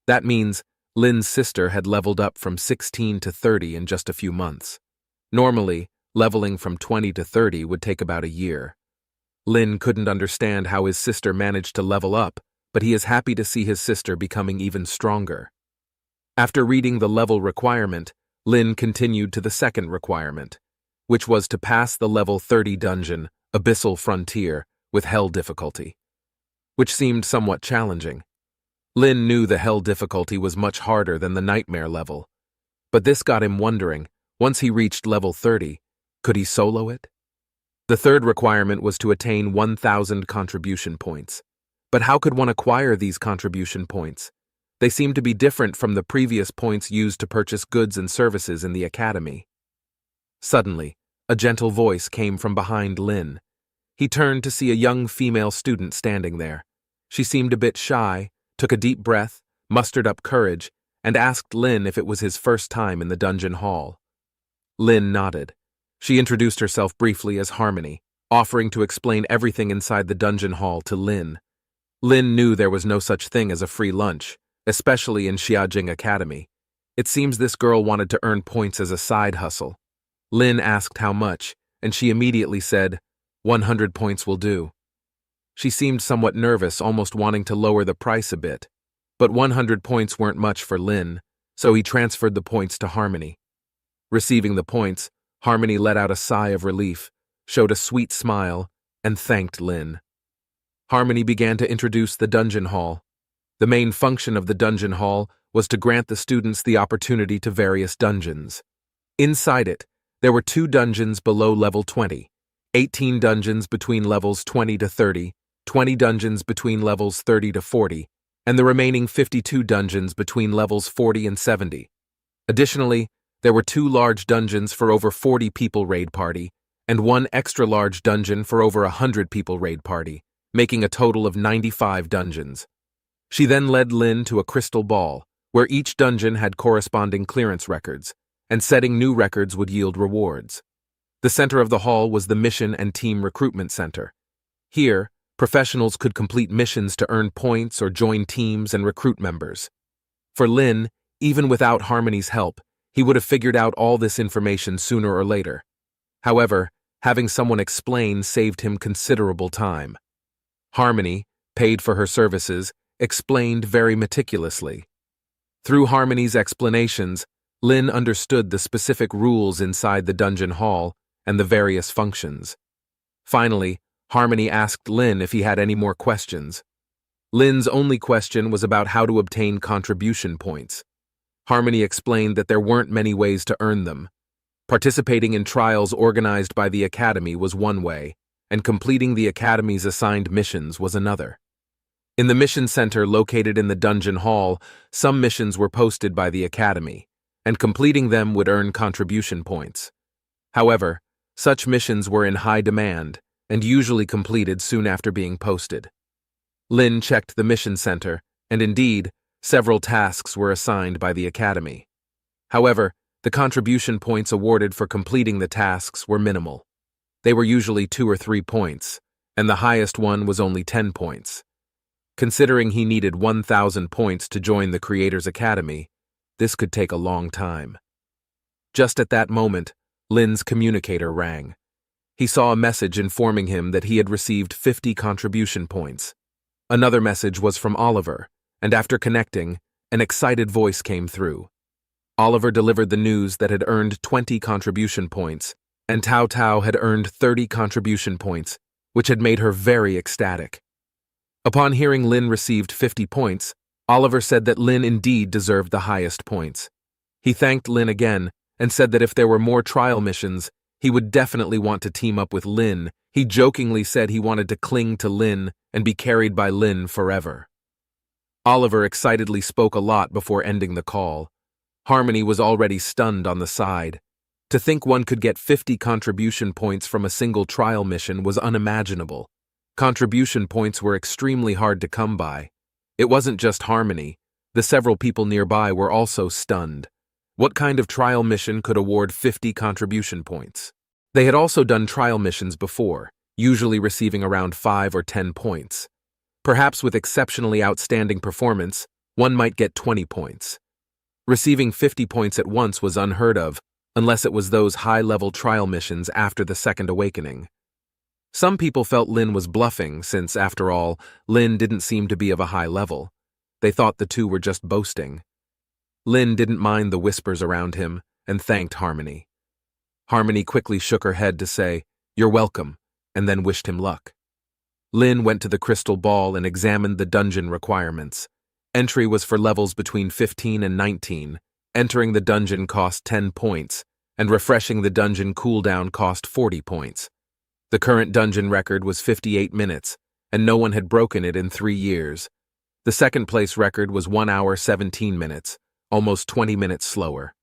[SPEAKER 1] That means Lin's sister had leveled up from 16 to 30 in just a few months. Normally, leveling from 20 to 30 would take about a year. Lin couldn't understand how his sister managed to level up, but he is happy to see his sister becoming even stronger. After reading the level requirement, Lin continued to the second requirement, which was to pass the level 30 dungeon, Abyssal Frontier, with Hell difficulty, which seemed somewhat challenging. Lin knew the Hell difficulty was much harder than the Nightmare level, but this got him wondering, once he reached level 30, could he solo it? The third requirement was to attain 1,000 contribution points. But how could one acquire these contribution points? They seemed to be different from the previous points used to purchase goods and services in the academy. Suddenly, a gentle voice came from behind Lin. He turned to see a young female student standing there. She seemed a bit shy, took a deep breath, mustered up courage, and asked Lin if it was his first time in the dungeon hall. Lin nodded. She introduced herself briefly as Harmony, offering to explain everything inside the dungeon hall to Lin. Lin knew there was no such thing as a free lunch, especially in Xiajing Academy. It seems this girl wanted to earn points as a side hustle. Lin asked how much, and she immediately said, 100 points will do. She seemed somewhat nervous, almost wanting to lower the price a bit. But 100 points weren't much for Lin, so he transferred the points to Harmony. Receiving the points, Harmony let out a sigh of relief, showed a sweet smile, and thanked Lin. Harmony began to introduce the dungeon hall. The main function of the dungeon hall was to grant the students the opportunity to various dungeons. Inside it, there were 2 dungeons below level 20, 18 dungeons between levels 20 to 30, 20 dungeons between levels 30 to 40, and the remaining 52 dungeons between levels 40 and 70. Additionally, there were 2 large dungeons for over 40 people raid party, and 1 extra large dungeon for over 100 people raid party, making a total of 95 dungeons. She then led Lin to a crystal ball, where each dungeon had corresponding clearance records, and setting new records would yield rewards. The center of the hall was the Mission and Team Recruitment Center. Here, professionals could complete missions to earn points or join teams and recruit members. For Lin, even without Harmony's help, he would have figured out all this information sooner or later. However, having someone explain saved him considerable time. Harmony, paid for her services, explained very meticulously. Through Harmony's explanations, Lin understood the specific rules inside the dungeon hall and the various functions. Finally, Harmony asked Lin if he had any more questions. Lin's only question was about how to obtain contribution points. Harmony explained that there weren't many ways to earn them. Participating in trials organized by the Academy was one way, and completing the Academy's assigned missions was another. In the mission center located in the dungeon hall, some missions were posted by the Academy, and completing them would earn contribution points. However, such missions were in high demand and usually completed soon after being posted. Lin checked the mission center, and indeed, several tasks were assigned by the Academy. However, the contribution points awarded for completing the tasks were minimal. They were usually 2 or 3 points, and the highest one was only 10 points. Considering he needed 1,000 points to join the Creators Academy, this could take a long time. Just at that moment, Lin's communicator rang. He saw a message informing him that he had received 50 contribution points. Another message was from Oliver, and after connecting, an excited voice came through. Oliver delivered the news that had earned 20 contribution points, and Tao Tao had earned 30 contribution points, which had made her very ecstatic. Upon hearing Lin received 50 points, Oliver said that Lin indeed deserved the highest points. He thanked Lin again and said that if there were more trial missions, he would definitely want to team up with Lin. He jokingly said he wanted to cling to Lin and be carried by Lin forever. Oliver excitedly spoke a lot before ending the call. Harmony was already stunned on the side. To think one could get 50 contribution points from a single trial mission was unimaginable. Contribution points were extremely hard to come by. It wasn't just Harmony. The several people nearby were also stunned. What kind of trial mission could award 50 contribution points? They had also done trial missions before, usually receiving around 5 or 10 points. Perhaps with exceptionally outstanding performance, one might get 20 points. Receiving 50 points at once was unheard of, unless it was those high-level trial missions after the Second Awakening. Some people felt Lin was bluffing since, after all, Lin didn't seem to be of a high level. They thought the two were just boasting. Lin didn't mind the whispers around him and thanked Harmony. Harmony quickly shook her head to say, "You're welcome," and then wished him luck. Lin went to the crystal ball and examined the dungeon requirements. Entry was for levels between 15 and 19. Entering the dungeon cost 10 points, and refreshing the dungeon cooldown cost 40 points. The current dungeon record was 58 minutes, and no one had broken it in 3 years. The second place record was 1 hour 17 minutes, almost 20 minutes slower.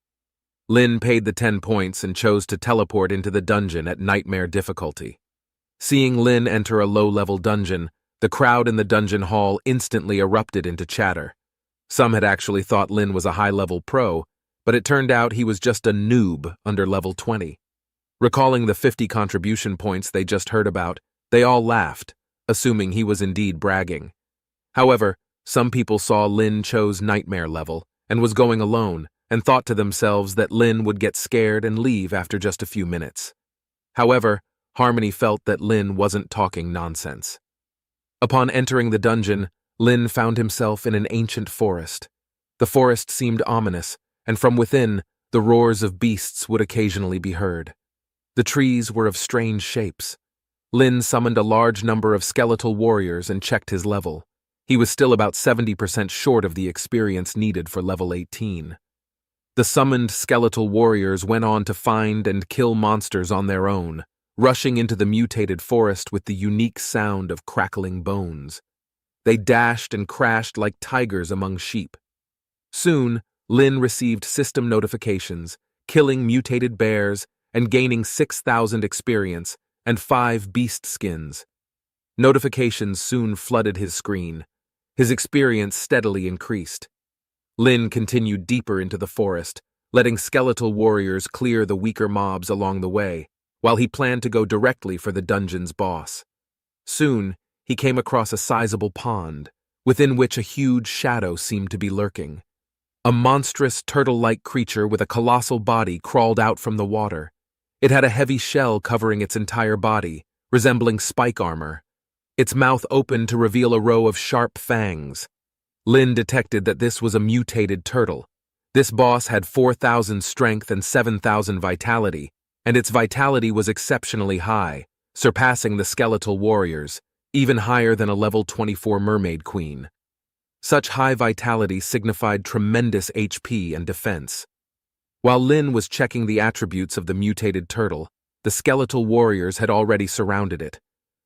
[SPEAKER 1] Lin paid the 10 points and chose to teleport into the dungeon at nightmare difficulty. Seeing Lin enter a low-level dungeon, the crowd in the dungeon hall instantly erupted into chatter. Some had actually thought Lin was a high-level pro, but it turned out he was just a noob under level 20. Recalling the 50 contribution points they just heard about, they all laughed, assuming he was indeed bragging. However, some people saw Lin chose nightmare level and was going alone and thought to themselves that Lin would get scared and leave after just a few minutes. However, Harmony felt that Lin wasn't talking nonsense. Upon entering the dungeon, Lin found himself in an ancient forest. The forest seemed ominous, and from within, the roars of beasts would occasionally be heard. The trees were of strange shapes. Lin summoned a large number of skeletal warriors and checked his level. He was still about 70% short of the experience needed for level 18. The summoned skeletal warriors went on to find and kill monsters on their own, rushing into the mutated forest with the unique sound of crackling bones. They dashed and crashed like tigers among sheep. Soon, Lin received system notifications, killing mutated bears and gaining 6,000 experience and 5 beast skins. Notifications soon flooded his screen. His experience steadily increased. Lin continued deeper into the forest, letting skeletal warriors clear the weaker mobs along the way, while he planned to go directly for the dungeon's boss. Soon, he came across a sizable pond, within which a huge shadow seemed to be lurking. A monstrous turtle-like creature with a colossal body crawled out from the water. It had a heavy shell covering its entire body, resembling spike armor. Its mouth opened to reveal a row of sharp fangs. Lin detected that this was a mutated turtle. This boss had 4,000 strength and 7,000 vitality, and its vitality was exceptionally high, surpassing the skeletal warriors, even higher than a level 24 mermaid queen. Such high vitality signified tremendous HP and defense. While Lin was checking the attributes of the mutated turtle, the skeletal warriors had already surrounded it.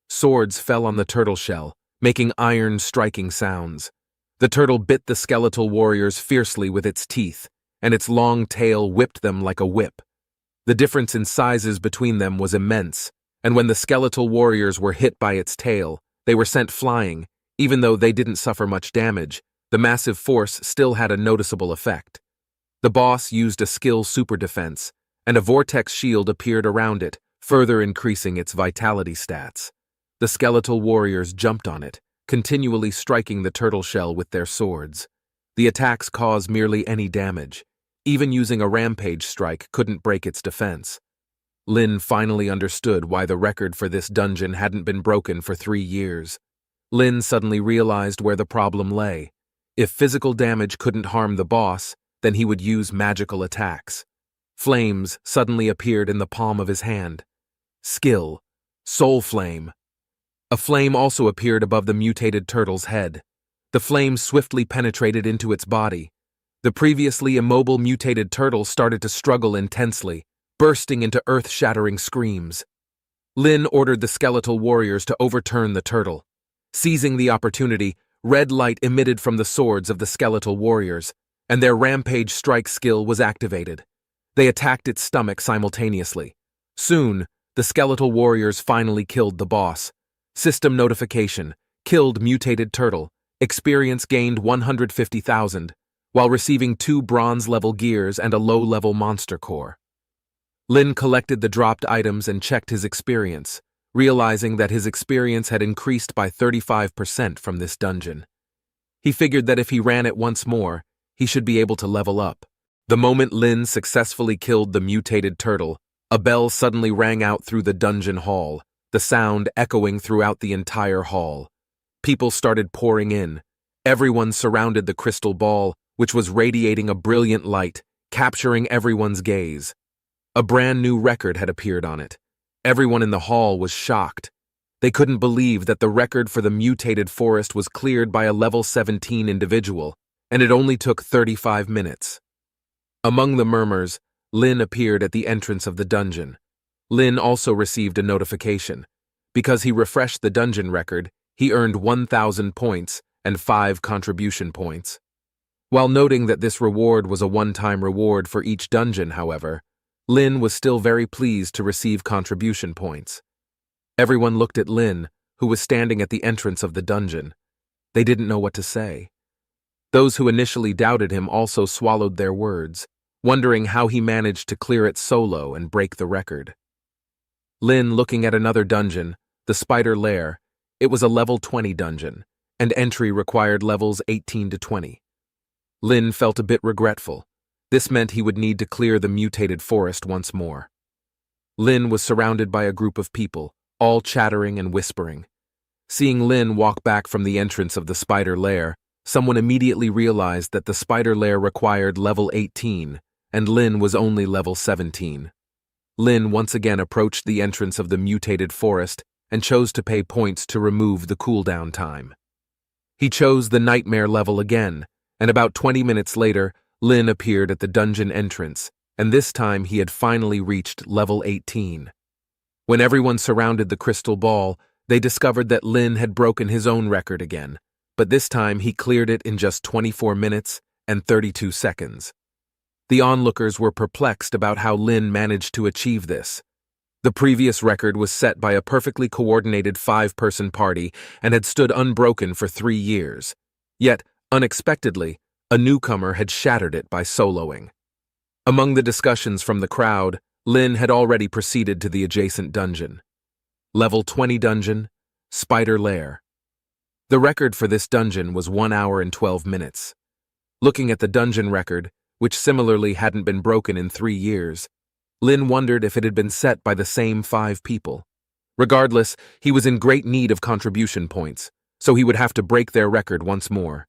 [SPEAKER 1] Swords fell on the turtle shell, making iron striking sounds. The turtle bit the skeletal warriors fiercely with its teeth, and its long tail whipped them like a whip. The difference in sizes between them was immense, and when the skeletal warriors were hit by its tail, they were sent flying. Even though they didn't suffer much damage, the massive force still had a noticeable effect. The boss used a skill super defense, and a vortex shield appeared around it, further increasing its vitality stats. The skeletal warriors jumped on it, continually striking the turtle shell with their swords. The attacks caused merely any damage. Even using a rampage strike couldn't break its defense. Lin finally understood why the record for this dungeon hadn't been broken for 3 years. Lin suddenly realized where the problem lay. If physical damage couldn't harm the boss, then he would use magical attacks. Flames suddenly appeared in the palm of his hand. Skill. Soul Flame. A flame also appeared above the mutated turtle's head. The flame swiftly penetrated into its body. The previously immobile mutated turtle started to struggle intensely, bursting into earth-shattering screams. Lin ordered the skeletal warriors to overturn the turtle. Seizing the opportunity, red light emitted from the swords of the skeletal warriors, and their rampage strike skill was activated. They attacked its stomach simultaneously. Soon, the skeletal warriors finally killed the boss. System notification: killed mutated turtle. Experience gained 150,000, while receiving 2 bronze-level gears and a low-level monster core. Lin collected the dropped items and checked his experience, realizing that his experience had increased by 35% from this dungeon. He figured that if he ran it once more, he should be able to level up. The moment Lin successfully killed the mutated turtle, a bell suddenly rang out through the dungeon hall, the sound echoing throughout the entire hall. People started pouring in. Everyone surrounded the crystal ball, which was radiating a brilliant light, capturing everyone's gaze. A brand new record had appeared on it. Everyone in the hall was shocked. They couldn't believe that the record for the mutated forest was cleared by a level 17 individual, and it only took 35 minutes. Among the murmurs, Lin appeared at the entrance of the dungeon. Lin also received a notification. Because he refreshed the dungeon record, he earned 1,000 points and 5 contribution points. While noting that this reward was a one-time reward for each dungeon, however, Lin was still very pleased to receive contribution points. Everyone looked at Lin, who was standing at the entrance of the dungeon. They didn't know what to say. Those who initially doubted him also swallowed their words, wondering how he managed to clear it solo and break the record. Lin, looking at another dungeon, the Spider Lair. It was a level 20 dungeon, and entry required levels 18 to 20. Lin felt a bit regretful. This meant he would need to clear the mutated forest once more. Lin was surrounded by a group of people, all chattering and whispering. Seeing Lin walk back from the entrance of the Spider Lair, someone immediately realized that the Spider Lair required level 18, and Lin was only level 17. Lin once again approached the entrance of the mutated forest and chose to pay points to remove the cooldown time. He chose the nightmare level again, and about 20 minutes later, Lin appeared at the dungeon entrance, and this time he had finally reached level 18. When everyone surrounded the crystal ball, they discovered that Lin had broken his own record again, but this time he cleared it in just 24 minutes and 32 seconds. The onlookers were perplexed about how Lin managed to achieve this. The previous record was set by a perfectly coordinated 5-person party and had stood unbroken for 3 years. Yet, unexpectedly, a newcomer had shattered it by soloing. Among the discussions from the crowd, Lin had already proceeded to the adjacent dungeon. Level 20 dungeon, Spider Lair. The record for this dungeon was 1 hour and 12 minutes. Looking at the dungeon record, which similarly hadn't been broken in 3 years, Lin wondered if it had been set by the same 5 people. Regardless, he was in great need of contribution points, so he would have to break their record once more.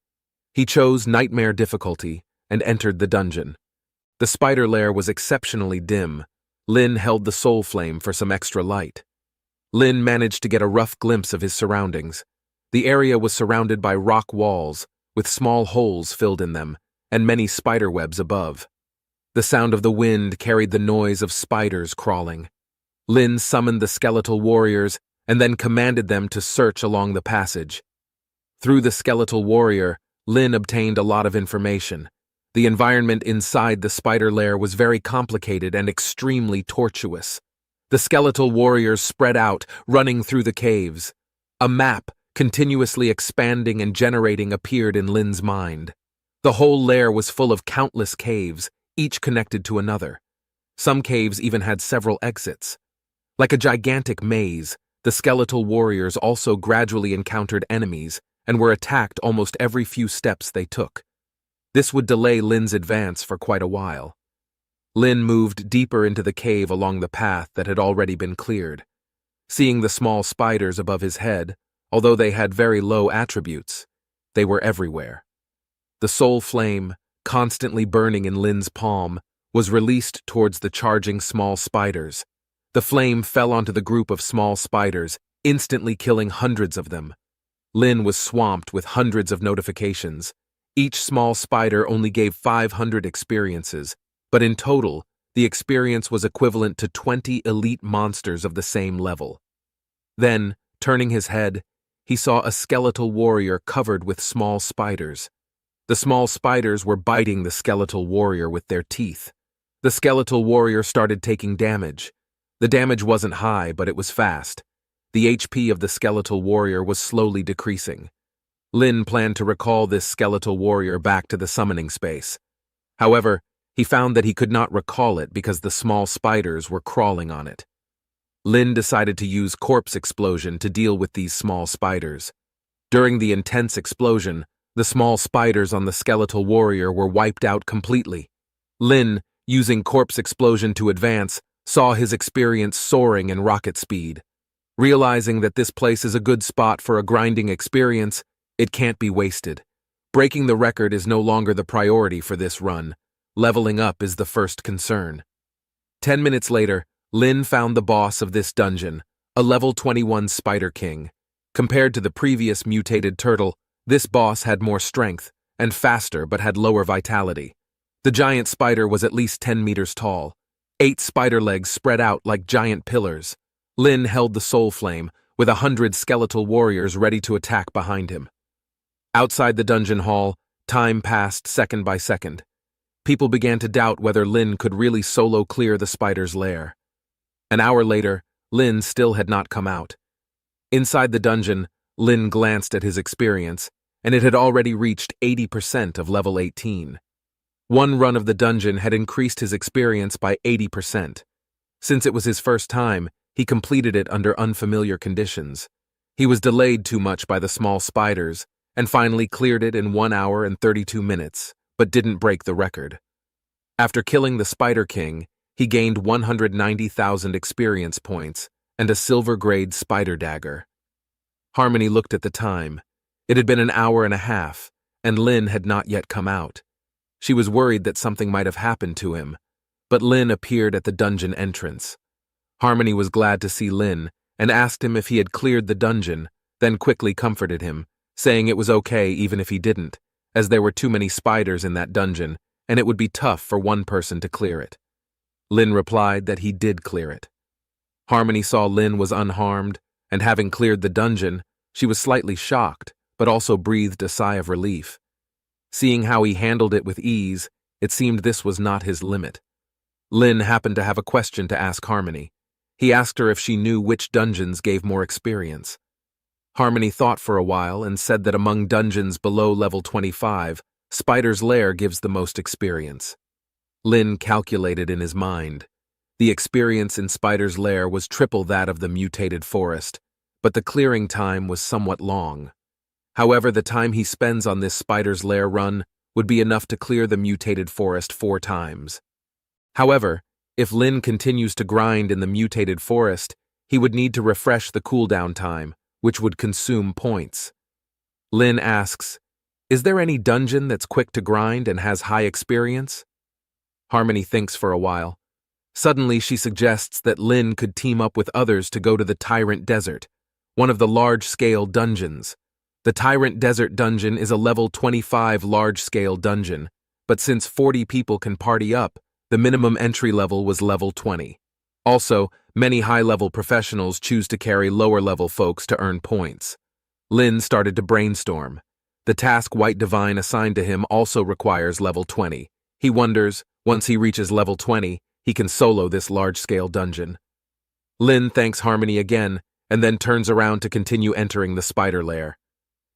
[SPEAKER 1] He chose Nightmare difficulty and entered the dungeon. The Spider Lair was exceptionally dim. Lin held the soul flame for some extra light. Lin managed to get a rough glimpse of his surroundings. The area was surrounded by rock walls, with small holes filled in them, and many spider webs above. The sound of the wind carried the noise of spiders crawling. Lin summoned the skeletal warriors and then commanded them to search along the passage. Through the skeletal warrior, Lin obtained a lot of information. The environment inside the Spider Lair was very complicated and extremely tortuous. The skeletal warriors spread out, running through the caves. A map, continuously expanding and generating, appeared in Lin's mind. The whole lair was full of countless caves, each connected to another. Some caves even had several exits. Like a gigantic maze, the skeletal warriors also gradually encountered enemies and were attacked almost every few steps they took. This would delay Lin's advance for quite a while. Lin moved deeper into the cave along the path that had already been cleared. Seeing the small spiders above his head, although they had very low attributes, they were everywhere. The soul flame, constantly burning in Lin's palm, was released towards the charging small spiders. The flame fell onto the group of small spiders, instantly killing hundreds of them. Lin was swamped with hundreds of notifications. Each small spider only gave 500 experiences, but in total, the experience was equivalent to 20 elite monsters of the same level. Then, turning his head, he saw a skeletal warrior covered with small spiders. The small spiders were biting the skeletal warrior with their teeth. The skeletal warrior started taking damage. The damage wasn't high, but it was fast. The HP of the skeletal warrior was slowly decreasing. Lin planned to recall this skeletal warrior back to the summoning space. However, he found that he could not recall it because the small spiders were crawling on it. Lin decided to use corpse explosion to deal with these small spiders. During the intense explosion, the small spiders on the skeletal warrior were wiped out completely. Lin, using corpse explosion to advance, saw his experience soaring in rocket speed. Realizing that this place is a good spot for a grinding experience, it can't be wasted. Breaking the record is no longer the priority for this run. Leveling up is the first concern. 10 minutes later, Lin found the boss of this dungeon, a level 21 Spider King. Compared to the previous mutated turtle, this boss had more strength, and faster but had lower vitality. The giant spider was at least 10 meters tall. 8 spider legs spread out like giant pillars. Lin held the soul flame, with 100 skeletal warriors ready to attack behind him. Outside the dungeon hall, time passed second by second. People began to doubt whether Lin could really solo clear the spider's lair. An hour later, Lin still had not come out. Inside the dungeon, Lin glanced at his experience, and it had already reached 80% of level 18. One run of the dungeon had increased his experience by 80%. Since it was his first time, he completed it under unfamiliar conditions. He was delayed too much by the small spiders, and finally cleared it in 1 hour and 32 minutes, but didn't break the record. After killing the Spider King, he gained 190,000 experience points and a silver-grade spider dagger. Harmony looked at the time. It had been an hour and a half, and Lin had not yet come out. She was worried that something might have happened to him, but Lin appeared at the dungeon entrance. Harmony was glad to see Lin and asked him if he had cleared the dungeon, then quickly comforted him, saying it was okay even if he didn't, as there were too many spiders in that dungeon and it would be tough for one person to clear it. Lin replied that he did clear it. Harmony saw Lin was unharmed, and having cleared the dungeon, she was slightly shocked, but also breathed a sigh of relief. Seeing how he handled it with ease, it seemed this was not his limit. Lin happened to have a question to ask Harmony. He asked her if she knew which dungeons gave more experience. Harmony thought for a while and said that among dungeons below level 25, Spider's Lair gives the most experience. Lin calculated in his mind. The experience in Spider's Lair was triple that of the mutated forest, but the clearing time was somewhat long. However, the time he spends on this Spider's Lair run would be enough to clear the mutated forest 4 times. However, if Lin continues to grind in the mutated forest, he would need to refresh the cooldown time, which would consume points. Lin asks, "Is there any dungeon that's quick to grind and has high experience?" Harmony thinks for a while. Suddenly, she suggests that Lin could team up with others to go to the Tyrant Desert, one of the large-scale dungeons. The Tyrant Desert dungeon is a level 25 large-scale dungeon, but since 40 people can party up, the minimum entry level was level 20. Also, many high-level professionals choose to carry lower-level folks to earn points. Lin started to brainstorm. The task White Divine assigned to him also requires level 20. He wonders, once he reaches level 20, he can solo this large-scale dungeon. Lin thanks Harmony again, and then turns around to continue entering the spider lair.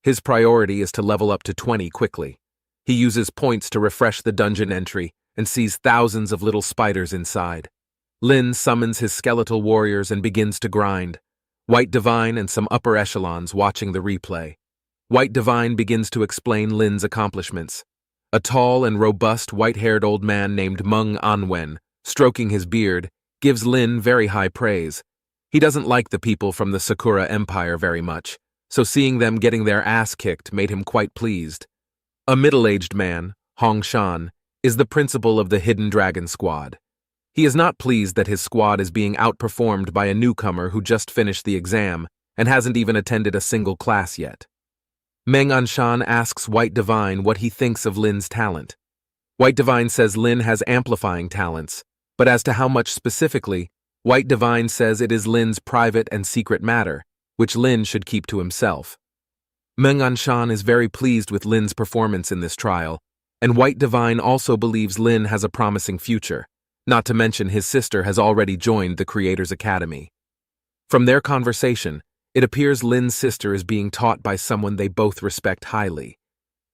[SPEAKER 1] His priority is to level up to 20 quickly. He uses points to refresh the dungeon entry and sees thousands of little spiders inside. Lin summons his skeletal warriors and begins to grind. White Divine and some upper echelons watching the replay. White Divine begins to explain Lin's accomplishments. A tall and robust white-haired old man named Meng Anwen, stroking his beard, gives Lin very high praise. He doesn't like the people from the Sakura Empire very much, so seeing them getting their ass kicked made him quite pleased. A middle-aged man, Hong Shan, is the principal of the Hidden Dragon Squad. He is not pleased that his squad is being outperformed by a newcomer who just finished the exam and hasn't even attended a single class yet. Meng Anshan asks White Divine what he thinks of Lin's talent. White Divine says Lin has amplifying talents, but as to how much specifically, White Divine says it is Lin's private and secret matter, which Lin should keep to himself. Meng Anshan is very pleased with Lin's performance in this trial, and White Divine also believes Lin has a promising future, not to mention his sister has already joined the Creators Academy. From their conversation, it appears Lin's sister is being taught by someone they both respect highly.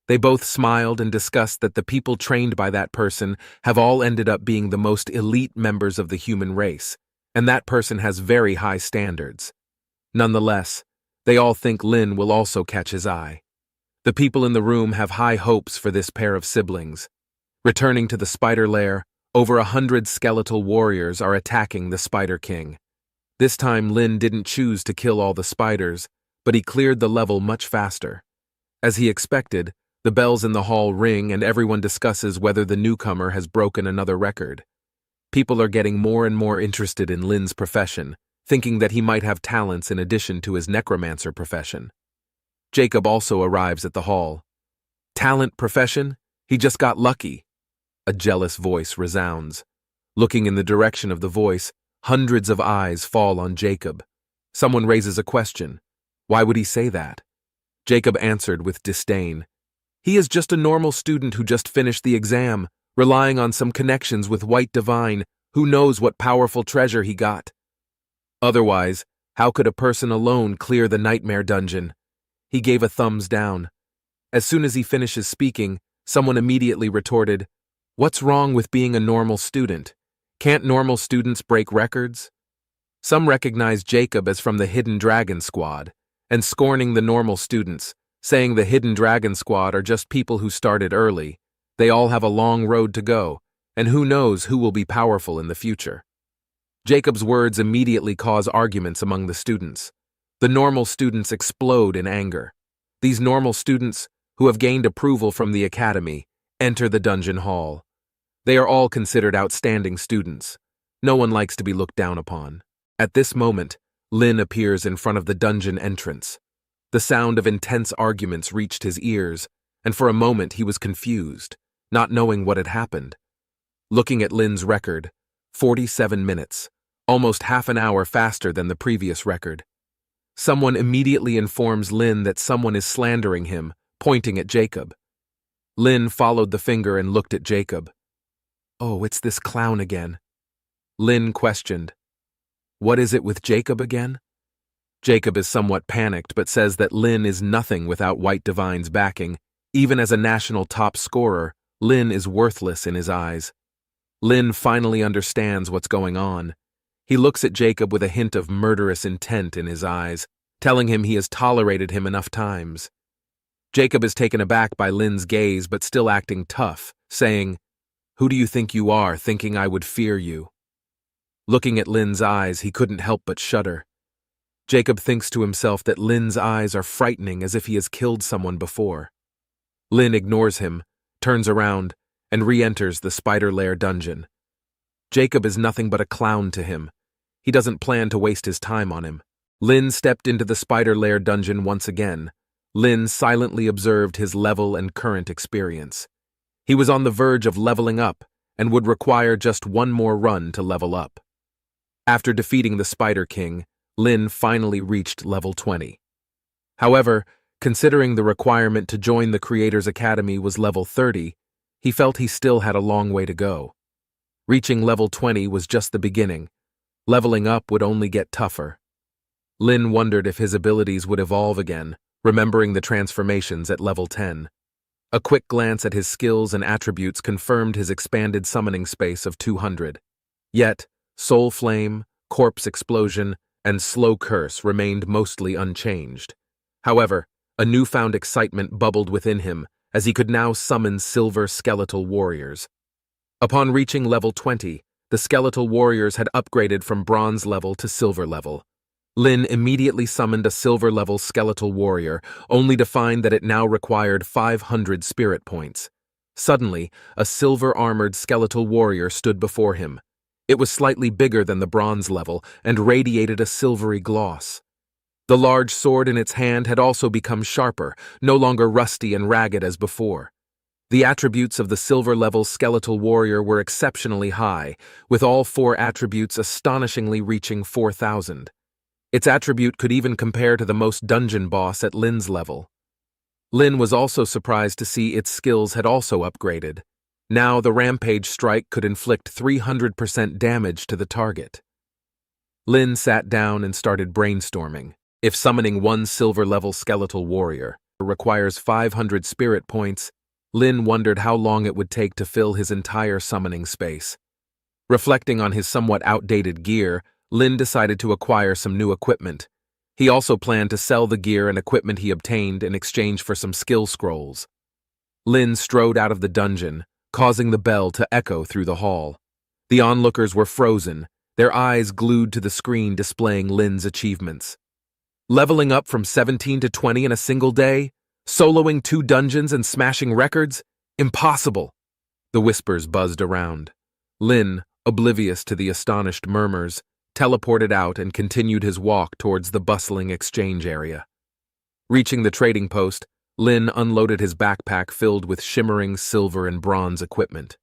[SPEAKER 1] They both smiled and discussed that the people trained by that person have all ended up being the most elite members of the human race, and that person has very high standards. Nonetheless, they all think Lin will also catch his eye. The people in the room have high hopes for this pair of siblings. Returning to the spider lair, over 100 skeletal warriors are attacking the Spider King. This time Lin didn't choose to kill all the spiders, but he cleared the level much faster. As he expected, the bells in the hall ring and everyone discusses whether the newcomer has broken another record. People are getting more and more interested in Lin's profession, thinking that he might have talents in addition to his necromancer profession. Jacob also arrives at the hall. Talent profession? He just got lucky. A jealous voice resounds. Looking in the direction of the voice, hundreds of eyes fall on Jacob. Someone raises a question. Why would he say that? Jacob answered with disdain. He is just a normal student who just finished the exam, relying on some connections with White Divine, who knows what powerful treasure he got. Otherwise, how could a person alone clear the nightmare dungeon? He gave a thumbs down. As soon as he finishes speaking, someone immediately retorted, "What's wrong with being a normal student? Can't normal students break records?" Some recognize Jacob as from the Hidden Dragon Squad, and scorning the normal students, saying the Hidden Dragon Squad are just people who started early. They all have a long road to go, and who knows who will be powerful in the future. Jacob's words immediately cause arguments among the students. The normal students explode in anger. These normal students, who have gained approval from the academy, enter the dungeon hall. They are all considered outstanding students. No one likes to be looked down upon. At this moment, Lin appears in front of the dungeon entrance. The sound of intense arguments reached his ears, and for a moment he was confused, not knowing what had happened. Looking at Lin's record, 47 minutes, almost half an hour faster than the previous record. Someone immediately informs Lin that someone is slandering him, pointing at Jacob. Lin followed the finger and looked at Jacob. Oh, it's this clown again. Lin questioned. What is it with Jacob again? Jacob is somewhat panicked but says that Lin is nothing without White Divine's backing. Even as a national top scorer, Lin is worthless in his eyes. Lin finally understands what's going on. He looks at Jacob with a hint of murderous intent in his eyes, telling him he has tolerated him enough times. Jacob is taken aback by Lin's gaze but still acting tough, saying, "Who do you think you are, thinking I would fear you?" Looking at Lin's eyes, he couldn't help but shudder. Jacob thinks to himself that Lin's eyes are frightening as if he has killed someone before. Lin ignores him, turns around, and re-enters the spider lair dungeon. Jacob is nothing but a clown to him. He doesn't plan to waste his time on him. Lin stepped into the spider lair dungeon once again. Lin silently observed his level and current experience. He was on the verge of leveling up and would require just one more run to level up. After defeating the Spider King, Lin finally reached level 20. However, considering the requirement to join the Creators Academy was level 30, he felt he still had a long way to go. Reaching level 20 was just the beginning. Leveling up would only get tougher. Lin wondered if his abilities would evolve again, remembering the transformations at level 10. A quick glance at his skills and attributes confirmed his expanded summoning space of 200. Yet, Soul Flame, Corpse Explosion, and Slow Curse remained mostly unchanged. However, a newfound excitement bubbled within him as he could now summon silver skeletal warriors. Upon reaching level 20, the skeletal warriors had upgraded from bronze level to silver level. Lin immediately summoned a silver-level skeletal warrior, only to find that it now required 500 spirit points. Suddenly, a silver-armored skeletal warrior stood before him. It was slightly bigger than the bronze level and radiated a silvery gloss. The large sword in its hand had also become sharper, no longer rusty and ragged as before. The attributes of the silver-level skeletal warrior were exceptionally high, with all 4 attributes astonishingly reaching 4,000. Its attribute could even compare to the most dungeon boss at Lin's level. Lin was also surprised to see its skills had also upgraded. Now the Rampage Strike could inflict 300% damage to the target. Lin sat down and started brainstorming. If summoning 1 silver-level skeletal warrior requires 500 spirit points, Lin wondered how long it would take to fill his entire summoning space. Reflecting on his somewhat outdated gear, Lin decided to acquire some new equipment. He also planned to sell the gear and equipment he obtained in exchange for some skill scrolls. Lin strode out of the dungeon, causing the bell to echo through the hall. The onlookers were frozen, their eyes glued to the screen displaying Lin's achievements. Leveling up from 17 to 20 in a single day? Soloing 2 dungeons and smashing records? Impossible! The whispers buzzed around. Lin, oblivious to the astonished murmurs, teleported out and continued his walk towards the bustling exchange area. Reaching the trading post, Lin unloaded his backpack filled with shimmering silver and bronze equipment.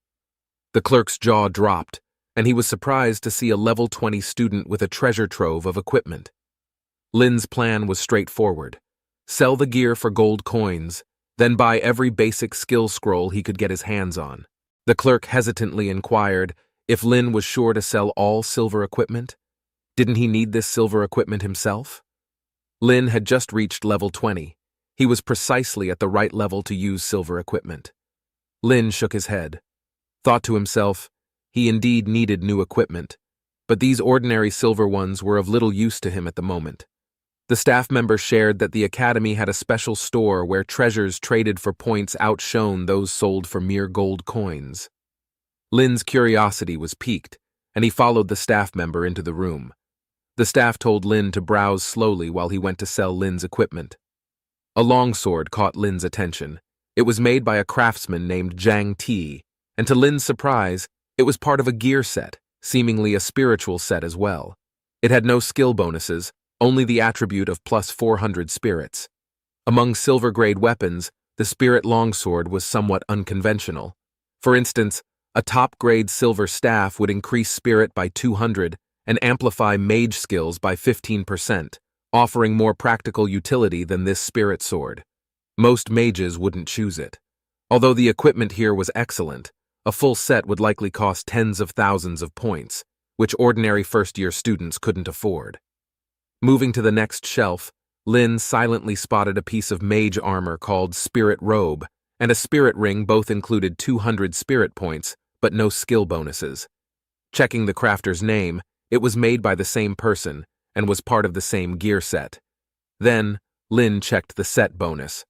[SPEAKER 1] The clerk's jaw dropped, and he was surprised to see a level 20 student with a treasure trove of equipment. Lin's plan was straightforward. Sell the gear for gold coins, then buy every basic skill scroll he could get his hands on. The clerk hesitantly inquired if Lin was sure to sell all silver equipment. Didn't he need this silver equipment himself? Lin had just reached level 20. He was precisely at the right level to use silver equipment. Lin shook his head. Thought to himself, he indeed needed new equipment, but these ordinary silver ones were of little use to him at the moment. The staff member shared that the academy had a special store where treasures traded for points outshone those sold for mere gold coins. Lin's curiosity was piqued, and he followed the staff member into the room. The staff told Lin to browse slowly while he went to sell Lin's equipment. A longsword caught Lin's attention. It was made by a craftsman named Zhang Ti, and to Lin's surprise, it was part of a gear set, seemingly a spiritual set as well. It had no skill bonuses, only the attribute of plus 400 spirits. Among silver-grade weapons, the spirit longsword was somewhat unconventional. For instance, a top-grade silver staff would increase spirit by 200 and amplify mage skills by 15%, offering more practical utility than this spirit sword. Most mages wouldn't choose it. Although the equipment here was excellent, a full set would likely cost tens of thousands of points, which ordinary first-year students couldn't afford. Moving to the next shelf, Lin silently spotted a piece of mage armor called Spirit Robe, and a spirit ring both included 200 spirit points, but no skill bonuses. Checking the crafter's name, it was made by the same person and was part of the same gear set. Then, Lin checked the set bonus.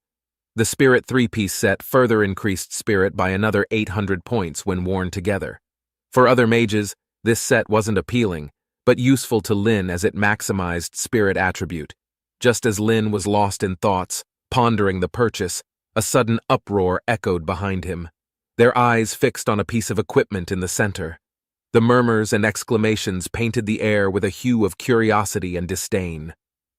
[SPEAKER 1] The Spirit 3-piece set further increased spirit by another 800 points when worn together. For other mages, this set wasn't appealing, but useful to Lin as it maximized spirit attribute. Just as Lin was lost in thoughts, pondering the purchase, a sudden uproar echoed behind him. Their eyes fixed on a piece of equipment in the center. The murmurs and exclamations painted the air with a hue of curiosity and disdain.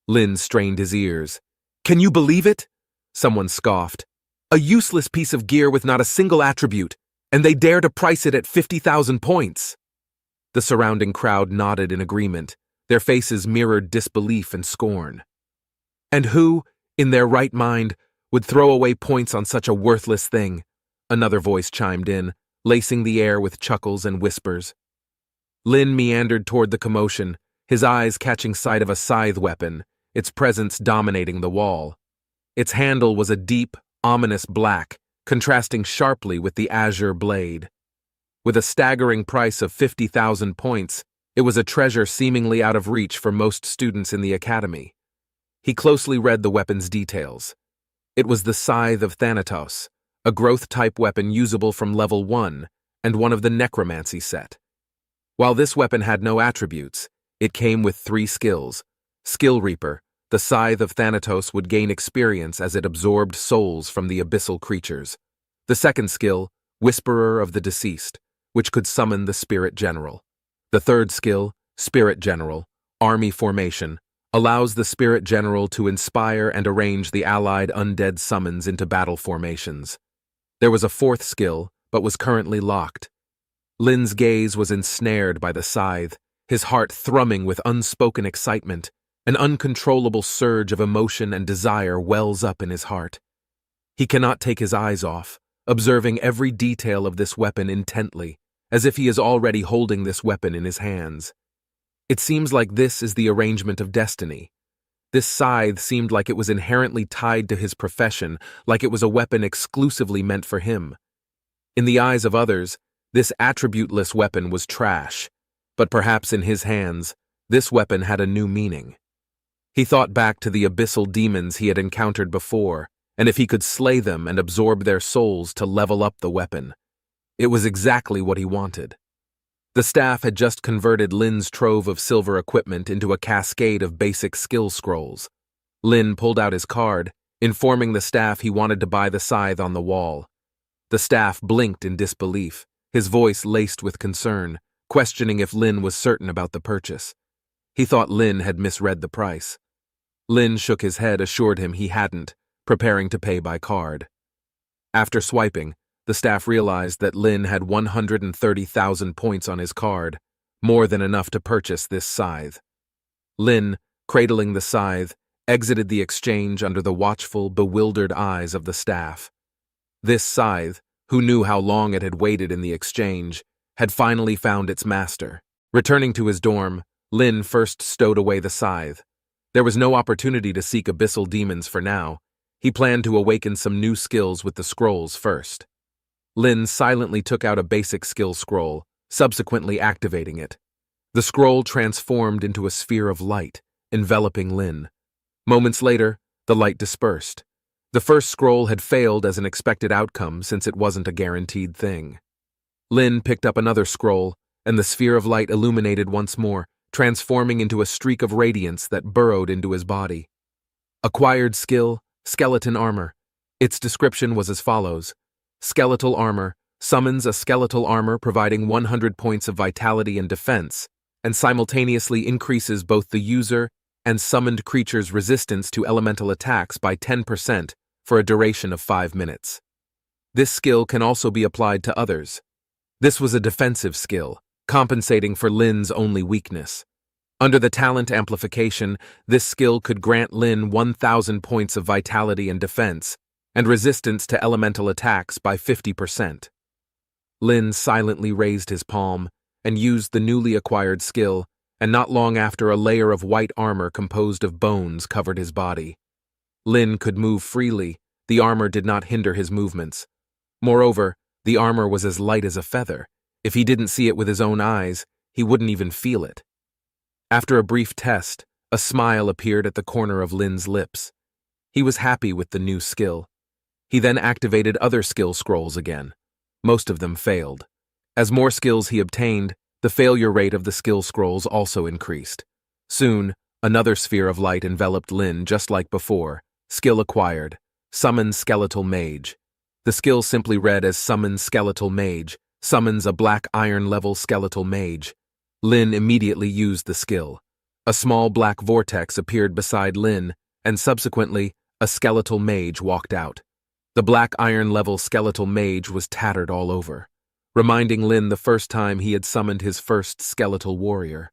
[SPEAKER 1] Lin strained his ears. "Can you believe it?" Someone scoffed. "A useless piece of gear with not a single attribute, and they dare to price it at 50,000 points." The surrounding crowd nodded in agreement, their faces mirrored disbelief and scorn. "And who, in their right mind, would throw away points on such a worthless thing?" Another voice chimed in, lacing the air with chuckles and whispers. Lin meandered toward the commotion, his eyes catching sight of a scythe weapon, its presence dominating the wall. Its handle was a deep, ominous black, contrasting sharply with the azure blade. With a staggering price of 50,000 points, it was a treasure seemingly out of reach for most students in the academy. He closely read the weapon's details. It was the Scythe of Thanatos, a growth-type weapon usable from level 1 and one of the necromancy set. While this weapon had no attributes, it came with 3 skills. Skill Reaper, the Scythe of Thanatos would gain experience as it absorbed souls from the abyssal creatures. The second skill, Whisperer of the Deceased, which could summon the Spirit General. The third skill, Spirit General, Army Formation, allows the spirit general to inspire and arrange the allied undead summons into battle formations. There was a fourth skill, but was currently locked. Lin's gaze was ensnared by the scythe, his heart thrumming with unspoken excitement. An uncontrollable surge of emotion and desire wells up in his heart. He cannot take his eyes off, observing every detail of this weapon intently, as if he is already holding this weapon in his hands. It seems like this is the arrangement of destiny. This scythe seemed like it was inherently tied to his profession, like it was a weapon exclusively meant for him. In the eyes of others, this attributeless weapon was trash, but perhaps in his hands, this weapon had a new meaning. He thought back to the abyssal demons he had encountered before, and if he could slay them and absorb their souls to level up the weapon. It was exactly what he wanted. The staff had just converted Lin's trove of silver equipment into a cascade of basic skill scrolls. Lin pulled out his card, informing the staff he wanted to buy the scythe on the wall. The staff blinked in disbelief, his voice laced with concern, questioning if Lin was certain about the purchase. He thought Lin had misread the price. Lin shook his head, assured him he hadn't, preparing to pay by card. After swiping, the staff realized that Lin had 130,000 points on his card, more than enough to purchase this scythe. Lin, cradling the scythe, exited the exchange under the watchful, bewildered eyes of the staff. This scythe, who knew how long it had waited in the exchange, had finally found its master. Returning to his dorm, Lin first stowed away the scythe. There was no opportunity to seek abyssal demons for now. He planned to awaken some new skills with the scrolls first. Lin silently took out a basic skill scroll, subsequently activating it. The scroll transformed into a sphere of light, enveloping Lin. Moments later, the light dispersed. The first scroll had failed as an expected outcome since it wasn't a guaranteed thing. Lin picked up another scroll, and the sphere of light illuminated once more, transforming into a streak of radiance that burrowed into his body. Acquired skill, skeleton armor. Its description was as follows. Skeletal armor summons a skeletal armor providing 100 points of vitality and defense, and simultaneously increases both the user and summoned creature's resistance to elemental attacks by 10% for a duration of 5 minutes. This skill can also be applied to others. This was a defensive skill, compensating for Lin's only weakness. Under the talent amplification, this skill could grant Lin 1,000 points of vitality and defense, and resistance to elemental attacks by 50%. Lin silently raised his palm and used the newly acquired skill, and not long after a layer of white armor composed of bones covered his body. Lin could move freely, the armor did not hinder his movements. Moreover, the armor was as light as a feather. If he didn't see it with his own eyes, he wouldn't even feel it. After a brief test, a smile appeared at the corner of Lin's lips. He was happy with the new skill. He then activated other skill scrolls again. Most of them failed. As more skills he obtained, the failure rate of the skill scrolls also increased. Soon, another sphere of light enveloped Lin just like before. Skill acquired. Summon Skeletal Mage. The skill simply read as Summon Skeletal Mage, summons a black iron-level skeletal mage. Lin immediately used the skill. A small black vortex appeared beside Lin, and subsequently, a skeletal mage walked out. The black iron-level skeletal mage was tattered all over, reminding Lin the first time he had summoned his first skeletal warrior.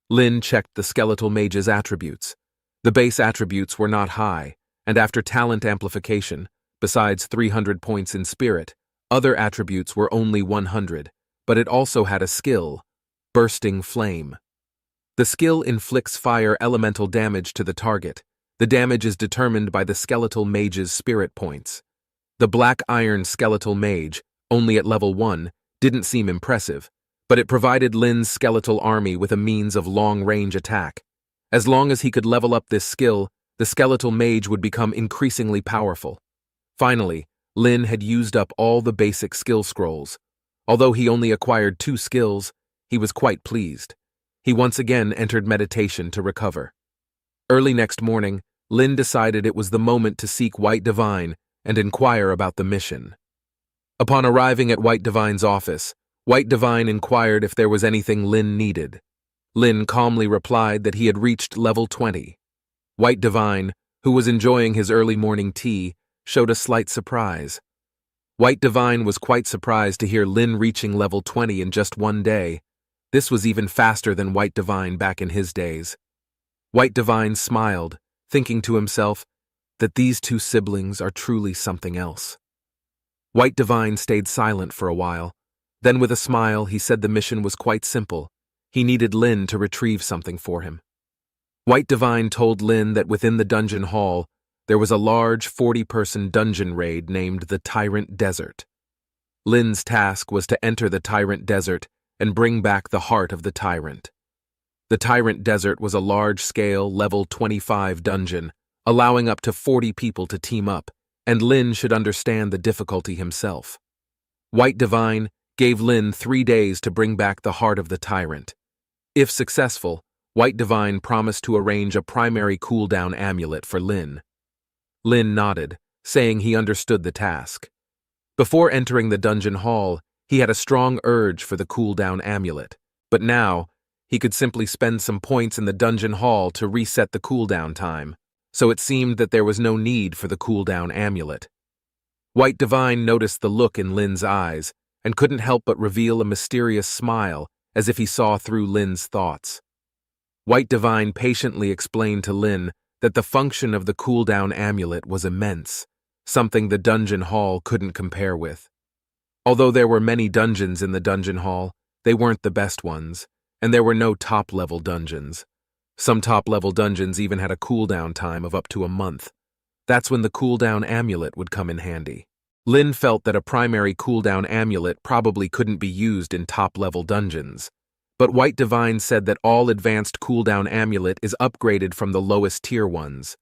[SPEAKER 1] Lin checked the skeletal mage's attributes. The base attributes were not high, and after talent amplification, besides 300 points in spirit, other attributes were only 100, but it also had a skill, Bursting Flame. The skill inflicts fire elemental damage to the target. The damage is determined by the skeletal mage's spirit points. The black iron skeletal mage, only at level 1, didn't seem impressive, but it provided Lin's skeletal army with a means of long-range attack. As long as he could level up this skill, the skeletal mage would become increasingly powerful. Finally, Lin had used up all the basic skill scrolls. Although he only acquired 2 skills, he was quite pleased. He once again entered meditation to recover. Early next morning, Lin decided it was the moment to seek White Divine and inquire about the mission. Upon arriving at White Divine's office, White Divine inquired if there was anything Lin needed. Lin calmly replied that he had reached level 20. White Divine, who was enjoying his early morning tea, showed a slight surprise. White Divine was quite surprised to hear Lin reaching level 20 in just one day. This was even faster than White Divine back in his days. White Divine smiled, thinking to himself that these two siblings are truly something else. White Divine stayed silent for a while. Then with a smile, he said the mission was quite simple. He needed Lin to retrieve something for him. White Divine told Lin that within the dungeon hall, there was a large 40-person dungeon raid named the Tyrant Desert. Lin's task was to enter the Tyrant Desert and bring back the heart of the tyrant. The Tyrant Desert was a large-scale, level 25 dungeon, allowing up to 40 people to team up, and Lin should understand the difficulty himself. White Divine gave Lin 3 days to bring back the heart of the tyrant. If successful, White Divine promised to arrange a primary cooldown amulet for Lin. Lin nodded, saying he understood the task. Before entering the dungeon hall, he had a strong urge for the cooldown amulet, but now, he could simply spend some points in the dungeon hall to reset the cooldown time, so it seemed that there was no need for the cooldown amulet. White Divine noticed the look in Lin's eyes, and couldn't help but reveal a mysterious smile as if he saw through Lin's thoughts. White Divine patiently explained to Lin that the function of the cooldown amulet was immense, something the dungeon hall couldn't compare with. Although there were many dungeons in the dungeon hall, they weren't the best ones, and there were no top-level dungeons. Some top-level dungeons even had a cooldown time of up to a month. That's when the cooldown amulet would come in handy. Lin felt that a primary cooldown amulet probably couldn't be used in top-level dungeons, but White Divine said that all advanced cooldown amulet is upgraded from the lowest tier ones.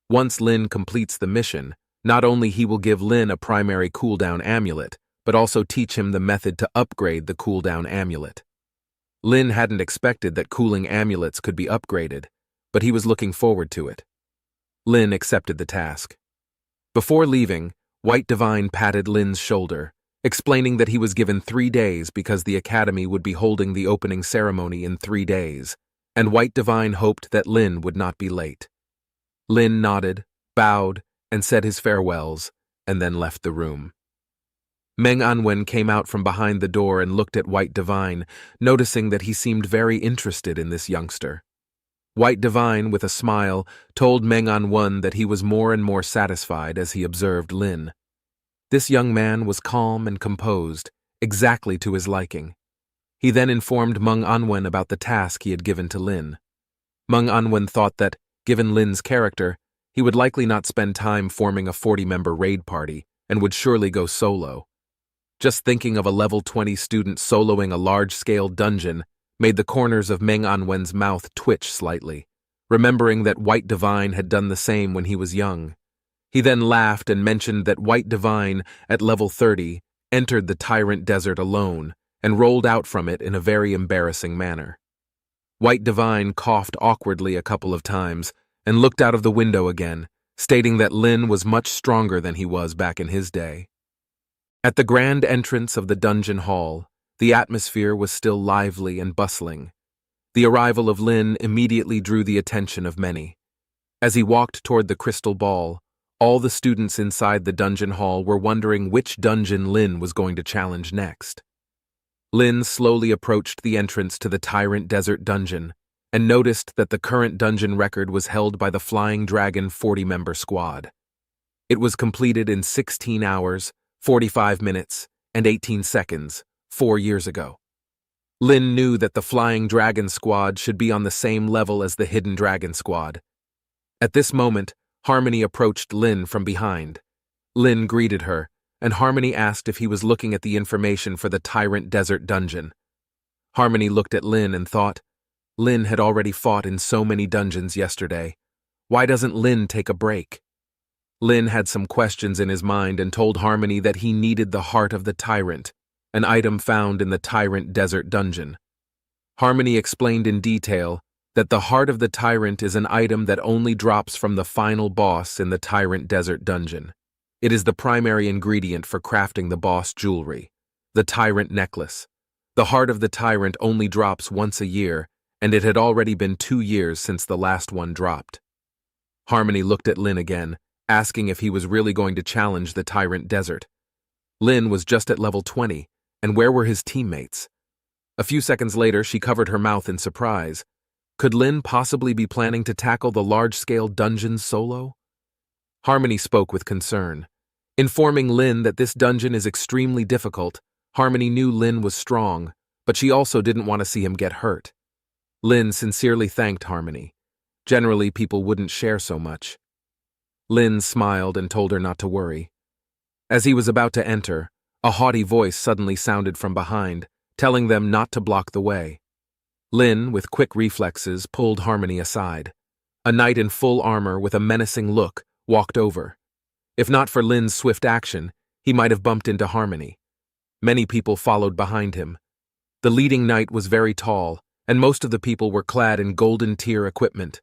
[SPEAKER 1] Once Lin completes the mission, not only he will give Lin a primary cooldown amulet, but also teach him the method to upgrade the cooldown amulet. Lin hadn't expected that cooling amulets could be upgraded, but he was looking forward to it. Lin accepted the task. Before leaving, White Divine patted Lin's shoulder, explaining that he was given 3 days because the academy would be holding the opening ceremony in 3 days, and White Divine hoped that Lin would not be late. Lin nodded, bowed, and said his farewells, and then left the room. Meng Anwen came out from behind the door and looked at White Divine, noticing that he seemed very interested in this youngster. White Divine, with a smile, told Meng Anwen that he was more and more satisfied as he observed Lin. This young man was calm and composed, exactly to his liking. He then informed Meng Anwen about the task he had given to Lin. Meng Anwen thought that, given Lin's character, he would likely not spend time forming a 40-member raid party and would surely go solo. Just thinking of a level 20 student soloing a large-scale dungeon made the corners of Meng Anwen's mouth twitch slightly, remembering that White Divine had done the same when he was young. He then laughed and mentioned that White Divine, at level 30, entered the Tyrant Desert alone and rolled out from it in a very embarrassing manner. White Divine coughed awkwardly a couple of times and looked out of the window again, stating that Lin was much stronger than he was back in his day. At the grand entrance of the dungeon hall, the atmosphere was still lively and bustling. The arrival of Lin immediately drew the attention of many. As he walked toward the crystal ball, all the students inside the dungeon hall were wondering which dungeon Lin was going to challenge next. Lin slowly approached the entrance to the Tyrant Desert dungeon and noticed that the current dungeon record was held by the Flying Dragon 40-member squad. It was completed in 16 hours, 45 minutes, and 18 seconds, 4 years ago. Lin knew that the Flying Dragon squad should be on the same level as the Hidden Dragon squad. At this moment, Harmony approached Lin from behind. Lin greeted her, and Harmony asked if he was looking at the information for the Tyrant Desert dungeon. Harmony looked at Lin and thought, Lin had already fought in so many dungeons yesterday. Why doesn't Lin take a break? Lin had some questions in his mind and told Harmony that he needed the heart of the tyrant, an item found in the Tyrant Desert dungeon. Harmony explained in detail that the heart of the tyrant is an item that only drops from the final boss in the Tyrant Desert dungeon. It is the primary ingredient for crafting the boss jewelry, the Tyrant Necklace. The heart of the tyrant only drops once a year, and it had already been 2 years since the last one dropped. Harmony looked at Lin again, asking if he was really going to challenge the Tyrant Desert. Lin was just at level 20, and where were his teammates? A few seconds later, she covered her mouth in surprise. Could Lin possibly be planning to tackle the large-scale dungeon solo? Harmony spoke with concern. Informing Lin that this dungeon is extremely difficult, Harmony knew Lin was strong, but she also didn't want to see him get hurt. Lin sincerely thanked Harmony. Generally, people wouldn't share so much. Lin smiled and told her not to worry. As he was about to enter, a haughty voice suddenly sounded from behind, telling them not to block the way. Lin, with quick reflexes, pulled Harmony aside. A knight in full armor with a menacing look walked over. If not for Lin's swift action, he might have bumped into Harmony. Many people followed behind him. The leading knight was very tall, and most of the people were clad in golden tier equipment.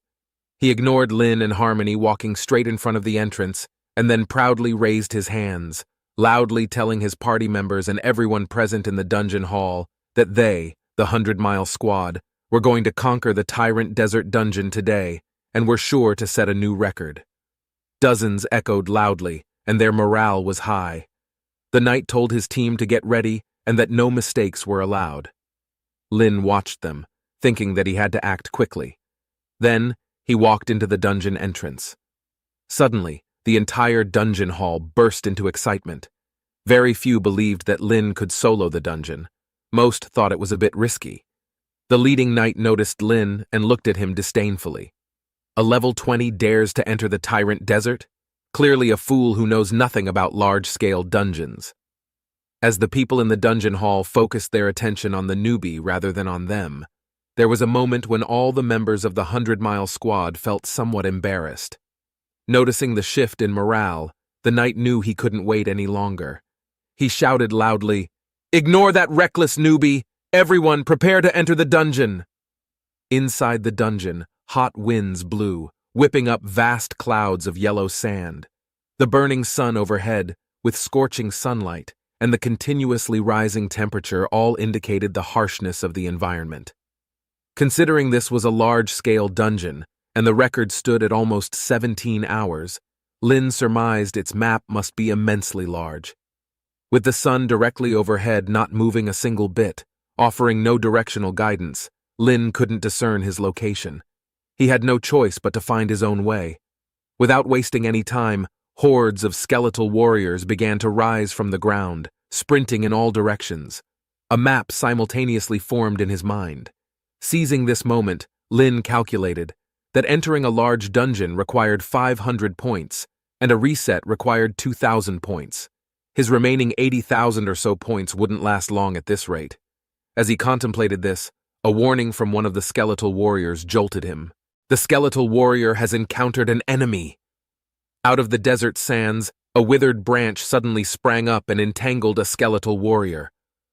[SPEAKER 1] He ignored Lin and Harmony walking straight in front of the entrance, and then proudly raised his hands, loudly telling his party members and everyone present in the dungeon hall that they, the 100-Mile Squad, were going to conquer the Tyrant Desert dungeon today and were sure to set a new record. Dozens echoed loudly, and their morale was high. The knight told his team to get ready and that no mistakes were allowed. Lin watched them, thinking that he had to act quickly. Then, he walked into the dungeon entrance. Suddenly, the entire dungeon hall burst into excitement. Very few believed that Lin could solo the dungeon. Most thought it was a bit risky. The leading knight noticed Lin and looked at him disdainfully. A level 20 dares to enter the Tyrant Desert? Clearly a fool who knows nothing about large-scale dungeons. As the people in the dungeon hall focused their attention on the newbie rather than on them, there was a moment when all the members of the 100-Mile Squad felt somewhat embarrassed. Noticing the shift in morale, the knight knew he couldn't wait any longer. He shouted loudly, "Ignore that reckless newbie! Everyone prepare to enter the dungeon!" Inside the dungeon, hot winds blew, whipping up vast clouds of yellow sand. The burning sun overhead, with scorching sunlight, and the continuously rising temperature all indicated the harshness of the environment. Considering this was a large-scale dungeon, and the record stood at almost 17 hours, Lin surmised its map must be immensely large. With the sun directly overhead not moving a single bit, offering no directional guidance, Lin couldn't discern his location. He had no choice but to find his own way. Without wasting any time, hordes of skeletal warriors began to rise from the ground, sprinting in all directions. A map simultaneously formed in his mind. Seizing this moment, Lin calculated that entering a large dungeon required 500 points, and a reset required 2,000 points. His remaining 80,000 or so points wouldn't last long at this rate. As he contemplated this, a warning from one of the skeletal warriors jolted him. The skeletal warrior has encountered an enemy. Out of the desert sands, a withered branch suddenly sprang up and entangled a skeletal warrior.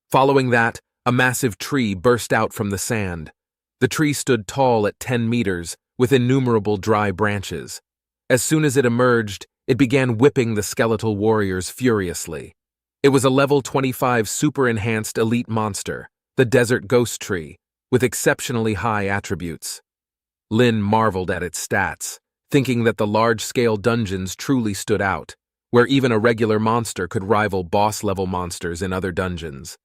[SPEAKER 1] Following that, a massive tree burst out from the sand. The tree stood tall at 10 meters, with innumerable dry branches. As soon as it emerged, it began whipping the skeletal warriors furiously. It was a level 25 super-enhanced elite monster, the Desert Ghost Tree, with exceptionally high attributes. Lin marveled at its stats, thinking that the large-scale dungeons truly stood out, where even a regular monster could rival boss-level monsters in other dungeons.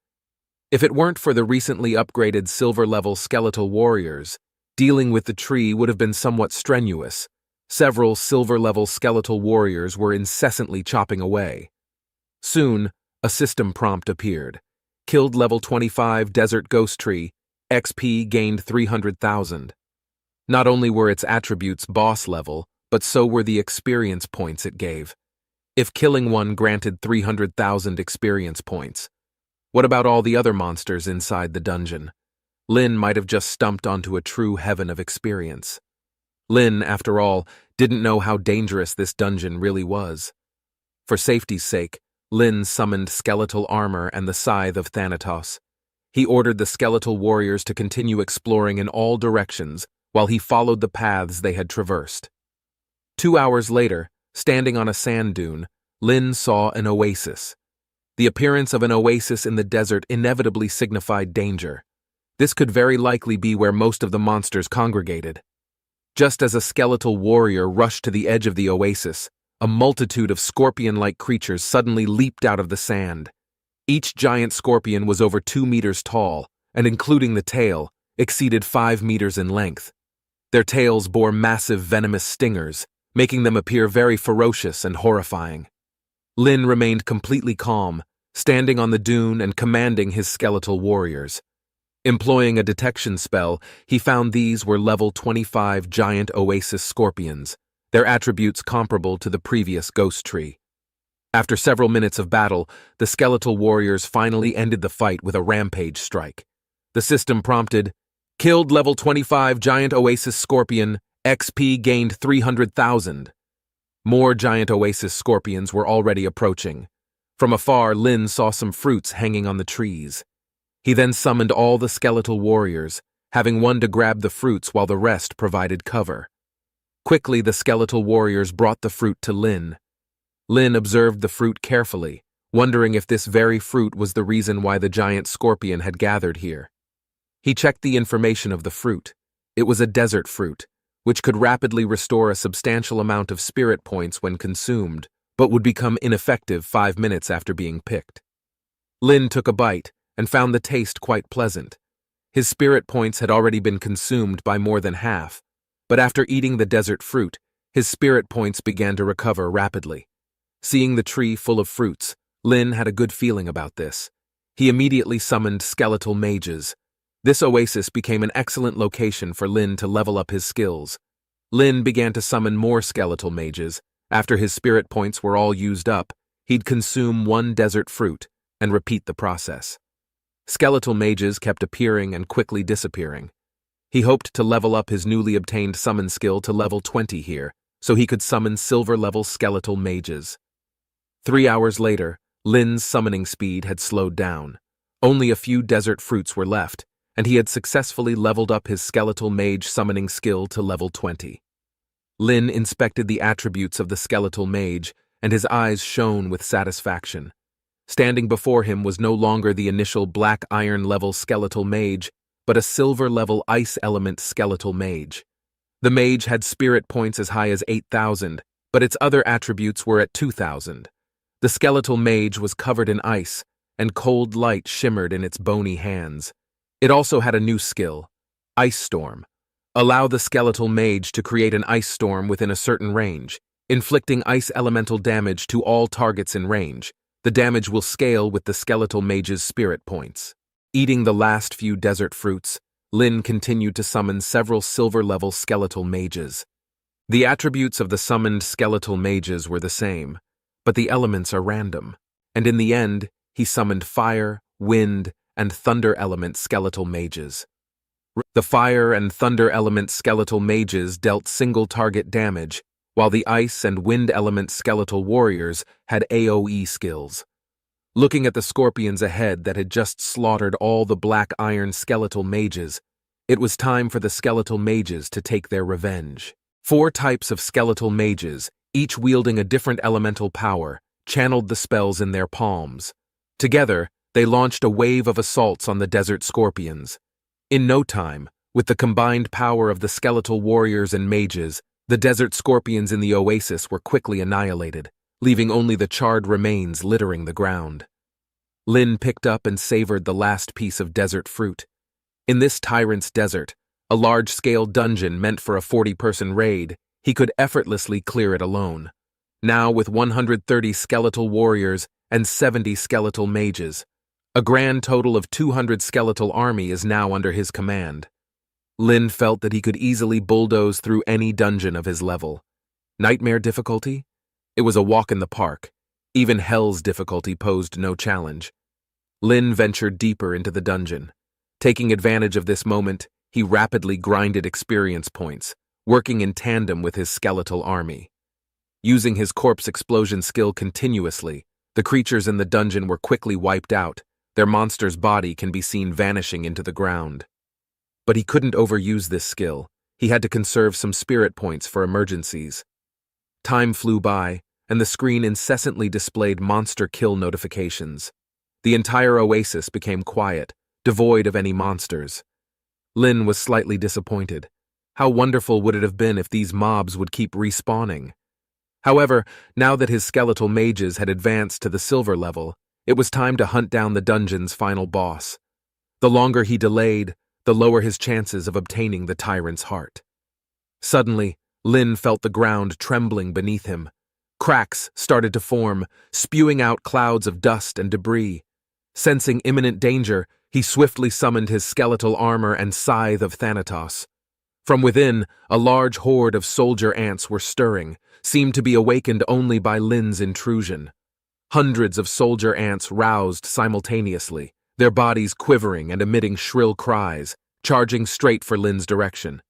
[SPEAKER 1] If it weren't for the recently upgraded silver-level skeletal warriors, dealing with the tree would have been somewhat strenuous. Several silver-level skeletal warriors were incessantly chopping away. Soon, a system prompt appeared. Killed level 25 Desert Ghost Tree, XP gained 300,000. Not only were its attributes boss level, but so were the experience points it gave. If killing one granted 300,000 experience points, what about all the other monsters inside the dungeon? Lin might have just stumped onto a true heaven of experience. Lin, after all, didn't know how dangerous this dungeon really was. For safety's sake, Lin summoned skeletal armor and the Scythe of Thanatos. He ordered the skeletal warriors to continue exploring in all directions while he followed the paths they had traversed. 2 hours later, standing on a sand dune, Lin saw an oasis. The appearance of an oasis in the desert inevitably signified danger. This could very likely be where most of the monsters congregated. Just as a skeletal warrior rushed to the edge of the oasis, a multitude of scorpion-like creatures suddenly leaped out of the sand. Each giant scorpion was over 2 meters tall, and including the tail, exceeded 5 meters in length. Their tails bore massive venomous stingers, making them appear very ferocious and horrifying. Lin remained completely calm, standing on the dune and commanding his skeletal warriors. Employing a detection spell, he found these were level 25 giant oasis scorpions, their attributes comparable to the previous ghost tree. After several minutes of battle, the skeletal warriors finally ended the fight with a rampage strike. The system prompted, "Killed level 25 giant oasis scorpion, XP gained 300,000. More giant oasis scorpions were already approaching. From afar, Lin saw some fruits hanging on the trees. He then summoned all the skeletal warriors, having one to grab the fruits while the rest provided cover. Quickly, the skeletal warriors brought the fruit to Lin. Lin observed the fruit carefully, wondering if this very fruit was the reason why the giant scorpion had gathered here. He checked the information of the fruit. It was a desert fruit, which could rapidly restore a substantial amount of spirit points when consumed, but would become ineffective 5 minutes after being picked. Lin took a bite and found the taste quite pleasant. His spirit points had already been consumed by more than half, but after eating the desert fruit, his spirit points began to recover rapidly. Seeing the tree full of fruits, Lin had a good feeling about this. He immediately summoned skeletal mages. This oasis became an excellent location for Lin to level up his skills. Lin began to summon more skeletal mages. After his spirit points were all used up, he'd consume one desert fruit and repeat the process. Skeletal mages kept appearing and quickly disappearing. He hoped to level up his newly obtained summon skill to level 20 here, so he could summon silver-level skeletal mages. 3 hours later, Lin's summoning speed had slowed down. Only a few desert fruits were left, and he had successfully leveled up his skeletal mage summoning skill to level 20. Lin inspected the attributes of the skeletal mage, and his eyes shone with satisfaction. Standing before him was no longer the initial black iron-level skeletal mage, but a silver-level ice-element skeletal mage. The mage had spirit points as high as 8,000, but its other attributes were at 2,000. The skeletal mage was covered in ice, and cold light shimmered in its bony hands. It also had a new skill, Ice Storm. Allow the skeletal mage to create an ice storm within a certain range, inflicting ice elemental damage to all targets in range. The damage will scale with the skeletal mage's spirit points. Eating the last few desert fruits, Lin continued to summon several silver-level skeletal mages. The attributes of the summoned skeletal mages were the same, but the elements are random, and in the end, he summoned fire, wind, and thunder element skeletal mages. The fire and thunder element skeletal mages dealt single-target damage, while the ice and wind element skeletal warriors had AoE skills. Looking at the scorpions ahead that had just slaughtered all the black iron skeletal mages, it was time for the skeletal mages to take their revenge. 4 types of skeletal mages, each wielding a different elemental power, channeled the spells in their palms. Together, they launched a wave of assaults on the desert scorpions. In no time, with the combined power of the skeletal warriors and mages, the desert scorpions in the oasis were quickly annihilated, leaving only the charred remains littering the ground. Lin picked up and savored the last piece of desert fruit. In this tyrant's desert, a large-scale dungeon meant for a 40-person raid, he could effortlessly clear it alone. Now with 130 skeletal warriors and 70 skeletal mages, a grand total of 200 skeletal army is now under his command. Lin felt that he could easily bulldoze through any dungeon of his level. Nightmare difficulty? It was a walk in the park. Even Hell's difficulty posed no challenge. Lin ventured deeper into the dungeon. Taking advantage of this moment, he rapidly grinded experience points, working in tandem with his skeletal army. Using his corpse explosion skill continuously, the creatures in the dungeon were quickly wiped out. Their monster's body can be seen vanishing into the ground. But he couldn't overuse this skill. He had to conserve some spirit points for emergencies. Time flew by, and the screen incessantly displayed monster kill notifications. The entire oasis became quiet, devoid of any monsters. Lin was slightly disappointed. How wonderful would it have been if these mobs would keep respawning? However, now that his skeletal mages had advanced to the silver level, it was time to hunt down the dungeon's final boss. The longer he delayed, the lower his chances of obtaining the tyrant's heart. Suddenly, Lin felt the ground trembling beneath him. Cracks started to form, spewing out clouds of dust and debris. Sensing imminent danger, he swiftly summoned his skeletal armor and scythe of Thanatos. From within, a large horde of soldier ants were stirring, seemed to be awakened only by Lin's intrusion. Hundreds of soldier ants roused simultaneously, their bodies quivering and emitting shrill cries, charging straight for Lin's direction.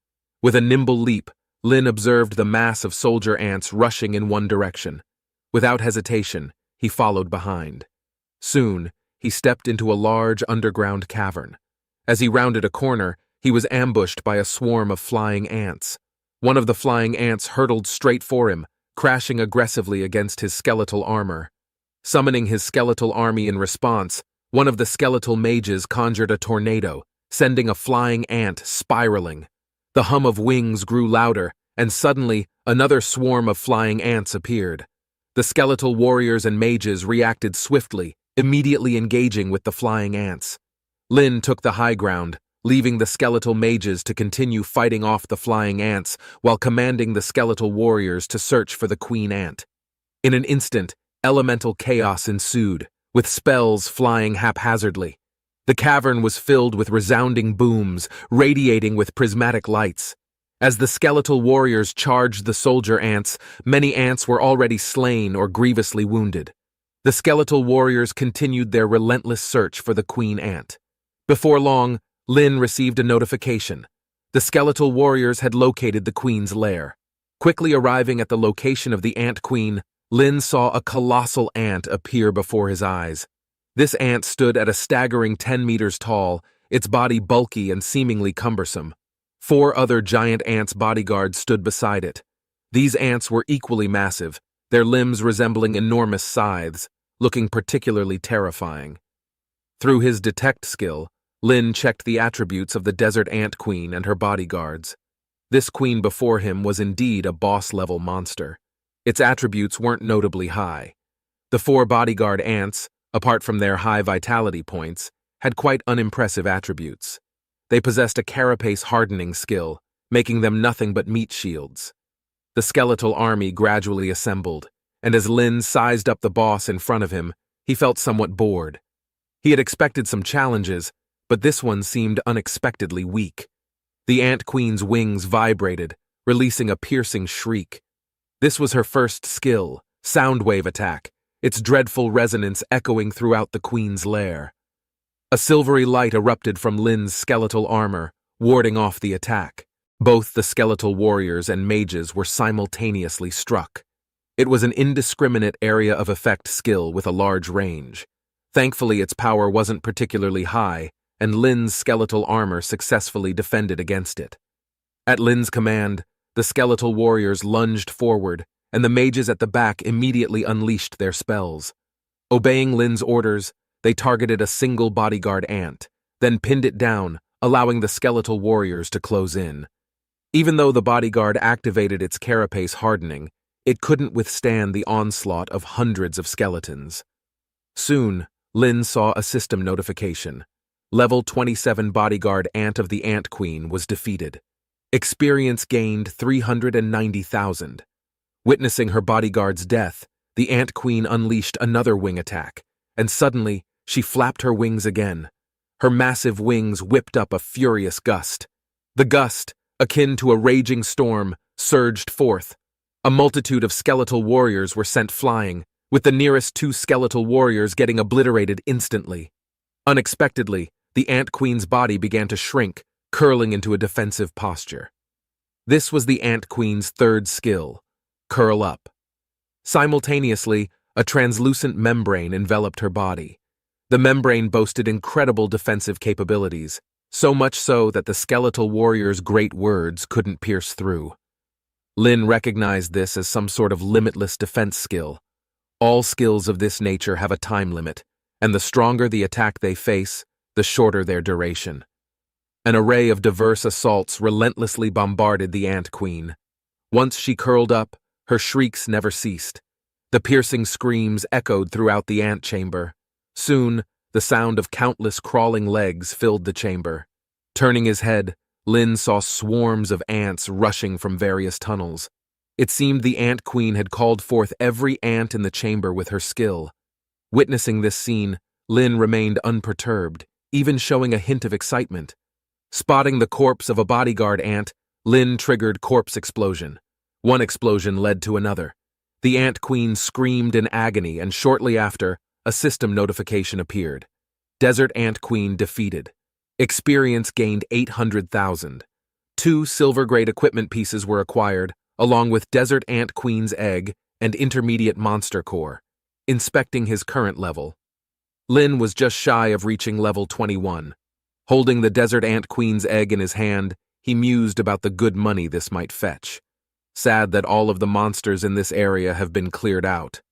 [SPEAKER 1] With a nimble leap, Lin observed the mass of soldier ants rushing in one direction. Without hesitation, he followed behind. Soon, he stepped into a large underground cavern. As he rounded a corner, he was ambushed by a swarm of flying ants. One of the flying ants hurtled straight for him, crashing aggressively against his skeletal armor. Summoning his skeletal army in response, one of the skeletal mages conjured a tornado, sending a flying ant spiraling. The hum of wings grew louder, and suddenly another swarm of flying ants appeared. The skeletal warriors and mages reacted swiftly, immediately engaging with the flying ants. Lin took the high ground, leaving the skeletal mages to continue fighting off the flying ants while commanding the skeletal warriors to search for the queen ant. In an instant, elemental chaos ensued, with spells flying haphazardly. The cavern was filled with resounding booms, radiating with prismatic lights. As the skeletal warriors charged the soldier ants, many ants were already slain or grievously wounded. The skeletal warriors continued their relentless search for the queen ant. Before long, Lin received a notification. The skeletal warriors had located the queen's lair. Quickly arriving at the location of the ant queen, Lin saw a colossal ant appear before his eyes. This ant stood at a staggering 10 meters tall, its body bulky and seemingly cumbersome. 4 other giant ants' bodyguards stood beside it. These ants were equally massive, their limbs resembling enormous scythes, looking particularly terrifying. Through his detect skill, Lin checked the attributes of the desert ant queen and her bodyguards. This queen before him was indeed a boss-level monster. Its attributes weren't notably high. The 4 bodyguard ants, apart from their high vitality points, had quite unimpressive attributes. They possessed a carapace hardening skill, making them nothing but meat shields. The skeletal army gradually assembled, and as Lin sized up the boss in front of him, he felt somewhat bored. He had expected some challenges, but this one seemed unexpectedly weak. The ant queen's wings vibrated, releasing a piercing shriek. This was her first skill, Soundwave Attack, its dreadful resonance echoing throughout the queen's lair. A silvery light erupted from Lin's skeletal armor, warding off the attack. Both the skeletal warriors and mages were simultaneously struck. It was an indiscriminate area of effect skill with a large range. Thankfully, its power wasn't particularly high, and Lin's skeletal armor successfully defended against it. At Lin's command, the skeletal warriors lunged forward, and the mages at the back immediately unleashed their spells. Obeying Lin's orders, they targeted a single bodyguard ant, then pinned it down, allowing the skeletal warriors to close in. Even though the bodyguard activated its carapace hardening, it couldn't withstand the onslaught of hundreds of skeletons. Soon, Lin saw a system notification. Level 27 bodyguard Ant of the Ant Queen was defeated. Experience gained 390,000. Witnessing her bodyguard's death, the Ant Queen unleashed another wing attack, and suddenly, she flapped her wings again. Her massive wings whipped up a furious gust. The gust, akin to a raging storm, surged forth. A multitude of skeletal warriors were sent flying, with the nearest 2 skeletal warriors getting obliterated instantly. Unexpectedly, the Ant Queen's body began to shrink, curling into a defensive posture. This was the Ant Queen's third skill, Curl Up. Simultaneously, a translucent membrane enveloped her body. The membrane boasted incredible defensive capabilities, so much so that the skeletal warrior's great words couldn't pierce through. Lin recognized this as some sort of limitless defense skill. All skills of this nature have a time limit, and the stronger the attack they face, the shorter their duration. An array of diverse assaults relentlessly bombarded the Ant Queen. Once she curled up, her shrieks never ceased. The piercing screams echoed throughout the antchamber. Soon, the sound of countless crawling legs filled the chamber. Turning his head, Lin saw swarms of ants rushing from various tunnels. It seemed the Ant Queen had called forth every ant in the chamber with her skill. Witnessing this scene, Lin remained unperturbed, even showing a hint of excitement. Spotting the corpse of a bodyguard ant, Lin triggered corpse explosion. One explosion led to another. The Ant Queen screamed in agony, and shortly after, a system notification appeared. Desert Ant Queen defeated. Experience gained 800,000. 2 silver-grade equipment pieces were acquired, along with Desert Ant Queen's egg and intermediate monster core. Inspecting his current level, Lin was just shy of reaching level 21. Holding the Desert Ant Queen's egg in his hand, he mused about the good money this might fetch. Sad that all of the monsters in this area have been cleared out.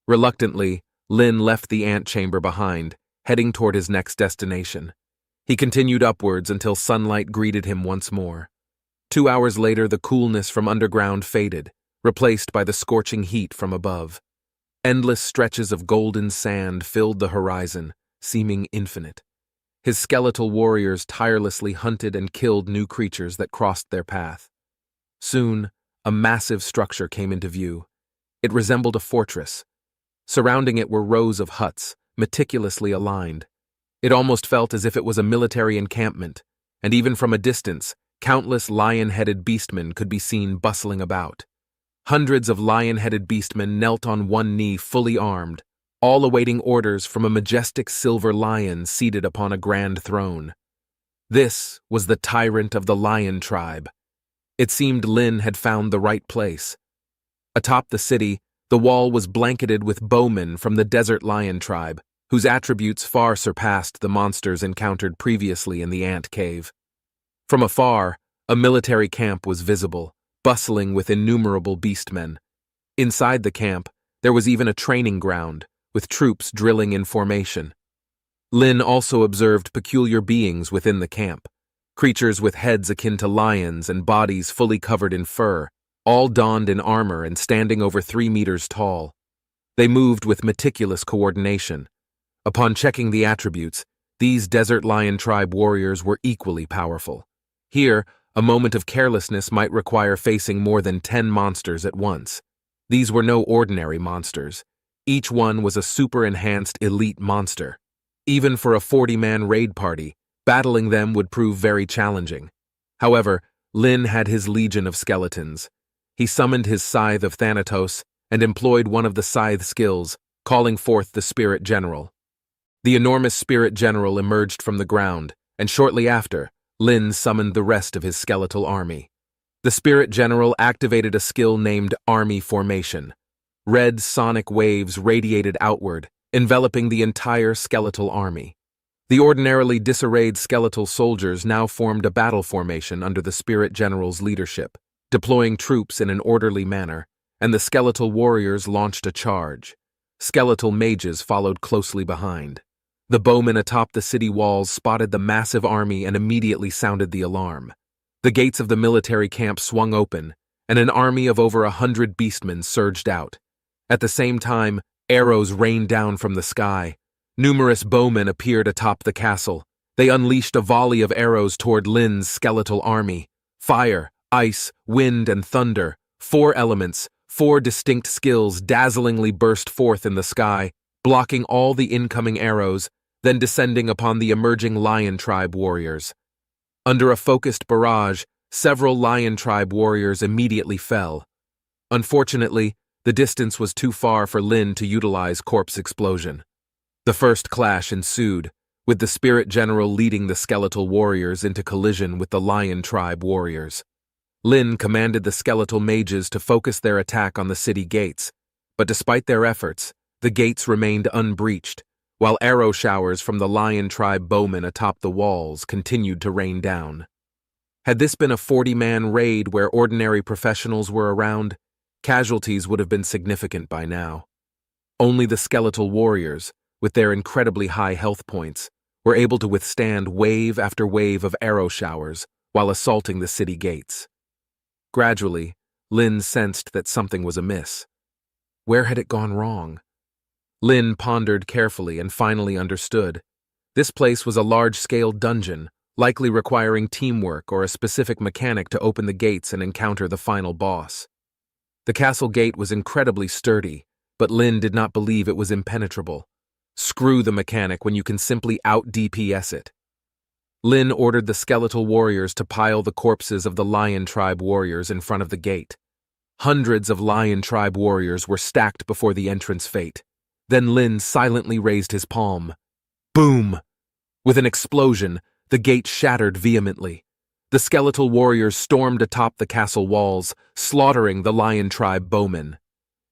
[SPEAKER 1] Reluctantly, Lin left the antchamber behind, heading toward his next destination. He continued upwards until sunlight greeted him once more. 2 hours later, the coolness from underground faded, replaced by the scorching heat from above. Endless stretches of golden sand filled the horizon, seeming infinite. His skeletal warriors tirelessly hunted and killed new creatures that crossed their path. Soon, a massive structure came into view. It resembled a fortress. Surrounding it were rows of huts, meticulously aligned. It almost felt as if it was a military encampment, and even from a distance, countless lion-headed beastmen could be seen bustling about. Hundreds of lion-headed beastmen knelt on one knee fully armed, all awaiting orders from a majestic silver lion seated upon a grand throne. This was the tyrant of the lion tribe. It seemed Lin had found the right place. Atop the city, the wall was blanketed with bowmen from the desert lion tribe, whose attributes far surpassed the monsters encountered previously in the ant cave. From afar, a military camp was visible, bustling with innumerable beastmen. Inside the camp, there was even a training ground, with troops drilling in formation. Lin also observed peculiar beings within the camp, creatures with heads akin to lions and bodies fully covered in fur, all donned in armor and standing over 3 meters tall. They moved with meticulous coordination. Upon checking the attributes, these desert lion tribe warriors were equally powerful. Here, a moment of carelessness might require facing more than 10 monsters at once. These were no ordinary monsters. Each one was a super-enhanced elite monster. Even for a 40-man raid party, battling them would prove very challenging. However, Lin had his legion of skeletons. He summoned his Scythe of Thanatos and employed one of the scythe skills, calling forth the Spirit General. The enormous Spirit General emerged from the ground, and shortly after, Lin summoned the rest of his skeletal army. The Spirit General activated a skill named Army Formation. Red sonic waves radiated outward, enveloping the entire skeletal army. The ordinarily disarrayed skeletal soldiers now formed a battle formation under the Spirit General's leadership, deploying troops in an orderly manner, and the skeletal warriors launched a charge. Skeletal mages followed closely behind. The bowmen atop the city walls spotted the massive army and immediately sounded the alarm. The gates of the military camp swung open, and an army of over 100 beastmen surged out. At the same time, arrows rained down from the sky. Numerous bowmen appeared atop the castle. They unleashed a volley of arrows toward Lin's skeletal army. Fire, ice, wind, and thunder, 4 elements, 4 distinct skills dazzlingly burst forth in the sky, blocking all the incoming arrows, then descending upon the emerging lion tribe warriors. Under a focused barrage, several lion tribe warriors immediately fell. Unfortunately, the distance was too far for Lin to utilize corpse explosion. The first clash ensued, with the Spirit General leading the skeletal warriors into collision with the lion tribe warriors. Lin commanded the skeletal mages to focus their attack on the city gates, but despite their efforts, the gates remained unbreached, while arrow showers from the lion tribe bowmen atop the walls continued to rain down. Had this been a 40-man raid where ordinary professionals were around, casualties would have been significant by now. Only the skeletal warriors, with their incredibly high health points, were able to withstand wave after wave of arrow showers while assaulting the city gates. Gradually, Lin sensed that something was amiss. Where had it gone wrong? Lin pondered carefully and finally understood. This place was a large-scale dungeon, likely requiring teamwork or a specific mechanic to open the gates and encounter the final boss. The castle gate was incredibly sturdy, but Lin did not believe it was impenetrable. Screw the mechanic when you can simply out-DPS it. Lin ordered the skeletal warriors to pile the corpses of the Lion Tribe warriors in front of the gate. Hundreds of Lion Tribe warriors were stacked before the entrance fate. Then Lin silently raised his palm. Boom! With an explosion, the gate shattered vehemently. The skeletal warriors stormed atop the castle walls, slaughtering the Lion Tribe bowmen.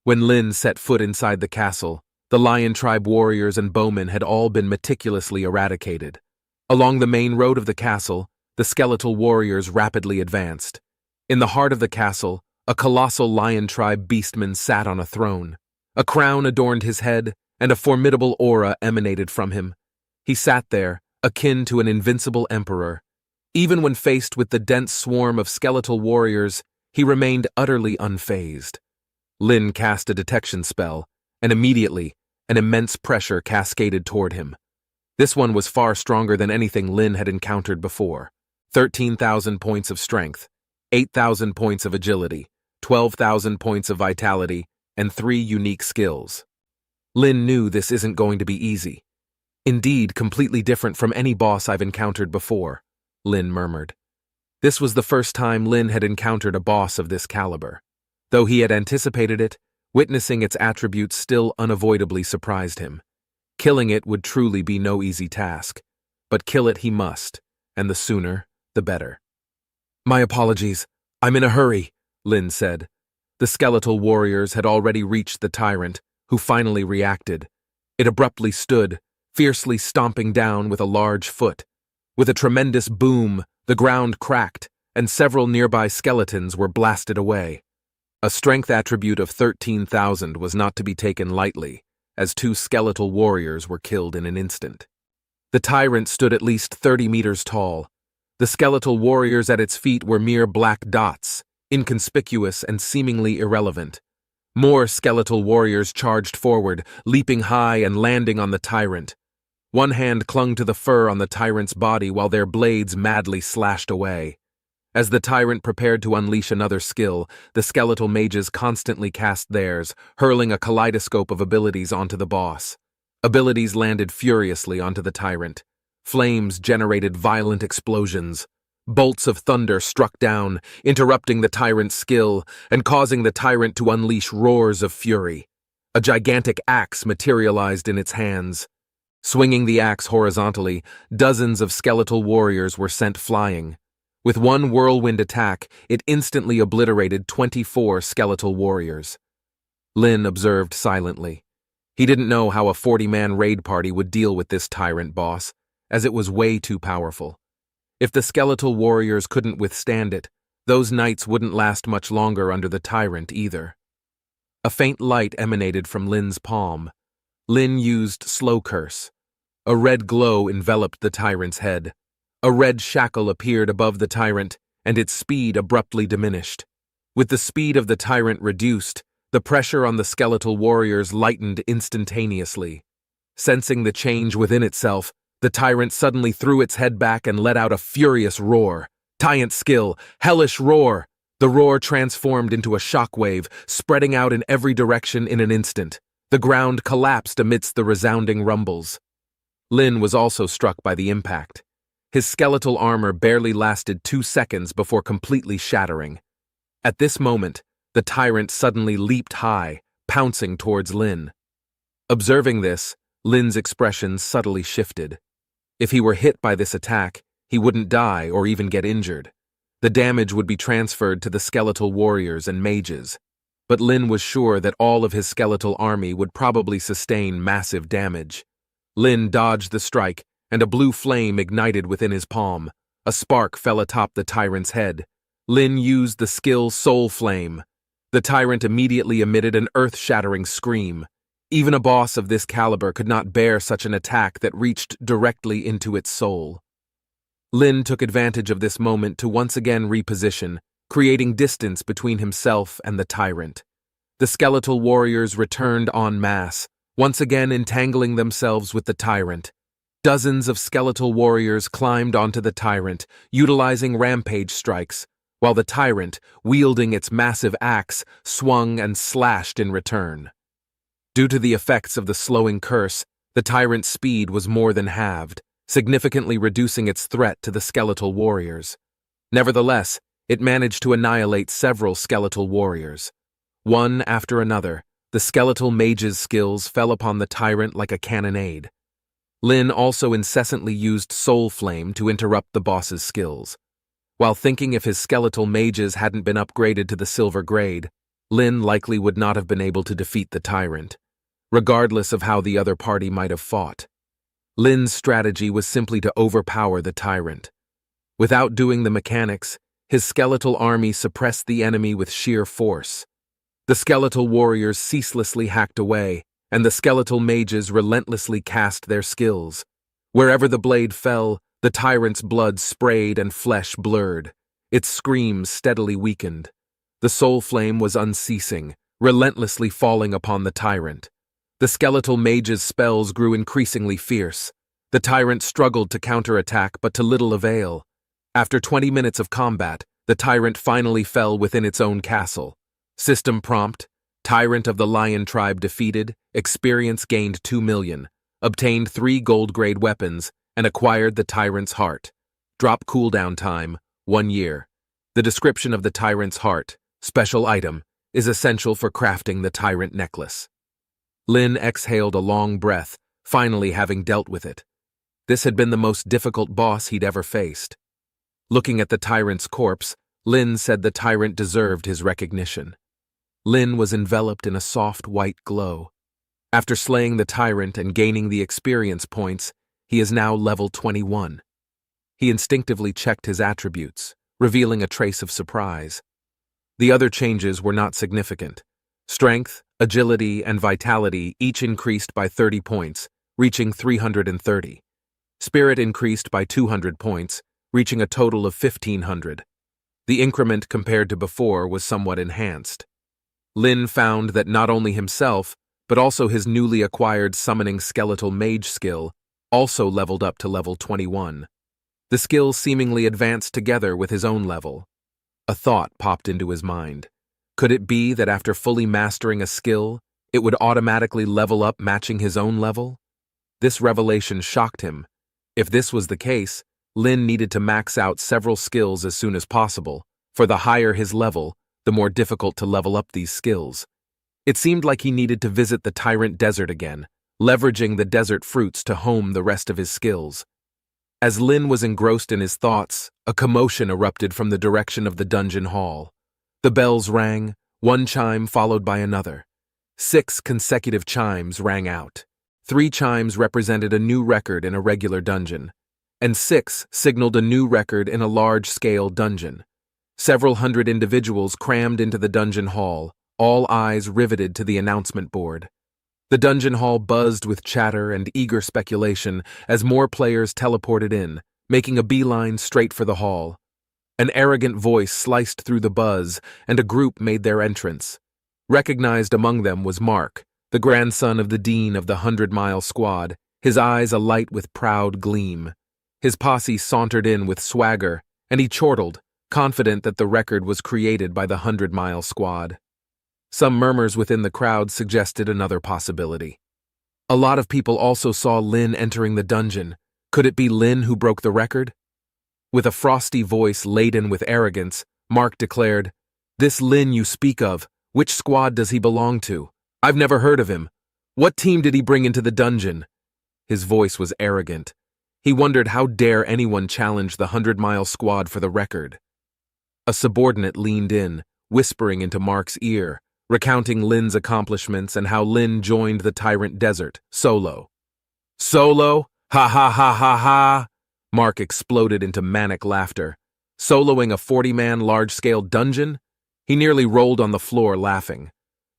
[SPEAKER 1] When Lin set foot inside the castle, the Lion Tribe warriors and bowmen had all been meticulously eradicated. Along the main road of the castle, the skeletal warriors rapidly advanced. In the heart of the castle, a colossal Lion Tribe beastman sat on a throne. A crown adorned his head, and a formidable aura emanated from him. He sat there, akin to an invincible emperor. Even when faced with the dense swarm of skeletal warriors, he remained utterly unfazed. Lin cast a detection spell, and immediately, an immense pressure cascaded toward him. This one was far stronger than anything Lin had encountered before. 13,000 points of strength, 8,000 points of agility, 12,000 points of vitality, and 3 unique skills. Lin knew this isn't going to be easy. Indeed, completely different from any boss I've encountered before, Lin murmured. This was the first time Lin had encountered a boss of this caliber. Though he had anticipated it, witnessing its attributes still unavoidably surprised him. Killing it would truly be no easy task, but kill it he must, and the sooner, the better. My apologies, I'm in a hurry, Lin said. The skeletal warriors had already reached the tyrant, who finally reacted. It abruptly stood, fiercely stomping down with a large foot. With a tremendous boom, the ground cracked, and several nearby skeletons were blasted away. A strength attribute of 13,000 was not to be taken lightly, as 2 skeletal warriors were killed in an instant. The tyrant stood at least 30 meters tall. The skeletal warriors at its feet were mere black dots, inconspicuous and seemingly irrelevant. More skeletal warriors charged forward, leaping high and landing on the tyrant. One hand clung to the fur on the tyrant's body while their blades madly slashed away. As the tyrant prepared to unleash another skill, the skeletal mages constantly cast theirs, hurling a kaleidoscope of abilities onto the boss. Abilities landed furiously onto the tyrant. Flames generated violent explosions. Bolts of thunder struck down, interrupting the tyrant's skill and causing the tyrant to unleash roars of fury. A gigantic axe materialized in its hands. Swinging the axe horizontally, dozens of skeletal warriors were sent flying. With one whirlwind attack, it instantly obliterated 24 skeletal warriors. Lin observed silently. He didn't know how a 40-man raid party would deal with this tyrant boss, as it was way too powerful. If the skeletal warriors couldn't withstand it, those knights wouldn't last much longer under the tyrant either. A faint light emanated from Lin's palm. Lin used Slow Curse. A red glow enveloped the tyrant's head. A red shackle appeared above the tyrant, and its speed abruptly diminished. With the speed of the tyrant reduced, the pressure on the skeletal warriors lightened instantaneously. Sensing the change within itself, the tyrant suddenly threw its head back and let out a furious roar. Tyrant skill, Hellish Roar! The roar transformed into a shockwave, spreading out in every direction in an instant. The ground collapsed amidst the resounding rumbles. Lin was also struck by the impact. His skeletal armor barely lasted 2 seconds before completely shattering. At this moment, the tyrant suddenly leaped high, pouncing towards Lin. Observing this, Lin's expression subtly shifted. If he were hit by this attack, he wouldn't die or even get injured. The damage would be transferred to the skeletal warriors and mages. But Lin was sure that all of his skeletal army would probably sustain massive damage. Lin dodged the strike, and a blue flame ignited within his palm. A spark fell atop the tyrant's head. Lin used the skill Soul Flame. The tyrant immediately emitted an earth-shattering scream. Even a boss of this caliber could not bear such an attack that reached directly into its soul. Lin took advantage of this moment to once again reposition, creating distance between himself and the tyrant. The skeletal warriors returned en masse, once again entangling themselves with the tyrant. Dozens of skeletal warriors climbed onto the tyrant, utilizing rampage strikes, while the tyrant, wielding its massive axe, swung and slashed in return. Due to the effects of the slowing curse, the tyrant's speed was more than halved, significantly reducing its threat to the skeletal warriors. Nevertheless, it managed to annihilate several skeletal warriors. One after another, the skeletal mage's skills fell upon the tyrant like a cannonade. Lin also incessantly used Soul Flame to interrupt the boss's skills. While thinking if his skeletal mages hadn't been upgraded to the silver grade, Lin likely would not have been able to defeat the tyrant, regardless of how the other party might have fought. Lin's strategy was simply to overpower the tyrant. Without doing the mechanics, his skeletal army suppressed the enemy with sheer force. The skeletal warriors ceaselessly hacked away, and the skeletal mages relentlessly cast their skills. Wherever the blade fell, the tyrant's blood sprayed and flesh blurred. Its screams steadily weakened. The soul flame was unceasing, relentlessly falling upon the tyrant. The skeletal mage's spells grew increasingly fierce. The tyrant struggled to counterattack, but to little avail. After 20 minutes of combat, the tyrant finally fell within its own castle. System prompt: Tyrant of the Lion Tribe defeated, experience gained 2 million, obtained 3 gold-grade weapons, and acquired the tyrant's heart. Drop cooldown time, 1 year. The description of the tyrant's heart, special item, is essential for crafting the tyrant necklace. Lin exhaled a long breath, finally having dealt with it. This had been the most difficult boss he'd ever faced. Looking at the tyrant's corpse, Lin said the tyrant deserved his recognition. Lin was enveloped in a soft white glow. After slaying the tyrant and gaining the experience points, he is now level 21. He instinctively checked his attributes, revealing a trace of surprise. The other changes were not significant. Strength, agility, and vitality each increased by 30 points, reaching 330. Spirit increased by 200 points, reaching a total of 1,500. The increment compared to before was somewhat enhanced. Lin found that not only himself, but also his newly acquired summoning skeletal mage skill also leveled up to level 21. The skills seemingly advanced together with his own level. A thought popped into his mind. Could it be that after fully mastering a skill, it would automatically level up matching his own level? This revelation shocked him. If this was the case, Lin needed to max out several skills as soon as possible, for the higher his level, the more difficult to level up these skills. It seemed like he needed to visit the Tyrant Desert again, leveraging the desert fruits to hone the rest of his skills. As Lin was engrossed in his thoughts, a commotion erupted from the direction of the dungeon hall. The bells rang, one chime followed by another. 6 consecutive chimes rang out. 3 chimes represented a new record in a regular dungeon, and 6 signaled a new record in a large-scale dungeon. Several hundred individuals crammed into the dungeon hall, all eyes riveted to the announcement board. The dungeon hall buzzed with chatter and eager speculation as more players teleported in, making a beeline straight for the hall. An arrogant voice sliced through the buzz, and a group made their entrance. Recognized among them was Mark, the grandson of the dean of the 100-mile squad, his eyes alight with proud gleam. His posse sauntered in with swagger, and he chortled, confident that the record was created by the 100-mile squad. Some murmurs within the crowd suggested another possibility. A lot of people also saw Lin entering the dungeon. Could it be Lin who broke the record? With a frosty voice laden with arrogance, Mark declared, "This Lin you speak of, which squad does he belong to? I've never heard of him. What team did he bring into the dungeon?" His voice was arrogant. He wondered how dare anyone challenge the 100-mile squad for the record. A subordinate leaned in, whispering into Mark's ear, recounting Lin's accomplishments and how Lin joined the Tyrant Desert, solo. Solo? Ha ha ha ha ha! Mark exploded into manic laughter. Soloing a 40-man large-scale dungeon? He nearly rolled on the floor laughing.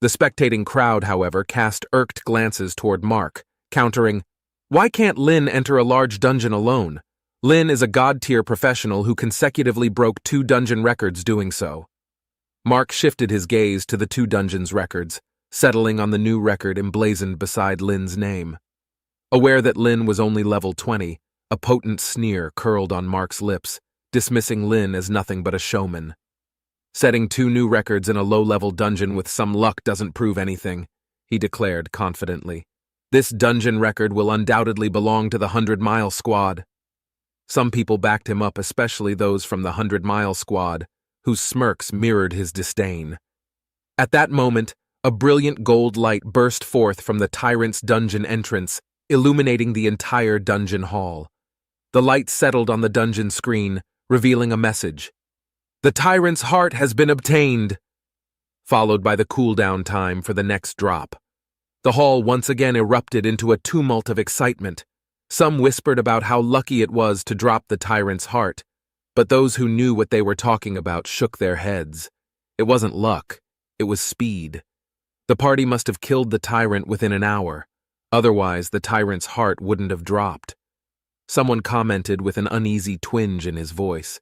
[SPEAKER 1] The spectating crowd, however, cast irked glances toward Mark, countering, "Why can't Lin enter a large dungeon alone? Lin is a god-tier professional who consecutively broke 2 dungeon records doing so." Mark shifted his gaze to the 2 dungeons records, settling on the new record emblazoned beside Lin's name. Aware that Lin was only level 20, a potent sneer curled on Mark's lips, dismissing Lin as nothing but a showman. "Setting 2 new records in a low-level dungeon with some luck doesn't prove anything," he declared confidently. "This dungeon record will undoubtedly belong to the 100-Mile Squad." Some people backed him up, especially those from the 100-Mile Squad, whose smirks mirrored his disdain. At that moment, a brilliant gold light burst forth from the tyrant's dungeon entrance, illuminating the entire dungeon hall. The light settled on the dungeon screen, revealing a message. "The tyrant's heart has been obtained," followed by the cooldown time for the next drop. The hall once again erupted into a tumult of excitement. Some whispered about how lucky it was to drop the tyrant's heart, but those who knew what they were talking about shook their heads. It wasn't luck, it was speed. The party must have killed the tyrant within an hour, otherwise the tyrant's heart wouldn't have dropped. Someone commented with an uneasy twinge in his voice.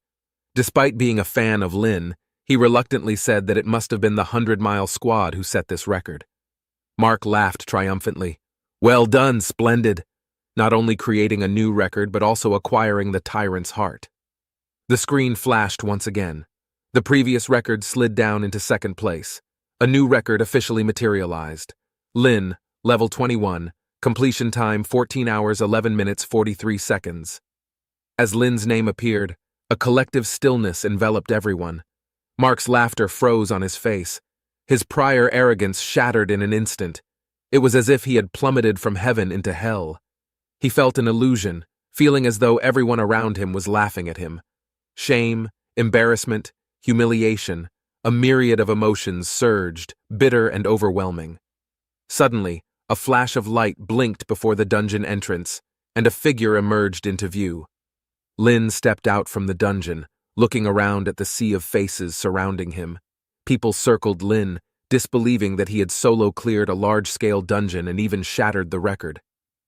[SPEAKER 1] Despite being a fan of Lin, he reluctantly said that it must have been the 100-Mile Squad who set this record. Mark laughed triumphantly. "Well done, Splendid. Not only creating a new record, but also acquiring the tyrant's heart." The screen flashed once again. The previous record slid down into second place. A new record officially materialized. Lin, level 21, completion time 14 hours 11 minutes 43 seconds. As Lin's name appeared, a collective stillness enveloped everyone. Mark's laughter froze on his face. His prior arrogance shattered in an instant. It was as if he had plummeted from heaven into hell. He felt an illusion, feeling as though everyone around him was laughing at him. Shame, embarrassment, humiliation, a myriad of emotions surged, bitter and overwhelming. Suddenly, a flash of light blinked before the dungeon entrance, and a figure emerged into view. Lin stepped out from the dungeon, looking around at the sea of faces surrounding him. People circled Lin, disbelieving that he had solo cleared a large-scale dungeon and even shattered the record.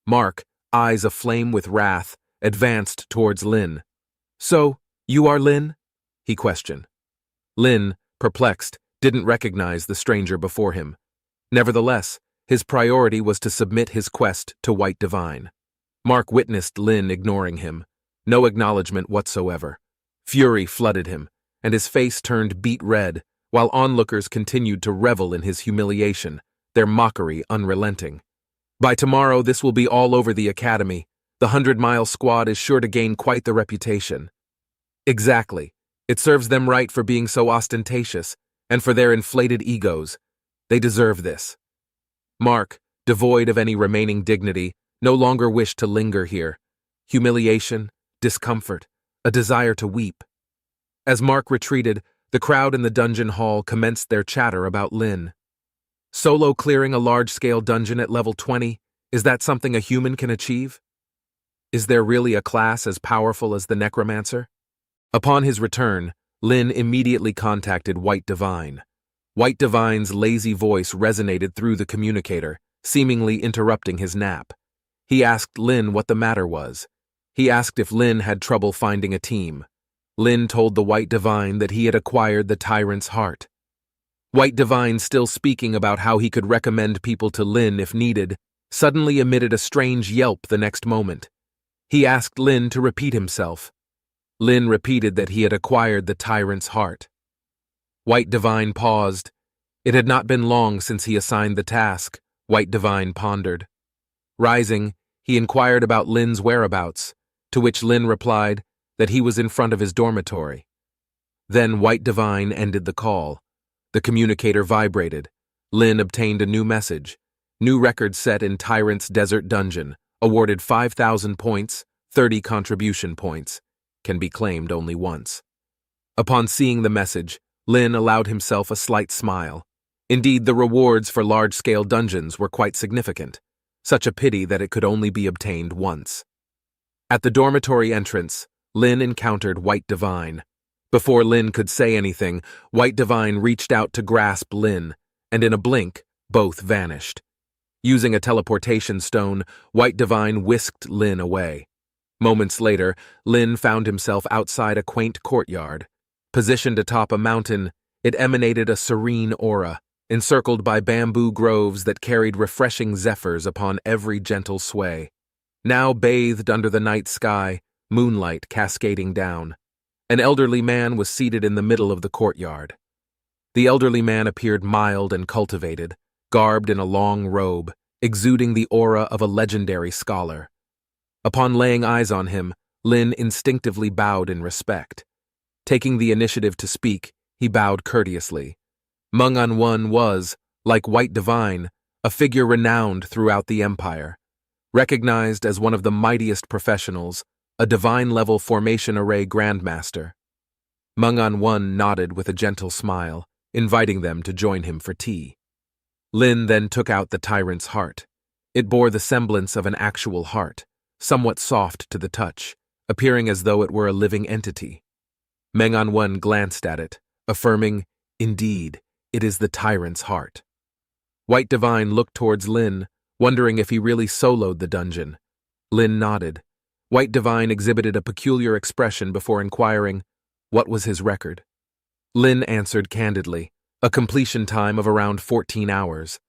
[SPEAKER 1] Mark, eyes aflame with wrath, advanced towards Lin. "So, you are Lin?" he questioned. Lin, perplexed, didn't recognize the stranger before him. Nevertheless, his priority was to submit his quest to White Divine. Mark witnessed Lin ignoring him. No acknowledgement whatsoever. Fury flooded him, and his face turned beet red, while onlookers continued to revel in his humiliation, their mockery unrelenting. "By tomorrow this will be all over the academy. The 100-Mile Squad is sure to gain quite the reputation." "Exactly. It serves them right for being so ostentatious, and for their inflated egos. They deserve this." Mark, devoid of any remaining dignity, no longer wished to linger here. Humiliation, discomfort, a desire to weep. As Mark retreated, the crowd in the dungeon hall commenced their chatter about Lin. Solo clearing a large-scale dungeon at level 20, is that something a human can achieve? Is there really a class as powerful as the Necromancer? Upon his return, Lin immediately contacted White Divine. White Divine's lazy voice resonated through the communicator, seemingly interrupting his nap. He asked Lin what the matter was. He asked if Lin had trouble finding a team. Lin told the White Divine that he had acquired the tyrant's heart. White Divine, still speaking about how he could recommend people to Lin if needed, suddenly emitted a strange yelp the next moment. He asked Lin to repeat himself. Lin repeated that he had acquired the tyrant's heart. White Divine paused. It had not been long since he assigned the task, White Divine pondered. Rising, he inquired about Lin's whereabouts, to which Lin replied that he was in front of his dormitory. Then White Divine ended the call. The communicator vibrated. Lin obtained a new message. New record set in Tyrant's Desert Dungeon, awarded 5,000 points, 30 contribution points. Can be claimed only once. Upon seeing the message, Lin allowed himself a slight smile. Indeed, the rewards for large-scale dungeons were quite significant. Such a pity that it could only be obtained once. At the dormitory entrance, Lin encountered White Divine. Before Lin could say anything, White Divine reached out to grasp Lin, and in a blink, both vanished. Using a teleportation stone, White Divine whisked Lin away. Moments later, Lin found himself outside a quaint courtyard. Positioned atop a mountain, it emanated a serene aura, encircled by bamboo groves that carried refreshing zephyrs upon every gentle sway. Now bathed under the night sky, moonlight cascading down. An elderly man was seated in the middle of the courtyard. The elderly man appeared mild and cultivated, garbed in a long robe, exuding the aura of a legendary scholar. Upon laying eyes on him, Lin instinctively bowed in respect. Taking the initiative to speak, he bowed courteously. Manhwa was, like White Divine, a figure renowned throughout the empire. Recognized as one of the mightiest professionals, a divine-level formation array grandmaster. Manhwa nodded with a gentle smile, inviting them to join him for tea. Lin then took out the tyrant's heart. It bore the semblance of an actual heart, somewhat soft to the touch, appearing as though it were a living entity. Manhwa glanced at it, affirming, "Indeed, it is the tyrant's heart." White Divine looked towards Lin, wondering if he really soloed the dungeon. Lin nodded. White Divine exhibited a peculiar expression before inquiring, what was his record? Lin answered candidly, a completion time of around 14 hours.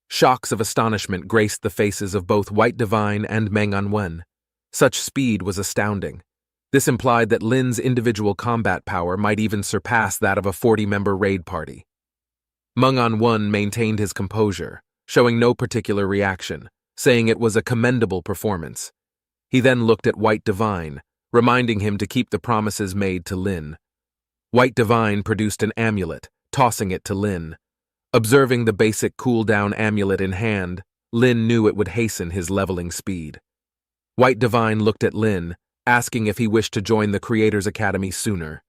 [SPEAKER 1] Shocks of astonishment graced the faces of both White Divine and Manhwa. Such speed was astounding. This implied that Lin's individual combat power might even surpass that of a 40-member raid party. Manhwa maintained his composure, showing no particular reaction, saying it was a commendable performance. He then looked at White Divine, reminding him to keep the promises made to Lin. White Divine produced an amulet, tossing it to Lin. Observing the basic cooldown amulet in hand, Lin knew it would hasten his leveling speed. White Divine looked at Lin, asking if he wished to join the Creators Academy sooner.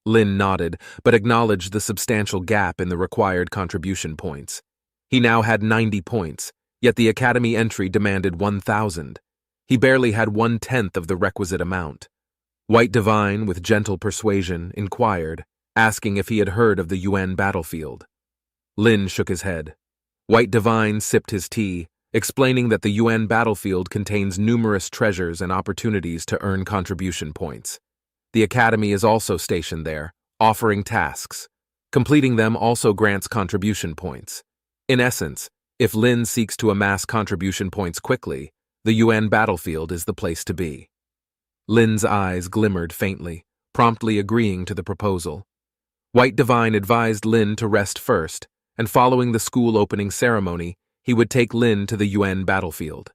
[SPEAKER 1] Lin nodded, but acknowledged the substantial gap in the required contribution points. He now had 90 points, yet the Academy entry demanded 1,000. He barely had 1/10 of the requisite amount. White Divine, with gentle persuasion, inquired, asking if he had heard of the UN battlefield. Lin shook his head. White Divine sipped his tea, explaining that the UN battlefield contains numerous treasures and opportunities to earn contribution points. The Academy is also stationed there, offering tasks. Completing them also grants contribution points. In essence, if Lin seeks to amass contribution points quickly, the UN battlefield is the place to be. Lin's eyes glimmered faintly, promptly agreeing to the proposal. White Divine advised Lin to rest first, and following the school opening ceremony, he would take Lin to the UN battlefield.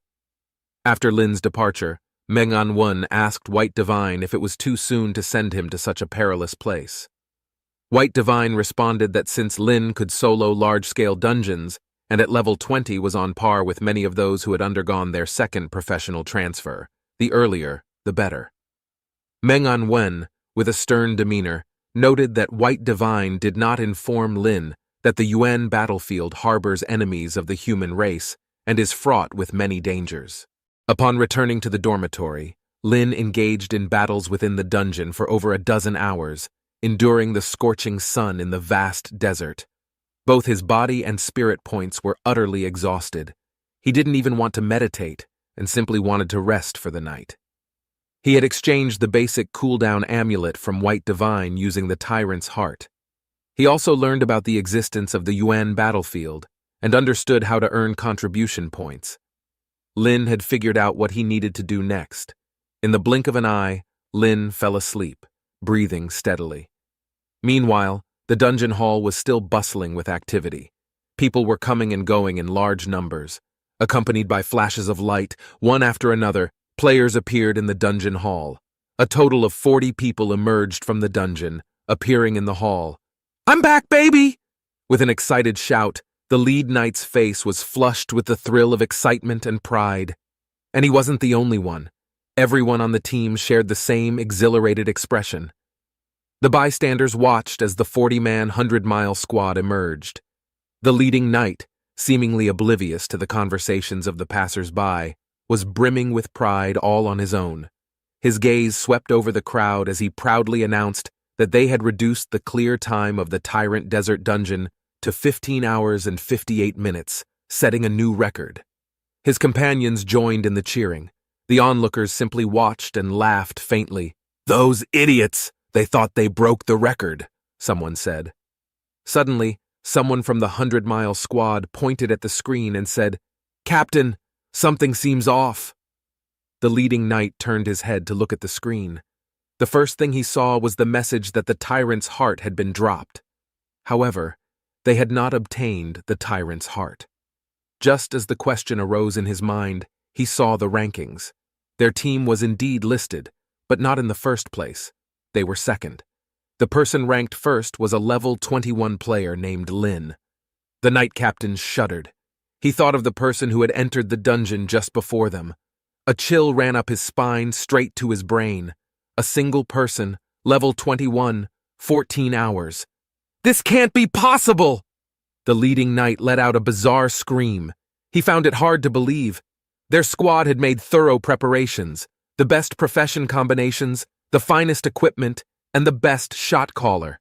[SPEAKER 1] After Lin's departure, Manhwa asked White Divine if it was too soon to send him to such a perilous place. White Divine responded that since Lin could solo large-scale dungeons, and at level 20 was on par with many of those who had undergone their second professional transfer, the earlier, the better. Manhwa, with a stern demeanor, noted that White Divine did not inform Lin that the UN battlefield harbors enemies of the human race and is fraught with many dangers. Upon returning to the dormitory, Lin engaged in battles within the dungeon for over a dozen hours, enduring the scorching sun in the vast desert. Both his body and spirit points were utterly exhausted. He didn't even want to meditate and simply wanted to rest for the night. He had exchanged the basic cooldown amulet from White Divine using the Tyrant's Heart. He also learned about the existence of the UN battlefield and understood how to earn contribution points. Lin had figured out what he needed to do next. In the blink of an eye, Lin fell asleep, breathing steadily. Meanwhile, the dungeon hall was still bustling with activity. People were coming and going in large numbers. Accompanied by flashes of light, one after another, players appeared in the dungeon hall. A total of 40 people emerged from the dungeon, appearing in the hall. "I'm back, baby!" With an excited shout, the lead knight's face was flushed with the thrill of excitement and pride. And he wasn't the only one. Everyone on the team shared the same exhilarated expression. The bystanders watched as the 40-man 100-mile squad emerged. The leading knight, seemingly oblivious to the conversations of the passers-by, was brimming with pride all on his own. His gaze swept over the crowd as he proudly announced that they had reduced the clear time of the Tyrant Desert Dungeon to 15 hours and 58 minutes, setting a new record. His companions joined in the cheering. The onlookers simply watched and laughed faintly. "Those idiots! They thought they broke the record," someone said. Suddenly, someone from the 100-mile squad pointed at the screen and said, "Captain, something seems off." The leading knight turned his head to look at the screen. The first thing he saw was the message that the tyrant's heart had been dropped. However, they had not obtained the tyrant's heart. Just as the question arose in his mind, he saw the rankings. Their team was indeed listed, but not in the first place. They were second. The person ranked first was a level 21 player named Lin. The knight captain shuddered. He thought of the person who had entered the dungeon just before them. A chill ran up his spine straight to his brain. A single person, level 21, 14 hours. "This can't be possible!" The leading knight let out a bizarre scream. He found it hard to believe. Their squad had made thorough preparations, the best profession combinations, the finest equipment, and the best shot caller.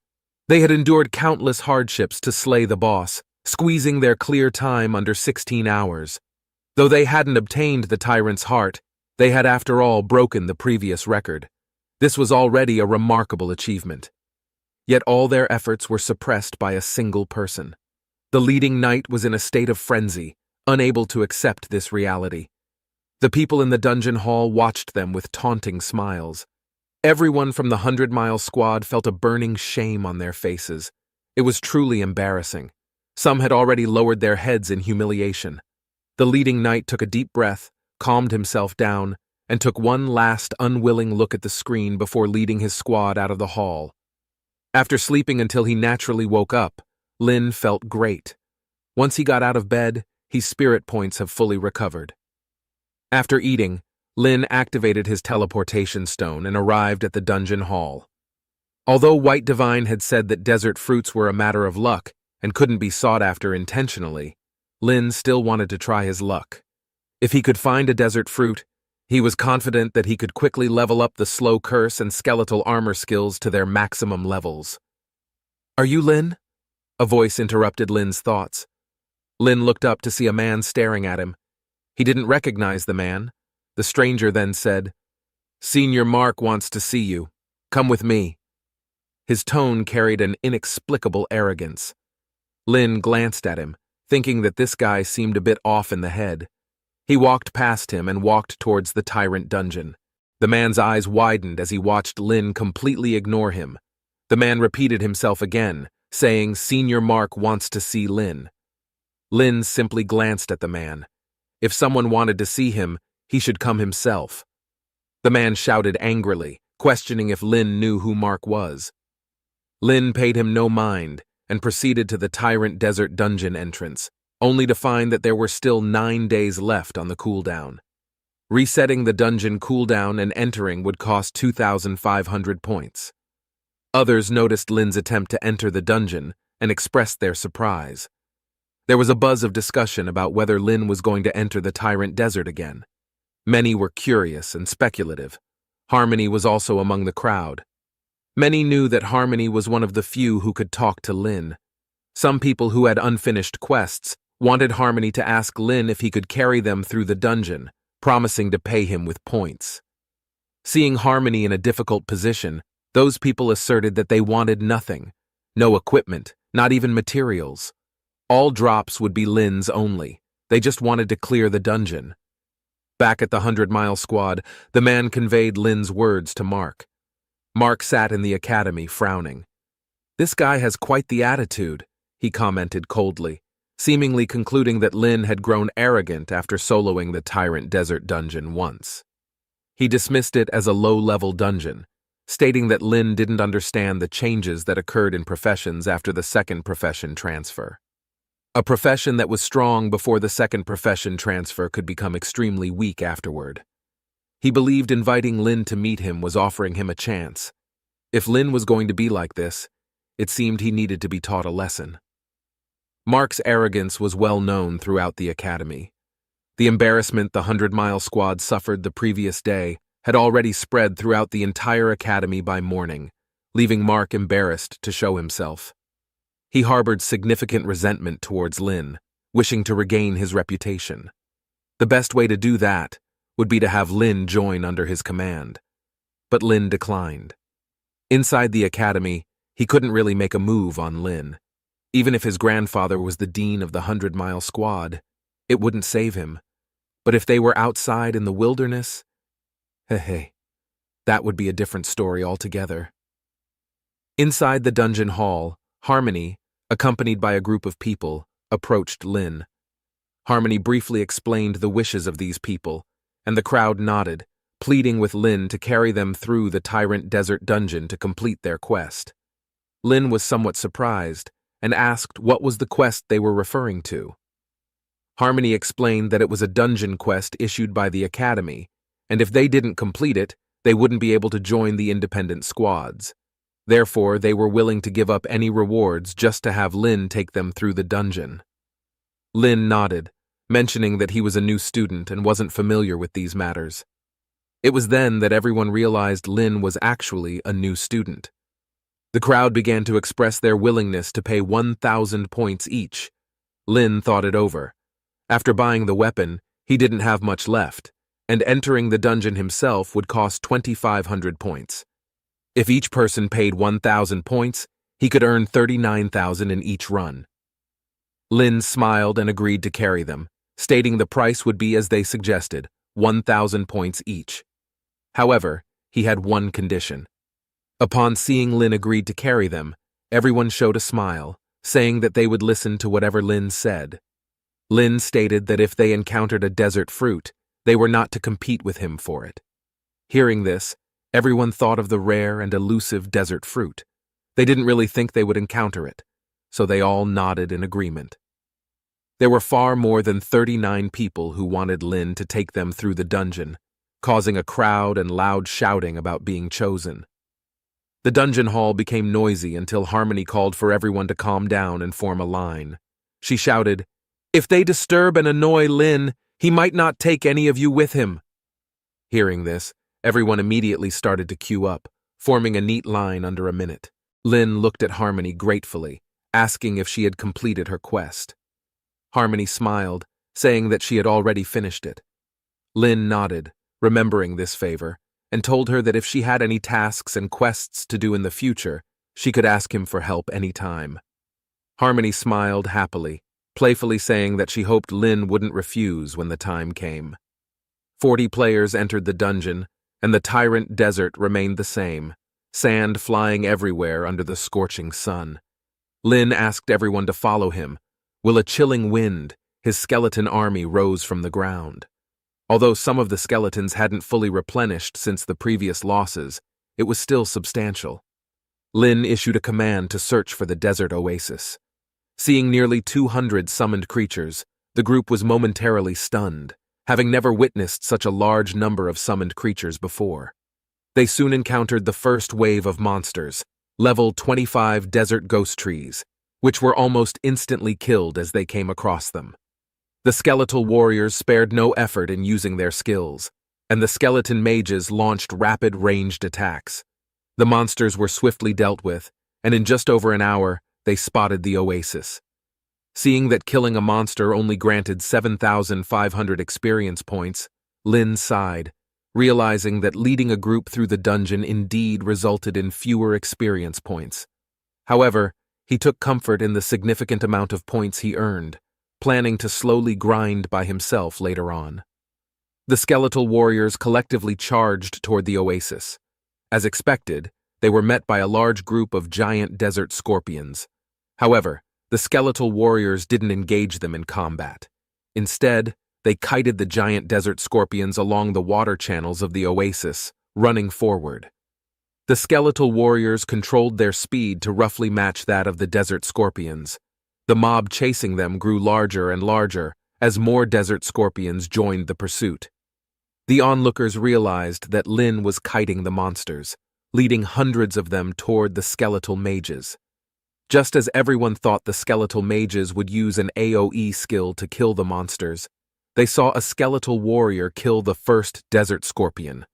[SPEAKER 1] They had endured countless hardships to slay the boss, squeezing their clear time under 16 hours. Though they hadn't obtained the tyrant's heart, they had after all broken the previous record. This was already a remarkable achievement. Yet all their efforts were suppressed by a single person. The leading knight was in a state of frenzy, unable to accept this reality. The people in the dungeon hall watched them with taunting smiles. Everyone from the 100-mile squad felt a burning shame on their faces. It was truly embarrassing. Some had already lowered their heads in humiliation. The leading knight took a deep breath, calmed himself down, and took one last unwilling look at the screen before leading his squad out of the hall. After sleeping until he naturally woke up, Lin felt great. Once he got out of bed, his spirit points have fully recovered. After eating, Lin activated his teleportation stone and arrived at the dungeon hall. Although White Divine had said that desert fruits were a matter of luck and couldn't be sought after intentionally, Lin still wanted to try his luck. If he could find a desert fruit, he was confident that he could quickly level up the slow curse and skeletal armor skills to their maximum levels. "Are you Lin?" A voice interrupted Lin's thoughts. Lin looked up to see a man staring at him. He didn't recognize the man. The stranger then said, "Senior Mark wants to see you. Come with me." His tone carried an inexplicable arrogance. Lin glanced at him, thinking that this guy seemed a bit off in the head. He walked past him and walked towards the tyrant dungeon. The man's eyes widened as he watched Lin completely ignore him. The man repeated himself again, saying, "Senior Mark wants to see Lin." Lin simply glanced at the man. If someone wanted to see him, he should come himself. The man shouted angrily, questioning if Lin knew who Mark was. Lin paid him no mind and proceeded to the Tyrant Desert dungeon entrance, only to find that there were still 9 days left on the cooldown. Resetting the dungeon cooldown and entering would cost 2,500 points. Others noticed Lin's attempt to enter the dungeon and expressed their surprise. There was a buzz of discussion about whether Lin was going to enter the Tyrant Desert again. Many were curious and speculative. Harmony was also among the crowd. Many knew that Harmony was one of the few who could talk to Lin. Some people who had unfinished quests wanted Harmony to ask Lin if he could carry them through the dungeon, promising to pay him with points. Seeing Harmony in a difficult position, those people asserted that they wanted nothing. No equipment, not even materials. All drops would be Lin's only. They just wanted to clear the dungeon. Back at the 100-mile squad, the man conveyed Lin's words to Mark. Mark sat in the academy, frowning. "This guy has quite the attitude," he commented coldly, seemingly concluding that Lin had grown arrogant after soloing the Tyrant Desert dungeon once. He dismissed it as a low-level dungeon, stating that Lin didn't understand the changes that occurred in professions after the second profession transfer. A profession that was strong before the second profession transfer could become extremely weak afterward. He believed inviting Lin to meet him was offering him a chance. If Lin was going to be like this, it seemed he needed to be taught a lesson. Mark's arrogance was well known throughout the academy. The embarrassment the 100-mile squad suffered the previous day had already spread throughout the entire academy by morning, leaving Mark embarrassed to show himself. He harbored significant resentment towards Lin, wishing to regain his reputation. The best way to do that would be to have Lin join under his command. But Lin declined. Inside the academy, he couldn't really make a move on Lin. Even if his grandfather was the dean of the 100-mile squad, it wouldn't save him. But if they were outside in the wilderness, hey, that would be a different story altogether. Inside the dungeon hall, Harmony, accompanied by a group of people, approached Lin. Harmony briefly explained the wishes of these people, and the crowd nodded, pleading with Lin to carry them through the Tyrant Desert dungeon to complete their quest. Lin was somewhat surprised and asked what was the quest they were referring to. Harmony explained that it was a dungeon quest issued by the Academy, and if they didn't complete it, they wouldn't be able to join the independent squads. Therefore, they were willing to give up any rewards just to have Lin take them through the dungeon. Lin nodded, mentioning that he was a new student and wasn't familiar with these matters. It was then that everyone realized Lin was actually a new student. The crowd began to express their willingness to pay 1,000 points each. Lin thought it over. After buying the weapon, he didn't have much left, and entering the dungeon himself would cost 2,500 points. If each person paid 1,000 points, he could earn 39,000 in each run. Lin smiled and agreed to carry them, stating the price would be as they suggested, 1,000 points each. However, he had one condition. Upon seeing Lin agreed to carry them, everyone showed a smile, saying that they would listen to whatever Lin said. Lin stated that if they encountered a desert fruit, they were not to compete with him for it. Hearing this, everyone thought of the rare and elusive desert fruit. They didn't really think they would encounter it, so they all nodded in agreement. There were far more than 39 people who wanted Lin to take them through the dungeon, causing a crowd and loud shouting about being chosen. The dungeon hall became noisy until Harmony called for everyone to calm down and form a line. She shouted, "If they disturb and annoy Lin, he might not take any of you with him." Hearing this, everyone immediately started to queue up, forming a neat line under a minute. Lin looked at Harmony gratefully, asking if she had completed her quest. Harmony smiled, saying that she had already finished it. Lin nodded, remembering this favor, and told her that if she had any tasks and quests to do in the future, she could ask him for help any time. Harmony smiled happily, playfully saying that she hoped Lin wouldn't refuse when the time came. 40 players entered the dungeon, and the Tyrant Desert remained the same, sand flying everywhere under the scorching sun. Lin asked everyone to follow him. With a chilling wind, his skeleton army rose from the ground. Although some of the skeletons hadn't fully replenished since the previous losses, it was still substantial. Lin issued a command to search for the desert oasis. Seeing nearly 200 summoned creatures, the group was momentarily stunned, having never witnessed such a large number of summoned creatures before. They soon encountered the first wave of monsters, level 25 desert ghost trees, which were almost instantly killed as they came across them. The skeletal warriors spared no effort in using their skills, and the skeleton mages launched rapid ranged attacks. The monsters were swiftly dealt with, and in just over an hour, they spotted the oasis. Seeing that killing a monster only granted 7,500 experience points, Lin sighed, realizing that leading a group through the dungeon indeed resulted in fewer experience points. However, he took comfort in the significant amount of points he earned, planning to slowly grind by himself later on. The skeletal warriors collectively charged toward the oasis. As expected, they were met by a large group of giant desert scorpions. However, the skeletal warriors didn't engage them in combat. Instead, they kited the giant desert scorpions along the water channels of the oasis, running forward. The skeletal warriors controlled their speed to roughly match that of the desert scorpions. The mob chasing them grew larger and larger as more desert scorpions joined the pursuit. The onlookers realized that Lin was kiting the monsters, leading hundreds of them toward the skeletal mages. Just as everyone thought the skeletal mages would use an AoE skill to kill the monsters, they saw a skeletal warrior kill the first desert scorpion.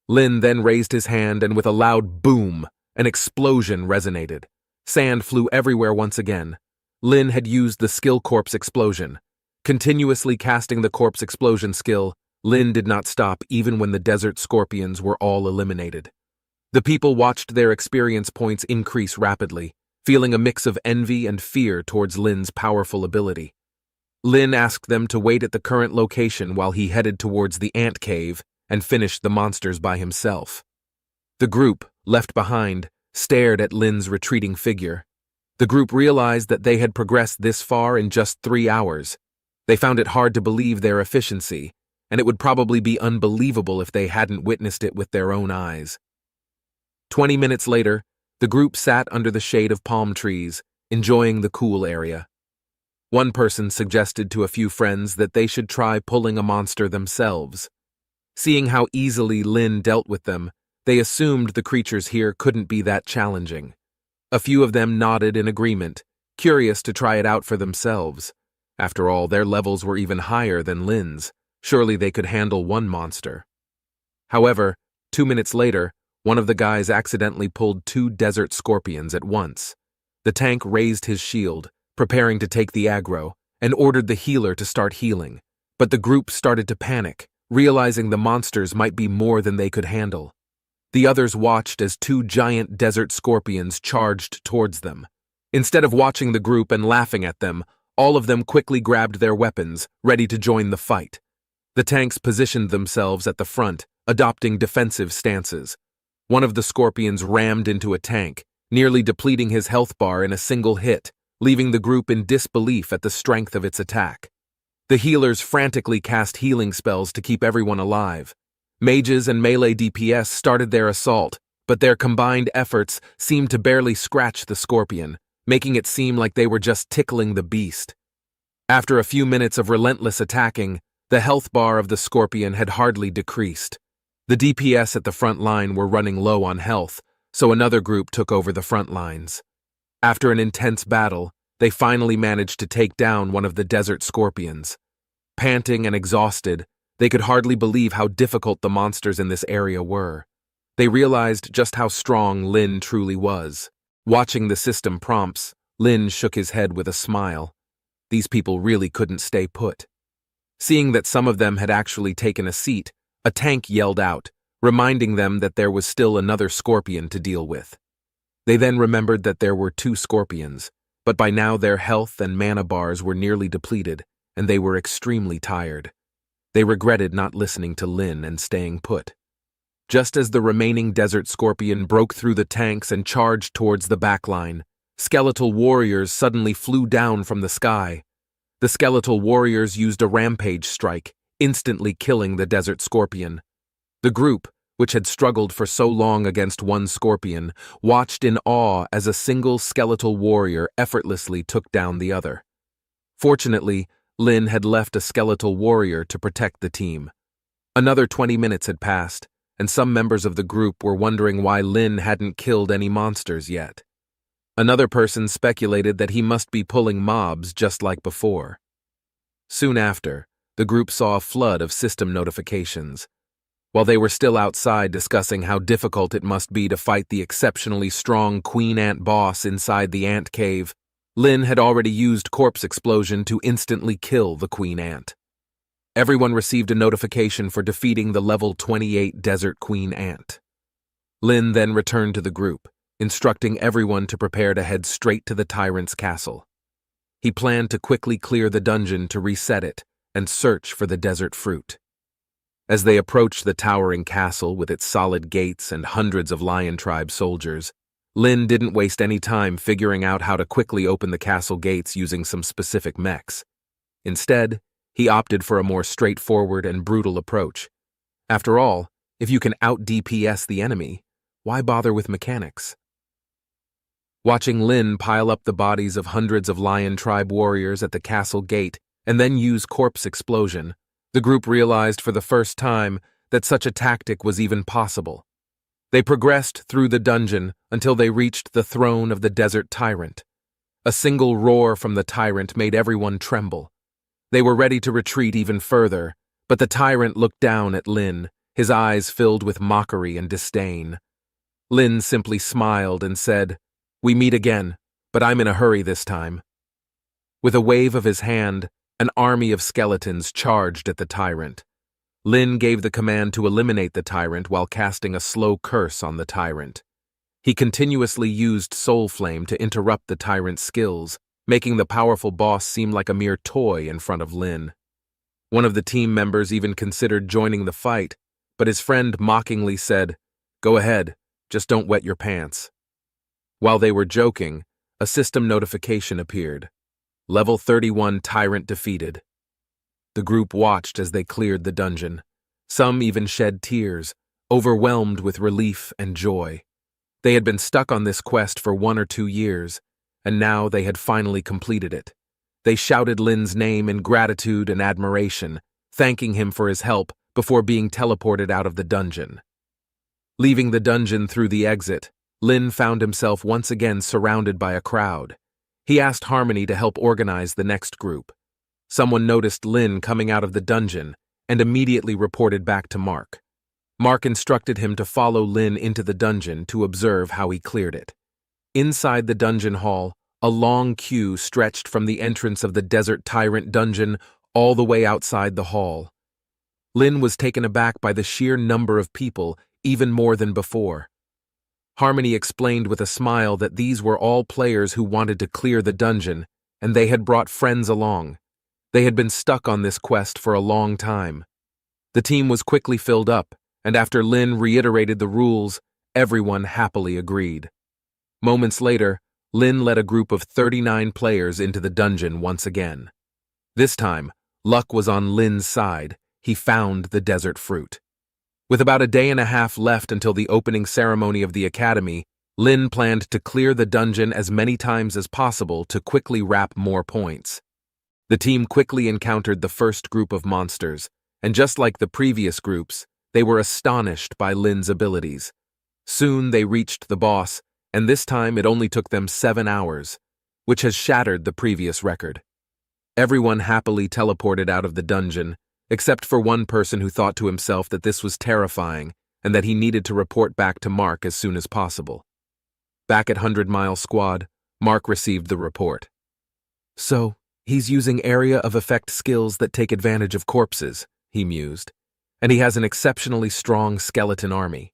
[SPEAKER 1] Lin then raised his hand and with a loud boom, an explosion resonated. Sand flew everywhere once again. Lin had used the skill corpse explosion. Continuously casting the corpse explosion skill, Lin did not stop even when the desert scorpions were all eliminated. The people watched their experience points increase rapidly, feeling a mix of envy and fear towards Lin's powerful ability. Lin asked them to wait at the current location while he headed towards the ant cave and finished the monsters by himself. The group, left behind, stared at Lin's retreating figure. The group realized that they had progressed this far in just 3 hours. They found it hard to believe their efficiency, and it would probably be unbelievable if they hadn't witnessed it with their own eyes. 20 minutes later, the group sat under the shade of palm trees, enjoying the cool area. One person suggested to a few friends that they should try pulling a monster themselves. Seeing how easily Lin dealt with them, they assumed the creatures here couldn't be that challenging. A few of them nodded in agreement, curious to try it out for themselves. After all, their levels were even higher than Lin's. Surely they could handle one monster. However, 2 minutes later, one of the guys accidentally pulled 2 desert scorpions at once. The tank raised his shield, preparing to take the aggro, and ordered the healer to start healing. But the group started to panic, realizing the monsters might be more than they could handle. The others watched as 2 giant desert scorpions charged towards them. Instead of watching the group and laughing at them, all of them quickly grabbed their weapons, ready to join the fight. The tanks positioned themselves at the front, adopting defensive stances. One of the scorpions rammed into a tank, nearly depleting his health bar in a single hit, leaving the group in disbelief at the strength of its attack. The healers frantically cast healing spells to keep everyone alive. Mages and melee DPS started their assault, but their combined efforts seemed to barely scratch the scorpion, making it seem like they were just tickling the beast. After a few minutes of relentless attacking, the health bar of the scorpion had hardly decreased. The DPS at the front line were running low on health, so another group took over the front lines. After an intense battle, they finally managed to take down one of the desert scorpions. Panting and exhausted, they could hardly believe how difficult the monsters in this area were. They realized just how strong Lin truly was. Watching the system prompts, Lin shook his head with a smile. These people really couldn't stay put. Seeing that some of them had actually taken a seat, a tank yelled out, reminding them that there was still another scorpion to deal with. They then remembered that there were 2 scorpions, but by now their health and mana bars were nearly depleted, and they were extremely tired. They regretted not listening to Lin and staying put. Just as the remaining desert scorpion broke through the tanks and charged towards the backline, skeletal warriors suddenly flew down from the sky. The skeletal warriors used a rampage strike, instantly killing the desert scorpion. The group, which had struggled for so long against one scorpion, watched in awe as a single skeletal warrior effortlessly took down the other. Fortunately, Lin had left a skeletal warrior to protect the team. Another 20 minutes had passed, and some members of the group were wondering why Lin hadn't killed any monsters yet. Another person speculated that he must be pulling mobs just like before. Soon after, the group saw a flood of system notifications. While they were still outside discussing how difficult it must be to fight the exceptionally strong queen ant boss inside the ant cave, Lin had already used corpse explosion to instantly kill the queen ant. Everyone received a notification for defeating the level 28 desert queen ant. Lin then returned to the group, instructing everyone to prepare to head straight to the tyrant's castle. He planned to quickly clear the dungeon to reset it and search for the desert fruit. As they approached the towering castle with its solid gates and hundreds of Lion Tribe soldiers, Lin didn't waste any time figuring out how to quickly open the castle gates using some specific mechs. Instead, he opted for a more straightforward and brutal approach. After all, if you can out-DPS the enemy, why bother with mechanics? Watching Lin pile up the bodies of hundreds of Lion Tribe warriors at the castle gate and then use corpse explosion, the group realized for the first time that such a tactic was even possible. They progressed through the dungeon until they reached the throne of the desert tyrant. A single roar from the tyrant made everyone tremble. They were ready to retreat even further, but the tyrant looked down at Lin, his eyes filled with mockery and disdain. Lin simply smiled and said, We meet again, but I'm in a hurry this time." With a wave of his hand, an army of skeletons charged at the tyrant. Lin gave the command to eliminate the tyrant while casting a slow curse on the tyrant. He continuously used Soul Flame to interrupt the tyrant's skills, making the powerful boss seem like a mere toy in front of Lin. One of the team members even considered joining the fight, but his friend mockingly said, "Go ahead, just don't wet your pants." While they were joking, a system notification appeared. Level 31 Tyrant defeated. The group watched as they cleared the dungeon. Some even shed tears, overwhelmed with relief and joy. They had been stuck on this quest for 1 or 2 years, and now they had finally completed it. They shouted Lin's name in gratitude and admiration, thanking him for his help before being teleported out of the dungeon. Leaving the dungeon through the exit, Lin found himself once again surrounded by a crowd. He asked Harmony to help organize the next group. Someone noticed Lin coming out of the dungeon and immediately reported back to Mark. Mark instructed him to follow Lin into the dungeon to observe how he cleared it. Inside the dungeon hall, a long queue stretched from the entrance of the Desert Tyrant dungeon all the way outside the hall. Lin was taken aback by the sheer number of people, even more than before. Harmony explained with a smile that these were all players who wanted to clear the dungeon, and they had brought friends along. They had been stuck on this quest for a long time. The team was quickly filled up, and after Lin reiterated the rules, everyone happily agreed. Moments later, Lin led a group of 39 players into the dungeon once again. This time, luck was on Lin's side. He found the desert fruit. With about a day and a half left until the opening ceremony of the academy, Lin planned to clear the dungeon as many times as possible to quickly wrap more points. The team quickly encountered the first group of monsters, and just like the previous groups, they were astonished by Lin's abilities. Soon they reached the boss, and this time it only took them 7 hours, which has shattered the previous record. Everyone happily teleported out of the dungeon, except for one person who thought to himself that this was terrifying and that he needed to report back to Mark as soon as possible. Back at 100 Mile Squad, Mark received the report. "So, he's using area of effect skills that take advantage of corpses," he mused, "and he has an exceptionally strong skeleton army.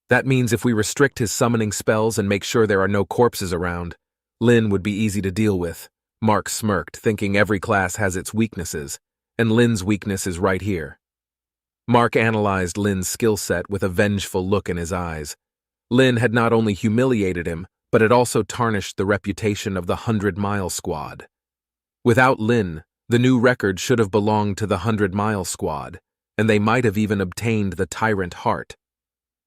[SPEAKER 1] That means if we restrict his summoning spells and make sure there are no corpses around, Lin would be easy to deal with." Mark smirked, thinking every class has its weaknesses, and Lin's weakness is right here. Mark analyzed Lin's skill set with a vengeful look in his eyes. Lin had not only humiliated him, but had also tarnished the reputation of the 100 Mile Squad. Without Lin, the new record should have belonged to the 100 Mile Squad, and they might have even obtained the Tyrant Heart.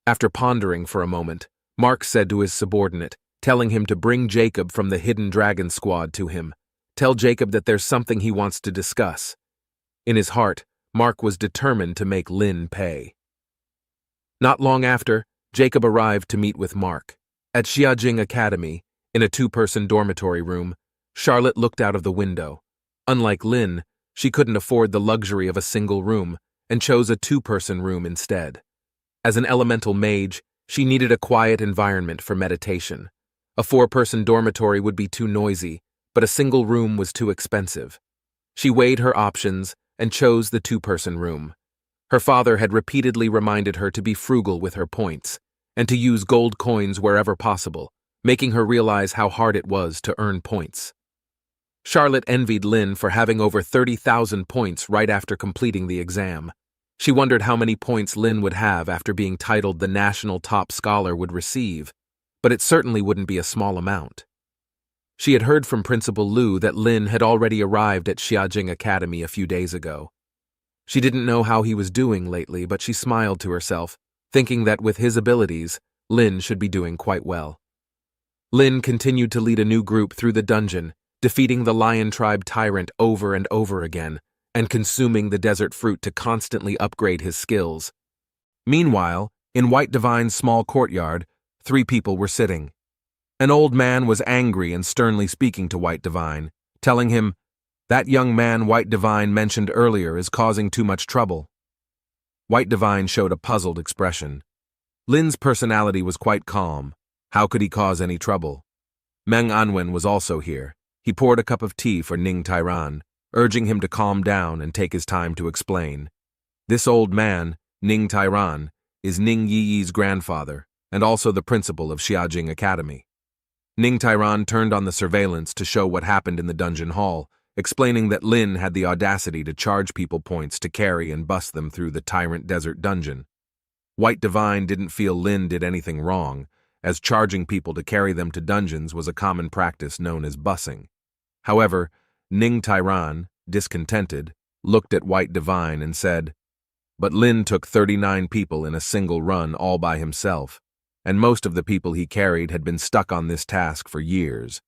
[SPEAKER 1] After pondering for a moment, Mark said to his subordinate, telling him to bring Jacob from the Hidden Dragon Squad to him. Tell Jacob that there's something he wants to discuss. In his heart, Mark was determined to make Lin pay. Not long after, Jacob arrived to meet with Mark. At Xiajing Academy, in a 2-person dormitory room, Charlotte looked out of the window. Unlike Lin, she couldn't afford the luxury of a single room and chose a 2-person room instead. As an elemental mage, she needed a quiet environment for meditation. A 4-person dormitory would be too noisy, but a single room was too expensive. She weighed her options and chose the 2-person room. Her father had repeatedly reminded her to be frugal with her points and to use gold coins wherever possible, making her realize how hard it was to earn points. Charlotte envied Lin for having over 30,000 points right after completing the exam. She wondered how many points Lin would have after being titled the national top scholar would receive, but it certainly wouldn't be a small amount. She had heard from Principal Liu that Lin had already arrived at Xiajing Academy a few days ago. She didn't know how he was doing lately, but she smiled to herself, thinking that with his abilities, Lin should be doing quite well. Lin continued to lead a new group through the dungeon, defeating the Lion Tribe tyrant over and over again, and consuming the desert fruit to constantly upgrade his skills. Meanwhile, in White Divine's small courtyard, 3 people were sitting. An old man was angry and sternly speaking to White Divine, telling him, "That young man White Divine mentioned earlier is causing too much trouble." White Divine showed a puzzled expression. Lin's personality was quite calm. How could he cause any trouble? Meng Anwen was also here. He poured a cup of tea for Ning Tairan, urging him to calm down and take his time to explain. This old man, Ning Tairan, is Ning Yiyi's grandfather, and also the principal of Xiajing Academy. Ning Tairan turned on the surveillance to show what happened in the dungeon hall, explaining that Lin had the audacity to charge people points to carry and bus them through the Tyrant Desert dungeon. White Divine didn't feel Lin did anything wrong, as charging people to carry them to dungeons was a common practice known as busing. However, Ning Tairan, discontented, looked at White Divine and said, "But Lin took 39 people in a single run all by himself, and most of the people he carried had been stuck on this task for years."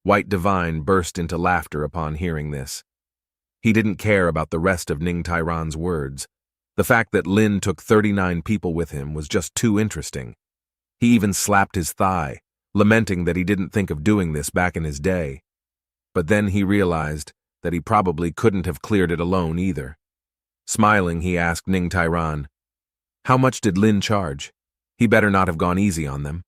[SPEAKER 1] White Divine burst into laughter upon hearing this. He didn't care about the rest of Ning Tairan's words. The fact that Lin took 39 people with him was just too interesting. He even slapped his thigh, lamenting that he didn't think of doing this back in his day. But then he realized that he probably couldn't have cleared it alone either. Smiling, he asked Ning Tairan, "How much did Lin charge? He better not have gone easy on them."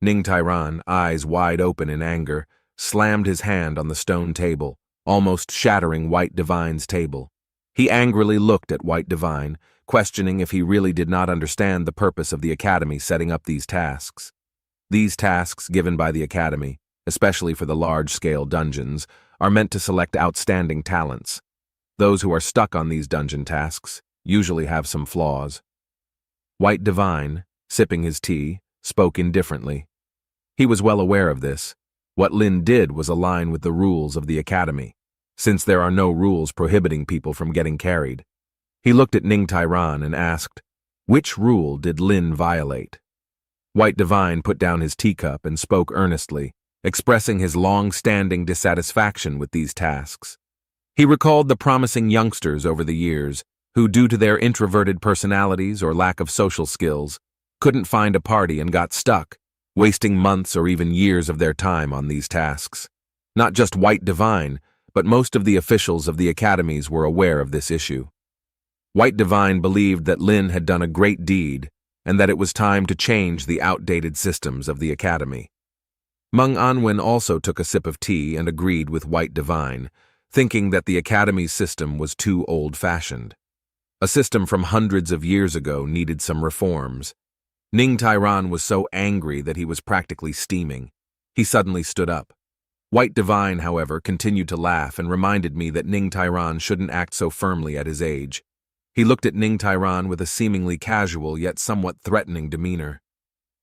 [SPEAKER 1] Ning Tairan, eyes wide open in anger, slammed his hand on the stone table, almost shattering White Divine's table. He angrily looked at White Divine, questioning if he really did not understand the purpose of the Academy setting up these tasks. These tasks given by the Academy, especially for the large-scale dungeons, are meant to select outstanding talents. Those who are stuck on these dungeon tasks usually have some flaws. White Divine, sipping his tea, spoke indifferently. He was well aware of this. What Lin did was align with the rules of the Academy, since there are no rules prohibiting people from getting carried. He looked at Ning Tairan and asked, "Which rule did Lin violate?" White Divine put down his teacup and spoke earnestly, expressing his long-standing dissatisfaction with these tasks. He recalled the promising youngsters over the years who, due to their introverted personalities or lack of social skills, couldn't find a party and got stuck, wasting months or even years of their time on these tasks. Not just White Divine, but most of the officials of the academies were aware of this issue. White Divine believed that Lin had done a great deed and that it was time to change the outdated systems of the academy. Meng Anwen also took a sip of tea and agreed with White Divine, thinking that the academy's system was too old-fashioned. A system from hundreds of years ago needed some reforms. Ning Tairan was so angry that he was practically steaming. He suddenly stood up. White Divine, however, continued to laugh and reminded me that Ning Tairan shouldn't act so firmly at his age. He looked at Ning Tairan with a seemingly casual yet somewhat threatening demeanor.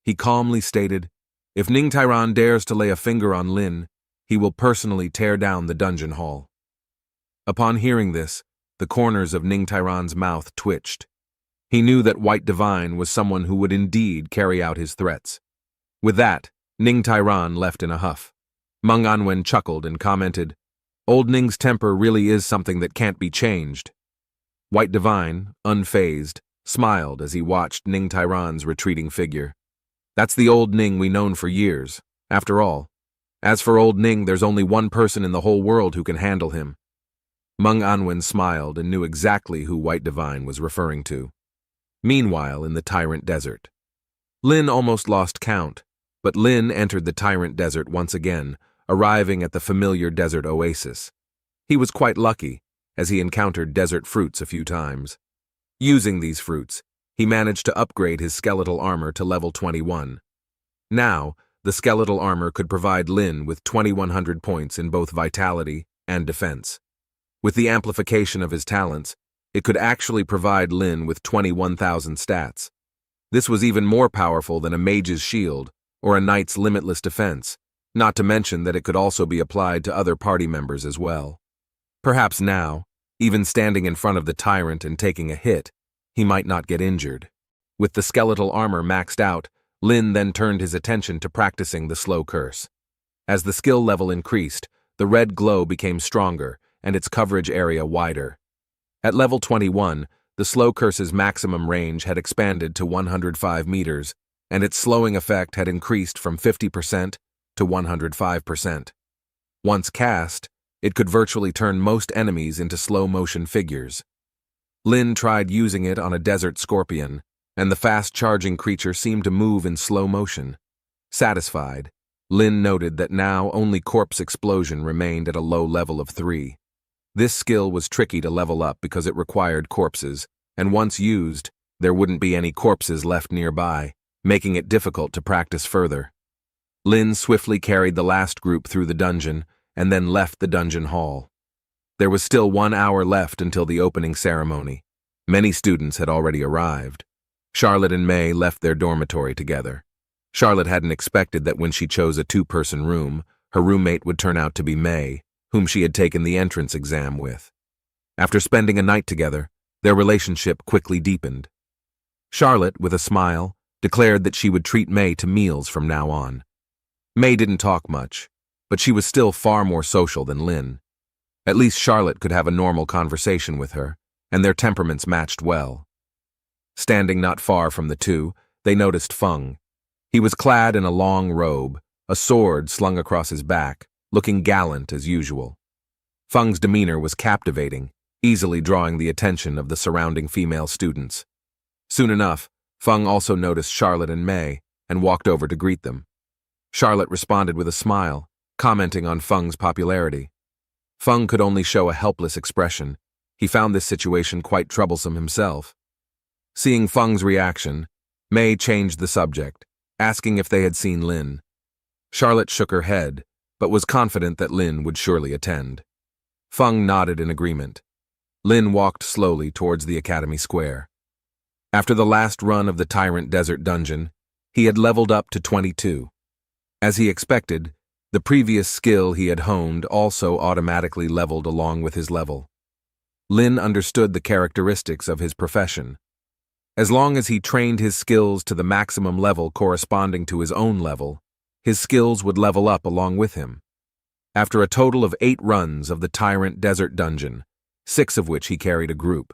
[SPEAKER 1] He calmly stated, "If Ning Tairan dares to lay a finger on Lin, he will personally tear down the dungeon hall." Upon hearing this, the corners of Ning Tairan's mouth twitched. He knew that White Divine was someone who would indeed carry out his threats. With that, Ning Tairan left in a huff. Meng Anwen chuckled and commented, "Old Ning's temper really is something that can't be changed." White Divine, unfazed, smiled as he watched Ning Tairan's retreating figure. "That's the old Ning we known for years, after all. As for old Ning, there's only one person in the whole world who can handle him." Meng Anwen smiled and knew exactly who White Divine was referring to. Meanwhile, in the Tyrant Desert, Lin almost lost count, but Lin entered the Tyrant Desert once again, arriving at the familiar desert oasis. He was quite lucky, as he encountered desert fruits a few times. Using these fruits, he managed to upgrade his skeletal armor to level 21. Now, the skeletal armor could provide Lin with 2,100 points in both vitality and defense. With the amplification of his talents, it could actually provide Lin with 21,000 stats. This was even more powerful than a mage's shield or a knight's limitless defense, not to mention that it could also be applied to other party members as well. Perhaps now, even standing in front of the tyrant and taking a hit, he might not get injured. With the skeletal armor maxed out, Lin then turned his attention to practicing the slow curse. As the skill level increased, the red glow became stronger and its coverage area wider. At level 21, the slow curse's maximum range had expanded to 105 meters, and its slowing effect had increased from 50% to 105%. Once cast, it could virtually turn most enemies into slow-motion figures. Lin tried using it on a desert scorpion, and the fast-charging creature seemed to move in slow motion. Satisfied, Lin noted that now only Corpse Explosion remained at a low level of 3. This skill was tricky to level up because it required corpses, and once used, there wouldn't be any corpses left nearby, making it difficult to practice further. Lin swiftly carried the last group through the dungeon and then left the dungeon hall. There was still 1 hour left until the opening ceremony. Many students had already arrived. Charlotte and May left their dormitory together. Charlotte hadn't expected that when she chose a 2-person room, her roommate would turn out to be May, whom she had taken the entrance exam with. After spending a night together, their relationship quickly deepened. Charlotte, with a smile, declared that she would treat May to meals from now on. May didn't talk much, but she was still far more social than Lin. At least Charlotte could have a normal conversation with her, and their temperaments matched well. Standing not far from the two, they noticed Feng. He was clad in a long robe, a sword slung across his back, looking gallant as usual. Feng's demeanor was captivating, easily drawing the attention of the surrounding female students. Soon enough, Feng also noticed Charlotte and May and walked over to greet them. Charlotte responded with a smile, commenting on Feng's popularity. Feng could only show a helpless expression. He found this situation quite troublesome himself. Seeing Feng's reaction, May changed the subject, asking if they had seen Lin. Charlotte shook her head, but was confident that Lin would surely attend. Feng nodded in agreement. Lin walked slowly towards the academy square. After the last run of the Tyrant Desert Dungeon, he had leveled up to 22. As he expected, the previous skill he had honed also automatically leveled along with his level. Lin understood the characteristics of his profession. As long as he trained his skills to the maximum level corresponding to his own level, his skills would level up along with him. After a total of 8 runs of the Tyrant Desert Dungeon, 6 of which he carried a group.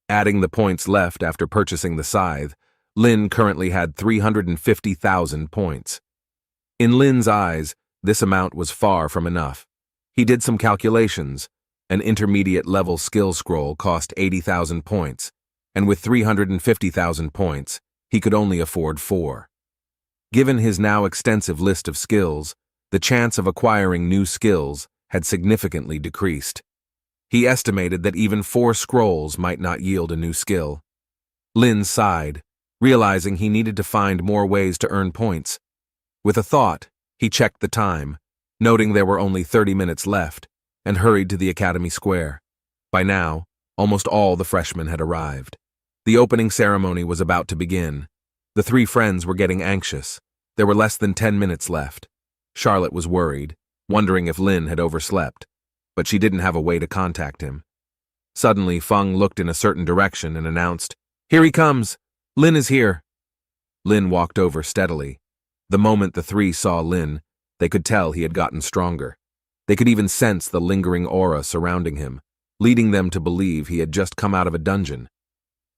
[SPEAKER 1] Adding the points left after purchasing the scythe, Lin currently had 350,000 points. In Lin's eyes, this amount was far from enough. He did some calculations. An intermediate level skill scroll cost 80,000 points, and with 350,000 points, he could only afford 4. Given his now extensive list of skills, the chance of acquiring new skills had significantly decreased. He estimated that even 4 scrolls might not yield a new skill. Lin sighed, realizing he needed to find more ways to earn points. With a thought, he checked the time, noting there were only 30 minutes left, and hurried to the academy square. By now, almost all the freshmen had arrived. The opening ceremony was about to begin. The 3 friends were getting anxious. There were less than 10 minutes left. Charlotte was worried, wondering if Lin had overslept, but she didn't have a way to contact him. Suddenly, Feng looked in a certain direction and announced, "Here he comes! Lin is here!" Lin walked over steadily. The moment the 3 saw Lin, they could tell he had gotten stronger. They could even sense the lingering aura surrounding him, leading them to believe he had just come out of a dungeon.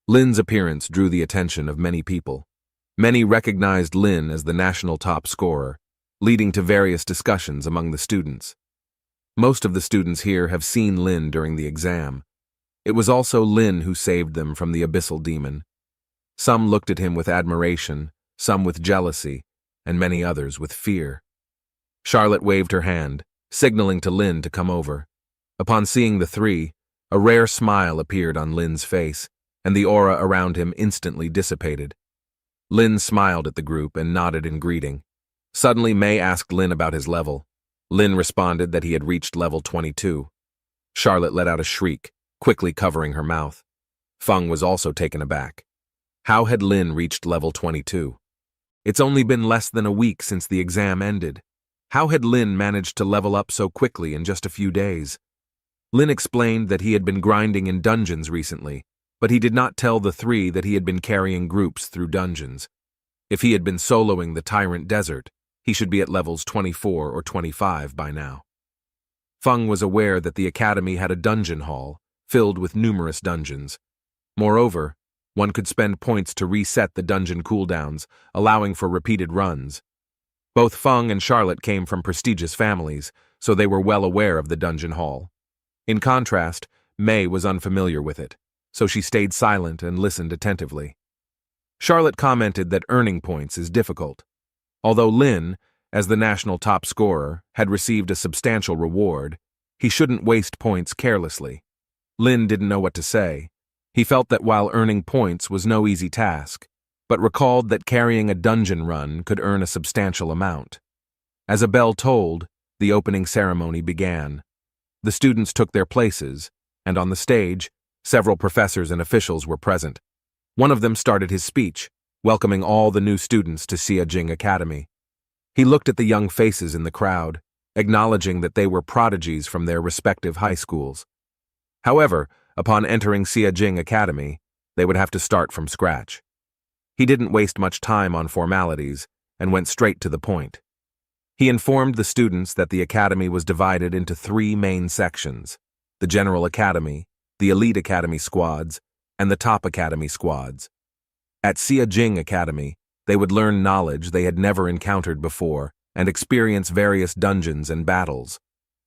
[SPEAKER 1] Lin's appearance drew the attention of many people. Many recognized Lin as the national top scorer, leading to various discussions among the students. Most of the students here have seen Lin during the exam. It was also Lin who saved them from the abyssal demon. Some looked at him with admiration, some with jealousy, and many others with fear. Charlotte waved her hand, signaling to Lin to come over. Upon seeing the 3, a rare smile appeared on Lin's face, and the aura around him instantly dissipated. Lin smiled at the group and nodded in greeting. Suddenly, May asked Lin about his level. Lin responded that he had reached level 22. Charlotte let out a shriek, quickly covering her mouth. Feng was also taken aback. How had Lin reached level 22? It's only been less than a week since the exam ended. How had Lin managed to level up so quickly in just a few days? Lin explained that he had been grinding in dungeons recently, but he did not tell the 3 that he had been carrying groups through dungeons. If he had been soloing the Tyrant Desert, he should be at levels 24 or 25 by now. Feng was aware that the academy had a dungeon hall, filled with numerous dungeons. Moreover, one could spend points to reset the dungeon cooldowns, allowing for repeated runs. Both Feng and Charlotte came from prestigious families, so they were well aware of the dungeon hall. In contrast, May was unfamiliar with it, so she stayed silent and listened attentively. Charlotte commented that earning points is difficult. Although Lin, as the national top scorer, had received a substantial reward, he shouldn't waste points carelessly. Lin didn't know what to say. He felt that while earning points was no easy task, but recalled that carrying a dungeon run could earn a substantial amount. As a bell tolled, the opening ceremony began. The students took their places, and on the stage, several professors and officials were present. One of them started his speech, welcoming all the new students to Xiajing Academy. He looked at the young faces in the crowd, acknowledging that they were prodigies from their respective high schools. However, upon entering Xiajing Academy, they would have to start from scratch. He didn't waste much time on formalities and went straight to the point. He informed the students that the academy was divided into 3 main sections: the General Academy, the Elite Academy squads, and the Top Academy squads. At Xiajing Academy, they would learn knowledge they had never encountered before and experience various dungeons and battles.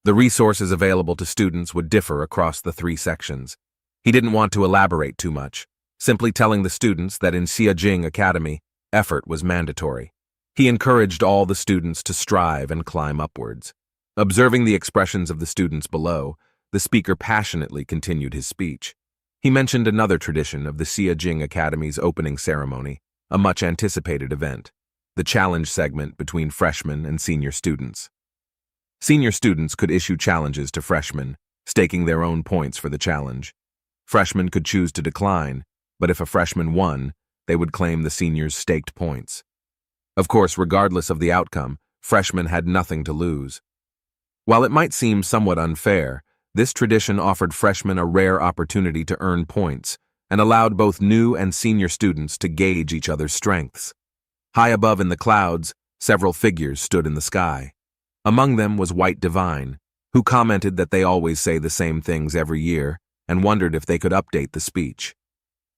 [SPEAKER 1] The resources available to students would differ across the 3 sections. He didn't want to elaborate too much, simply telling the students that in Xiajing Academy, effort was mandatory. He encouraged all the students to strive and climb upwards. Observing the expressions of the students below, the speaker passionately continued his speech. He mentioned another tradition of the Xiajing Academy's opening ceremony, a much-anticipated event, the challenge segment between freshmen and senior students. Senior students could issue challenges to freshmen, staking their own points for the challenge. Freshmen could choose to decline, but if a freshman won, they would claim the seniors' staked points. Of course, regardless of the outcome, freshmen had nothing to lose. While it might seem somewhat unfair, this tradition offered freshmen a rare opportunity to earn points and allowed both new and senior students to gauge each other's strengths. High above in the clouds, several figures stood in the sky. Among them was White Divine, who commented that they always say the same things every year and wondered if they could update the speech.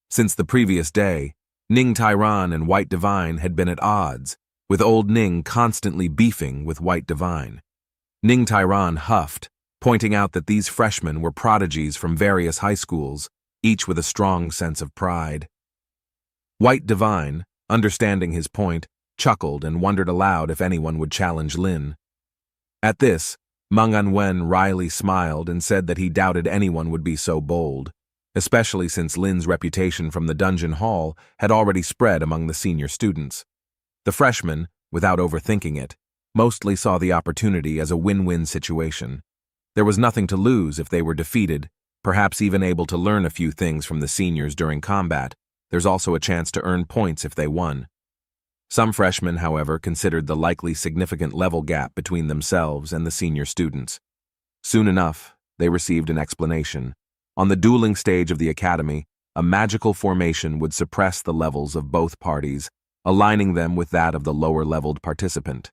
[SPEAKER 1] Since the previous day, Ning Tairan and White Divine had been at odds, with old Ning constantly beefing with White Divine. Ning Tairan huffed, pointing out that these freshmen were prodigies from various high schools, each with a strong sense of pride. White Divine, understanding his point, chuckled and wondered aloud if anyone would challenge Lin. At this, Manhwa wryly smiled and said that he doubted anyone would be so bold, especially since Lin's reputation from the dungeon hall had already spread among the senior students. The freshmen, without overthinking it, mostly saw the opportunity as a win-win situation. There was nothing to lose if they were defeated, perhaps even able to learn a few things from the seniors during combat. There's also a chance to earn points if they won. Some freshmen, however, considered the likely significant level gap between themselves and the senior students. Soon enough, they received an explanation. On the dueling stage of the academy, a magical formation would suppress the levels of both parties, aligning them with that of the lower-leveled participant.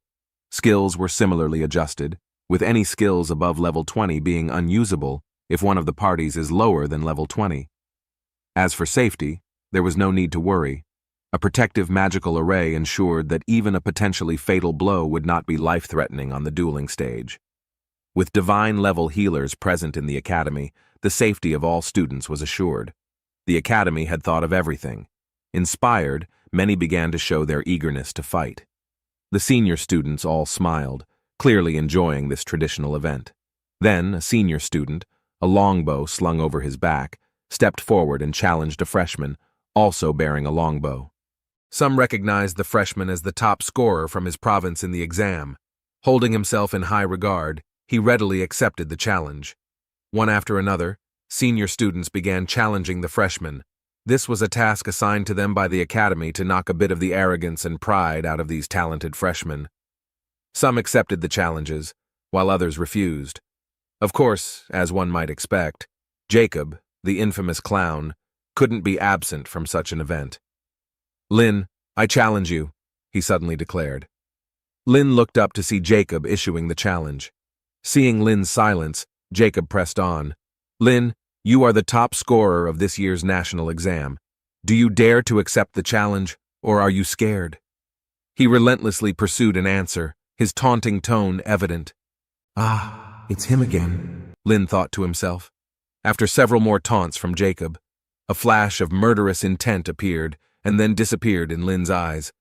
[SPEAKER 1] Skills were similarly adjusted, with any skills above level 20 being unusable if one of the parties is lower than level 20. As for safety, there was no need to worry. A protective magical array ensured that even a potentially fatal blow would not be life-threatening on the dueling stage. With divine-level healers present in the academy, the safety of all students was assured. The academy had thought of everything. Inspired, many began to show their eagerness to fight. The senior students all smiled, clearly enjoying this traditional event. Then, a senior student, a longbow slung over his back, stepped forward and challenged a freshman, also bearing a longbow. Some recognized the freshman as the top scorer from his province in the exam. Holding himself in high regard, he readily accepted the challenge. One after another, senior students began challenging the freshmen. This was a task assigned to them by the academy to knock a bit of the arrogance and pride out of these talented freshmen. Some accepted the challenges, while others refused. Of course, as one might expect, Jacob, the infamous clown, couldn't be absent from such an event. "Lin, I challenge you," he suddenly declared. Lin looked up to see Jacob issuing the challenge. Seeing Lin's silence, Jacob pressed on. "Lin, you are the top scorer of this year's national exam. Do you dare to accept the challenge, or are you scared?" He relentlessly pursued an answer, his taunting tone evident. "Ah, it's him again," Lin thought to himself. After several more taunts from Jacob, a flash of murderous intent appeared and then disappeared in Lin's eyes.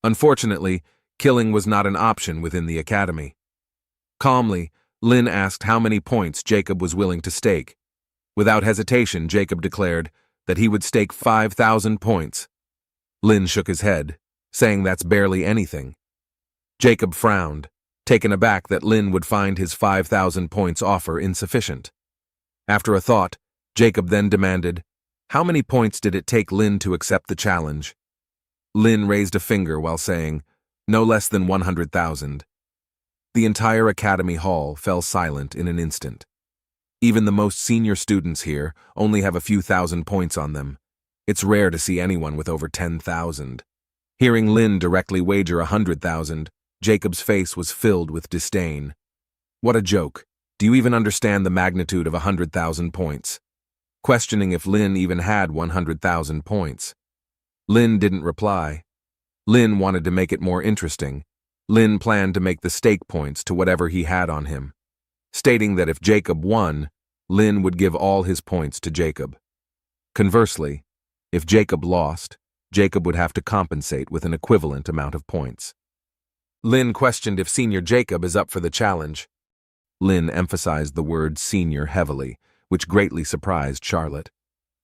[SPEAKER 1] Unfortunately, Killing was not an option within the academy. Calmly, Lin asked how many points Jacob was willing to stake. Without hesitation, Jacob declared that he would stake 5,000 points. Lin shook his head, saying that's barely anything. Jacob frowned, taken aback that Lin would find his 5,000 points offer insufficient. After a thought, Jacob then demanded, how many points did it take Lin to accept the challenge? Lin raised a finger while saying, no less than 100,000. The entire academy hall fell silent in an instant. Even the most senior students here only have a few thousand points on them. It's rare to see anyone with over 10,000. Hearing Lin directly wager 100,000, Jacob's face was filled with disdain. What a joke. Do you even understand the magnitude of 100,000 points? Questioning if Lin even had 100,000 points. Lin didn't reply. Lin wanted to make it more interesting. Lin planned to make the stake points to whatever he had on him, stating that if Jacob won, Lin would give all his points to Jacob. Conversely, if Jacob lost, Jacob would have to compensate with an equivalent amount of points. Lin questioned if Senior Jacob is up for the challenge. Lin emphasized the word senior heavily, which greatly surprised Charlotte.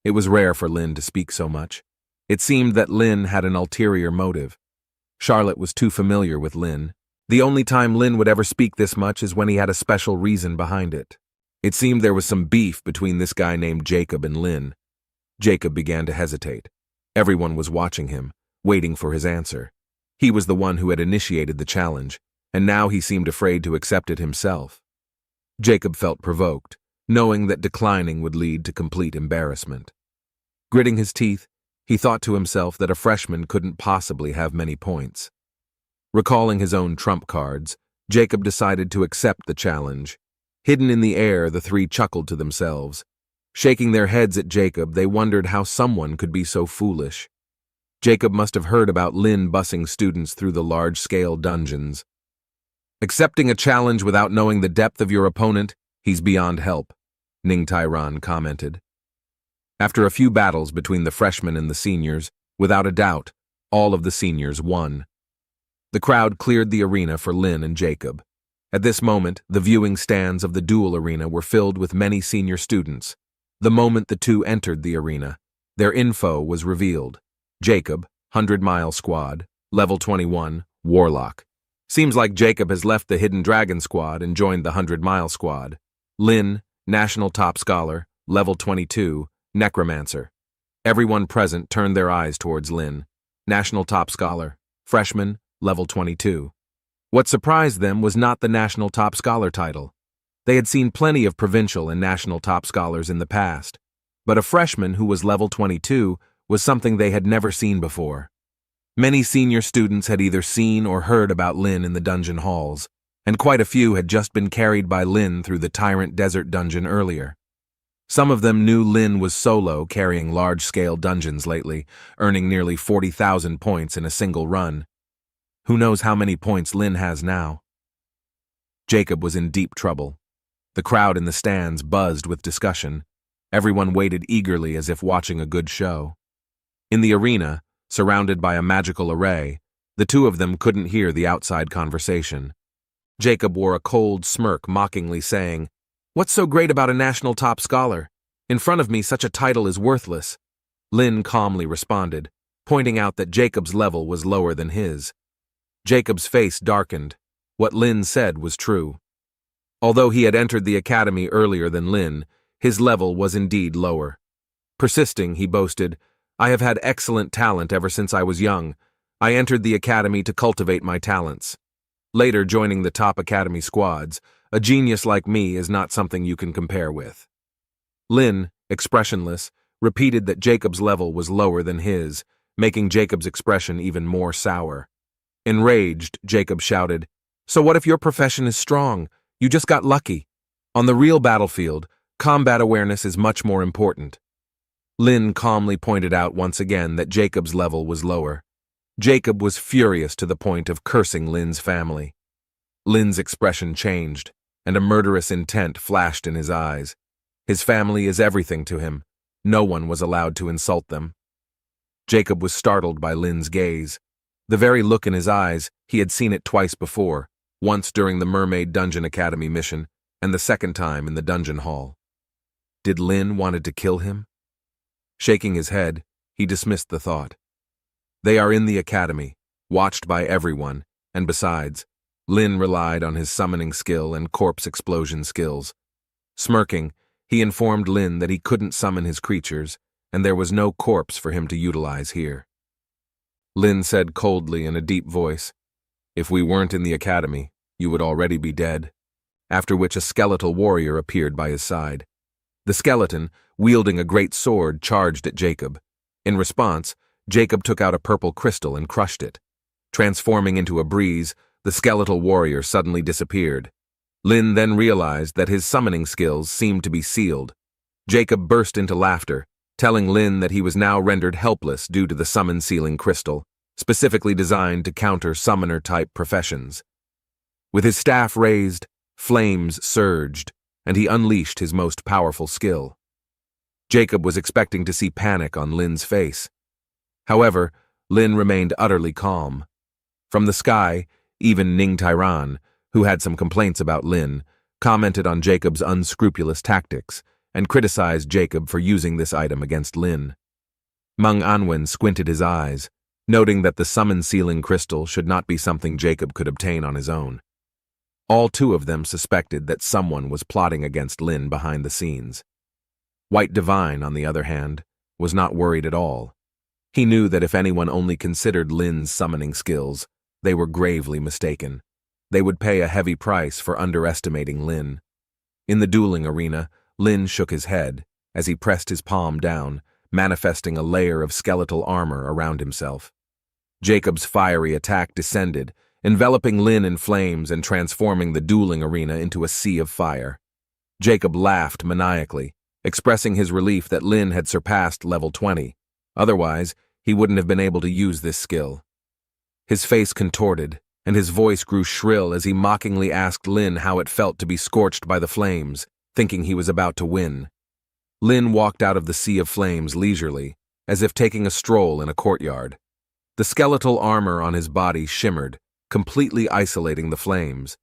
[SPEAKER 1] It was rare for Lin to speak so much. It seemed that Lin had an ulterior motive. Charlotte was too familiar with Lin. The only time Lin would ever speak this much is when he had a special reason behind it. It seemed there was some beef between this guy named Jacob and Lin. Jacob began to hesitate. Everyone was watching him, waiting for his answer. He was the one who had initiated the challenge, and now he seemed afraid to accept it himself. Jacob felt provoked, knowing that declining would lead to complete embarrassment. Gritting his teeth, he thought to himself that a freshman couldn't possibly have many points. Recalling his own trump cards, Jacob decided to accept the challenge. Hidden in the air, the three chuckled to themselves. Shaking their heads at Jacob, they wondered how someone could be so foolish. Jacob must have heard about Lin busing students through the large-scale dungeons. Accepting a challenge without knowing the depth of your opponent, he's beyond help, Ning Tairan commented. After a few battles between the freshmen and the seniors, without a doubt, all of the seniors won. The crowd cleared the arena for Lin and Jacob. At this moment, the viewing stands of the duel arena were filled with many senior students. The moment the two entered the arena, their info was revealed. Jacob, 100-mile squad, level 21, Warlock. Seems like Jacob has left the Hidden Dragon squad and joined the 100-mile squad. Lin, National Top Scholar, level 22, Necromancer. Everyone present turned their eyes towards Lin, National Top Scholar, freshman, level 22. What surprised them was not the National Top Scholar title. They had seen plenty of provincial and national top scholars in the past, but a freshman who was level 22 was something they had never seen before. Many senior students had either seen or heard about Lin in the dungeon halls, and quite a few had just been carried by Lin through the Tyrant Desert dungeon earlier. Some of them knew Lin was solo carrying large-scale dungeons lately, earning nearly 40,000 points in a single run. Who knows how many points Lin has now? Jacob was in deep trouble. The crowd in the stands buzzed with discussion. Everyone waited eagerly as if watching a good show. In the arena, surrounded by a magical array, the two of them couldn't hear the outside conversation. Jacob wore a cold smirk, mockingly saying, "What's so great about a national top scholar? In front of me, such a title is worthless." Lin calmly responded, pointing out that Jacob's level was lower than his. Jacob's face darkened. What Lin said was true. Although he had entered the academy earlier than Lin, his level was indeed lower. Persisting, he boasted, "I have had excellent talent ever since I was young. I entered the academy to cultivate my talents. Later joining the top academy squads, a genius like me is not something you can compare with." Lin, expressionless, repeated that Jacob's level was lower than his, making Jacob's expression even more sour. Enraged, Jacob shouted, "So what if your profession is strong? You just got lucky. On the real battlefield, combat awareness is much more important." Lin calmly pointed out once again that Jacob's level was lower. Jacob was furious to the point of cursing Lin's family. Lin's expression changed, and a murderous intent flashed in his eyes. His family is everything to him. No one was allowed to insult them. Jacob was startled by Lin's gaze. The very look in his eyes, he had seen it twice before, once during the Mermaid Dungeon Academy mission, and the second time in the dungeon hall. Did Lin wanted to kill him? Shaking his head, he dismissed the thought. They are in the academy, watched by everyone, and besides, Lin relied on his summoning skill and corpse explosion skills. Smirking, he informed Lin that he couldn't summon his creatures, and there was no corpse for him to utilize here. Lin said coldly in a deep voice, "If we weren't in the academy, you would already be dead," after which a skeletal warrior appeared by his side. The skeleton, wielding a great sword, charged at Jacob. In response, Jacob took out a purple crystal and crushed it. Transforming into a breeze, the skeletal warrior suddenly disappeared. Lin then realized that his summoning skills seemed to be sealed. Jacob burst into laughter, telling Lin that he was now rendered helpless due to the summon-sealing crystal, specifically designed to counter summoner-type professions. With his staff raised, flames surged, and he unleashed his most powerful skill. Jacob was expecting to see panic on Lin's face. However, Lin remained utterly calm. From the sky, even Ning Tairan, who had some complaints about Lin, commented on Jacob's unscrupulous tactics and criticized Jacob for using this item against Lin. Meng Anwen squinted his eyes, noting that the summon-sealing crystal should not be something Jacob could obtain on his own. All two of them suspected that someone was plotting against Lin behind the scenes. White Divine, on the other hand, was not worried at all. He knew that if anyone only considered Lin's summoning skills, they were gravely mistaken. They would pay a heavy price for underestimating Lin. In the dueling arena, Lin shook his head as he pressed his palm down, manifesting a layer of skeletal armor around himself. Jacob's fiery attack descended, enveloping Lin in flames and transforming the dueling arena into a sea of fire. Jacob laughed maniacally, expressing his relief that Lin had surpassed level 20. Otherwise, he wouldn't have been able to use this skill. His face contorted, and his voice grew shrill as he mockingly asked Lin how it felt to be scorched by the flames, thinking he was about to win. Lin walked out of the sea of flames leisurely, as if taking a stroll in a courtyard. The skeletal armor on his body shimmered, completely isolating the flames.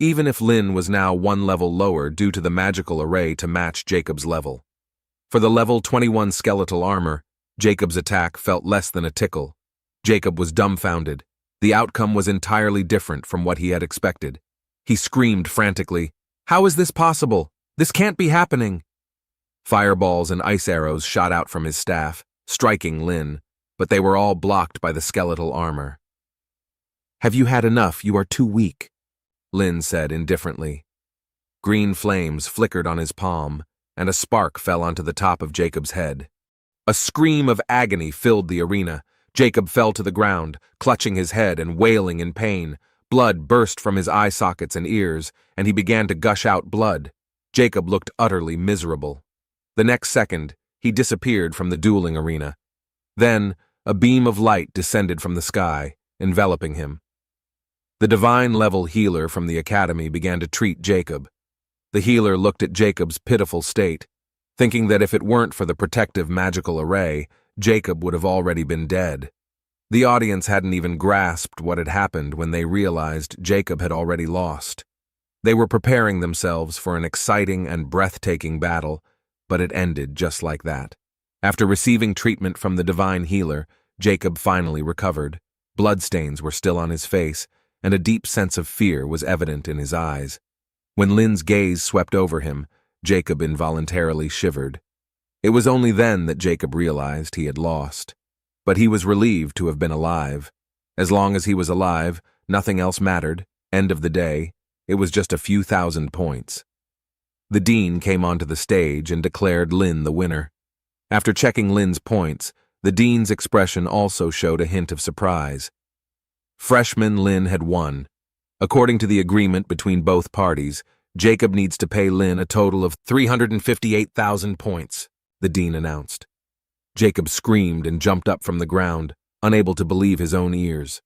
[SPEAKER 1] Even if Lin was now one level lower due to the magical array to match Jacob's level. For the level 21 skeletal armor, Jacob's attack felt less than a tickle. Jacob was dumbfounded. The outcome was entirely different from what he had expected. He screamed frantically, "How is this possible? This can't be happening!" Fireballs and ice arrows shot out from his staff, striking Lin, but they were all blocked by the skeletal armor. "Have you had enough? You are too weak," Lin said indifferently. Green flames flickered on his palm, and a spark fell onto the top of Jacob's head. A scream of agony filled the arena. Jacob fell to the ground, clutching his head and wailing in pain. Blood burst from his eye sockets and ears, and he began to gush out blood. Jacob looked utterly miserable. The next second, he disappeared from the dueling arena. Then, a beam of light descended from the sky, enveloping him. The divine-level healer from the academy began to treat Jacob. The healer looked at Jacob's pitiful state, thinking that if it weren't for the protective magical array, Jacob would have already been dead. The audience hadn't even grasped what had happened when they realized Jacob had already lost. They were preparing themselves for an exciting and breathtaking battle, but it ended just like that. After receiving treatment from the divine healer, Jacob finally recovered. Bloodstains were still on his face, and a deep sense of fear was evident in his eyes. When Lin's gaze swept over him, Jacob involuntarily shivered. It was only then that Jacob realized he had lost. But he was relieved to have been alive. As long as he was alive, nothing else mattered. End of the day, it was just a few thousand points. The dean came onto the stage and declared Lin the winner. After checking Lin's points, the dean's expression also showed a hint of surprise. Freshman Lin had won. According to the agreement between both parties, Jacob needs to pay Lin a total of 358,000 points, the dean announced. Jacob screamed and jumped up from the ground, unable to believe his own ears.